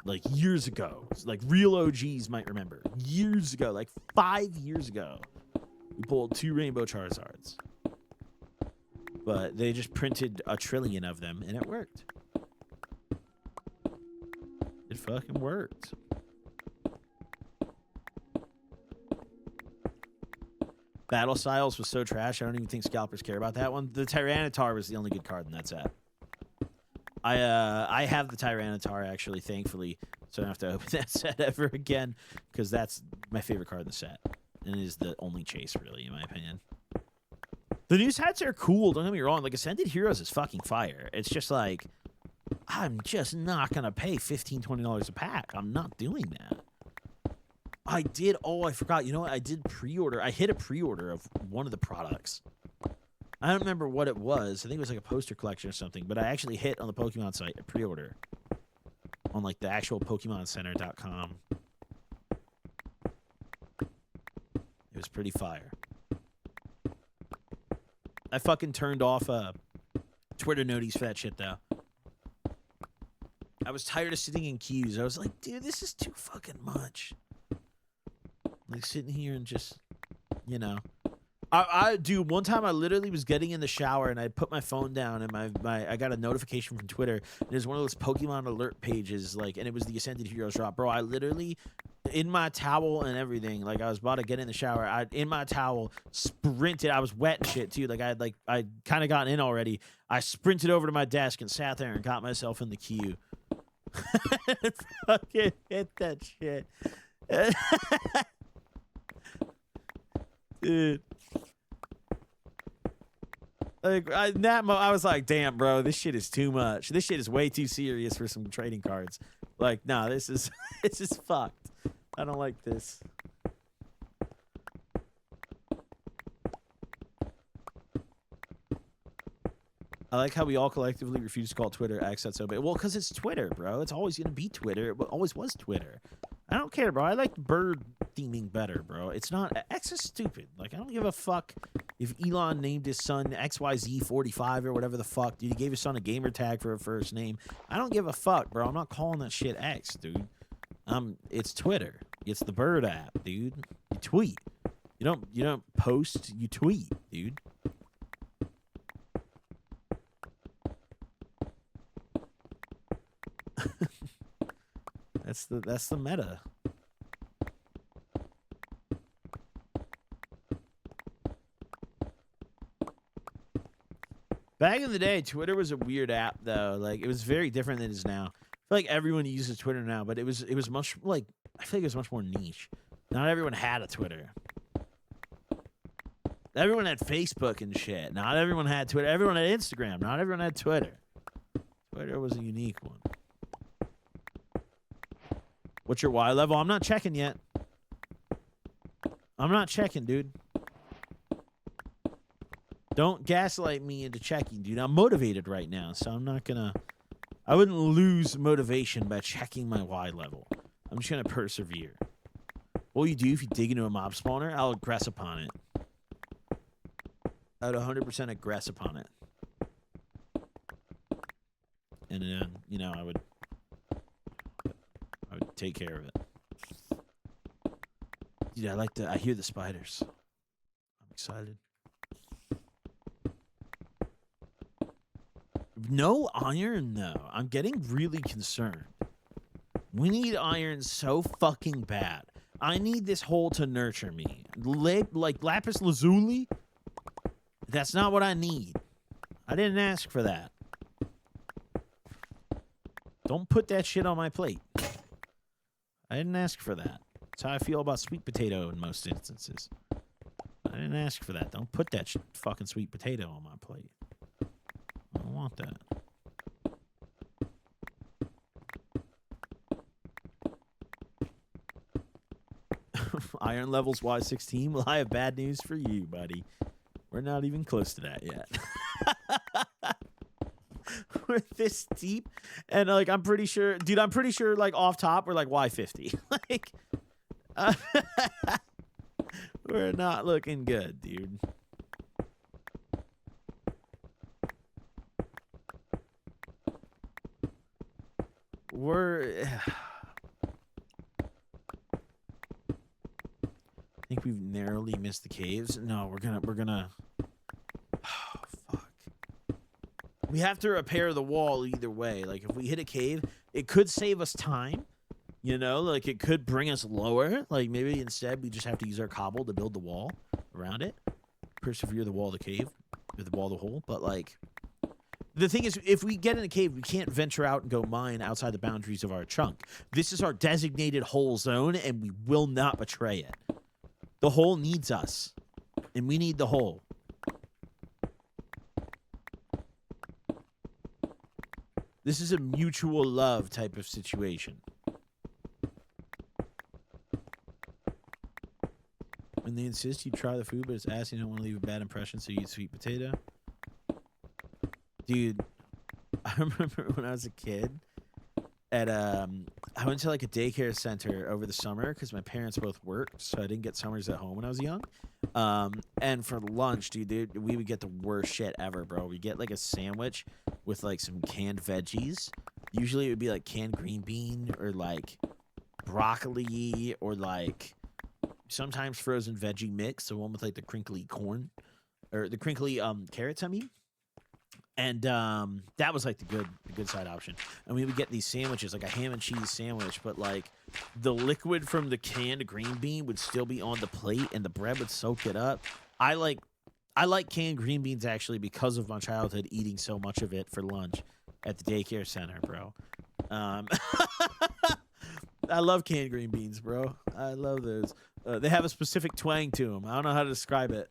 S1: Like, years ago. Like, real OGs might remember. Years ago. Like, 5 years ago. We pulled 2 Rainbow Charizards. But they just printed 1 trillion of them, and it worked. It fucking worked. Battle Styles was so trash, I don't even think scalpers care about that one. The Tyranitar was the only good card in that set. I have the Tyranitar, actually, thankfully, so I don't have to open that set ever again, because that's my favorite card in the set. And it is the only chase, really, in my opinion. The new sets are cool, don't get me wrong. Like, Ascended Heroes is fucking fire. It's just like... I'm just not going to pay $15, $20 a pack. I'm not doing that. I did... Oh, I forgot. You know what? I did pre-order. I hit a pre-order of one of the products. I don't remember what it was. I think it was like a poster collection or something. But I actually hit on the Pokemon site a pre-order. On like the actual PokemonCenter.com. It was pretty fire. I fucking turned off Twitter noties for that shit, though. I was tired of sitting in queues. I was like, dude, this is too fucking much. Like, sitting here and just, you know. Dude, one time I literally was getting in the shower and I put my phone down and I got a notification from Twitter. And there's one of those Pokemon alert pages, like, and it was the Ascended Heroes drop. Bro, I literally, in my towel and everything, like, I was about to get in the shower. In my towel, sprinted. I was wet and shit, too. I kind of gotten in already. I sprinted over to my desk and sat there and got myself in the queue. Fucking hit that shit. Dude. Like I was like, damn, bro, this shit is too much. This shit is way too serious for some trading cards. Like, nah, this is this is fucked. I don't like this. I like how we all collectively refuse to call Twitter X. That's so bad. Well, because it's Twitter, bro. It's always going to be Twitter. It always was Twitter. I don't care, bro. I like bird theming better, bro. It's not... X is stupid. Like, I don't give a fuck if Elon named his son XYZ45 or whatever the fuck. Dude, he gave his son a gamer tag for a first name. I don't give a fuck, bro. I'm not calling that shit X, dude. It's Twitter. It's the bird app, dude. You tweet. You don't post. You tweet, dude. That's the meta. Back in the day, Twitter was a weird app though. Like it was very different than it is now. I feel like everyone uses Twitter now, but it was much like I feel like it was much more niche. Not everyone had a Twitter. Everyone had Facebook and shit. Not everyone had Twitter. Everyone had Instagram. Not everyone had Twitter. Twitter was a unique one. What's your Y level? I'm not checking yet. I'm not checking, dude. Don't gaslight me into checking, dude. I'm motivated right now, so I'm not gonna... I wouldn't lose motivation by checking my Y level. I'm just gonna persevere. What will you do if you dig into a mob spawner? I'll aggress upon it. I would 100% aggress upon it. And then, you know, I would take care of it. Dude, I hear the spiders. I'm excited. No iron, though. I'm getting really concerned. We need iron so fucking bad. I need this hole to nurture me. Like lapis lazuli? That's not what I need. I didn't ask for that. Don't put that shit on my plate. I didn't ask for that. That's how I feel about sweet potato in most instances. I didn't ask for that. Don't put that fucking sweet potato on my plate. I don't want that. Iron levels Y16? Well, I have bad news for you, buddy. We're not even close to that yet. We're this deep, and like I'm pretty sure, dude. I'm pretty sure, like off top, we're like Y50. Like, we're not looking good, dude. I think we've narrowly missed the caves. No, we're gonna. Oh, fuck. We have to repair the wall either way. Like, if we hit a cave, it could save us time. You know, like, it could bring us lower. Like, maybe instead we just have to use our cobble to build the wall around it. Persevere the wall of the cave. Or the wall of the hole. But, like, the thing is, if we get in a cave, we can't venture out and go mine outside the boundaries of our chunk. This is our designated hole zone, and we will not betray it. The hole needs us. And we need the hole. This is a mutual love type of situation. When they insist you try the food, but it's asking, you don't want to leave a bad impression, so you eat sweet potato. Dude, I remember when I was a kid, I went to like a daycare center over the summer because my parents both worked, so I didn't get summers at home when I was young. And for lunch, dude, we would get the worst shit ever, bro. We get like a sandwich with like some canned veggies. Usually it would be like canned green bean or like broccoli or like sometimes frozen veggie mix, the one with like the crinkly corn or the crinkly carrots, I mean. And that was like the good side option. And we would get these sandwiches, like a ham and cheese sandwich, but like the liquid from the canned green bean would still be on the plate and the bread would soak it up. I like canned green beans actually because of my childhood eating so much of it for lunch at the daycare center, bro. I love canned green beans, bro. I love those. They have a specific twang to them. I don't know how to describe it,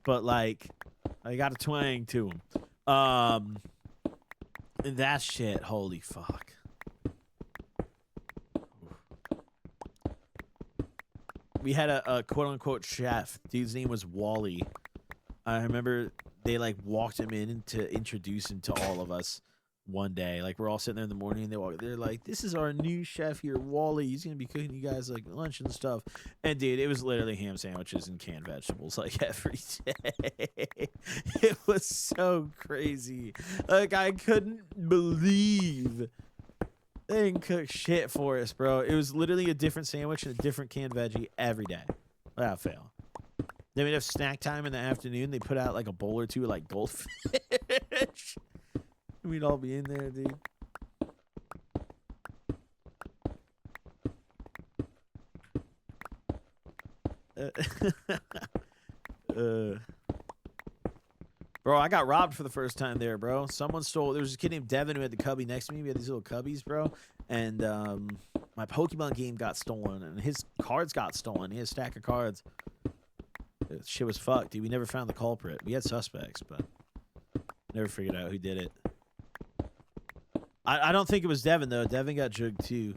S1: but like I got a twang to him. That shit, holy fuck. We had a quote-unquote chef. Dude's name was Wally. I remember they, like, walked him in to introduce him to all of us one day. Like, we're all sitting there in the morning, and they're like, this is our new chef here, Wally. He's going to be cooking you guys, like, lunch and stuff. And, dude, it was literally ham sandwiches and canned vegetables, like, every day. It was so crazy. Like, I couldn't believe they didn't cook shit for us, bro. It was literally a different sandwich and a different canned veggie every day, without fail. Then we'd have snack time in the afternoon. They put out like a bowl or two of like goldfish. We'd all be in there, dude. Bro, I got robbed for the first time there, bro. Someone stole. There was a kid named Devin who had the cubby next to me. We had these little cubbies, bro. And my Pokemon game got stolen, and his cards got stolen. He had a stack of cards. Shit was fucked, dude. We never found the culprit. We had suspects, but never figured out who did it. I don't think it was Devin, though. Devin got jugged, too.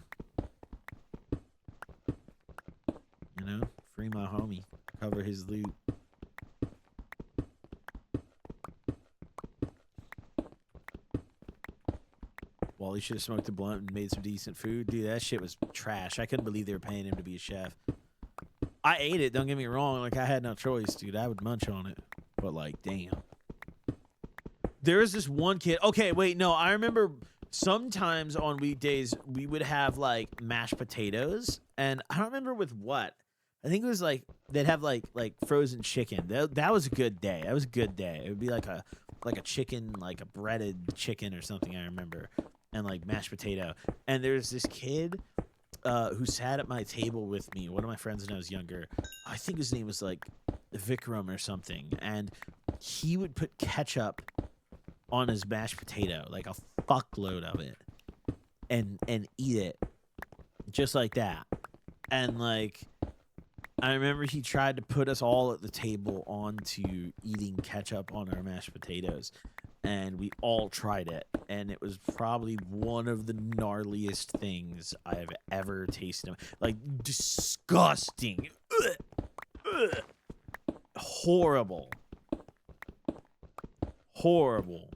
S1: You know? Free my homie. Cover his loot. Wally should have smoked a blunt and made some decent food. Dude, that shit was trash. I couldn't believe they were paying him to be a chef. I ate it, don't get me wrong. Like, I had no choice, dude. I would munch on it. But, like, damn. There was this one kid. Okay, wait, no. I remember sometimes on weekdays, we would have, like, mashed potatoes. And I don't remember with what. I think it was, like, they'd have, like frozen chicken. That was a good day. That was a good day. It would be like a chicken, like a breaded chicken or something, I remember. And, like, mashed potato. And there's this kid who sat at my table with me, one of my friends when I was younger. I think his name was, like, Vikram or something. And he would put ketchup on his mashed potato, like a fuckload of it, and eat it just like that. And, like, I remember he tried to put us all at the table onto eating ketchup on our mashed potatoes. And we all tried it, and it was probably one of the gnarliest things I have ever tasted. Like, disgusting. Ugh. Ugh. Horrible. Horrible.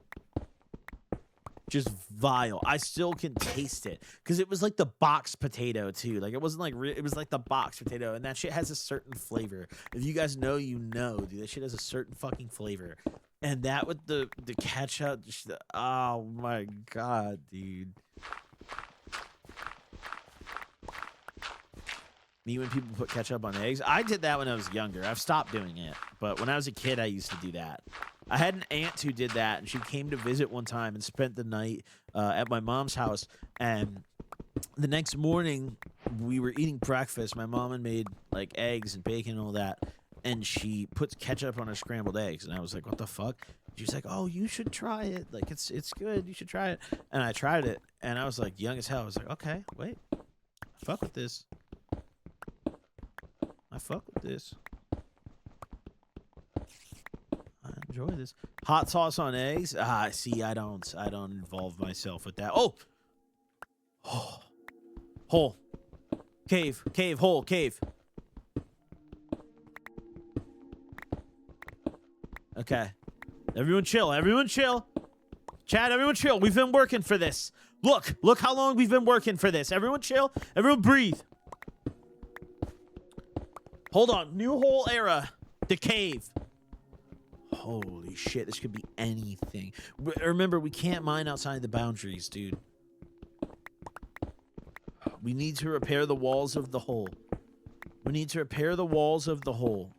S1: Just vile. I still can taste it, because it was like the box potato, too. Like, it wasn't like it was like the box potato, and that shit has a certain flavor. If you guys know, you know, dude. That shit has a certain fucking flavor. And that with the ketchup, oh my god, dude. Me when people put ketchup on eggs. I did that when I was younger. I've stopped doing it. But when I was a kid, I used to do that. I had an aunt who did that, and she came to visit one time and spent the night at my mom's house. And the next morning, we were eating breakfast. My mom had made, like, eggs and bacon and all that. And she puts ketchup on her scrambled eggs. And I was like, what the fuck? She's like, oh, you should try it. Like, it's good. You should try it. And I tried it. And I was, like, young as hell. I was like, okay, wait. I fuck with this. I fuck with this. I enjoy this. Hot sauce on eggs? Ah, see, I don't involve myself with that. Oh! Oh. Hole. Cave. Cave. Hole. Cave. Okay. Everyone chill. Everyone chill. Chad, everyone chill. We've been working for this. Look how long we've been working for this. Everyone chill. Everyone breathe. Hold on. New hole era. The cave. Holy shit. This could be anything. Remember, we can't mine outside the boundaries, dude. We need to repair the walls of the hole. We need to repair the walls of the hole.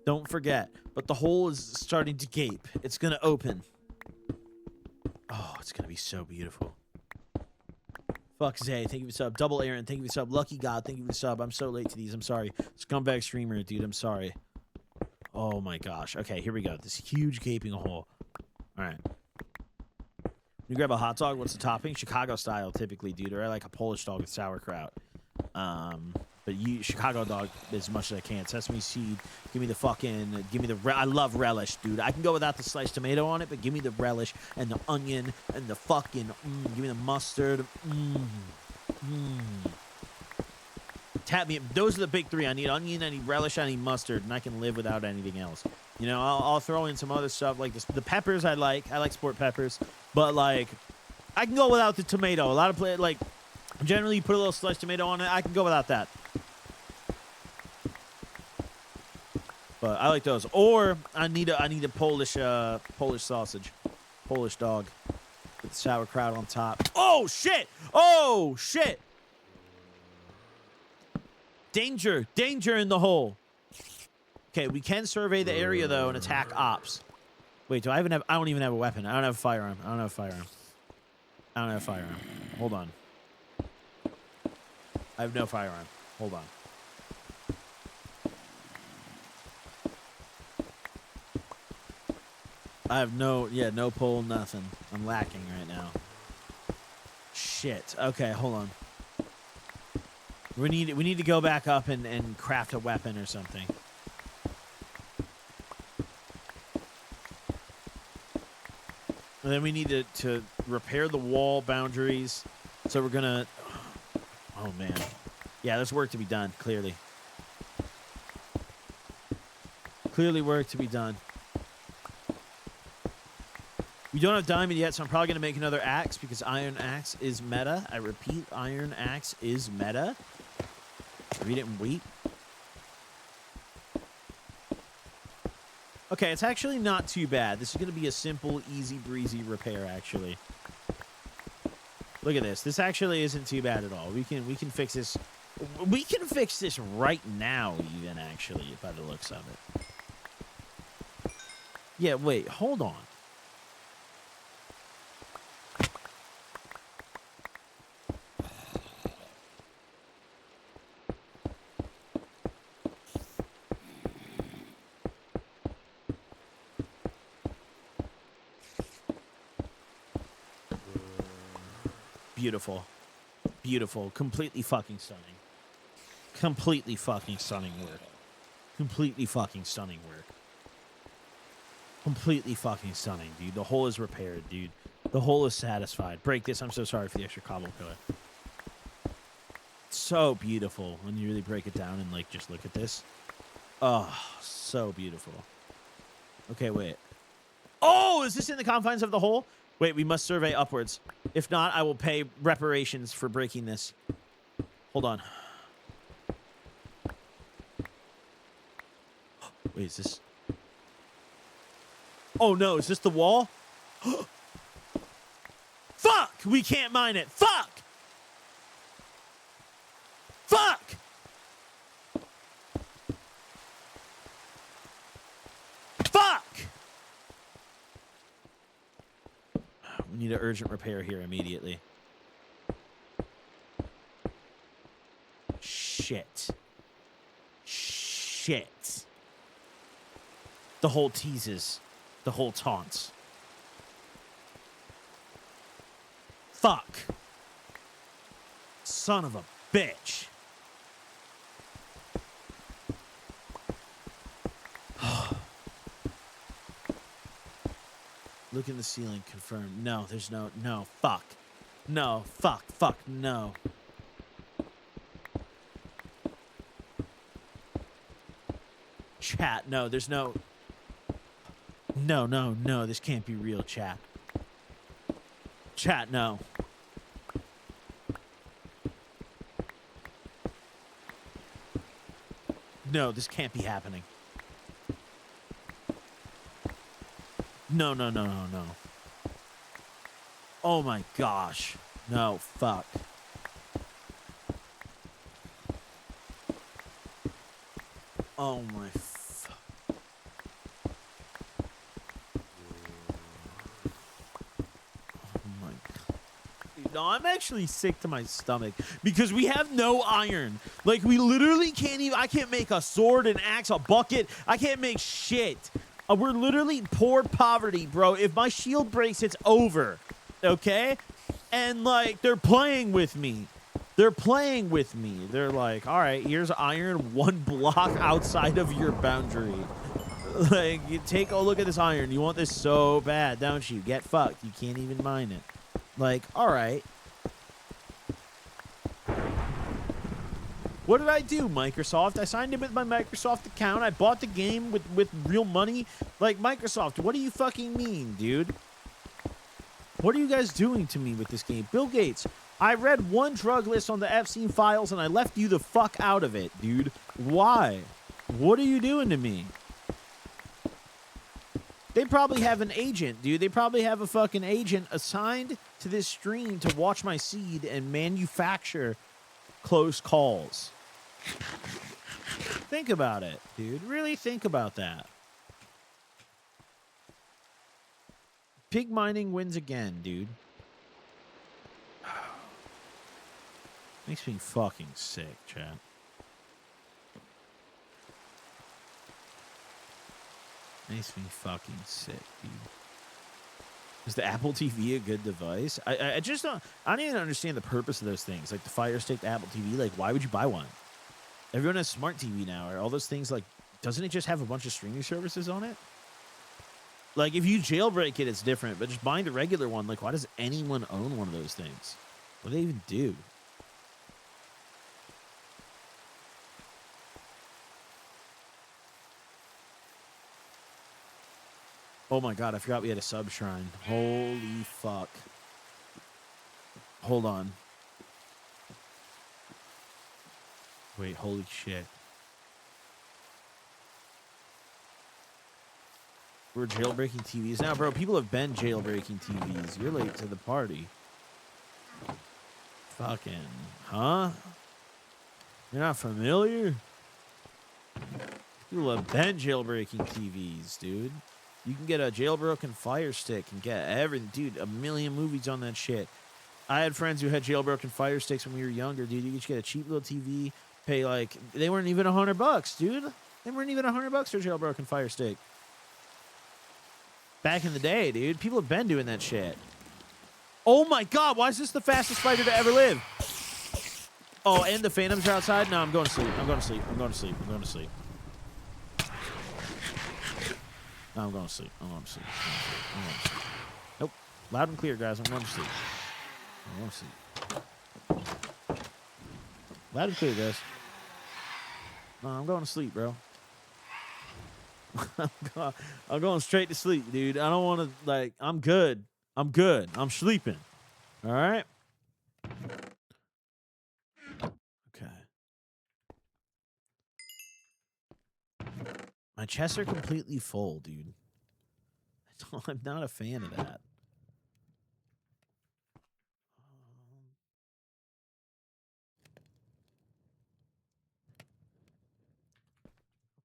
S1: Don't forget. But the hole is starting to gape. It's going to open. Oh, it's going to be so beautiful. Fuck Zay, thank you for the sub. Double Aaron, thank you for the sub. Lucky God, thank you for the sub. I'm so late to these. I'm sorry. Scumbag streamer, dude. I'm sorry. Oh my gosh. Okay, here we go. This huge gaping hole. All right. You grab a hot dog. What's the topping? Chicago style, typically, dude. Or I like a Polish dog with sauerkraut. But Chicago dog as much as I can. Sesame seed. Give me the fucking. Give me the. I love relish, dude. I can go without the sliced tomato on it, but give me the relish and the onion and the fucking. Give me the mustard. Tap me. Those are the big three. I need onion. I need relish. I need mustard, and I can live without anything else. You know, I'll throw in some other stuff like this. The peppers I like sport peppers, but like I can go without the tomato. A lot of like generally you put a little sliced tomato on it. I can go without that. But I like those. Or I need a Polish sausage, Polish dog with sauerkraut on top. Oh shit! Oh shit! Danger! Danger in the hole. Okay, we can survey the area though and attack ops. Wait, do I even have? I don't even have a weapon. I don't have a firearm. I don't have a firearm. I don't have a firearm. Hold on. I have no firearm. Hold on. I have no pole, nothing. I'm lacking right now. Shit. Okay, hold on. We need to go back up and craft a weapon or something. And then we need to repair the wall boundaries. So we're gonna. Oh man. Yeah, there's work to be done. Clearly. Clearly, work to be done. We don't have diamond yet, so I'm probably going to make another axe because iron axe is meta. I repeat, iron axe is meta. Read it and weep. Okay, it's actually not too bad. This is going to be a simple, easy breezy repair, actually. Look at this. This actually isn't too bad at all. We can fix this. We can fix this right now, even, actually, by the looks of it. Yeah, wait, hold on. Beautiful. Beautiful. Completely fucking stunning. Completely fucking stunning work. Completely fucking stunning work. Completely fucking stunning, dude. The hole is repaired, dude. The hole is satisfied. Break this. I'm so sorry for the extra cobble killer. So beautiful when you really break it down and, like, just look at this. Oh, so beautiful. Okay, wait. Oh, is this in the confines of the hole? Wait, we must survey upwards. If not, I will pay reparations for breaking this. Hold on. Wait, is this... Oh, no. Is this the wall? Fuck! We can't mine it. Fuck! Fuck! Fuck! We need an urgent repair here immediately. Shit. Shit. The whole teases. The whole taunts. Fuck. Son of a bitch. Look in the ceiling, confirm. No, there's no, fuck. No, fuck, no. Chat, no, there's no. No, this can't be real, chat. Chat, no. No, this can't be happening. No. Oh my gosh. No, fuck. Oh my No, I'm actually sick to my stomach because we have no iron. Like, we literally can't even... I can't make a sword, an axe, a bucket. I can't make shit. We're literally poor poverty, bro. If my shield breaks, it's over. Okay? And, like, they're playing with me. They're playing with me. They're like, all right, here's iron 1 block outside of your boundary. Like, you take a look at this iron. You want this so bad, don't you? Get fucked. You can't even mine it. Like, all right. What did I do, Microsoft? I signed in with my Microsoft account. I bought the game with real money. Like, Microsoft, what do you fucking mean, dude? What are you guys doing to me with this game? Bill Gates, I read one drug list on the Epstein files and I left you the fuck out of it, dude. Why? What are you doing to me? They probably have an agent, dude. They probably have a fucking agent assigned to this stream to watch my seed and manufacture close calls. Think about it, dude. Really think about that. Pig mining wins again, dude. Makes me fucking sick, chat. Makes me fucking sick, dude. Is the Apple TV a good device? I just don't... I don't even understand the purpose of those things. Like the Fire Stick, the Apple TV. Like, why would you buy one? Everyone has smart TV now. Are all those things, like... Doesn't it just have a bunch of streaming services on it? Like, if you jailbreak it, it's different. But just buying the regular one, like, why does anyone own one of those things? What do they even do? Oh my god, I forgot we had a sub shrine. Holy fuck. Hold on. Wait, holy shit. We're jailbreaking TVs now, bro. People have been jailbreaking TVs. You're late to the party. Fucking, huh? You're not familiar? People have been jailbreaking TVs, dude. You can get a jailbroken Fire Stick and get everything. Dude, a million movies on that shit. I had friends who had jailbroken Fire Sticks when we were younger, dude. You could just get a cheap little TV, pay like... They weren't even $100, dude. They weren't even $100 for a jailbroken Fire Stick. Back in the day, dude. People have been doing that shit. Oh my god, why is this the fastest fighter to ever live? Oh, and the Phantoms are outside? No, I'm going to sleep. I'm going to sleep. I'm going to sleep. I'm going to sleep. No, I'm going to sleep. I'm going to sleep. I'm going to sleep. Nope. Loud and clear, guys. I'm going to sleep. I'm going to sleep. Loud and clear, guys. No, I'm going to sleep, bro. I'm going straight to sleep, dude. I don't want to, like, I'm good. I'm good. I'm sleeping. All right? Okay. My chests are completely full, dude. I'm not a fan of that.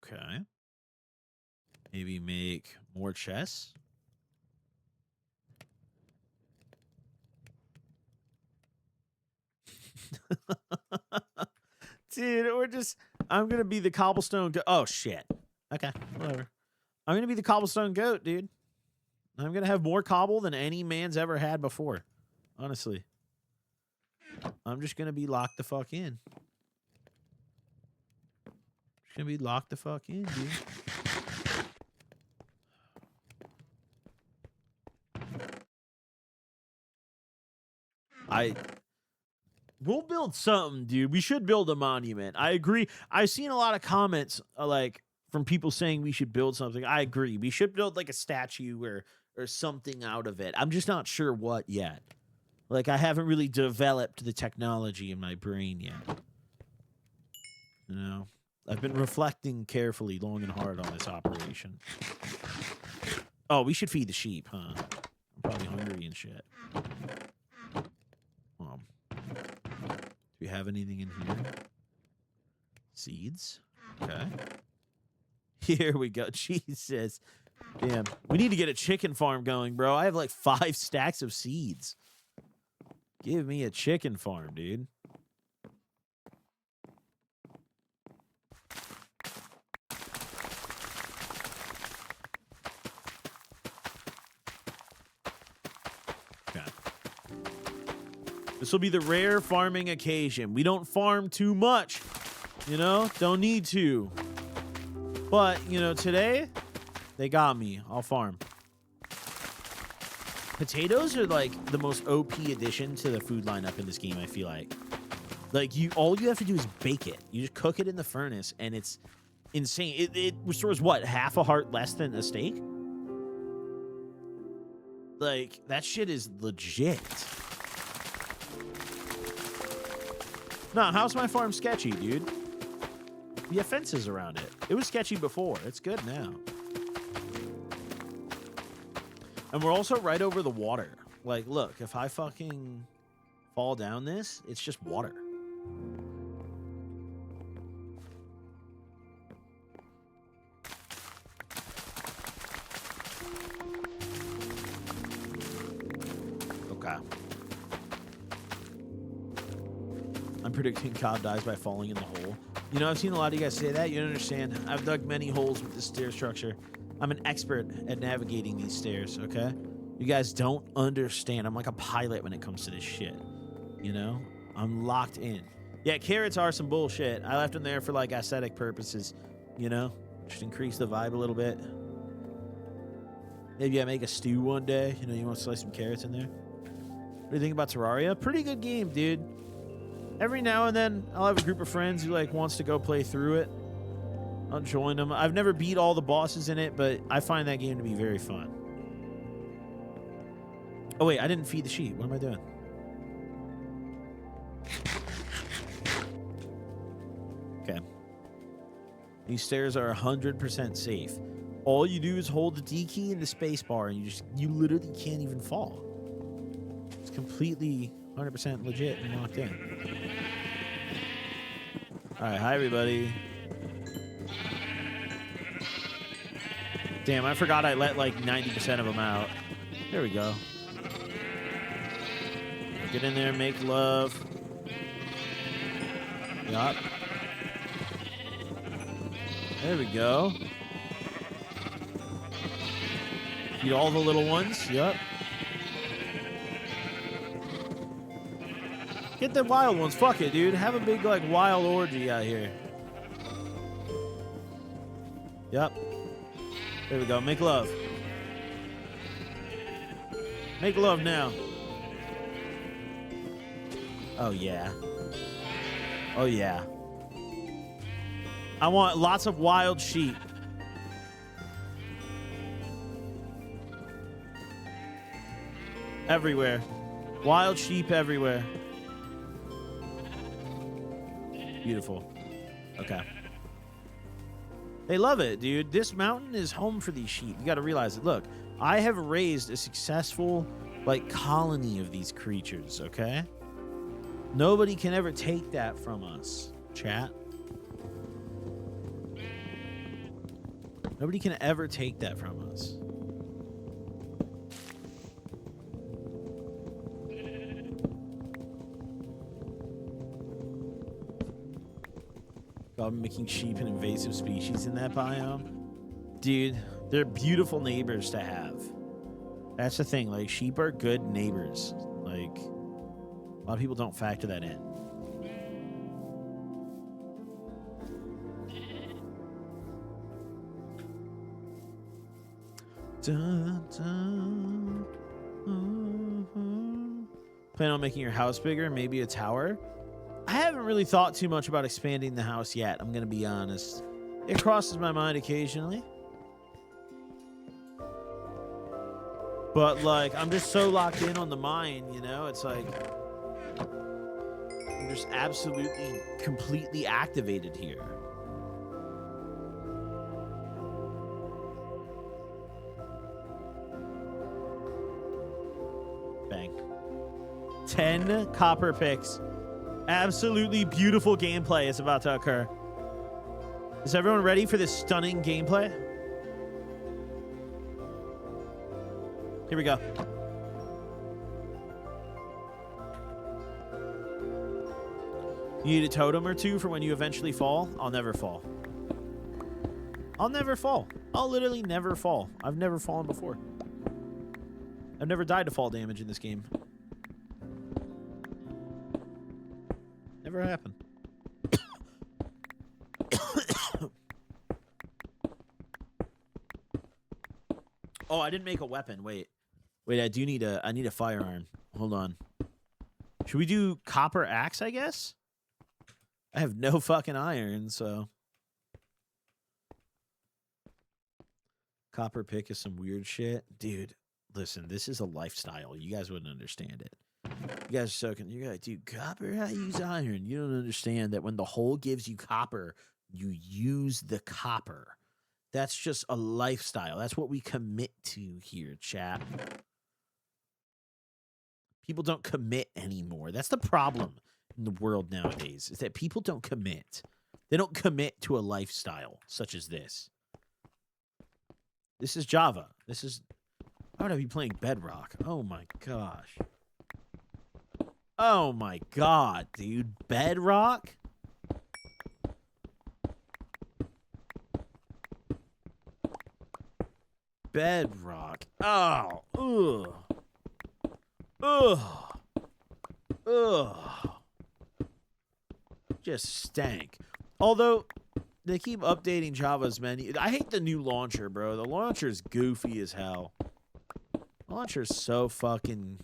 S1: Okay. Maybe make more chests. Dude, we're just... I'm going to be the cobblestone goat. Oh, shit. Okay, whatever. I'm going to be the cobblestone goat, dude. I'm going to have more cobble than any man's ever had before. Honestly. I'm just going to be locked the fuck in. Just going to be locked the fuck in, dude. We'll build something, dude. We should build a monument. I agree. I've seen a lot of comments, like, from people saying we should build something. I agree. We should build, like, a statue or something out of it. I'm just not sure what yet. Like, I haven't really developed the technology in my brain yet. You know? I've been reflecting carefully, long and hard on this operation. Oh, we should feed the sheep, huh? I'm probably hungry and shit. Do we have anything in here? Seeds? Okay. Here we go. Jesus. Damn. We need to get a chicken farm going, bro. I have like 5 stacks of seeds. Give me a chicken farm, dude. This will be the rare farming occasion. We don't farm too much, you know? Don't need to. But, you know, today, they got me. I'll farm. Potatoes are, like, the most OP addition to the food lineup in this game, I feel like. Like, all you have to do is bake it. You just cook it in the furnace, and it's insane. It restores, what, half a heart less than a steak? Like, that shit is legit. Nah, how's my farm sketchy, dude? We have fences around it. It was sketchy before. It's good now. And we're also right over the water. Like, look, if I fucking fall down this, it's just water. Okay. I'm predicting Cobb dies by falling in the hole. You know, I've seen a lot of you guys say that. You don't understand. I've dug many holes with this stair structure. I'm an expert at navigating these stairs, okay? You guys don't understand. I'm like a pilot when it comes to this shit. You know? I'm locked in. Yeah, carrots are some bullshit. I left them there for, like, aesthetic purposes. You know? Just increase the vibe a little bit. Maybe I make a stew one day. You know, you want to slice some carrots in there? What do you think about Terraria? Pretty good game, dude. Every now and then, I'll have a group of friends who, like, wants to go play through it. I'll join them. I've never beat all the bosses in it, but I find that game to be very fun. Oh, wait, I didn't feed the sheep. What am I doing? Okay. These stairs are 100% safe. All you do is hold the D key and the space bar, and you literally can't even fall. It's completely 100% legit and locked in. All right, hi, everybody. Damn, I forgot I let like 90% of them out. There we go. Get in there, make love. Yup. There we go. Feed all the little ones. Yup. Get the wild ones. Fuck it, dude. Have a big, like, wild orgy out here. Yup. There we go. Make love. Make love now. Oh, yeah. Oh, yeah. I want lots of wild sheep. Everywhere. Wild sheep everywhere. Beautiful. Okay. They love it, dude. This mountain is home for these sheep. You got to realize it. Look, I have raised a successful, like, colony of these creatures, okay? Nobody can ever take that from us, chat. Nobody can ever take that from us. God, making sheep an invasive species in that biome. Dude, they're beautiful neighbors to have. That's the thing. Like, sheep are good neighbors. Like, a lot of people don't factor that in. Dun, dun, Plan on making your house bigger, maybe a tower? I haven't really thought too much about expanding the house yet, I'm going to be honest. It crosses my mind occasionally. But, like, I'm just so locked in on the mine, you know? It's like, I'm just absolutely, completely activated here. Bang. 10 copper picks. Absolutely beautiful gameplay is about to occur. Is everyone ready for this stunning gameplay? Here we go. You need a totem or two for when you eventually fall? I'll never fall. I'll never fall. I'll literally never fall. I've never fallen before. I've never died to fall damage in this game. Never happened. Oh, I didn't make a weapon. Wait, I do need a. I need a firearm. Hold on. Should we do copper axe? I guess. I have no fucking iron, so. Copper pick is some weird shit, dude. Listen, this is a lifestyle. You guys wouldn't understand it. You guys are soaking. You guys, dude, copper. How you use iron? You don't understand that when the hole gives you copper, you use the copper. That's just a lifestyle. That's what we commit to here, chat. People don't commit anymore. That's the problem in the world nowadays, is that people don't commit. They don't commit to a lifestyle such as this. This is Java. This is... Why would I be playing Bedrock? Oh my gosh. Oh my god, dude. Bedrock? Bedrock. Oh. Ugh. Ugh. Ugh. Just stank. Although, they keep updating Java's menu. I hate the new launcher, bro. The launcher's goofy as hell. The launcher's so fucking...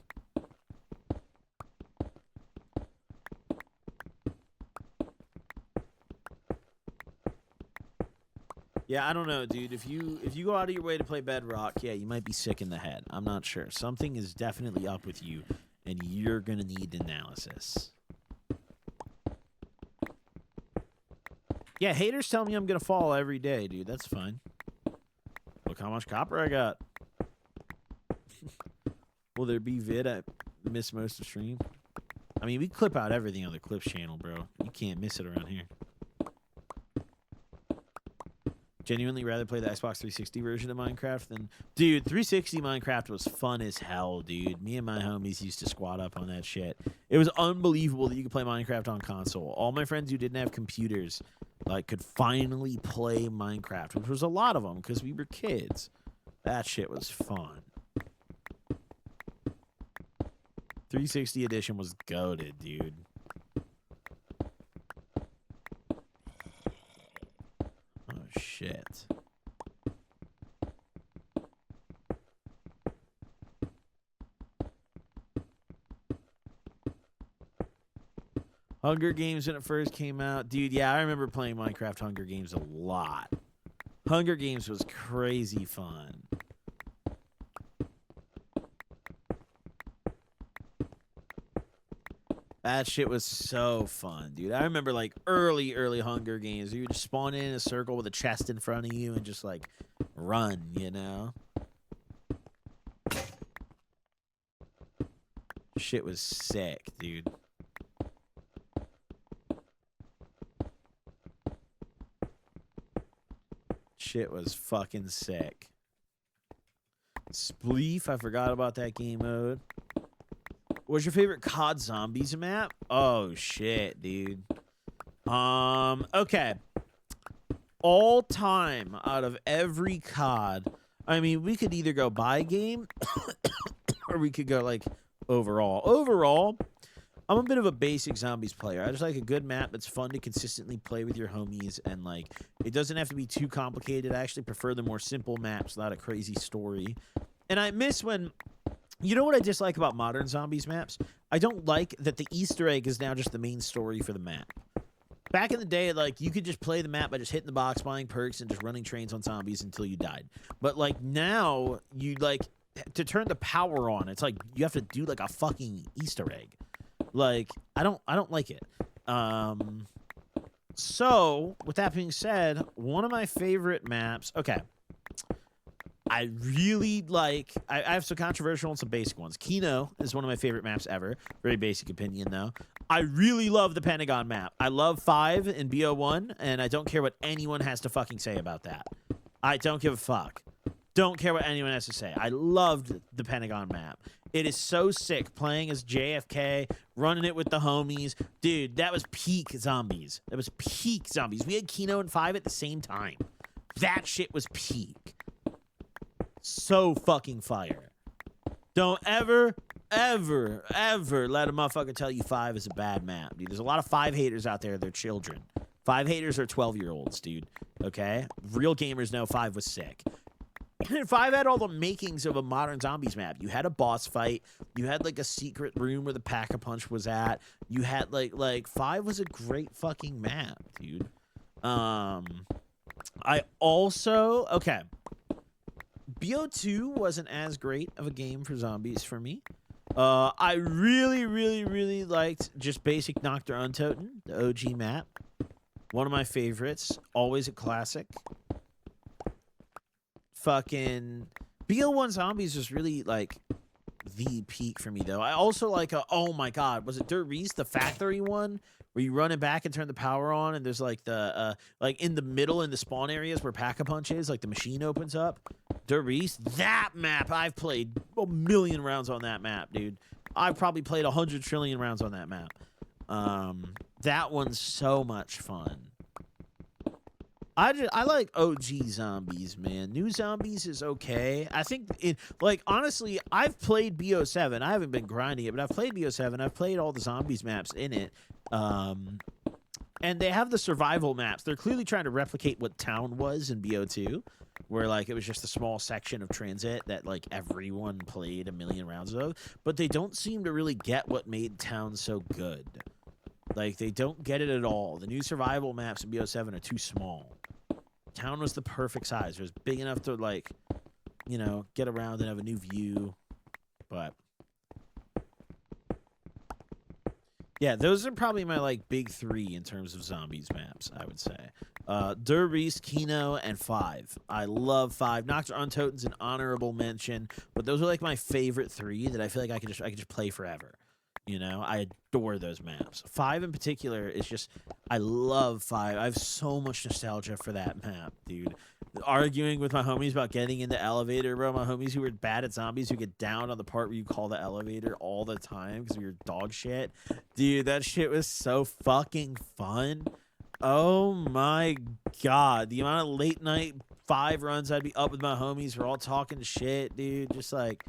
S1: Yeah, I don't know, dude. If you go out of your way to play Bedrock, yeah, you might be sick in the head. I'm not sure. Something is definitely up with you, and you're gonna need analysis. Yeah, haters tell me I'm gonna fall every day, dude. That's fine. Look how much copper I got. Will there be vid? I miss most of the stream. I mean, we clip out everything on the Clips channel, bro. You can't miss it around here. Genuinely rather play the Xbox 360 version of Minecraft than... Dude, 360 Minecraft was fun as hell, dude. Me and my homies used to squat up on that shit. It was unbelievable that you could play Minecraft on console. All my friends who didn't have computers, like, could finally play Minecraft, which was a lot of them because we were kids. That shit was fun. 360 edition was goated, dude. Shit. Hunger Games when it first came out. Dude, yeah, I remember playing Minecraft Hunger Games a lot. Hunger Games was crazy fun. That shit was so fun, dude. I remember, like, early Hunger Games. You would just spawn in a circle with a chest in front of you and just, like, run, you know? Shit was sick, dude. Shit was fucking sick. Spleef, I forgot about that game mode. What's your favorite COD Zombies map? Oh, shit, dude. Okay. All time out of every COD, I mean, we could either go by game or we could go, like, overall. Overall, I'm a bit of a basic Zombies player. I just like a good map that's fun to consistently play with your homies, and, like, it doesn't have to be too complicated. I actually prefer the more simple maps without a crazy story. And I miss when... You know what I dislike about modern Zombies maps? I don't like that the Easter egg is now just the main story for the map. Back in the day, like, you could just play the map by just hitting the box, buying perks, and just running trains on zombies until you died. But, like, now, you, like, to turn the power on, it's like, you have to do, like, a fucking Easter egg. Like, I don't like it. So, with that being said, one of my favorite maps... Okay. I really like... I have some controversial and some basic ones. Kino is one of my favorite maps ever. Very basic opinion, though. I really love the Pentagon map. I love 5 in BO1, and I don't care what anyone has to fucking say about that. I don't give a fuck. Don't care what anyone has to say. I loved the Pentagon map. It is so sick playing as JFK, running it with the homies. Dude, that was peak Zombies. That was peak Zombies. We had Kino and 5 at the same time. That shit was peak. So fucking fire. Don't ever ever let a motherfucker tell you 5 is a bad map, dude. There's a lot of 5 haters out there. They're children. 5 haters are 12-year-olds, dude. Okay? Real gamers know 5 was sick. 5 had all the makings of a modern zombies map. You had a boss fight. You had like a secret room where the Pack-a-Punch was at. You had like 5 was a great fucking map, dude. I also BO2 wasn't as great of a game for zombies for me. I really liked just basic Noctur Untoten, the OG map. One of my favorites. Always a classic. Fucking BO1 Zombies was really like the peak for me though. I also like oh my god, was it Dirt Reese, the factory one where you run it back and turn the power on and there's like the like in the middle in the spawn areas where Pack-a-Punch is, like the machine opens up. Dirt Reese, that map, I've played a million rounds on that map, dude. I've probably played 100 trillion rounds on that map. That one's so much fun. I like OG zombies, man. New zombies is okay. I think honestly, I've played BO7. I haven't been grinding it, but I've played BO7. I've played all the zombies maps in it. And they have the survival maps. They're clearly trying to replicate what Town was in BO2, where like it was just a small section of transit that like everyone played a million rounds of, but they don't seem to really get what made Town so good. Like they don't get it at all. The new survival maps in BO7 are too small. Town was the perfect size. It was big enough to like, you know, get around and have a new view. But yeah, those are probably my like big 3 in terms of zombies maps, I would say. Dirt Reese, Kino, and 5. I love 5. Noctur Untoten's an honorable mention, but those are like my favorite 3 that I feel like I could just play forever. You know, I adore those maps. 5 in particular is just, I love 5. I have so much nostalgia for that map, dude. Arguing with my homies about getting in the elevator, bro. My homies who were bad at zombies who get down on the part where you call the elevator all the time because we were dog shit. Dude, that shit was so fucking fun. Oh my god. The amount of late night 5 runs I'd be up with my homies. We're all talking shit, dude. Just like,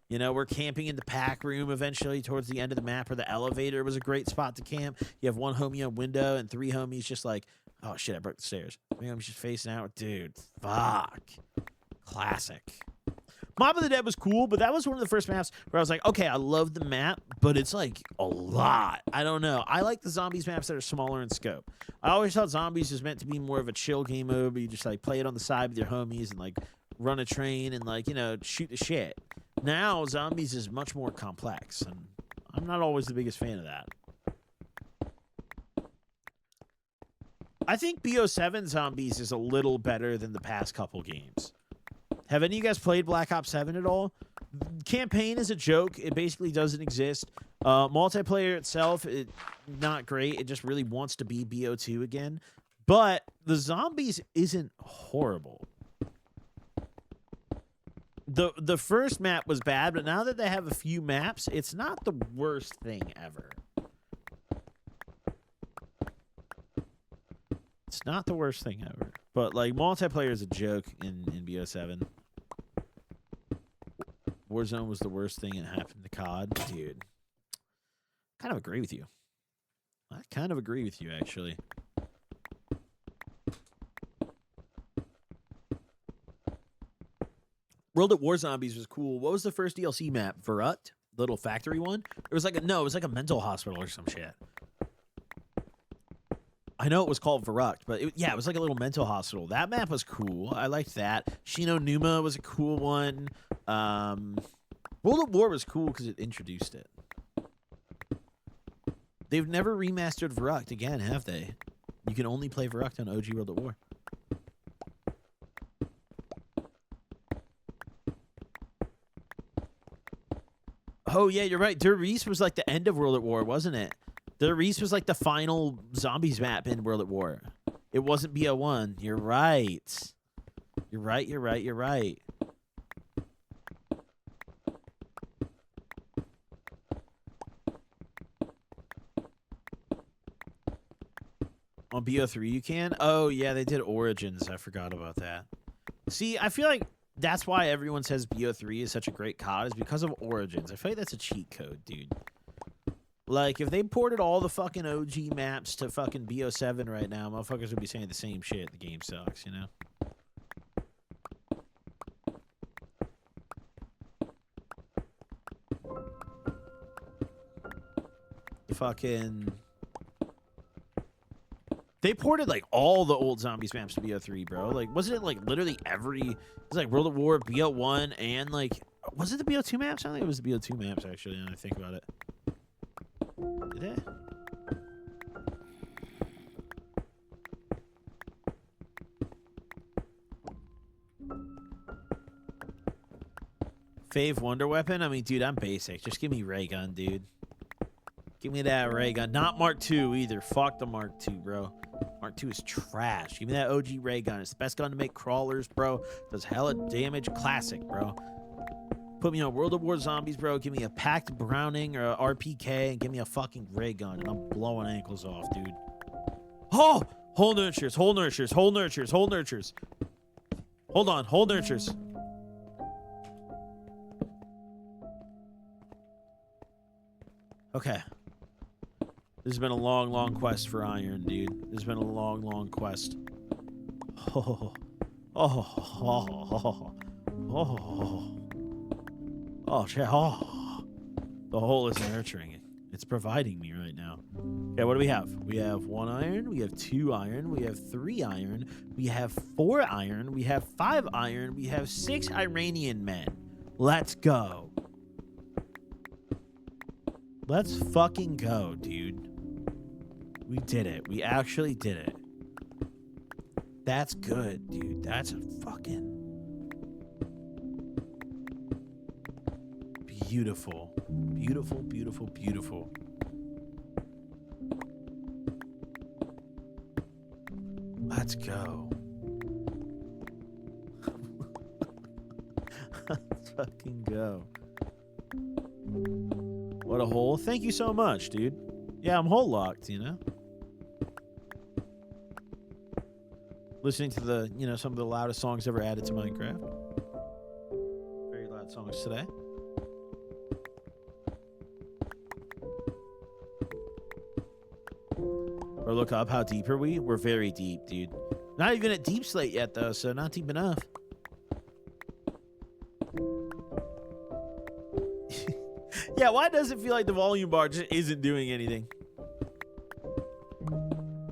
S1: you know, we're camping in the pack room eventually towards the end of the map, where the elevator was a great spot to camp. You have 1 homie on window and 3 homies just like, oh shit, I broke the stairs. 3 homies just facing out. Dude, fuck. Classic. Mob of the Dead was cool, but that was one of the first maps where I was like, okay, I love the map, but it's like a lot. I don't know. I like the zombies maps that are smaller in scope. I always thought zombies was meant to be more of a chill game mode, where you just like play it on the side with your homies and like run a train and like, you know, shoot the shit. Now, zombies is much more complex, and I'm not always the biggest fan of that. I think BO7 Zombies is a little better than the past couple games. Have any of you guys played Black Ops 7 at all? Campaign is a joke. It basically doesn't exist. Multiplayer itself, not great. It just really wants to be BO2 again. But the zombies isn't horrible. The first map was bad, but now that they have a few maps, it's not the worst thing ever. It's not the worst thing ever. But, like, multiplayer is a joke in BO7. Warzone was the worst thing that happened to COD. Dude. Kind of agree with you. I kind of agree with you, actually. World at War Zombies was cool. What was the first DLC map? Verut? Little factory one? It was like a it mental hospital or some shit. I know it was called Verut, but it was like a little mental hospital. That map was cool. I liked that. Shino Numa was a cool one. World at War was cool because it introduced it. They've never remastered Verut again, have they? You can only play Verut on OG World at War. Oh, yeah, you're right. Der Reese was like the end of World at War, wasn't it? Der Reese was like the final zombies map in World at War. It wasn't BO1. You're right. You're right, you're right, you're right. On BO3 you can? Oh, yeah, they did Origins. I forgot about that. See, I feel like That's why everyone says BO3 is such a great COD, is because of Origins. I feel like that's a cheat code, dude. Like, if they ported all the fucking OG maps to fucking BO7 right now, motherfuckers would be saying the same shit. The game sucks, you know? Fucking... They ported, like, all the old Zombies maps to BO3, bro. Like, wasn't it, like, literally every... It was, like, World at War, BO1, and, like... Was it the BO2 maps? I don't think it was the BO2 maps, actually, now I think about it. Did it? Fave Wonder Weapon? I mean, dude, I'm basic. Just give me ray gun, dude. Give me that ray gun. Not Mark II either. Fuck the Mark II, bro. Mark II is trash. Give me that OG ray gun. It's the best gun to make crawlers, bro. Does hella damage. Classic, bro. Put me on World of War Zombies, bro. Give me a packed Browning or a RPK and give me a fucking ray gun. And I'm blowing ankles off, dude. Oh! Whole nurtures, whole nurtures, whole nurtures, whole nurtures. Hold on, whole nurtures. Okay. This has been a long, long quest for iron, dude. This has been a long, long quest. Oh. Oh. Oh, shit. Oh. The hole is nurturing it. It's providing me right now. Okay, what do we have? We have 1 iron. We have 2 iron. We have 3 iron. We have 4 iron. We have 5 iron. We have 6 Iranian men. Let's go. Let's fucking go, dude. We did it. We actually did it. That's good, dude. That's a fucking... Beautiful. Beautiful, beautiful, beautiful. Let's go. Let's fucking go. What a hole. Thank you so much, dude. Yeah, I'm hole locked, you know? Listening to the, you know, some of the loudest songs ever added to Minecraft. Very loud songs today. Or look up, how deep are we? We're very deep, dude. Not even at deep slate yet, though, so not deep enough. Yeah, why does it feel like the volume bar just isn't doing anything?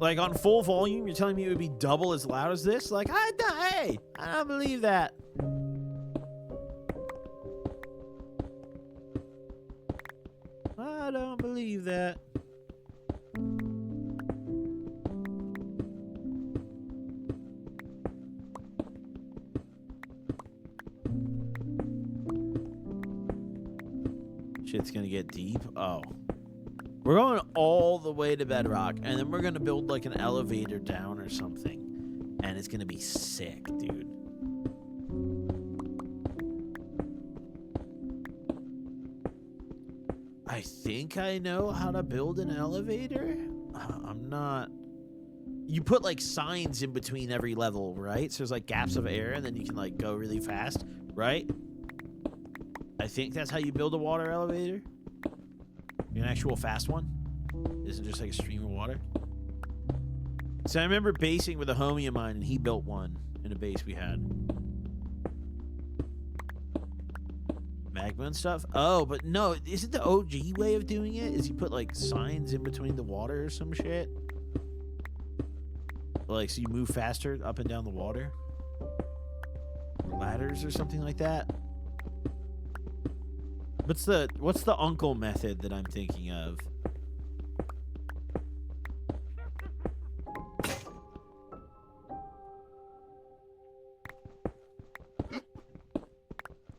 S1: Like, on full volume, you're telling me it would be double as loud as this? Like, hey, I don't believe that. I don't believe that. Shit's gonna get deep. Oh. We're going all the way to bedrock, and then we're gonna build like an elevator down or something. And it's gonna be sick, dude. I think I know how to build an elevator. I'm not... You put like signs in between every level, right? So there's like gaps of air, and then you can like go really fast, right? I think that's how you build a water elevator. An actual fast one. Isn't just like a stream of water. So I remember basing with a homie of mine, and he built one in a base we had. Magma and stuff? Oh, but no, is it the OG way of doing it? Is you put like signs in between the water or some shit? Like, so you move faster up and down the water? Or ladders or something like that? What's the uncle method that I'm thinking of?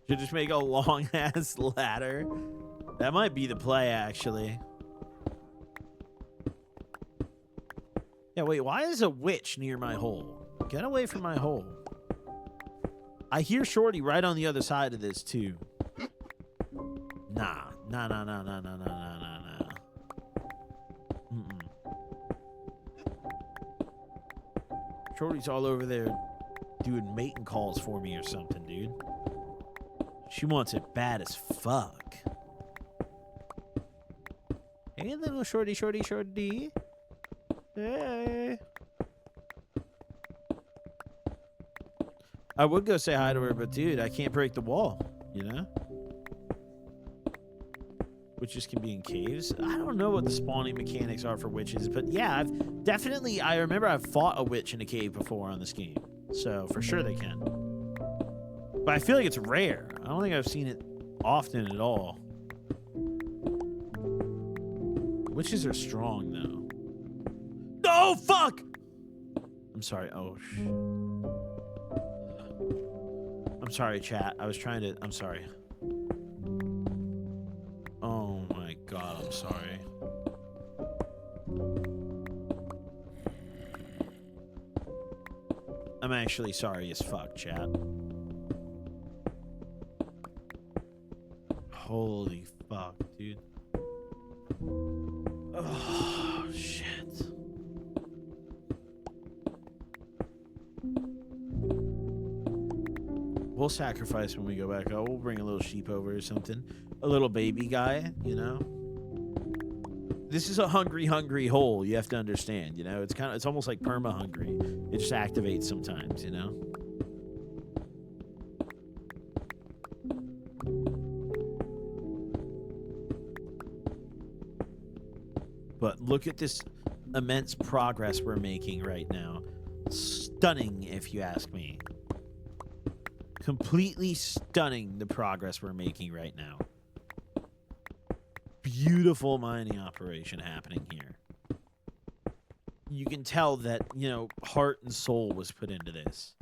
S1: Should just make a long ass ladder. That might be the play, actually. Yeah, wait, why is a witch near my hole? Get away from my hole. I hear Shorty right on the other side of this too. Nah. Shorty's all over there doing mating calls for me or something, dude. She wants it bad as fuck. Hey, little shorty. Hey. I would go say hi to her, but dude, I can't break the wall, you know? Witches can be in caves. I don't know what the spawning mechanics are for witches, but yeah, I remember I've fought a witch in a cave before on this game. So for sure they can. But I feel like it's rare. I don't think I've seen it often at all. Witches are strong, though. Oh, fuck! I'm sorry. Oh, I'm sorry, chat. I'm sorry. Oh, my God. I'm sorry. I'm actually sorry as fuck, chat. Holy fuck, dude. Oh, shit. We'll sacrifice when we go back. Oh, we'll bring a little sheep over or something. A little baby guy, you know? This is a hungry hole, you have to understand, you know? It's almost like perma-hungry. It just activates sometimes, you know? But look at this immense progress we're making right now. Stunning, if you ask me. Completely stunning, the progress we're making right now. Beautiful mining operation happening here. You can tell that, you know, heart and soul was put into this.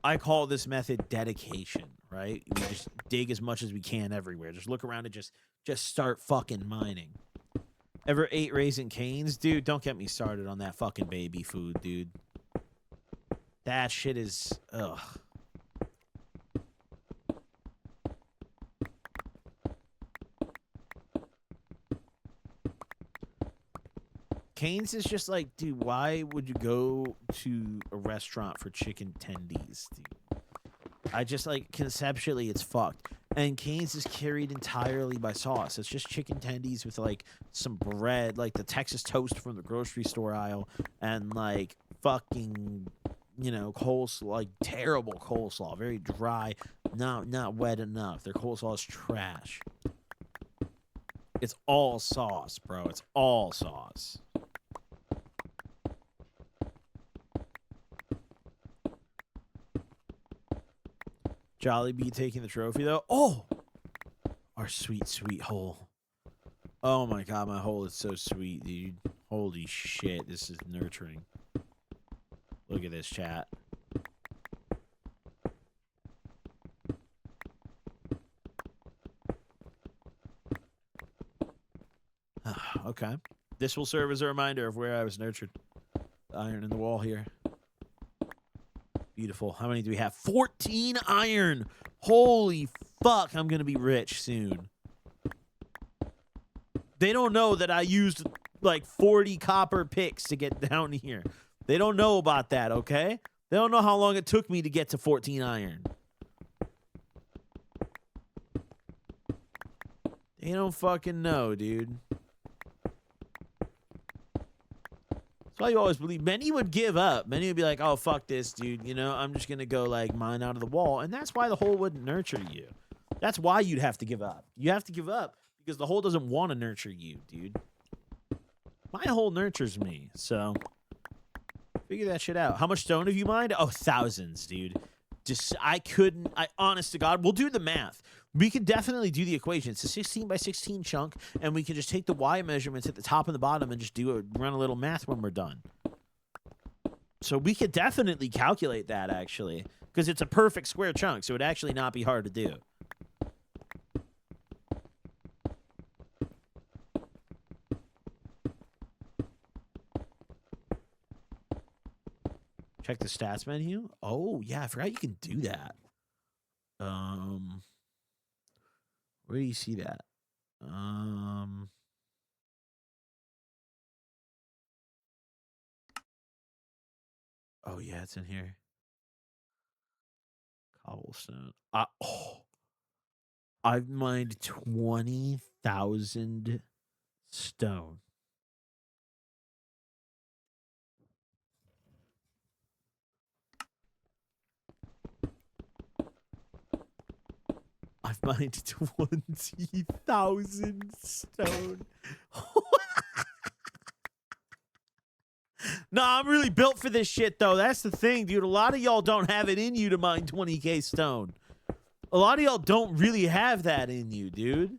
S1: I call this method dedication, right? We just dig as much as we can everywhere. Just look around and just start fucking mining. Ever ate Raisin Canes? Dude, don't get me started on that fucking baby food, dude. That shit is... Ugh. Canes is just like, dude, why would you go to a restaurant for chicken tendies, dude? I just, like, conceptually, it's fucked. And Canes is carried entirely by sauce. It's just chicken tendies with, like, some bread, like the Texas toast from the grocery store aisle, and, like, fucking, you know, coleslaw, like, terrible coleslaw. Very dry, not wet enough. Their coleslaw is trash. It's all sauce, bro. It's all sauce. Jollibee taking the trophy, though. Oh! Our sweet, sweet hole. Oh, my God. My hole is so sweet, dude. Holy shit. This is nurturing. Look at this, chat. Okay. This will serve as a reminder of where I was nurtured. Iron in the wall here. Beautiful. How many do we have? 14 iron. Holy fuck. I'm going to be rich soon. They don't know that I used like 40 copper picks to get down here. They don't know about that, okay? They don't know how long it took me to get to 14 iron. They don't fucking know, dude. That's why you always believe. Many would give up. Many would be like, oh, fuck this, dude. You know, I'm just going to go, like, mine out of the wall. And that's why the hole wouldn't nurture you. That's why you'd have to give up. You have to give up because the hole doesn't want to nurture you, dude. My hole nurtures me, so figure that shit out. How much stone have you mined? Oh, thousands, dude. Just, honest to God, we'll do the math. We can definitely do the equation. It's a 16 by 16 chunk, and we can just take the Y measurements at the top and the bottom and just run a little math when we're done. So we could definitely calculate that, actually, because it's a perfect square chunk, so it would actually not be hard to do. Check the stats menu. Oh, yeah, I forgot you can do that. Where do you see that? Oh, yeah, it's in here. Cobblestone. I've mined 20,000 stone. I've mined 20,000 stone. No, I'm really built for this shit, though. That's the thing, dude. A lot of y'all don't have it in you to mine 20K stone. A lot of y'all don't really have that in you, dude.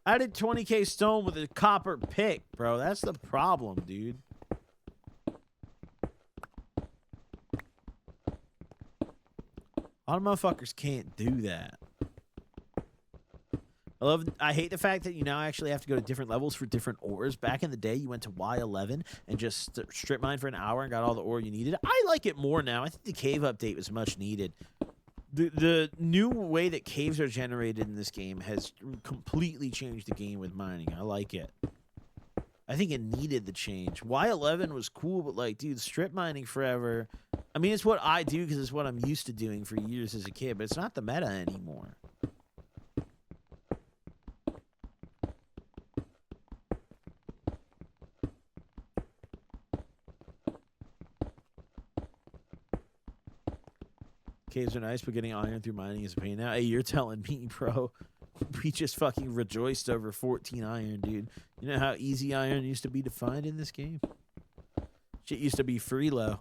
S1: I did 20K stone with a copper pick, bro. That's the problem, dude. A lot of motherfuckers can't do that. I hate the fact that you now actually have to go to different levels for different ores. Back in the day, you went to Y11 and just strip mine for an hour and got all the ore you needed. I like it more now. I think the cave update was much needed. The new way that caves are generated in this game has completely changed the game with mining. I like it. I think it needed the change. Y11 was cool, but like, dude, strip mining forever. I mean, it's what I do because it's what I'm used to doing for years as a kid, but it's not the meta anymore. Caves are nice, but getting iron through mining is a pain. Now, hey, you're telling me, bro. We just fucking rejoiced over 14 iron, dude. You know how easy iron used to be to find in this game? Shit used to be free low.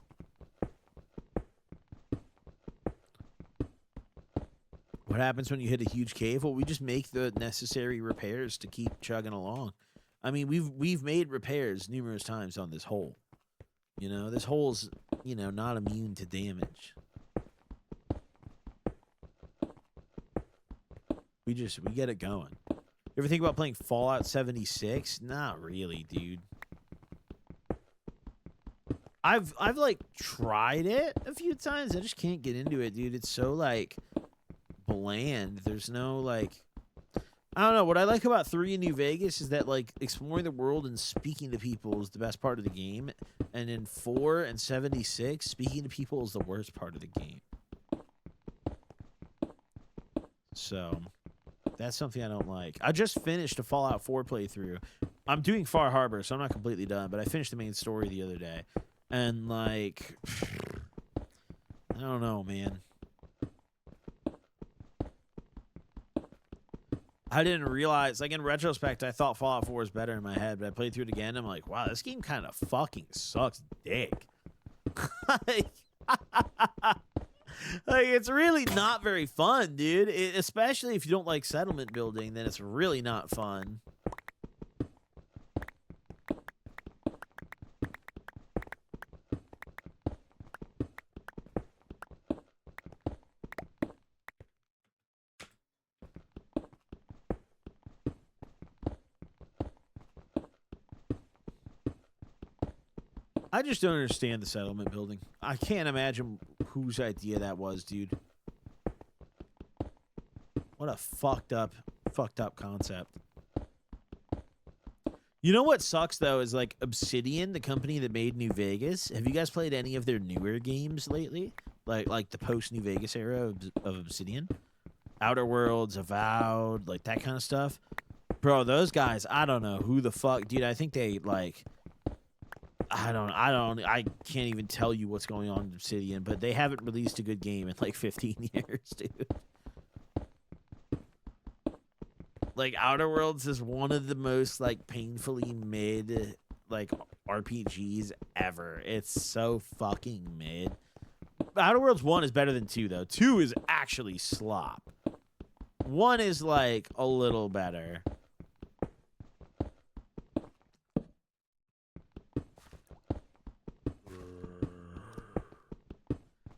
S1: What happens when you hit a huge cave? Well, we just make the necessary repairs to keep chugging along. I mean, we've made repairs numerous times on this hole. You know, this hole's, you know, not immune to damage. We get it going. You ever think about playing Fallout 76? Not really, dude. I've like tried it a few times. I just can't get into it, dude. It's so like bland. There's no like, I don't know. What I like about 3 in New Vegas is that like exploring the world and speaking to people is the best part of the game. And in 4 and 76, speaking to people is the worst part of the game. So that's something I don't like. I just finished a Fallout 4 playthrough. I'm doing Far Harbor, so I'm not completely done, but I finished the main story the other day. And, like, I don't know, man. I didn't realize, like, in retrospect, I thought Fallout 4 was better in my head, but I played through it again, and I'm like, wow, this game kind of fucking sucks dick. Like, it's really not very fun, dude. Especially if you don't like settlement building, then it's really not fun. I just don't understand the settlement building. I can't imagine whose idea that was, dude. What a fucked up concept. You know what sucks, though, is like Obsidian, the company that made New Vegas. Have you guys played any of their newer games lately? Like the post-New Vegas era of Obsidian? Outer Worlds, Avowed, like that kind of stuff? Bro, those guys, I don't know who the fuck, dude. I think they, like... I can't even tell you what's going on in Obsidian, but they haven't released a good game in like 15 years, dude. Like, Outer Worlds is one of the most, like, painfully mid, like, RPGs ever. It's so fucking mid. Outer Worlds 1 is better than 2, though. 2 is actually slop. 1 is, like, a little better.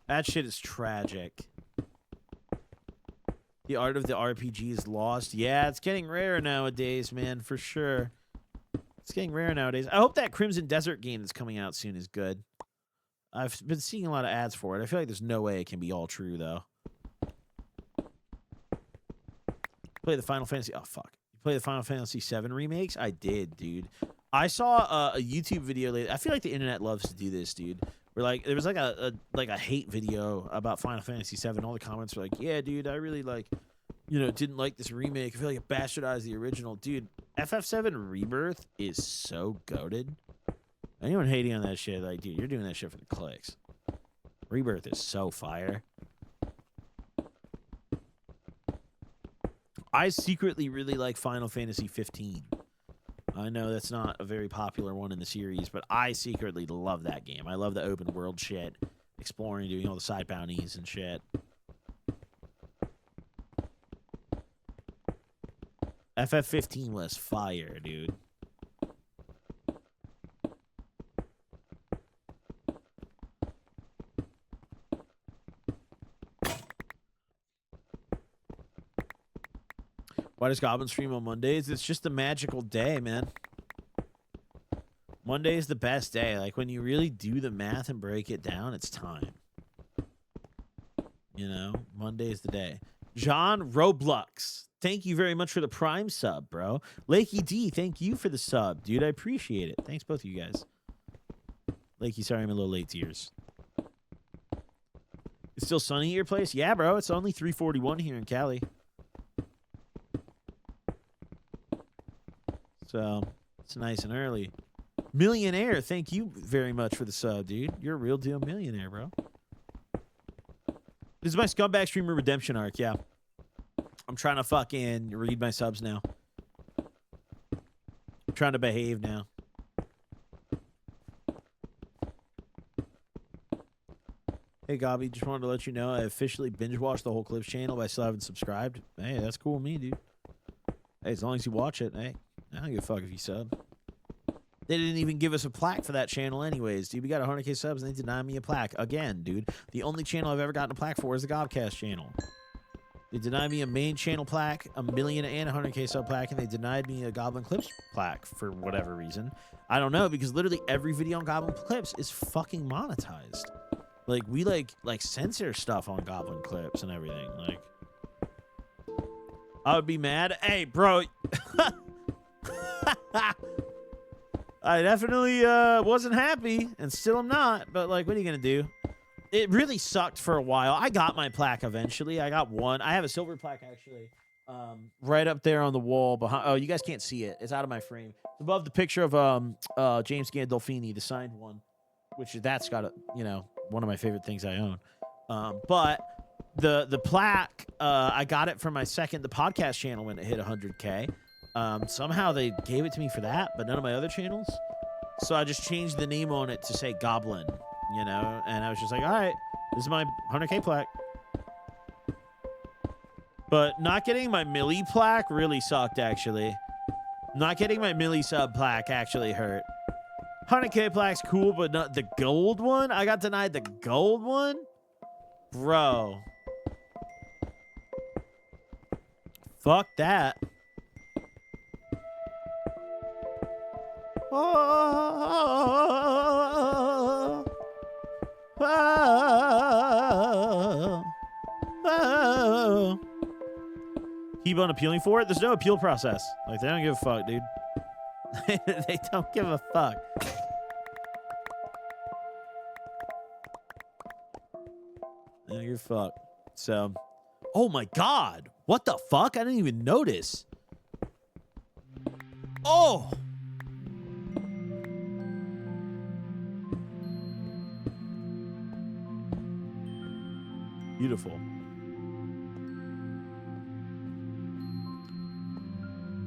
S1: That shit is tragic. The art of the RPG is lost. Yeah, it's getting rare nowadays, man, for sure. It's getting rare nowadays. I hope that Crimson Desert game that's coming out soon is good. I've been seeing a lot of ads for it. I feel like there's no way it can be all true, though. Play the Final Fantasy... Oh, fuck. You play the Final Fantasy VII remakes? I did, dude. I saw a YouTube video later. I feel like the internet loves to do this, dude. Where like there was like a hate video about Final Fantasy VII. All the comments were like, "Yeah, dude, I really didn't like this remake. I feel like it bastardized the original." Dude, FF7 Rebirth is so goated. Anyone hating on that shit, like, dude, you're doing that shit for the clicks. Rebirth is so fire. I secretly really like Final Fantasy 15. I know that's not a very popular one in the series, but I secretly love that game. I love the open world shit, exploring, doing all the side bounties and shit. FF15 was fire, dude. Why does Goblin stream on Mondays? It's just a magical day, man. Monday is the best day. Like, when you really do the math and break it down, it's time. You know? Monday is the day. John Roblox, thank you very much for the Prime sub, bro. Lakey D, thank you for the sub. Dude, I appreciate it. Thanks, both of you guys. Lakey, sorry I'm a little late to yours. It's still sunny at your place? Yeah, bro. It's only 3:41 here in Cali. So, it's nice and early. Millionaire, thank you very much for the sub, dude. You're a real deal millionaire, bro. This is my Scumbag Streamer Redemption arc, yeah. I'm trying to fucking read my subs now. I'm trying to behave now. Hey, Gobby, just wanted to let you know I officially binge-watched the whole Clips channel, but I still haven't subscribed. Hey, that's cool with me, dude. Hey, as long as you watch it, hey. I don't give a fuck if you sub. They didn't even give us a plaque for that channel anyways, dude. We got 100K subs and they denied me a plaque. Again, dude. The only channel I've ever gotten a plaque for is the Gobcast channel. They denied me a main channel plaque, a million and 100K sub plaque, and they denied me a Goblin Clips plaque for whatever reason. I don't know, because literally every video on Goblin Clips is fucking monetized. Like, we like censor stuff on Goblin Clips and everything. Like, I would be mad. Hey, bro. I definitely wasn't happy, and still am not, but, like, what are you going to do? It really sucked for a while. I got my plaque eventually. I got one. I have a silver plaque, actually, right up there on the wall behind. Oh, you guys can't see it. It's out of my frame. It's above the picture of James Gandolfini, the signed one, which that's got, one of my favorite things I own. But the plaque, I got it for my the podcast channel when it hit 100K. Somehow they gave it to me for that, but none of my other channels. So I just changed the name on it to say Goblin, and I was just like, all right, this is my 100K plaque. But not getting my Millie plaque really sucked, actually. Not getting my Millie sub plaque actually hurt. 100K plaque's cool, but not the gold one? I got denied the gold one? Bro. Fuck that. Oh, oh, oh. Keep on appealing for it? There's no appeal process. Like, they don't give a fuck, dude. They don't give a fuck. They don't give a fuck. So, oh my God. What the fuck? I didn't even notice. Oh! Beautiful.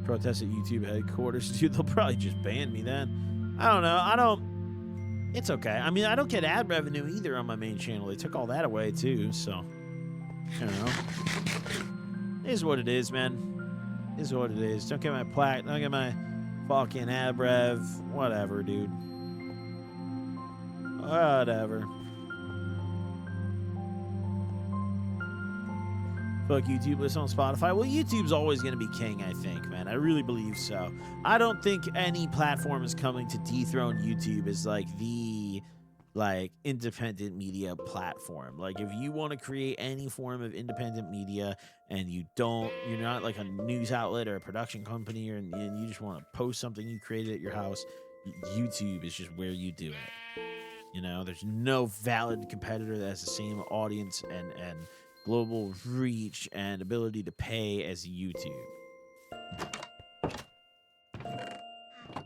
S1: Protest at YouTube headquarters. Dude, they'll probably just ban me then. I don't know. It's okay. I mean, I don't get ad revenue either on my main channel. They took all that away too, so. I don't know. It is what it is, man. It is what it is. Don't get my plaque. Don't get my fucking ad rev. Whatever, dude. Whatever. Fuck YouTube, listen on Spotify. Well, YouTube's always going to be king, I think, man. I really believe so. I don't think any platform is coming to dethrone YouTube as, like, the, independent media platform. Like, if you want to create any form of independent media and you're not, like, a news outlet or a production company and you just want to post something you created at your house, YouTube is just where you do it. You know, there's no valid competitor that has the same audience and global reach and ability to pay as YouTube.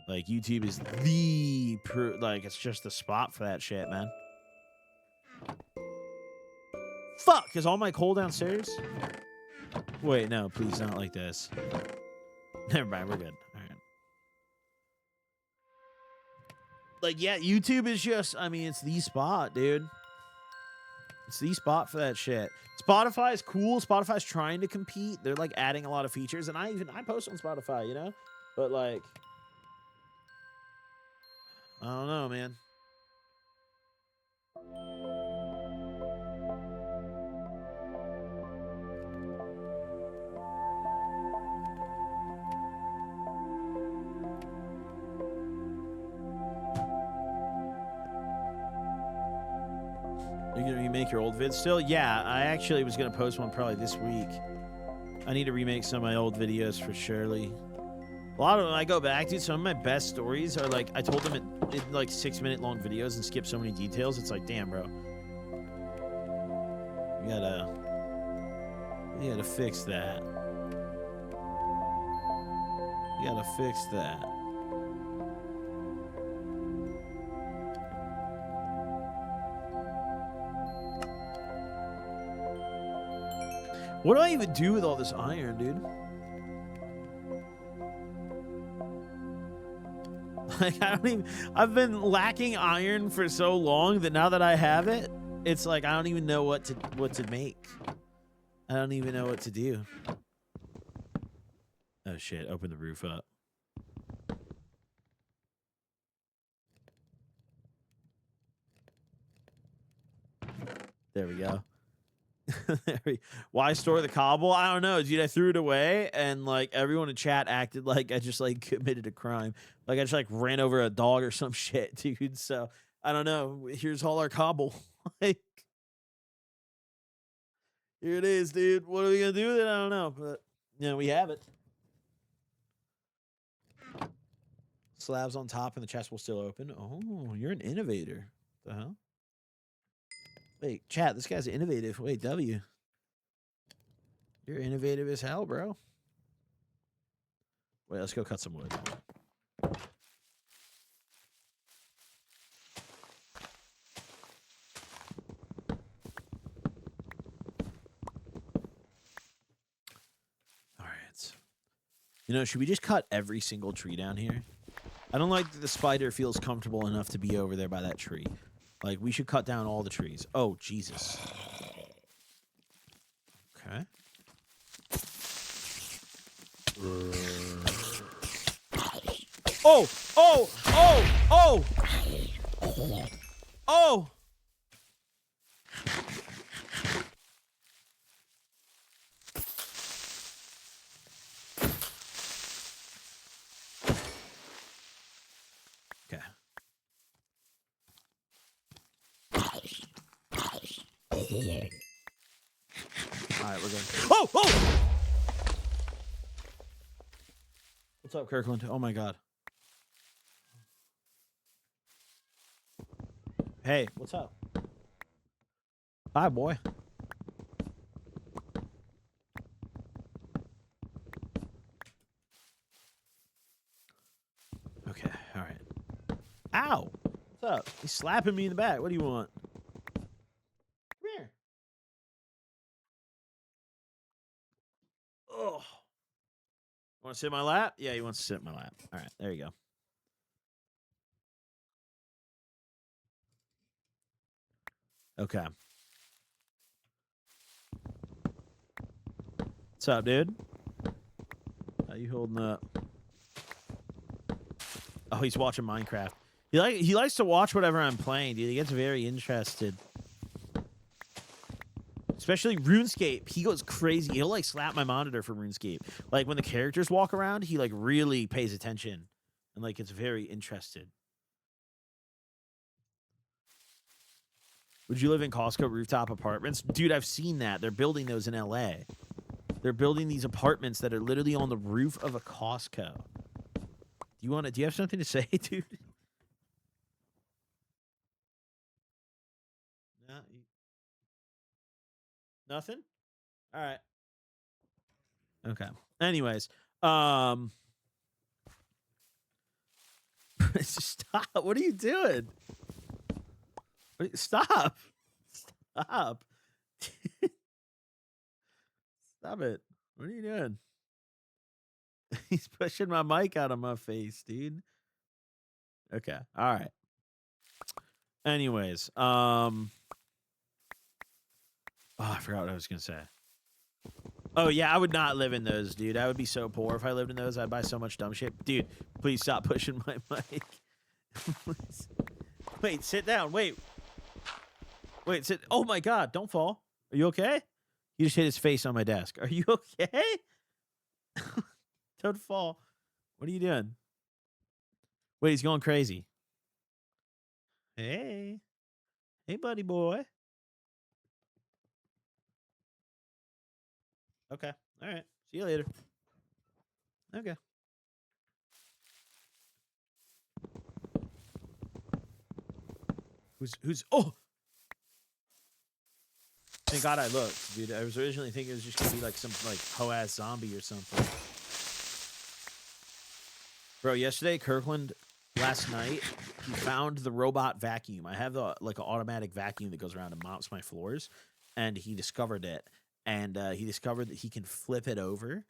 S1: Like, YouTube is the like, it's just the spot for that shit, man. Fuck, is all my coal downstairs? Wait, no, please, not like this. Never mind, we're good. All right. Like, yeah, YouTube is just, I mean, it's the spot, dude. It's the spot for that shit. Spotify is cool. Spotify's trying to compete. They're, like, adding a lot of features. And I post on Spotify, you know? But, like, I don't know, man. You're gonna remake your old vids still? Yeah, I actually was gonna post one probably this week. I need to remake some of my old videos for surely. A lot of them I go back to. Some of my best stories are like I told them in like 6-minute long videos and skip so many details. It's like, damn, bro. You gotta fix that. You gotta fix that. What do I even do with all this iron, dude? Like, I don't even... I've been lacking iron for so long that now that I have it, it's like I don't even know what to make. I don't even know what to do. Oh, shit. Open the roof up. There we go. Why store the cobble? I don't know, dude. I threw it away, and like everyone in chat acted like I just like committed a crime, like I just like ran over a dog or some shit, dude. So I don't know. Here's all our cobble. Like, here it is, dude. What are we gonna do with it? I don't know, but you know, we have it. Slabs on top, and the chest will still open. Oh, you're an innovator. The hell? Wait, chat, this guy's innovative. Wait, W. You're innovative as hell, bro. Wait, let's go cut some wood. All right. You know, should we just cut every single tree down here? I don't like that the spider feels comfortable enough to be over there by that tree. Like, we should cut down all the trees. Oh, Jesus. Okay. Oh! Oh! Oh! Oh! Oh! Okay. Alright, we're going. Oh! Oh! What's up, Kirkland? Oh my god. Hey, what's up? Bye, boy. Okay, alright. Ow! What's up? He's slapping me in the back. What do you want? Come here. Oh. Want to sit in my lap? Yeah, he wants to sit in my lap. All right, there you go. Okay. What's up, dude? How you holding up? Oh, he's watching Minecraft. He likes to watch whatever I'm playing, dude. He gets very interested. Especially RuneScape. He goes crazy. He'll like slap my monitor for RuneScape. Like when the characters walk around, he like really pays attention and like gets very interested. Would you live in Costco rooftop apartments? Dude, I've seen that. They're building those in LA. They're building these apartments that are literally on the roof of a Costco. Do you have something to say, dude? Nothing? All right. Okay. Anyways, stop. What are you doing? Stop. Stop. Stop it. What are you doing? He's pushing my mic out of my face, dude. Okay. All right. Anyways, oh, I forgot what I was gonna say. Oh yeah, I would not live in those, dude. I would be so poor if I lived in those. I'd buy so much dumb shit. Dude, please stop pushing my mic. Wait, sit down. Wait, sit. Oh my God, don't fall. Are you okay? He just hit his face on my desk. Are you okay? Don't fall. What are you doing? Wait, he's going crazy. Hey. Hey, buddy boy. Okay. All right. See you later. Okay. Who's oh, thank God I looked, dude. I was originally thinking it was just gonna be like some like hoe-ass zombie or something. Bro, yesterday, Kirkland, last night, he found the robot vacuum. I have the like an automatic vacuum that goes around and mops my floors, and he discovered it. And he discovered that he can flip it over,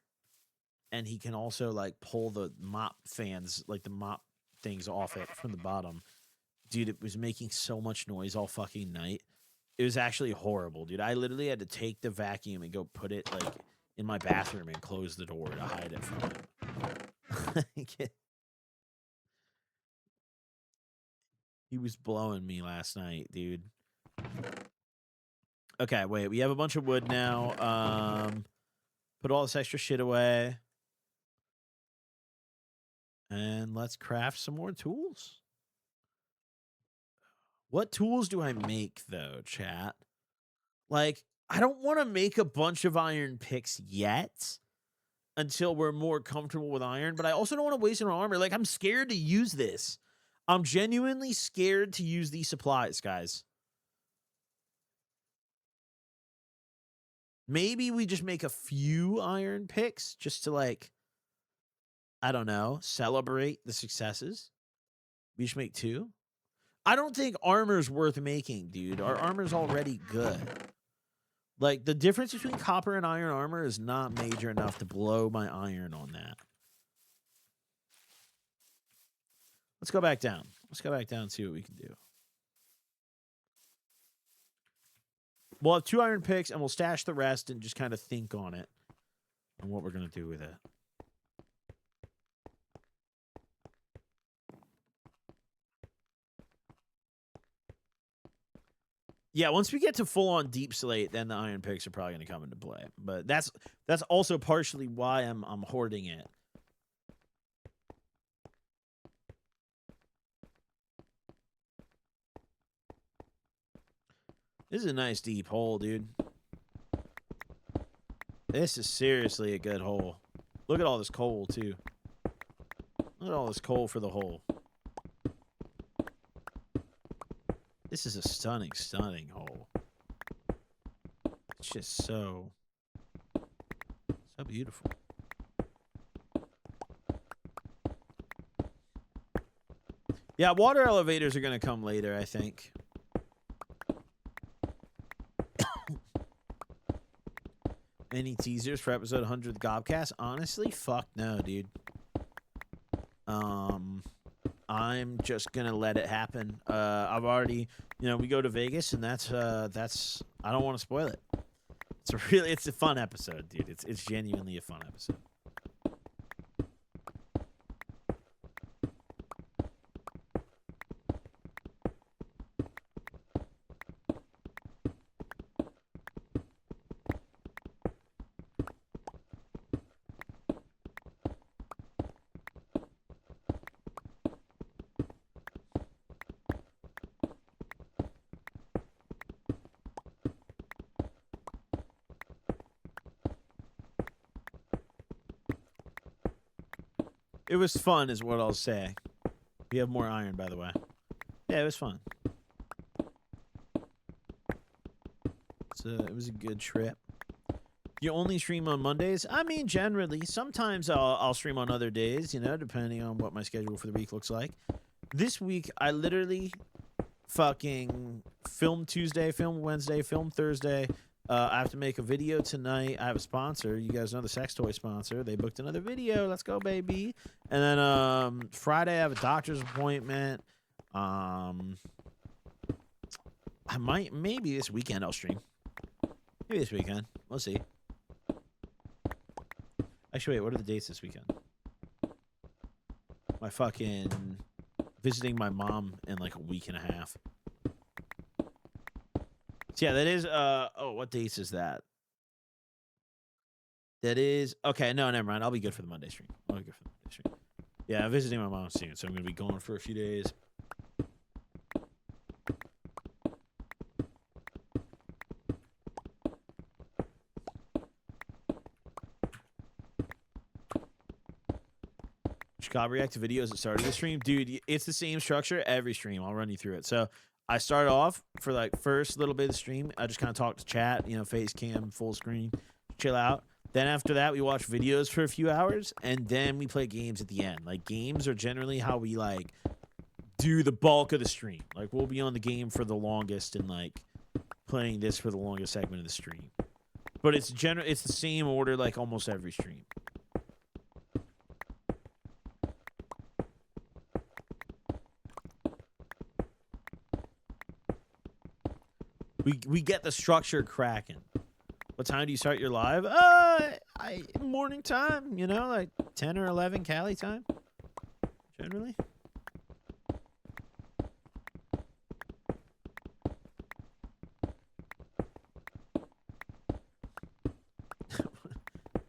S1: and he can also like pull the mop fans, like the mop things off it from the bottom. Dude, it was making so much noise all fucking night. It was actually horrible, dude. I literally had to take the vacuum and go put it like in my bathroom and close the door to hide it from him. He was blowing me last night, dude. Okay, wait. We have a bunch of wood now. Put all this extra shit away. And let's craft some more tools. What tools do I make, though, chat? Like, I don't want to make a bunch of iron picks yet until we're more comfortable with iron, but I also don't want to waste it on armor. Like, I'm scared to use this. I'm genuinely scared to use these supplies, guys. Maybe we just make a few iron picks just to, like, I don't know, celebrate the successes. We just make 2. I don't think armor's worth making, dude. Our armor's already good. Like, the difference between copper and iron armor is not major enough to blow my iron on that. Let's go back down. Let's go back down and see what we can do. We'll have 2 iron picks, and we'll stash the rest and just kind of think on it and what we're going to do with it. Yeah, once we get to full-on deep slate, then the iron picks are probably going to come into play. But that's also partially why I'm hoarding it. This is a nice deep hole, dude. This is seriously a good hole. Look at all this coal, too. Look at all this coal for the hole. This is a stunning, stunning hole. It's just so beautiful. Yeah, water elevators are going to come later, I think. Any teasers for episode 100 of the Gobcast? Honestly, fuck no, dude. I'm just gonna let it happen. I've already, we go to Vegas, and that's I don't want to spoil it. It's a fun episode, dude. It's genuinely a fun episode. It was fun, is what I'll say. We have more iron, by the way. Yeah, it was fun. it was a good trip. You only stream on Mondays? I mean, generally. Sometimes I'll stream on other days, you know, depending on what my schedule for the week looks like. This week, I literally fucking filmed Tuesday, filmed Wednesday, filmed Thursday. I have to make a video tonight. I have a sponsor. You guys know the sex toy sponsor. They booked another video. Let's go, baby. And then Friday, I have a doctor's appointment. Maybe this weekend I'll stream. Maybe this weekend. We'll see. Actually, wait, what are the dates this weekend? My fucking visiting my mom in like a week and a half. So yeah, that is oh, what dates is that? That is okay, no, never mind. I'll be good for the Monday stream. I'll be good for the Monday stream. Yeah, I'm visiting my mom soon, so I'm gonna be gone for a few days. Chicago react to videos at the start of the stream. Dude, it's the same structure every stream. I'll run you through it. So I start off for like first little bit of the stream. I just kind of talk to chat, you know, face cam, full screen, chill out. Then after that, we watch videos for a few hours, and then we play games at the end. Like, games are generally how we like do the bulk of the stream. Like, we'll be on the game for the longest and like playing this for the longest segment of the stream. But it's the same order like almost every stream. We get the structure cracking. What time do you start your live? Morning time, you know, like 10 or 11 Cali time, generally.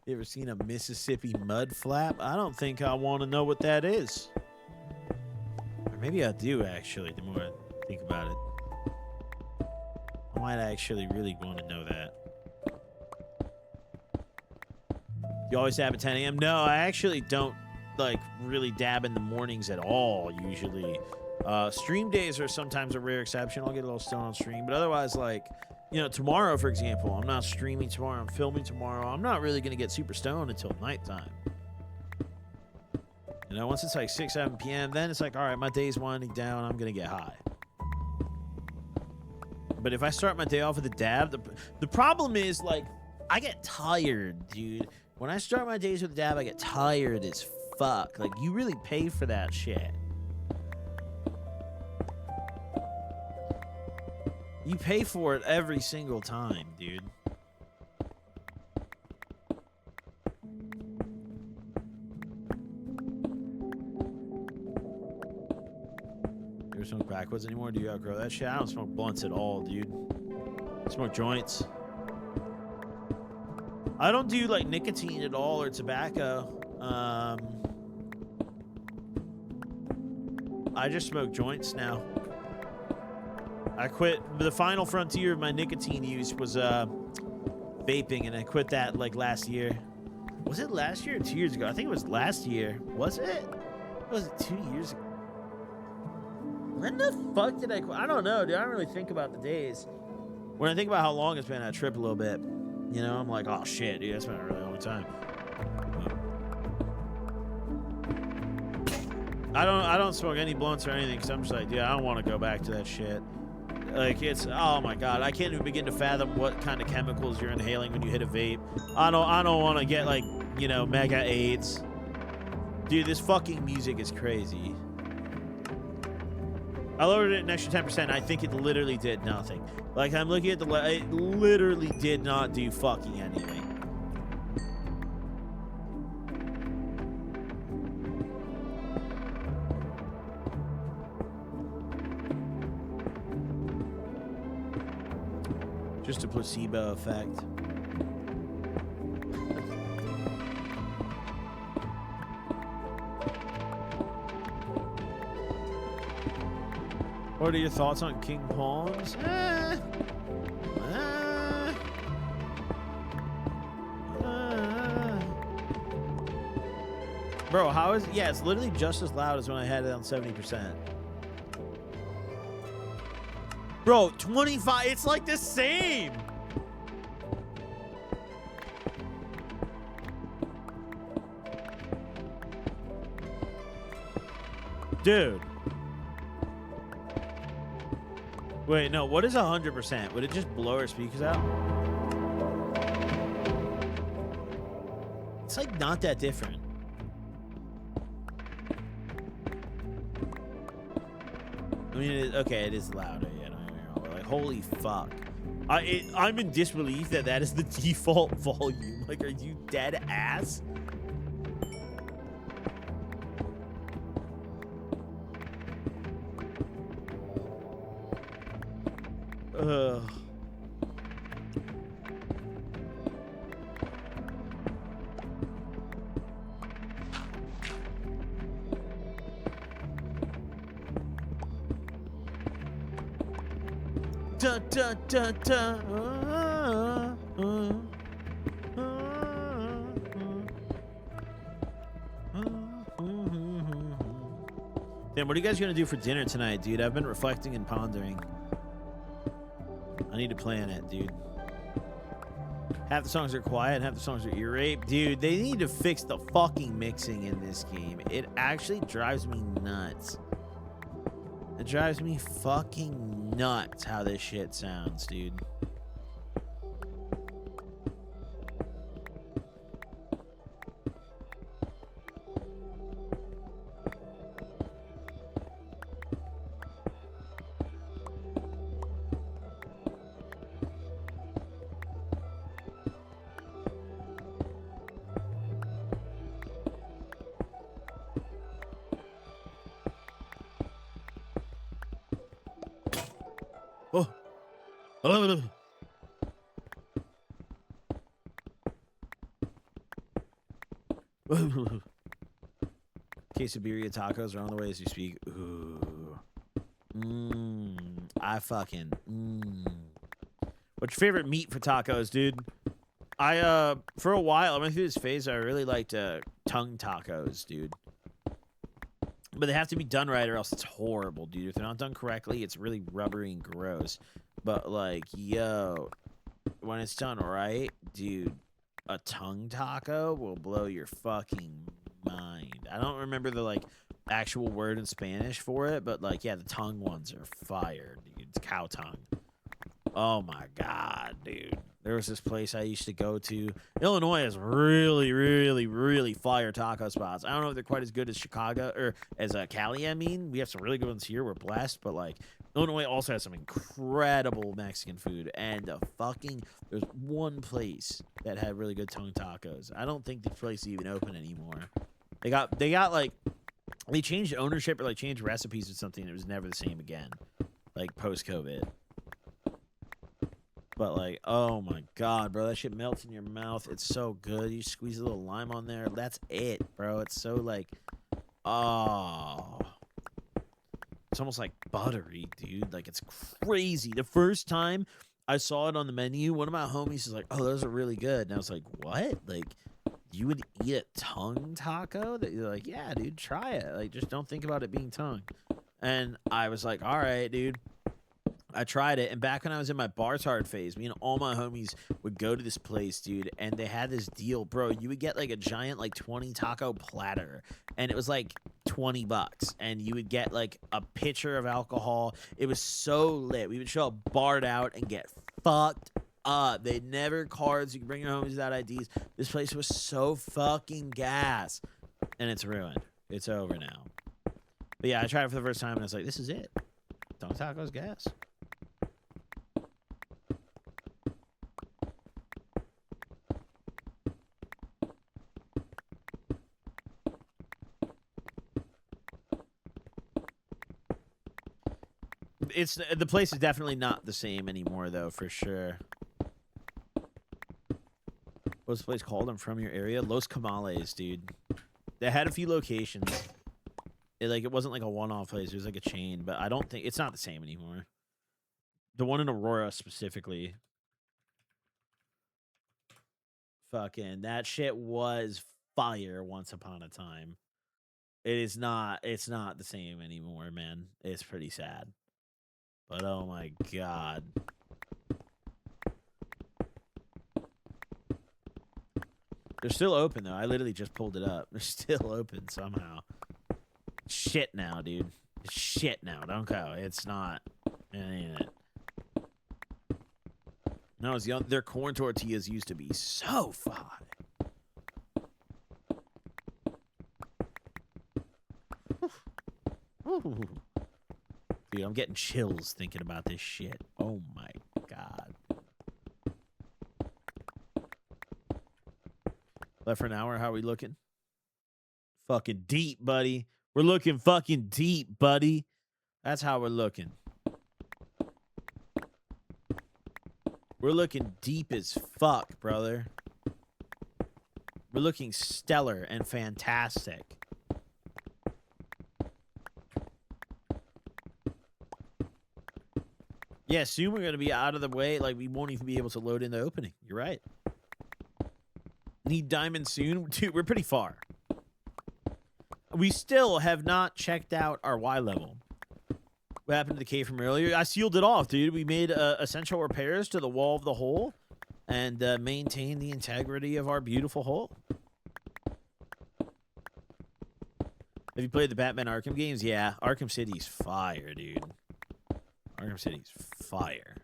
S1: You ever seen a Mississippi mud flap? I don't think I want to know what that is. Or maybe I do, actually, the more I think about it. I might actually really want to know that. You always dab at 10 a.m.? No, I actually don't like really dab in the mornings at all, usually. Stream days are sometimes a rare exception. I'll get a little stoned on stream. But otherwise, like, you know, tomorrow, for example, I'm not streaming tomorrow. I'm filming tomorrow. I'm not really going to get super stoned until nighttime. You know, once it's like 6, 7 p.m., then it's like, all right, my day's winding down. I'm going to get high. But if I start my day off with a dab, the problem is, like, I get tired, dude. When I start my days with a dab, I get tired as fuck. Like, you really pay for that shit. You pay for it every single time, dude. You ever smoke backwoods anymore? Do you outgrow that shit? I don't smoke blunts at all, dude. I smoke joints. I don't do like nicotine at all or tobacco. I just smoke joints now. I quit. The final frontier of my nicotine use was vaping, and I quit that like last year. Was it last year or 2 years ago? I think it was last year. Was it? Was it 2 years ago? When the fuck did I quit? I don't know, dude. I don't really think about the days. When I think about how long it's been, I trip a little bit. You know, I'm like, oh shit, dude, that's been a really long time. I don't smoke any blunts or anything because I'm just like, dude, I don't want to go back to that shit. Like, it's, oh my god, I can't even begin to fathom what kind of chemicals you're inhaling when you hit a vape. I don't want to get like, you know, mega AIDS. Dude, this fucking music is crazy. I lowered it an extra 10%. I think it literally did nothing. Like, I'm looking at it literally did not do fucking anything. Just a placebo effect. What are your thoughts on King Pawns? Bro, how is it? Yeah, it's literally just as loud as when I had it on 70%. Bro, 25, it's like the same. Dude. Wait, no, what is 100%? Would it just blow our speakers out? It's like not that different. I mean, okay, it is louder. Yeah, don't get me wrong, but like, holy fuck. I'm in disbelief that that is the default volume. Like, are you dead ass? Ugh. Da, da, da, da. Damn, what are you guys gonna do for dinner tonight, dude? I've been reflecting and pondering. I need to plan it, dude. Half the songs are quiet, half the songs are ear rape. Dude, they need to fix the fucking mixing in this game. It actually drives me nuts. It drives me fucking nuts how this shit sounds, dude. Oh. Quesadilla tacos are on the way as you speak. Ooh. I fucking. What's your favorite meat for tacos, dude? For a while, I went through this phase. I really liked tongue tacos, dude. But they have to be done right, or else it's horrible, dude. If they're not done correctly, it's really rubbery and gross. But like, yo, when it's done right, dude, a tongue taco will blow your fucking mind. I don't remember the like actual word in Spanish for it, but like, yeah, the tongue ones are fire, dude. It's cow tongue. Oh my god, dude. There was this place I used to go to. Illinois has really, really, really fire taco spots. I don't know if they're quite as good as Chicago or as Cali. I mean, we have some really good ones here. We're blessed, but like Illinois also has some incredible Mexican food. And there's one place that had really good tongue tacos. I don't think the place is even open anymore. They got like, they changed ownership or like changed recipes or something. And it was never the same again, like post-COVID. But like, oh my god, bro, that shit melts in your mouth. It's so good. You squeeze a little lime on there. That's it, bro. It's so like, oh, it's almost like buttery, dude. Like, it's crazy. The first time I saw it on the menu, one of my homies was like, oh, those are really good. And I was like, what? Like, you would eat a tongue taco? That you're like, yeah, dude, try it. Like, just don't think about it being tongue. And I was like, all right, dude. I tried it, and back when I was in my Bars Hard phase, me and all my homies would go to this place, dude, and they had this deal, bro. You would get like a giant like 20 taco platter, and it was like $20, and you would get like a pitcher of alcohol. It was so lit. We would show up barred out and get fucked up. They'd never cards. You could bring your homies without IDs. This place was so fucking gas, and it's ruined. It's over now. But yeah, I tried it for the first time, and I was like, this is it. Tongue tacos gas. The place is definitely not the same anymore, though, for sure. What's the place called? I'm from your area. Los Camales, dude. They had a few locations. It wasn't like a one-off place. It was like a chain, but I don't think it's not the same anymore. The one in Aurora specifically. Fucking that shit was fire once upon a time. It's not the same anymore, man. It's pretty sad. But oh my god. They're still open though. I literally just pulled it up. They're still open somehow. shit now, dude. It's shit now. Don't go. It's not. It ain't it. No, it's young. Their corn tortillas used to be so fire. Dude, I'm getting chills thinking about this shit. Oh my god. Left for an hour. How are we looking? Fucking deep, buddy. We're looking fucking deep, buddy. That's how we're looking. We're looking deep as fuck, brother. We're looking stellar and fantastic. Yeah, soon we're going to be out of the way. Like, we won't even be able to load in the opening. You're right. Need diamond soon? Dude, we're pretty far. We still have not checked out our Y level. What happened to the cave from earlier? I sealed it off, dude. We made essential repairs to the wall of the hole and maintained the integrity of our beautiful hole. Have you played the Batman Arkham games? Yeah, Arkham City's fire, dude. Arkham City's fire.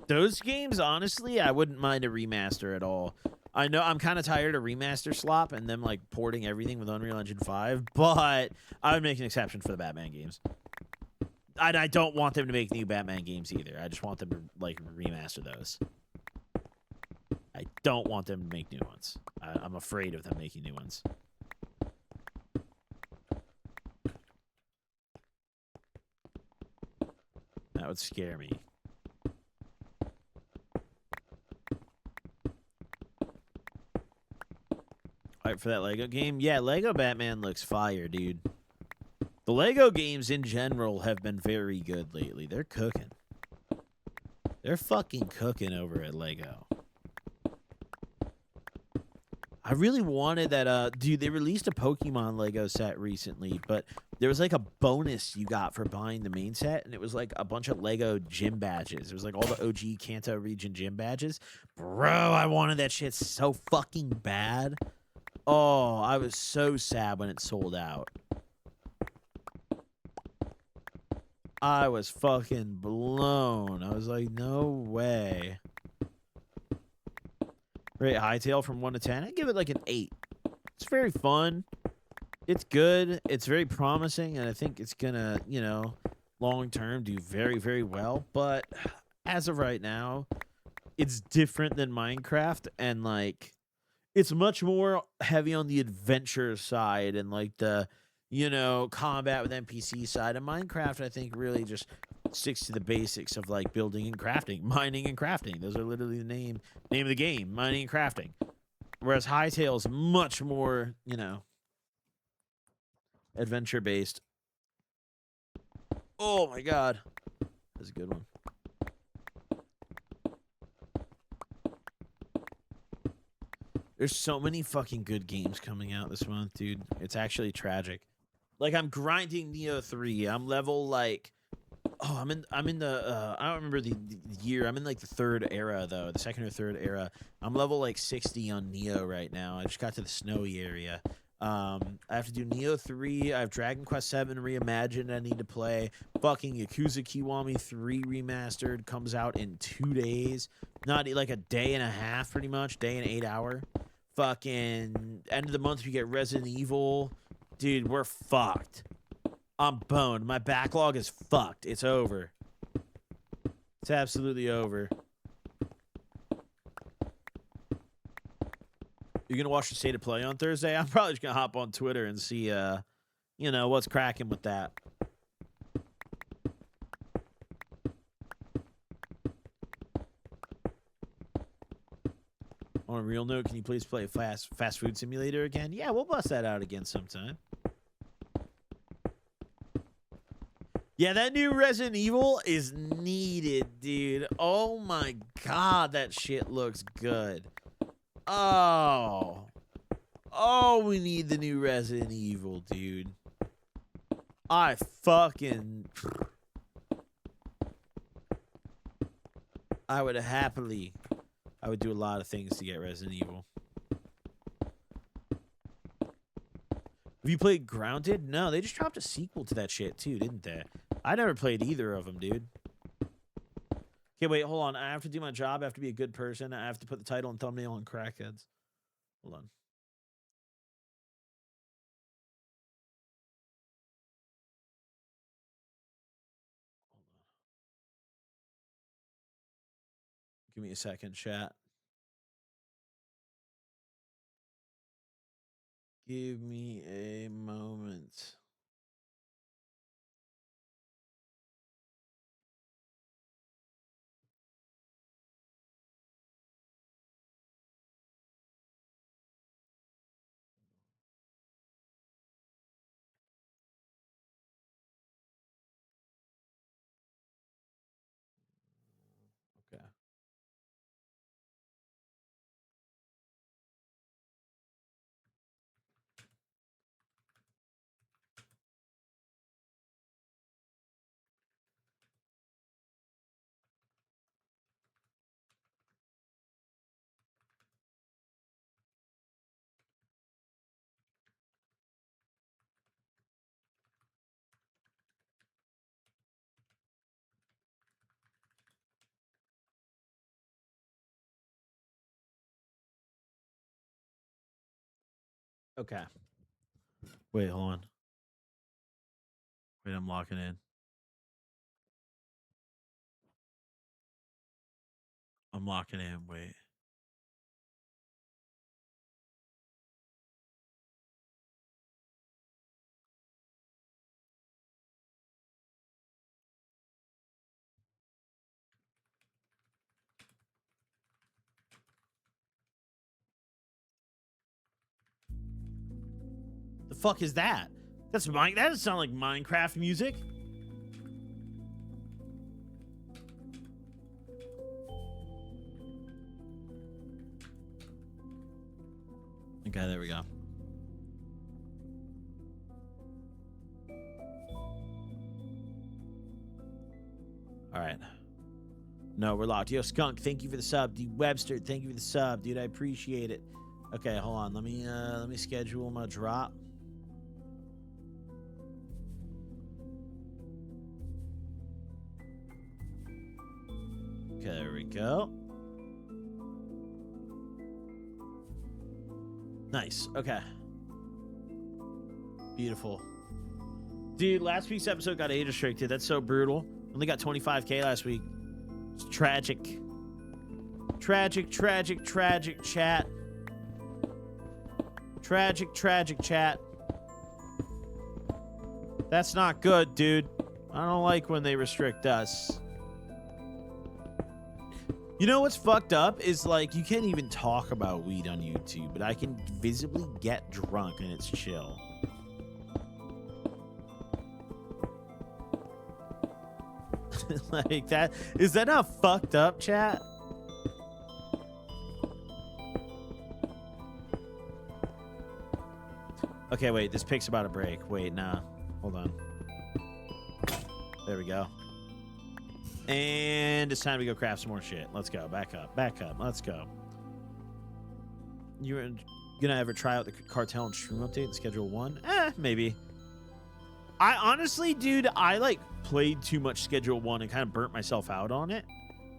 S1: Those games, honestly, I wouldn't mind a remaster at all. I know I'm kind of tired of remaster slop and them like porting everything with Unreal Engine 5, but I would make an exception for the Batman games. I don't want them to make new Batman games either. I just want them to like remaster those. I don't want them to make new ones. I'm afraid of them making new ones. That would scare me. All right, for that Lego game? Yeah, Lego Batman looks fire, dude. The Lego games in general have been very good lately. They're cooking. They're fucking cooking over at Lego. I really wanted that, dude, they released a Pokemon Lego set recently, but there was like a bonus you got for buying the main set, and it was like a bunch of Lego gym badges. It was like all the OG Kanto region gym badges. Bro, I wanted that shit so fucking bad. Oh, I was so sad when it sold out. I was fucking blown. I was like, no way. Rate Hightail from 1 to 10. I give it like an 8. It's very fun. It's good. It's very promising, and I think it's gonna, you know, long term do very, very well. But as of right now, it's different than Minecraft, and like, it's much more heavy on the adventure side and like the, you know, combat with NPC side. And Minecraft, I think, really just sticks to the basics of like building and crafting, mining and crafting. Those are literally the name of the game, mining and crafting. Whereas Hightail is much more, you know, adventure based. Oh my god, that's a good one. There's so many fucking good games coming out this month, dude. It's actually tragic. Like, I'm grinding Neo 3. I'm level like, oh, I'm in the I don't remember the year. I'm in like the third era though, the second or third era. I'm level like 60 on Neo right now. I just got to the snowy area. I have to do Neo 3. I have Dragon Quest 7 Reimagined I need to play. Fucking Yakuza Kiwami 3 Remastered comes out in 2 days. Not like a day and a half, pretty much. Day and 8 hour. Fucking end of the month we get Resident Evil. Dude, we're fucked. I'm boned. My backlog is fucked. It's over. It's absolutely over. You gonna watch the State of Play on Thursday? I'm probably just gonna hop on Twitter and see, you know, what's cracking with that. On a real note, can you please play Fast Food Simulator again? Yeah, we'll bust that out again sometime. Yeah, that new Resident Evil is needed, dude. Oh my god, that shit looks good. Oh, we need the new Resident Evil, dude. I would do a lot of things to get Resident Evil. Have you played Grounded? No, they just dropped a sequel to that shit too, didn't they? I never played either of them, dude. Okay, wait, hold on. I have to do my job. I have to be a good person. I have to put the title and thumbnail on Crackheads. Hold on. Give me a second, chat. Give me a moment. Okay. Okay. Wait, hold on. Wait, I'm locking in. I'm locking in. Wait. The fuck is that? That's mine. That doesn't sound like Minecraft music. Okay, there we go. All right. No, we're locked. Yo, Skunk, thank you for the sub. D Webster, thank you for the sub, dude. I appreciate it. Okay, hold on. Let me schedule my drop. Okay, there we go. Nice. Okay. Beautiful. Dude, last week's episode got age restricted. That's so brutal. Only got 25K last week. It's tragic. Tragic, tragic, tragic, chat. Tragic, tragic, chat. That's not good, dude. I don't like when they restrict us. You know what's fucked up is, like, you can't even talk about weed on YouTube, but I can visibly get drunk and it's chill. Like that. Is that not fucked up, chat? Okay, wait. This pick's about to break. Wait, nah. Hold on. There we go. And it's time to go craft some more shit. Let's go. Back up. Back up. Let's go. You gonna ever try out the cartel and stream update in Schedule 1? Maybe. I honestly, dude, I like played too much Schedule 1 and kind of burnt myself out on it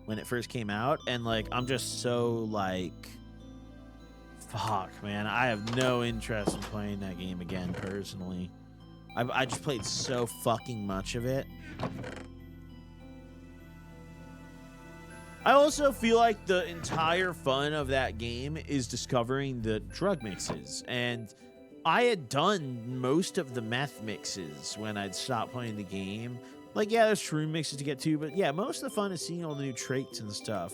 S1: when it first came out. And like, I'm just so like, fuck, man. I have no interest in playing that game again, personally. I just played so fucking much of it. I also feel like the entire fun of that game is discovering the drug mixes. And I had done most of the meth mixes when I'd stopped playing the game. Like, yeah, there's shroom mixes to get to, but yeah, most of the fun is seeing all the new traits and stuff.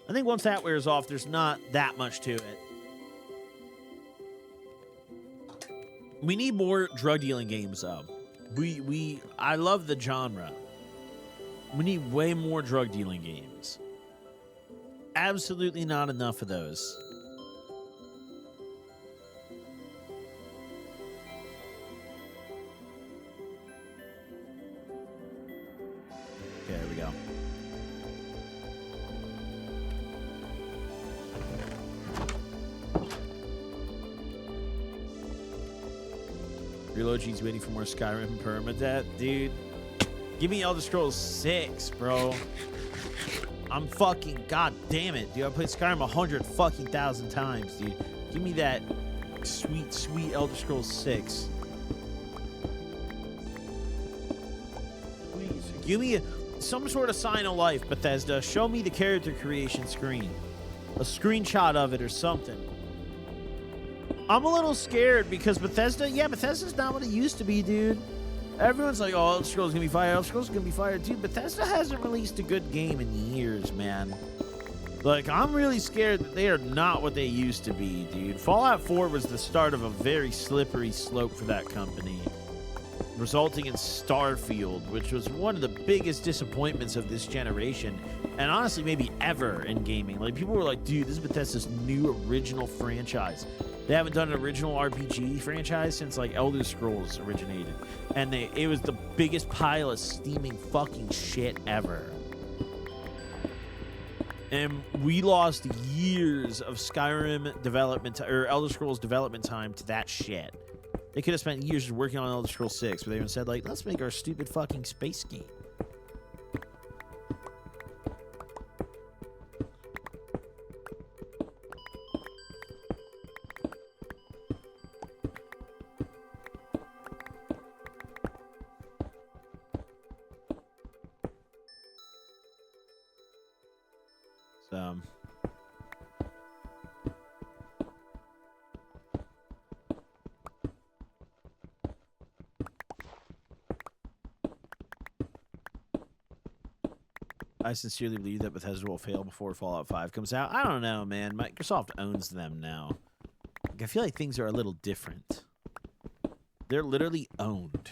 S1: I think once that wears off, there's not that much to it. We need more drug dealing games, though. I love the genre. We need way more drug dealing games. Absolutely not enough of those. Okay, there we go. Real OG's waiting for more Skyrim permadeath. Dude, give me Elder Scrolls 6, bro. I'm fucking, god damn it, dude. I played Skyrim 100 fucking thousand times, dude. Give me that sweet, sweet Elder Scrolls 6. Please, give me some sort of sign of life, Bethesda. Show me the character creation screen. A screenshot of it or something. I'm a little scared because Bethesda's not what it used to be, dude. Everyone's like, oh, Elder Scrolls is going to be fired. Elder Scrolls is going to be fired, dude. Bethesda hasn't released a good game in years, man. Like, I'm really scared that they are not what they used to be, dude. Fallout 4 was the start of a very slippery slope for that company, resulting in Starfield, which was one of the biggest disappointments of this generation, and honestly, maybe ever in gaming. Like, people were like, dude, this is Bethesda's new original franchise. They haven't done an original RPG franchise since, like, Elder Scrolls originated. And it was the biggest pile of steaming fucking shit ever. And we lost years of Skyrim development, or Elder Scrolls development time to that shit. They could have spent years working on Elder Scrolls 6, but they even said, like, let's make our stupid fucking space game. So, I sincerely believe that Bethesda will fail before Fallout 5 comes out. I don't know, man. Microsoft owns them now. Like, I feel like things are a little different. They're literally owned.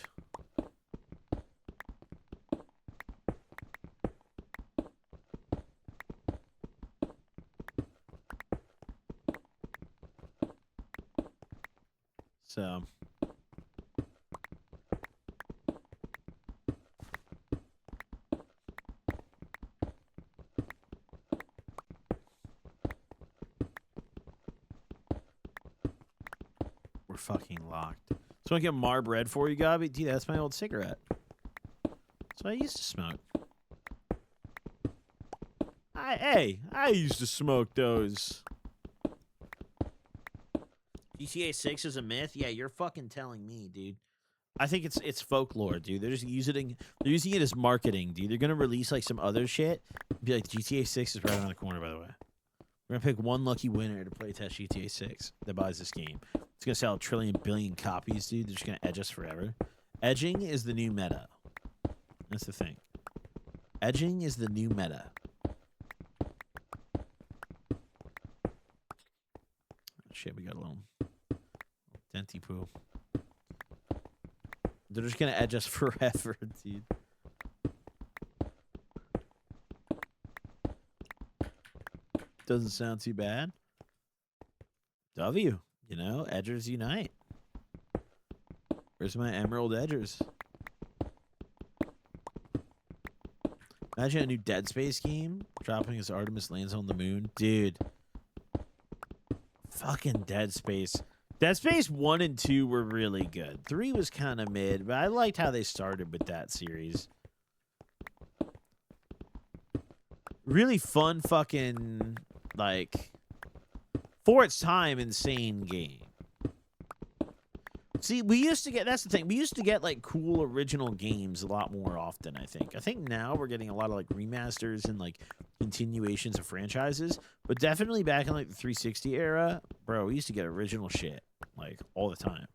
S1: So, we're fucking locked. So I get Marb Red for you, Gabby? Dude, that's my old cigarette. That's what I used to smoke. I used to smoke those. GTA 6 is a myth? Yeah, you're fucking telling me, dude. I think it's folklore, dude. They're just using it as marketing, dude. They're gonna release like some other shit. Be like, GTA 6 is right around the corner, by the way. We're gonna pick one lucky winner to play test GTA 6 that buys this game. It's gonna sell 1 trillion billion copies, dude. They're just gonna edge us forever. Edging is the new meta. That's the thing. Edging is the new meta. Shit, we got a little denty poo. They're just gonna edge us forever, dude. Doesn't sound too bad. W, you know, edgers unite. Where's my emerald edgers? Imagine a new Dead Space game dropping as Artemis lands on the moon. Dude. Fucking Dead Space. Dead Space 1 and 2 were really good. 3 was kind of mid, but I liked how they started with that series. Really fun fucking, like, for its time, insane game. See, we used to get, that's the thing, we used to get, like, cool original games a lot more often, I think. I think now we're getting a lot of, like, remasters and, like, continuations of franchises. But definitely back in, like, the 360 era, bro, we used to get original shit, like, all the time.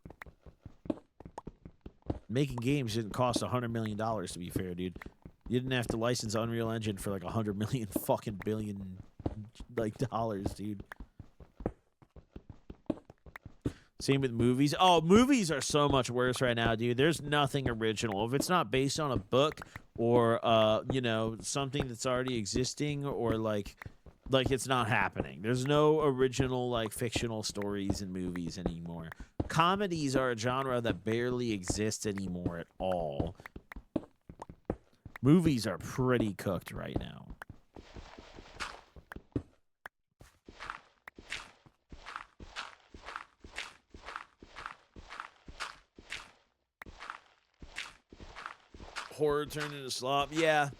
S1: Making games didn't cost $100 million, to be fair, dude. You didn't have to license Unreal Engine for, like, 100 million fucking billion, like, dollars, dude. Same with movies. Oh, movies are so much worse right now, dude. There's nothing original. If it's not based on a book or, you know, something that's already existing or, like it's not happening. There's no original, like, fictional stories in movies anymore. Comedies are a genre that barely exists anymore at all. Movies are pretty cooked right now. Horror turned into slop. Yeah.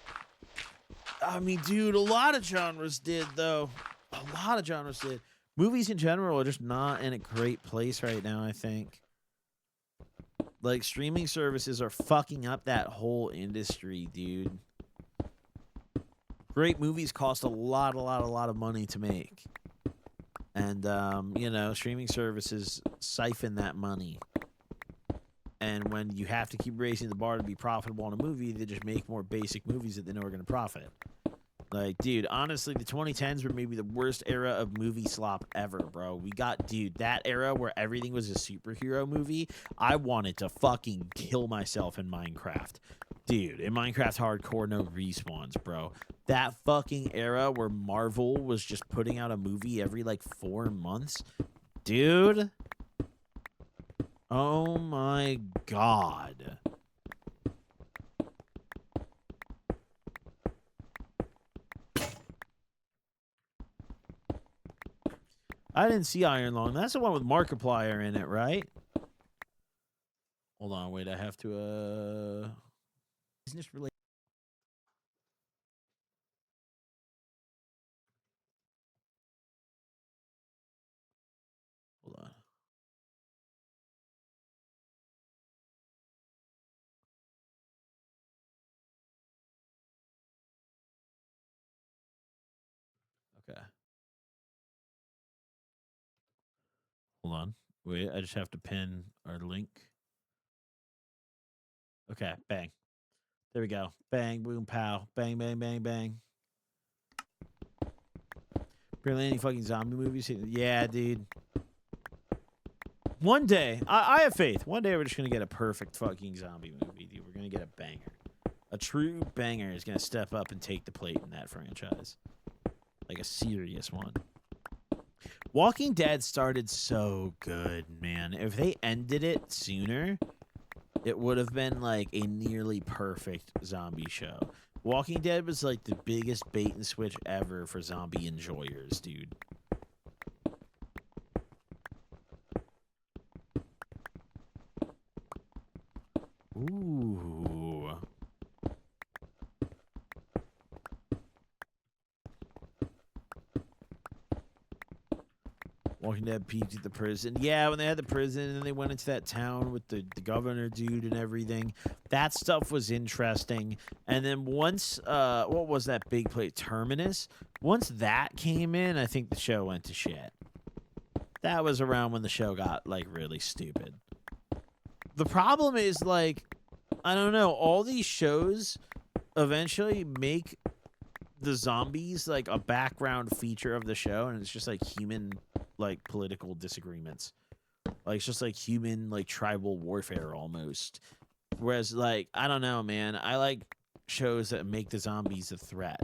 S1: I mean, dude, a lot of genres did, though. A lot of genres did. Movies in general are just not in a great place right now, I think. Like, streaming services are fucking up that whole industry, dude. Great movies cost a lot of money to make. And, you know, streaming services siphon that money. And when you have to keep raising the bar to be profitable in a movie, they just make more basic movies that they know are going to profit. Like, dude, honestly, the 2010s were maybe the worst era of movie slop ever, bro. We got, dude, that era where everything was a superhero movie. I wanted to fucking kill myself in Minecraft. Dude, in Minecraft Hardcore, no respawns, bro. That fucking era where Marvel was just putting out a movie every, like, 4 months. Dude. Oh, my God. I didn't see Iron Lung. That's the one with Markiplier in it, right? Hold on, wait. I have to, business related. Hold on. Okay. Hold on. Wait, I just have to pin our link. Okay, bang. There we go. Bang, boom, pow. Bang, bang, bang, bang. Barely any fucking zombie movies. Yeah, dude. One day, I have faith. One day we're just going to get a perfect fucking zombie movie, dude. We're going to get a banger. A true banger is going to step up and take the plate in that franchise. Like a serious one. Walking Dead started so good, man. If they ended it sooner, it would have been like a nearly perfect zombie show. Walking Dead was like the biggest bait and switch ever for zombie enjoyers, dude. Ooh. Walking Dead peaked at the prison. Yeah, when they had the prison and then they went into that town with the governor dude and everything. That stuff was interesting. And then once, what was that big place? Terminus? Once that came in, I think the show went to shit. That was around when the show got, like, really stupid. The problem is, like, I don't know, all these shows eventually make the zombies, like, a background feature of the show, and it's just, like, human, like, political disagreements. Like, it's just, like, human, like, tribal warfare almost. Whereas, like, I don't know, man. I like shows that make the zombies a threat.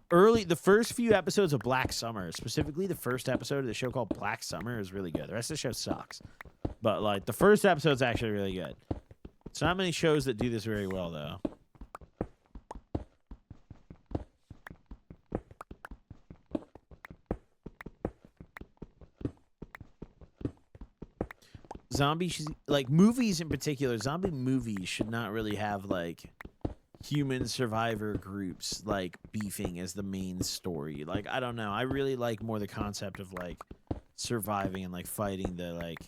S1: The first few episodes of Black Summer, specifically the first episode of the show called Black Summer, is really good. The rest of the show sucks. But, like, the first episode's actually really good. It's not many shows that do this very well, though. Zombies, like, movies in particular, zombie movies should not really have, like, human survivor groups, like, beefing as the main story. Like, I don't know. I really like more the concept of, like, surviving and, like, fighting the, like,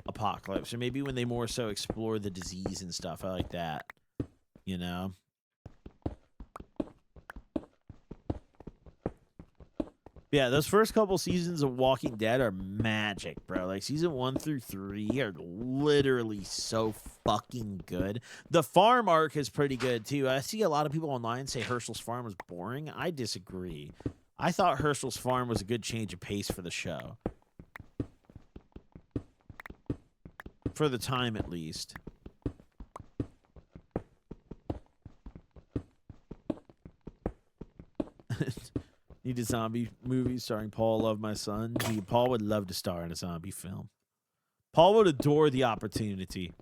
S1: apocalypse. Or maybe when they more so explore the disease and stuff. I like that. You know? Yeah, those first couple seasons of Walking Dead are magic, bro. Like, season 1 through 3 are literally so fucking good. The farm arc is pretty good, too. I see a lot of people online say Herschel's Farm was boring. I disagree. I thought Herschel's Farm was a good change of pace for the show. For the time, at least. Need a zombie movie starring Paul Love My Son. Dude, Paul would love to star in a zombie film. Paul would adore the opportunity.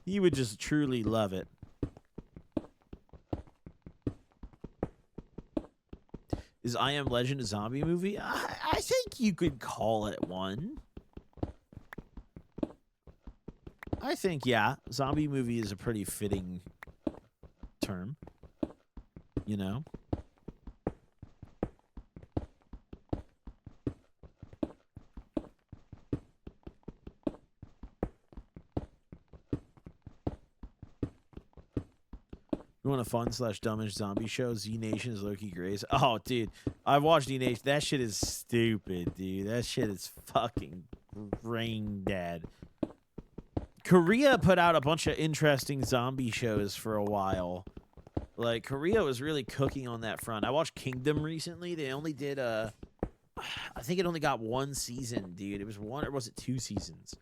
S1: He would just truly love it. Is I Am Legend a zombie movie? I think you could call it one. I think, yeah, zombie movie is a pretty fitting term. You know? You want a fun / dumbish zombie show? Z Nation's Loki Grace. Oh, dude. I've watched Z Nation. That shit is stupid, dude. That shit is fucking brain dead. Korea put out a bunch of interesting zombie shows for a while. Like, Korea was really cooking on that front. I watched Kingdom recently. They only did I think it only got 1 season, dude. It was 1, or was it 2 seasons?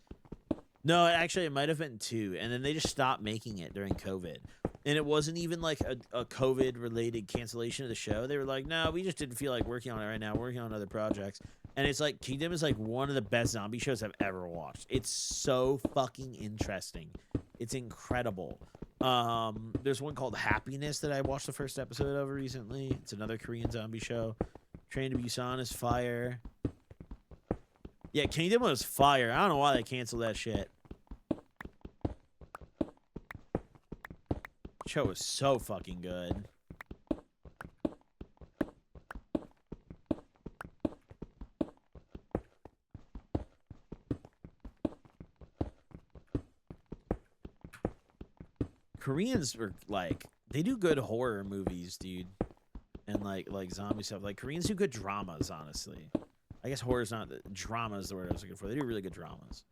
S1: No, actually, it might have been 2. And then they just stopped making it during COVID. And it wasn't even like a COVID-related cancellation of the show. They were like, no, we just didn't feel like working on it right now. We're working on other projects. And it's like, Kingdom is like one of the best zombie shows I've ever watched. It's so fucking interesting. It's incredible. There's one called Happiness that I watched the first episode of recently. It's another Korean zombie show. Train to Busan is fire. Yeah, Kingdom was fire. I don't know why they canceled that shit. Show is so fucking good. Koreans are like, they do good horror movies, dude. And like zombie stuff. Like, Koreans do good dramas, honestly. I guess horror's not drama is the word I was looking for. They do really good dramas.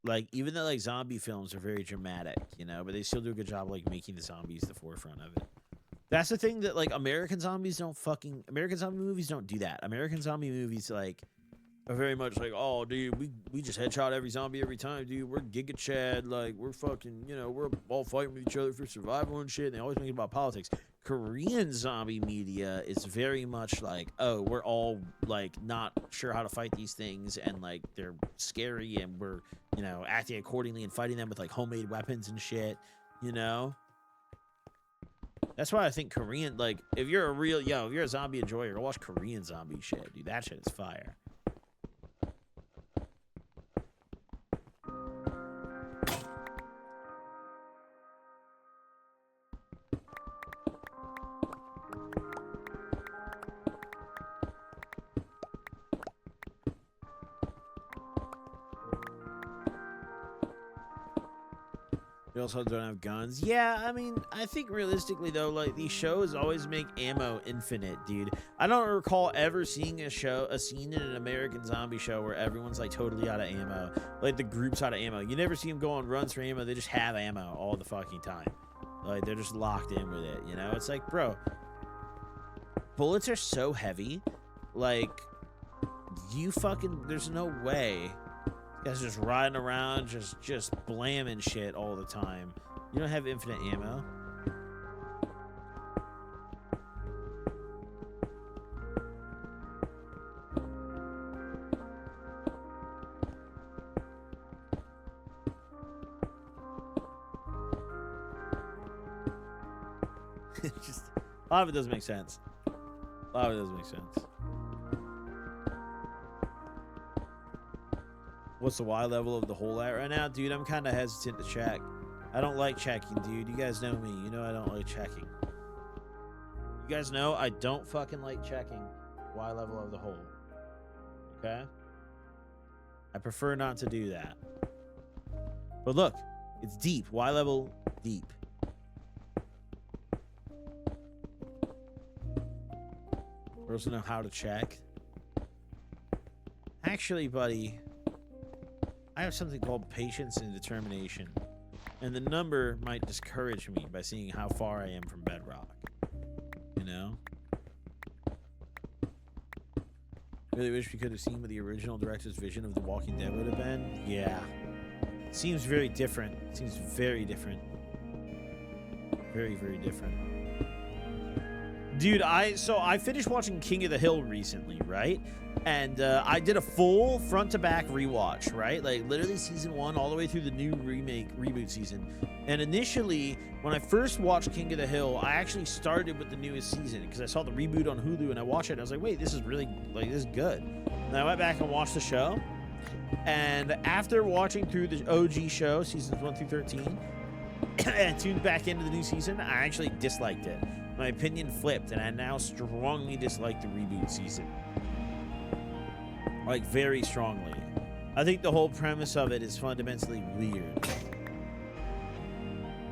S1: Like, even though like zombie films are very dramatic, you know, but they still do a good job like making the zombies the forefront of it. That's the thing that like American zombie movies don't do that. American zombie movies like are very much like, oh dude, we just headshot every zombie every time, dude. We're Giga Chad, like we're fucking, you know, we're all fighting with each other for survival and shit. And they always make it about politics. Korean zombie media is very much like, oh, we're all like not sure how to fight these things, and like they're scary, and we're, you know, acting accordingly and fighting them with like homemade weapons and shit, you know. That's why I think Korean, like, if you're a zombie enjoyer, go watch Korean zombie shit, dude. That shit is fire. They also don't have guns. Yeah, I mean, I think realistically, though, like, these shows always make ammo infinite, dude. I don't recall ever seeing a scene in an American zombie show where everyone's, like, totally out of ammo. Like, the group's out of ammo. You never see them go on runs for ammo. They just have ammo all the fucking time. Like, they're just locked in with it, you know? It's like, bro, bullets are so heavy. Like, there's no way. Guys just riding around, just blamming shit all the time. You don't have infinite ammo. Just a lot of it doesn't make sense. A lot of it doesn't make sense. What's the Y level of the hole at right now? Dude, I'm kind of hesitant to check. I don't like checking, dude. You guys know me. You know I don't like checking. You guys know I don't fucking like checking Y level of the hole. Okay? I prefer not to do that. But look, it's deep. Y level deep. We also know how to check. Actually, buddy, I have something called patience and determination, and the number might discourage me by seeing how far I am from bedrock, you know? Really wish we could have seen what the original director's vision of The Walking Dead would have been. Yeah. Seems very different. Seems very different. Very, very different. Dude, I finished watching King of the Hill recently, right? And I did a full front-to-back rewatch, right? Like, literally season 1 all the way through the new reboot season. And initially, when I first watched King of the Hill, I actually started with the newest season because I saw the reboot on Hulu and I watched it and I was like, wait, this is really, like, this is good. And I went back and watched the show. And after watching through the OG show, seasons 1 through 13, and tuned back into the new season, I actually disliked it. My opinion flipped, and I now strongly dislike the reboot season. Like, very strongly. I think the whole premise of it is fundamentally weird.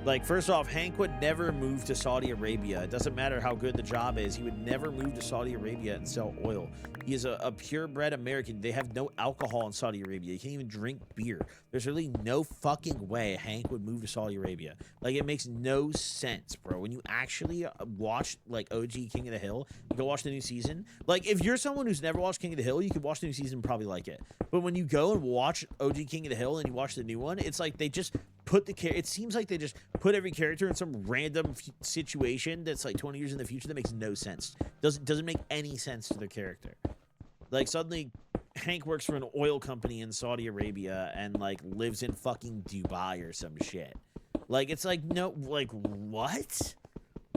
S1: Like, first off, Hank would never move to Saudi Arabia. It doesn't matter how good the job is. He would never move to Saudi Arabia and sell oil. He is a purebred American. They have no alcohol in Saudi Arabia. You can't even drink beer. There's really no fucking way Hank would move to Saudi Arabia. Like, it makes no sense, bro. When you actually watch, like, OG King of the Hill, go watch the new season. Like, if you're someone who's never watched King of the Hill, you could watch the new season and probably like it. But when you go and watch OG King of the Hill and you watch the new one, it's like they just put it seems like they just put every character in some random situation that's like 20 years in the future that makes no sense. Doesn't make any sense to their character. Like, suddenly Hank works for an oil company in Saudi Arabia and, like, lives in fucking Dubai or some shit. Like, it's like, no, like, what?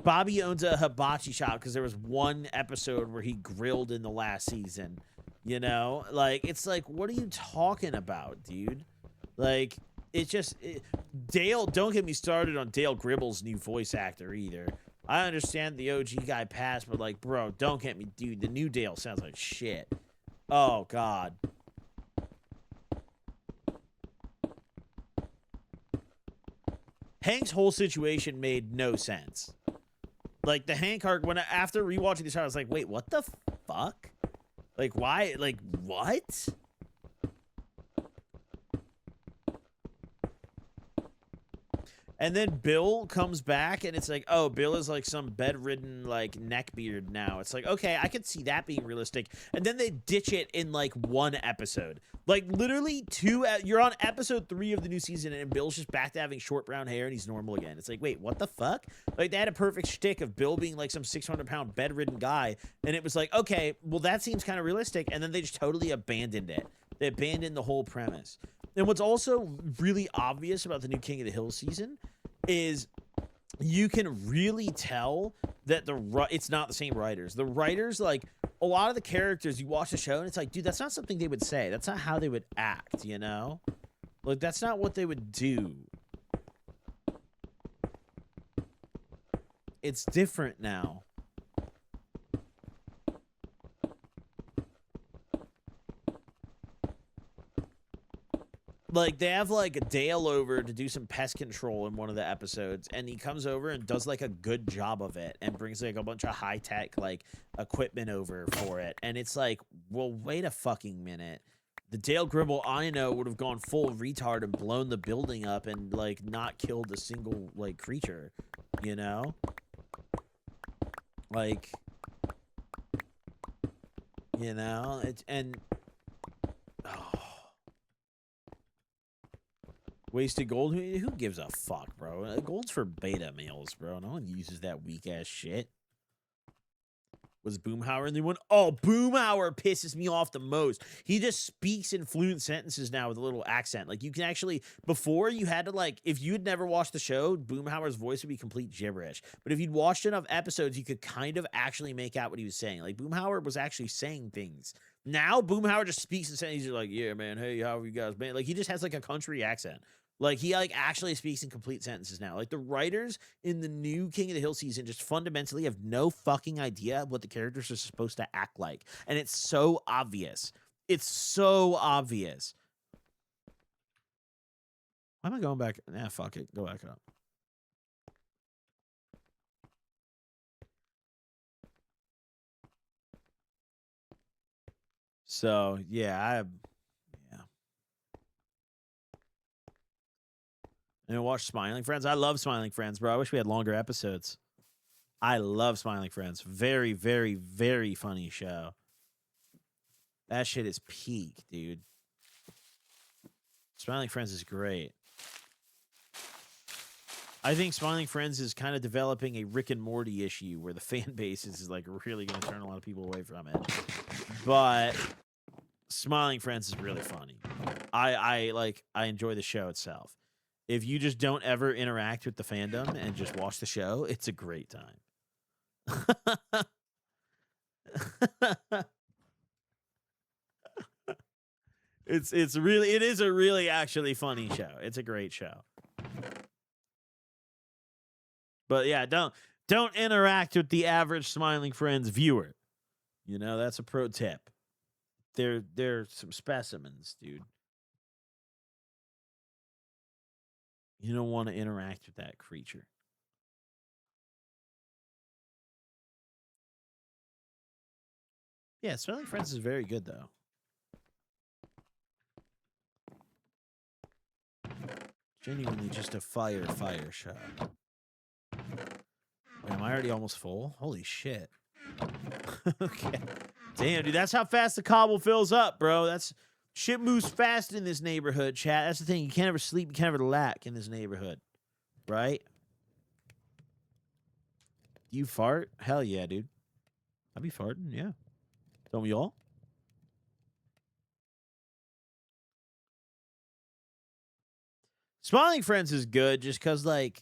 S1: Bobby owns a hibachi shop because there was one episode where he grilled in the last season. You know? Like, it's like, what are you talking about, dude? Like, it's just... Dale, don't get me started on Dale Gribble's new voice actor either. I understand the OG guy passed, but, like, bro, don't get me... Dude, the new Dale sounds like shit. Oh, God. Hank's whole situation made no sense. Like, the Hank arc, after rewatching this, I was like, wait, what the fuck? Like, why? Like, what? And then Bill comes back, and it's like, oh, Bill is like some bedridden, like, neckbeard now. It's like, okay, I could see that being realistic. And then they ditch it in, like, one episode. Like, literally you're on episode 3 of the new season, and Bill's just back to having short brown hair, and he's normal again. It's like, wait, what the fuck? Like, they had a perfect shtick of Bill being, like, some 600-pound bedridden guy, and it was like, okay, well, that seems kind of realistic, and then they just totally abandoned it. They abandoned the whole premise. And what's also really obvious about the new King of the Hill season is you can really tell that it's not the same writers. The writers, like, a lot of the characters, you watch the show, and it's like, dude, that's not something they would say. That's not how they would act, you know? Like, that's not what they would do. It's different now. Like, they have, like, a Dale over to do some pest control in one of the episodes, and he comes over and does, like, a good job of it and brings, like, a bunch of high-tech, like, equipment over for it. And it's like, well, wait a fucking minute. The Dale Gribble I know would have gone full retard and blown the building up and, like, not killed a single, like, creature, you know? Like, you know? Wasted gold? Who gives a fuck, bro? Gold's for beta males, bro. No one uses that weak-ass shit. Was Boomhauer in the one? Oh, Boomhauer pisses me off the most. He just speaks in fluent sentences now with a little accent. Like, you can actually... Before, you had to, like... If you had never watched the show, Boomhauer's voice would be complete gibberish. But if you'd watched enough episodes, you could kind of actually make out what he was saying. Like, Boomhauer was actually saying things. Now, Boomhauer just speaks in sentences. He's like, yeah, man, hey, how have you guys been? Like, he just has, like, a country accent. Like, he, like, actually speaks in complete sentences now. Like, the writers in the new King of the Hill season just fundamentally have no fucking idea what the characters are supposed to act like. And it's so obvious. It's so obvious. Why am I going back? Nah, fuck it. Go back up. So, yeah, And watch Smiling Friends. I love Smiling Friends, bro. I wish we had longer episodes. I love Smiling Friends. Very, very, very funny show. That shit is peak, dude. Smiling Friends is great. I think Smiling Friends is kind of developing a Rick and Morty issue where the fan base is like really going to turn a lot of people away from it. But Smiling Friends is really funny. I enjoy the show itself. If you just don't ever interact with the fandom and just watch the show, it's a great time. It is a really actually funny show. It's a great show. But yeah, don't interact with the average Smiling Friends viewer. You know, that's a pro tip. They're some specimens, dude. You don't want to interact with that creature. Yeah, Smiling Friends is very good though. Genuinely just a fire show. Wait, am I already almost full? Holy shit. Okay. Damn, dude, that's how fast the cobble fills up, bro. That's shit moves fast in this neighborhood, chat. That's the thing. You can't ever sleep, you can't ever lack in this neighborhood. Right? You fart? Hell yeah, dude. I'll be farting, yeah. Don't we all? Smiling Friends is good just because, like,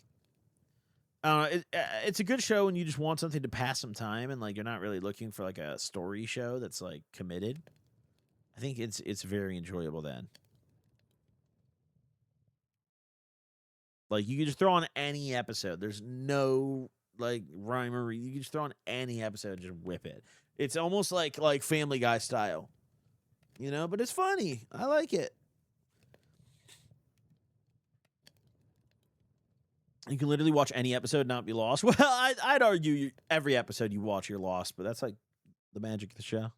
S1: I don't know, it's a good show when you just want something to pass some time and, like, you're not really looking for, like, a story show that's, like, committed. I think it's very enjoyable then. Like, you can just throw on any episode. There's no, like, rhyme or reason. You can just throw on any episode and just whip it. It's almost like Family Guy style. You know? But it's funny. I like it. You can literally watch any episode and not be lost. Well, I'd argue every episode you watch, you're lost. But that's, like, the magic of the show.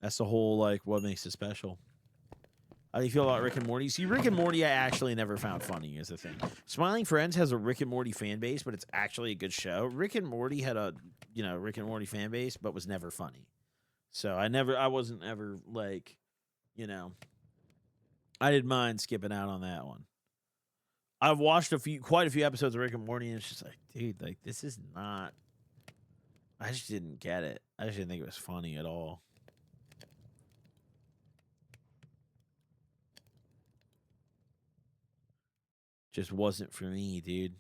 S1: That's the whole, like, what makes it special. How do you feel about Rick and Morty? See, Rick and Morty I actually never found funny is the thing. Smiling Friends has a Rick and Morty fan base, but it's actually a good show. Rick and Morty had a, Rick and Morty fan base, but was never funny. So I wasn't ever like, I didn't mind skipping out on that one. I've watched quite a few episodes of Rick and Morty, and it's just like, dude, like this is not. I just didn't get it. I just didn't think it was funny at all. Just wasn't for me, dude.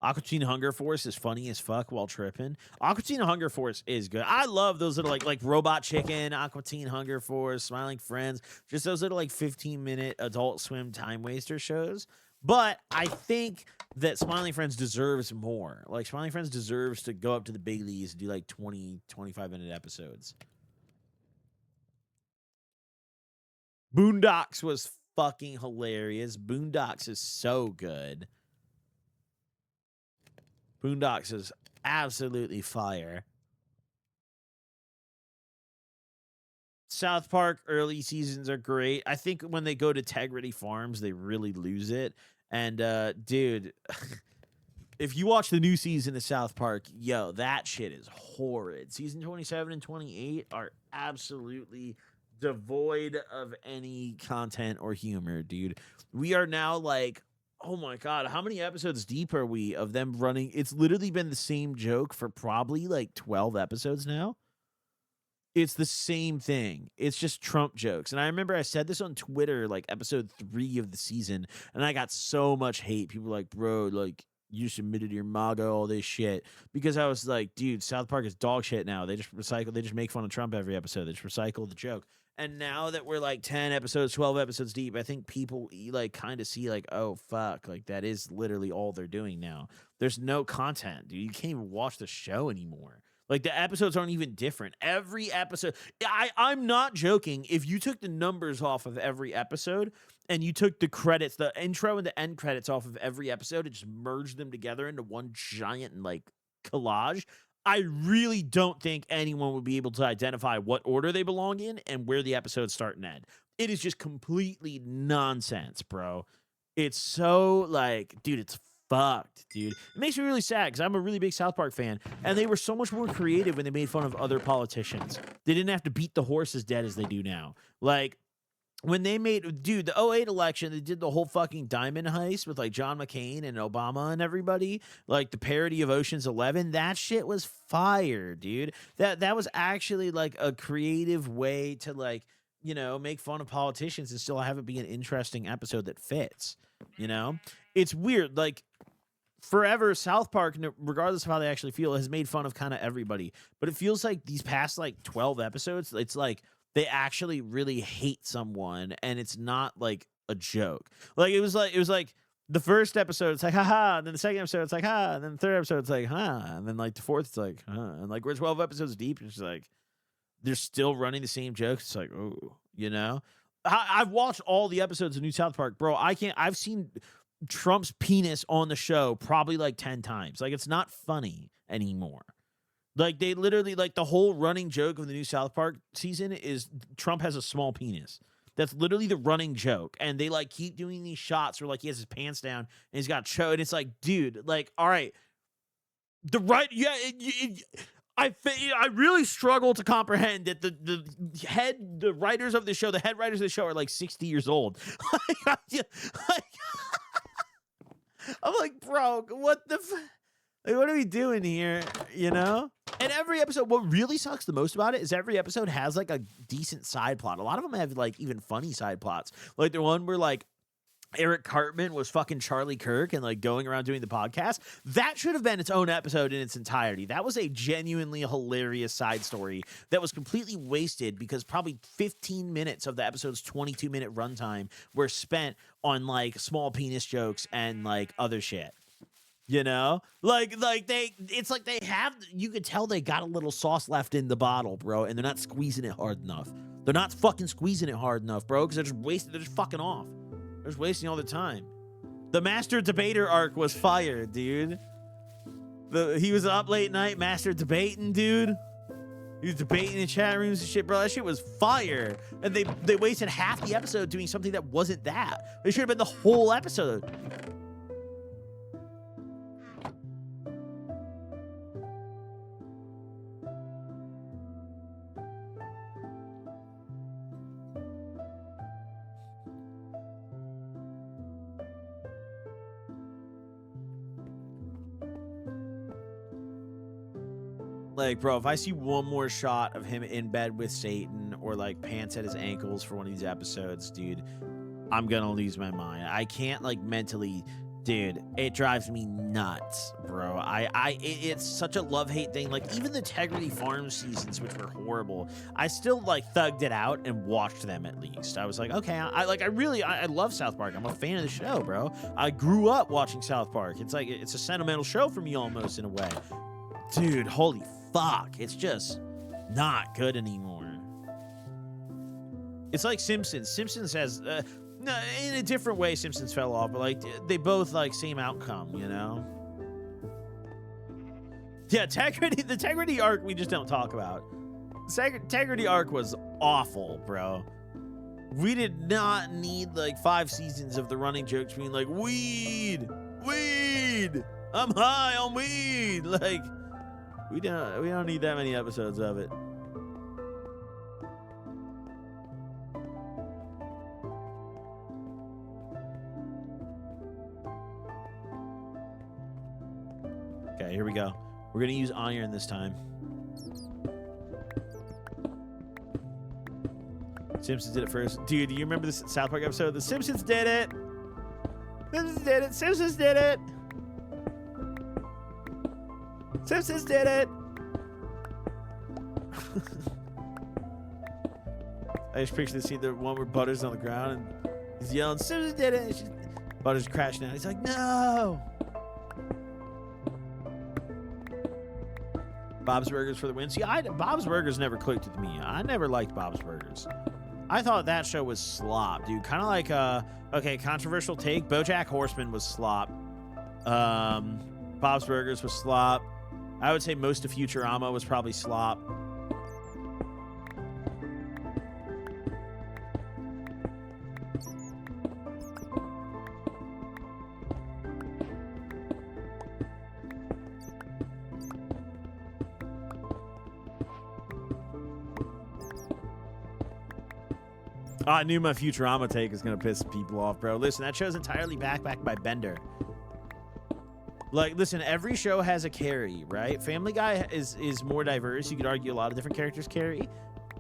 S1: Aqua Teen Hunger Force is funny as fuck while tripping. Aqua Teen Hunger Force is good. I love those little like Robot Chicken, Aqua Teen Hunger Force, Smiling Friends, just those little like 15-minute Adult Swim time waster shows. But I think that Smiling Friends deserves more. Like Smiling Friends deserves to go up to the big leagues and do like 20, 25-minute episodes. Boondocks was fucking hilarious. Boondocks is so good. Boondocks is absolutely fire. South Park early seasons are great. I think when they go to Integrity Farms, they really lose it. And, dude, if you watch the new season of South Park, yo, that shit is horrid. Season 27 and 28 are absolutely devoid of any content or humor, dude. We are now like, oh my God, how many episodes deep are we of them running? It's literally been the same joke for probably like 12 episodes now. It's the same thing. It's just Trump jokes. And I remember I said this on Twitter, like episode 3 of the season, and I got so much hate. People were like, bro, like, you just admitted your MAGA, all this shit. Because I was like, dude, South Park is dog shit now. They just make fun of Trump every episode. They just recycle the joke. And now that we're like 10 episodes, 12 episodes deep, I think people like kind of see like, oh, fuck, like that is literally all they're doing now. There's no content, dude. You can't even watch the show anymore. Like the episodes aren't even different. Every episode, I'm not joking. If you took the numbers off of every episode and you took the credits, the intro and the end credits off of every episode and just merged them together into one giant like collage, I really don't think anyone would be able to identify what order they belong in and where the episodes start and end. It is just completely nonsense, bro. It's so like, dude, it's fucked, dude. It makes me really sad because I'm a really big South Park fan, and they were so much more creative when they made fun of other politicians. They didn't have to beat the horse as dead as they do now. Like, when they made, dude, the 2008 election, they did the whole fucking diamond heist with like John McCain and Obama and everybody, like the parody of Ocean's 11. That shit was fire, dude. That was actually like a creative way to like, make fun of politicians and still have it be an interesting episode that fits. It's weird. Like forever, South Park, regardless of how they actually feel, has made fun of kind of everybody. But it feels like these past like 12 episodes, it's like they actually really hate someone, and it's not like a joke. Like it was like the first episode, it's like haha, and then the second episode, it's like ha, and then the third episode, it's like ha, and then like the fourth, it's like huh, and like we're 12 episodes deep, it's like they're still running the same jokes. It's like oh, you know. I've watched all the episodes of New South Park, bro. I've seen Trump's penis on the show probably like 10 times. Like it's not funny anymore. Like they literally, like the whole running joke of the new South Park season is Trump has a small penis. That's literally the running joke. And they like keep doing these shots where like he has his pants down and he's got show. And it's like, dude, like, all right, I really struggle to comprehend that the writers of the show, the head writers of the show are like 60 years old. I'm like, bro, what the like, what are we doing here? You know? And every episode, what really sucks the most about it is every episode has like a decent side plot. A lot of them have like even funny side plots. Like the one where like Eric Cartman was fucking Charlie Kirk and like going around doing the podcast. That should have been its own episode in its entirety. That was a genuinely hilarious side story that was completely wasted because probably 15 minutes of the episode's 22-minute runtime were spent on like small penis jokes and like other shit. You know, like it's like they have, you could tell they got a little sauce left in the bottle, bro, and they're not squeezing it hard enough. They're not fucking squeezing it hard enough, bro, because they're just wasting, they're just fucking off. They're just wasting all the time. The Master Debater arc was fire, dude. He was up late night, master debating, dude. He was debating in chat rooms and shit, bro. That shit was fire. And they wasted half the episode doing something that wasn't that. It should have been the whole episode. Like, bro, if I see one more shot of him in bed with Satan or like pants at his ankles for one of these episodes, dude, I'm gonna lose my mind. I can't like mentally, dude, it drives me nuts, bro. It's such a love-hate thing. Like even the Integrity Farms seasons, which were horrible, I still like thugged it out and watched them at least. I was like, okay, I love South Park. I'm a fan of the show, bro. I grew up watching South Park. It's like, it's a sentimental show for me almost in a way. Dude, holy fuck, it's just not good anymore. It's like Simpsons. Simpsons has, no, in a different way, Simpsons fell off, but like they both like same outcome, you know? Yeah, the Integrity arc we just don't talk about. The Integrity arc was awful, bro. We did not need like 5 seasons of the running jokes being like, weed, I'm high on weed, like. We don't need that many episodes of it. Okay, here we go. We're gonna use iron this time. Simpsons did it first. Dude, do you remember this South Park episode? The Simpsons did it! Simpsons did it! Simpsons did it! Simpsons did it! I just picture the scene, the one where Butter's on the ground and he's yelling, Simpsons did it! And Butter's crashing out. He's like, no! Bob's Burgers for the win. See, Bob's Burgers never clicked with me. I never liked Bob's Burgers. I thought that show was slop, dude. Kind of like, okay, controversial take. BoJack Horseman was slop. Bob's Burgers was slop. I would say most of Futurama was probably slop. I knew my Futurama take was going to piss people off, bro. Listen, that show's entirely backed by Bender. Like, listen, every show has a Carrie, right? Family Guy is more diverse. You could argue a lot of different characters carry.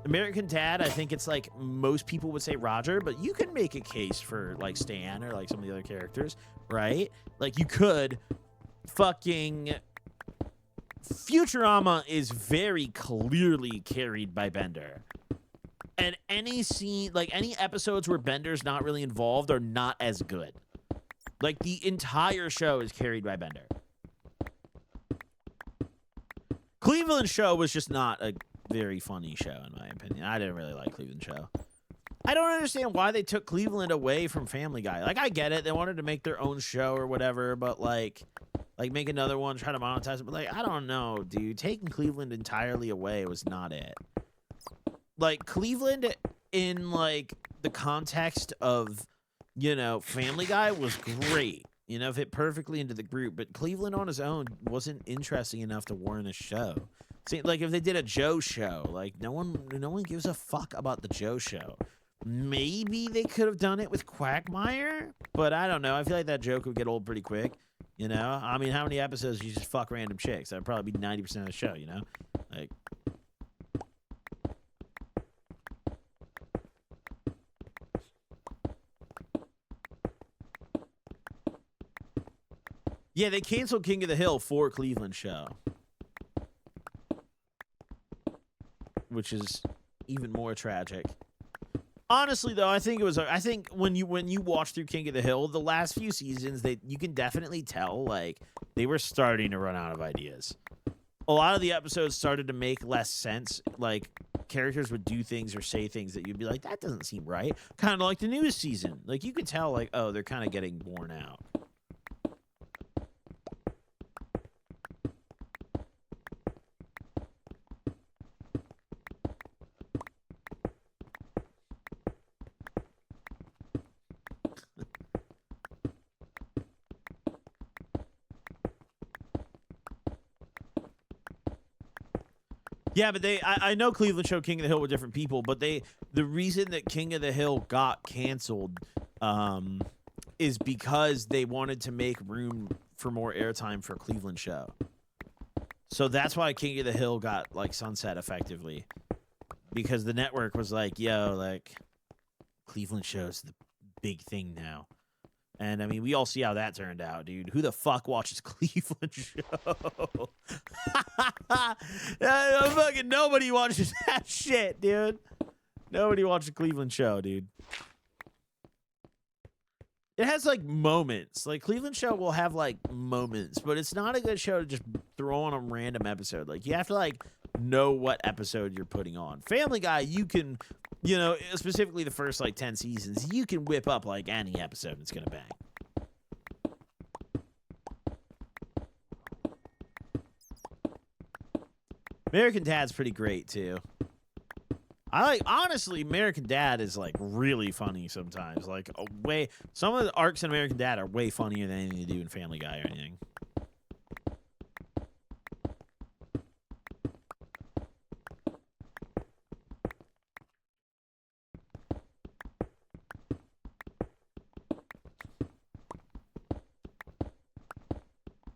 S1: American Dad, I think it's like most people would say Roger, but you can make a case for like Stan or like some of the other characters, right? Like you could. Fucking Futurama is very clearly carried by Bender. And any scene, like any episodes where Bender's not really involved are not as good. Like the entire show is carried by Bender. Cleveland Show was just not a very funny show, in my opinion. I didn't really like Cleveland Show. I don't understand why they took Cleveland away from Family Guy. Like, I get it. They wanted to make their own show or whatever, but, like make another one, try to monetize it. But, like, I don't know, dude. Taking Cleveland entirely away was not it. Like, Cleveland in, like, the context of, you know, Family Guy was great. You know, fit perfectly into the group. But Cleveland on his own wasn't interesting enough to warrant a show. See, like, if they did a Joe show, like, no one gives a fuck about the Joe show. Maybe they could have done it with Quagmire, but I don't know. I feel like that joke would get old pretty quick, you know? I mean, how many episodes do you just fuck random chicks? That would probably be 90% of the show, you know? Like... Yeah, they canceled King of the Hill for Cleveland Show. Which is even more tragic. Honestly, though, I think when you watch through King of the Hill, the last few seasons, you can definitely tell, like, they were starting to run out of ideas. A lot of the episodes started to make less sense. Like, characters would do things or say things that you'd be like, that doesn't seem right. Kind of like the newest season. Like, you could tell, like, oh, they're kind of getting worn out. Yeah, but I know Cleveland Show King of the Hill were different people, but the reason that King of the Hill got canceled is because they wanted to make room for more airtime for Cleveland Show. So that's why King of the Hill got, like, sunset effectively. Because the network was like, yo, like, Cleveland Show's the big thing now. And, I mean, we all see how that turned out, dude. Who the fuck watches Cleveland Show? Fucking nobody watches that shit, dude. Nobody watches Cleveland Show, dude. It has, like, moments. Like, Cleveland Show will have, like, moments. But it's not a good show to just throw on a random episode. Like, you have to, like, know what episode you're putting on. Family Guy, you can... You know, specifically the first, like, 10 seasons, you can whip up, like, any episode and it's gonna bang. American Dad's pretty great, too. Honestly, American Dad is, like, really funny sometimes. Like, some of the arcs in American Dad are way funnier than anything to do in Family Guy or anything.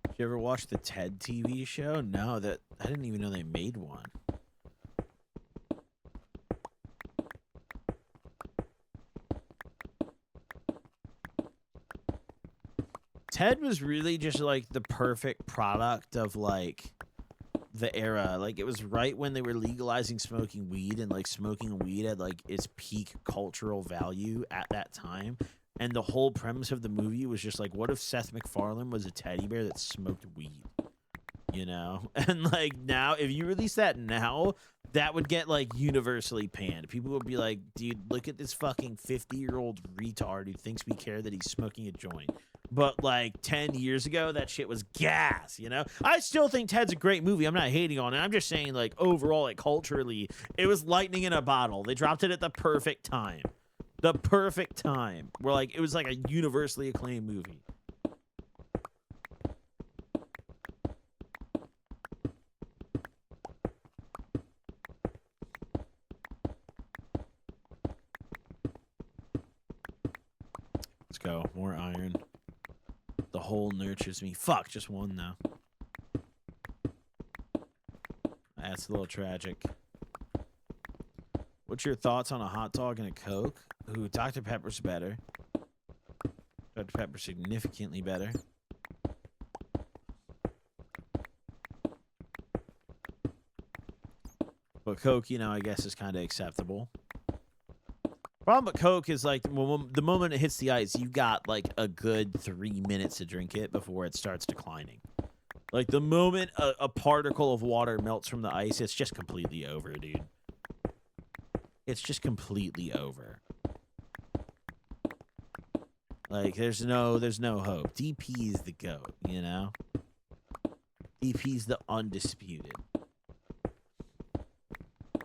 S1: Did you ever watch the Ted TV show? No, I didn't even know they made one. Ted was really just, like, the perfect product of, like, the era. Like, it was right when they were legalizing smoking weed, and, like, smoking weed had, like, its peak cultural value at that time. And the whole premise of the movie was just like, what if Seth MacFarlane was a teddy bear that smoked weed? You know? And, like, now, if you release that now, that would get, like, universally panned. People would be like, dude, look at this fucking 50-year-old retard who thinks we care that he's smoking a joint. But, like, 10 years ago, that shit was gas, you know? I still think Ted's a great movie. I'm not hating on it. I'm just saying, like, overall, like, culturally, it was lightning in a bottle. They dropped it at the perfect time. The perfect time. Where, like, it was like a universally acclaimed movie. Let's go. More iron. The hole nurtures me. Fuck, just one now. That's a little tragic. What's your thoughts on a hot dog and a Coke? Ooh, Dr. Pepper's better. Dr. Pepper's significantly better. But Coke, you know, I guess is kind of acceptable. Problem with Coke is like the moment it hits the ice, you've got like a good 3 minutes to drink it before it starts declining. Like the moment a particle of water melts from the ice, it's just completely over, dude. It's just completely over. Like there's no hope. DP is the GOAT, you know? DP's the undisputed.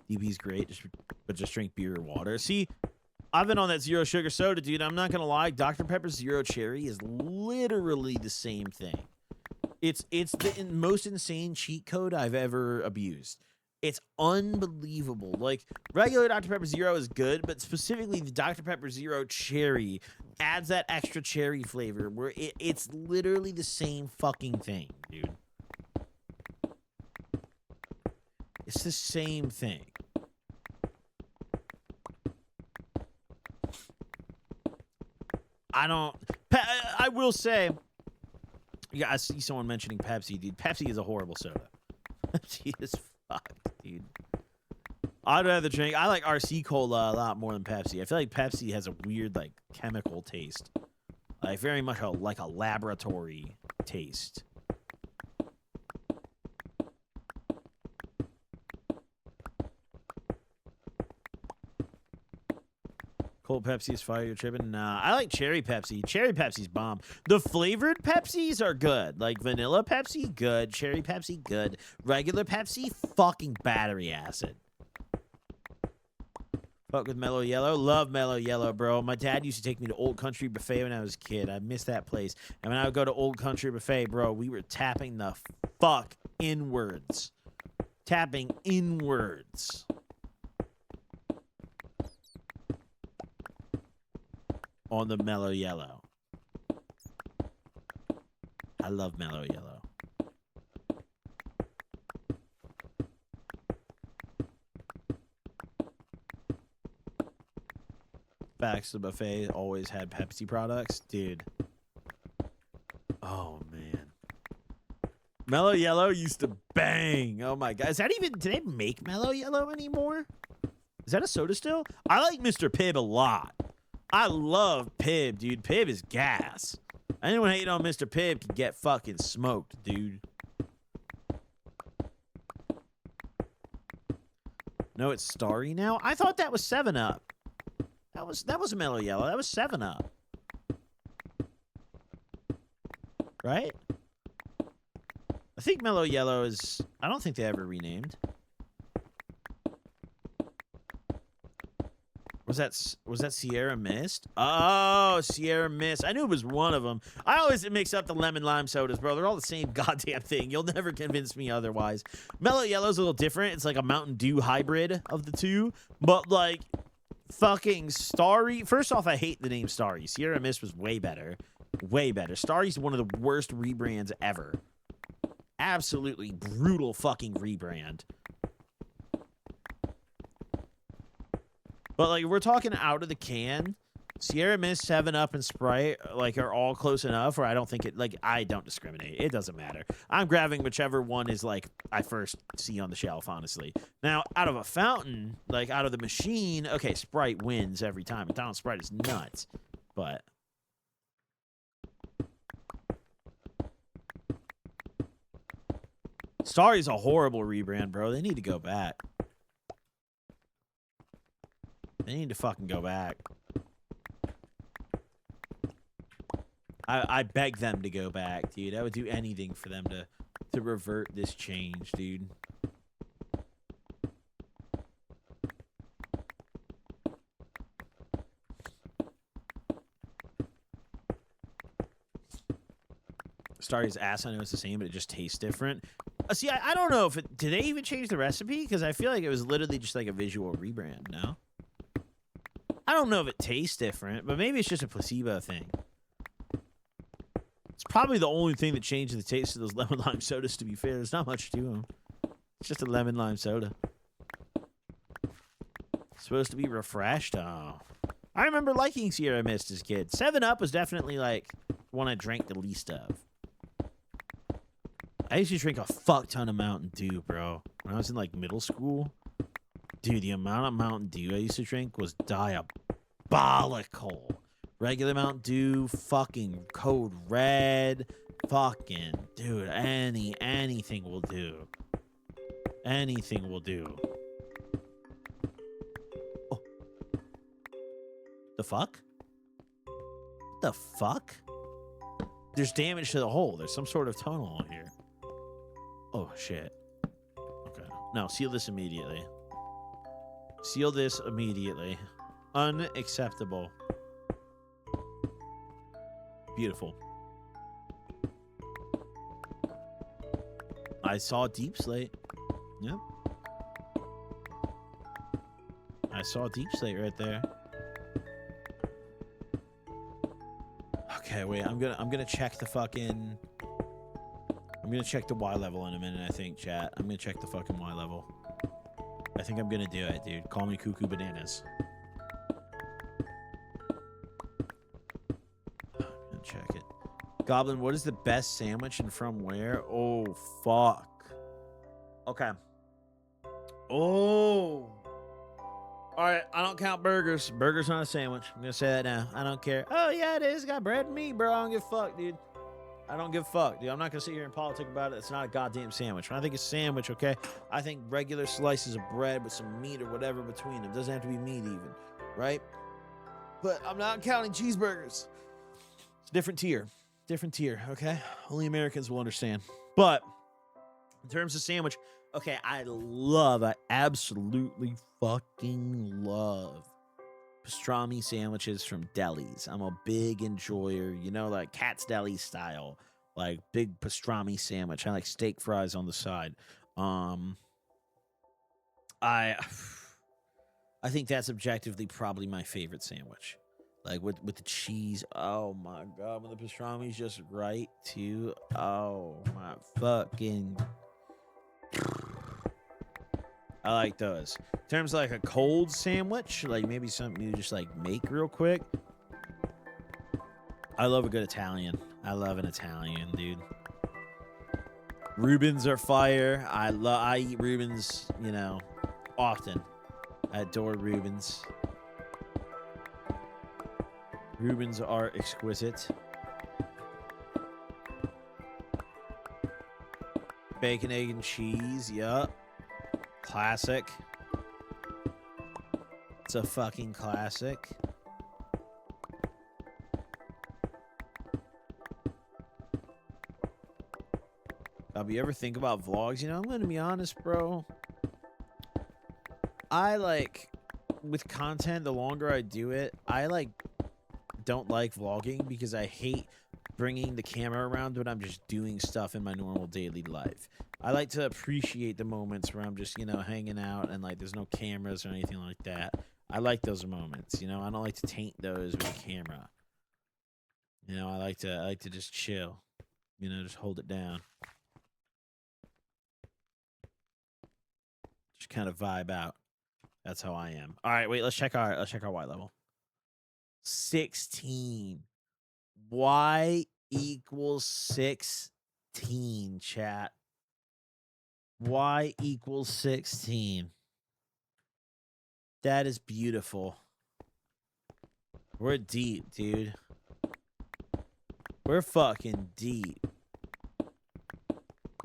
S1: DP's great, but just drink beer or water. See, I've been on that zero sugar soda, dude. I'm not gonna lie. Dr. Pepper Zero Cherry is literally the same thing. It's the most insane cheat code I've ever abused. It's unbelievable. Like, regular Dr. Pepper Zero is good, but specifically the Dr. Pepper Zero Cherry adds that extra cherry flavor where it's literally the same fucking thing, dude. It's the same thing. I will say, yeah, I see someone mentioning Pepsi, dude. Pepsi is a horrible soda. Pepsi is fucked, dude. I'd rather drink. I like RC Cola a lot more than Pepsi. I feel like Pepsi has a weird, like, chemical taste. Like, very much like a laboratory taste. Cold Pepsi is fire. You're tripping? Nah, I like cherry Pepsi. Cherry Pepsi's bomb. The flavored Pepsis are good. Like vanilla Pepsi, good. Cherry Pepsi, good. Regular Pepsi, fucking battery acid. Fuck with Mellow Yellow. Love Mellow Yellow, bro. My dad used to take me to Old Country Buffet when I was a kid. I miss that place. And when I would go to Old Country Buffet, bro, we were tapping the fuck inwards. Tapping inwards. On the Mellow Yellow. I love Mellow Yellow. Facts, the buffet always had Pepsi products. Dude. Oh, man. Mellow Yellow used to bang. Oh, my God. Is that even... Do they make Mellow Yellow anymore? Is that a soda still? I like Mr. Pibb a lot. I love Pibb, dude. Pibb is gas. Anyone hating on Mr. Pibb can get fucking smoked, dude. No, it's Starry now? I thought that was 7-Up. That was Mellow Yellow. That was 7-Up. Right? I think Mellow Yellow is... I don't think they ever renamed. Was that Sierra Mist? Oh, Sierra Mist. I knew it was one of them. I always mix up the lemon lime sodas, bro. They're all the same goddamn thing. You'll never convince me otherwise. Mellow Yellow's a little different. It's like a Mountain Dew hybrid of the two. But, like, fucking Starry. First off, I hate the name Starry. Sierra Mist was way better. Way better. Starry's one of the worst rebrands ever. Absolutely brutal fucking rebrand. But, like, if we're talking out of the can, Sierra Mist, 7-Up, and Sprite, like, are all close enough where I don't think it, like, I don't discriminate. It doesn't matter. I'm grabbing whichever one is, like, I first see on the shelf, honestly. Now, out of a fountain, like, out of the machine, okay, Sprite wins every time. McDonald's Sprite is nuts. But... Starry's a horrible rebrand, bro. They need to go back. They need to fucking go back. I beg them to go back, dude. I would do anything for them to revert this change, dude. Starry's ass, I know it's the same, but it just tastes different. See, I don't know if it... Did they even change the recipe? Because I feel like it was literally just like a visual rebrand, no? I don't know if it tastes different, but maybe it's just a placebo thing. It's probably the only thing that changed the taste of those lemon lime sodas, to be fair. There's not much to them. It's just a lemon lime soda. It's supposed to be refreshed. Oh. I remember liking Sierra Mist as a kid. 7-Up was definitely, like, one I drank the least of. I used to drink a fuck ton of Mountain Dew, bro. When I was in, like, middle school. Dude, the amount of Mountain Dew I used to drink was diabolical. Regular Mountain Dew, fucking Code Red, fucking, dude, anything will do. Anything will do. Oh. The fuck? The fuck? There's damage to the hole. There's some sort of tunnel on here. Oh, shit. Okay. No, seal this immediately. Seal this immediately. Unacceptable. Beautiful. I saw deep slate. Yep. I saw deep slate right there. Okay, wait. I'm gonna check the fucking. I'm gonna check the Y level in a minute. I think, chat. I'm gonna check the fucking Y level. I think I'm gonna do it, dude. Call me Cuckoo Bananas. Check it. Goblin, what is the best sandwich and from where? Oh, fuck. Okay. Oh. All right, I don't count burgers. Burger's not a sandwich. I'm going to say that now. I don't care. Oh, yeah, it is. Got bread and meat, bro. I don't give a fuck, dude. I don't give a fuck, dude. I'm not going to sit here and politic about it. It's not a goddamn sandwich. When I think it's sandwich, okay, I think regular slices of bread with some meat or whatever between them. Doesn't have to be meat even, right? But I'm not counting cheeseburgers. It's a different tier. Different tier, okay? Only Americans will understand. But in terms of sandwich, okay, I absolutely fucking love pastrami sandwiches from delis. I'm a big enjoyer, you know, like Cat's Deli style, like big pastrami sandwich. I like steak fries on the side. I think that's objectively probably my favorite sandwich. Like with the cheese. Oh my god, when the pastrami's just right too. Oh my fucking. I like those. In terms of like a cold sandwich, like maybe something you just like make real quick. I love a good Italian. I love an Italian, dude. Reubens are fire. I eat Reubens, you know, often. I adore Reubens. Reubens are exquisite. Bacon, egg, and cheese. Yup. Classic. It's a fucking classic. You ever think about vlogs? You know, I'm going to be honest, bro. I like, with content, the longer I do it, I like don't like vlogging because I hate bringing the camera around when I'm just doing stuff in my normal daily life. I like to appreciate the moments where I'm just, you know, hanging out and like there's no cameras or anything like that. I like those moments, you know. I don't like to taint those with a camera. You know, I like to just chill. You know, just hold it down. Just kind of vibe out. That's how I am. All right, wait, let's check our Y level. 16. Y equals 16, chat. Y equals 16. That is beautiful. We're deep, dude. We're fucking deep.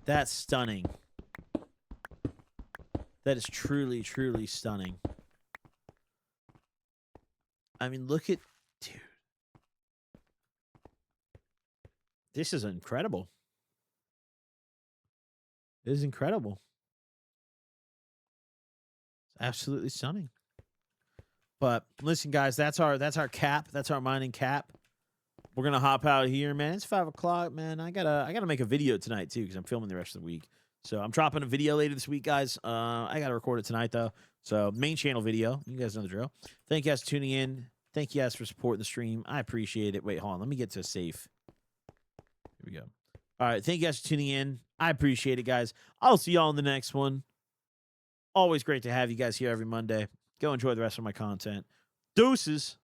S1: That's stunning. That is truly, truly stunning. I mean, look at... Dude. This is incredible. This is incredible. It's absolutely stunning. But listen, guys, that's our cap. That's our mining cap. We're gonna hop out here, man. It's 5 o'clock, man. I gotta make a video tonight too because I'm filming the rest of the week. So I'm dropping a video later this week, guys. I gotta record it tonight though. So main channel video. You guys know the drill. Thank you guys for tuning in. Thank you guys for supporting the stream. I appreciate it. Wait, hold on. Let me get to a safe. Here we go. All right. Thank you guys for tuning in. I appreciate it, guys. I'll see y'all in the next one. Always great to have you guys here every Monday. Go enjoy the rest of my content. Deuces.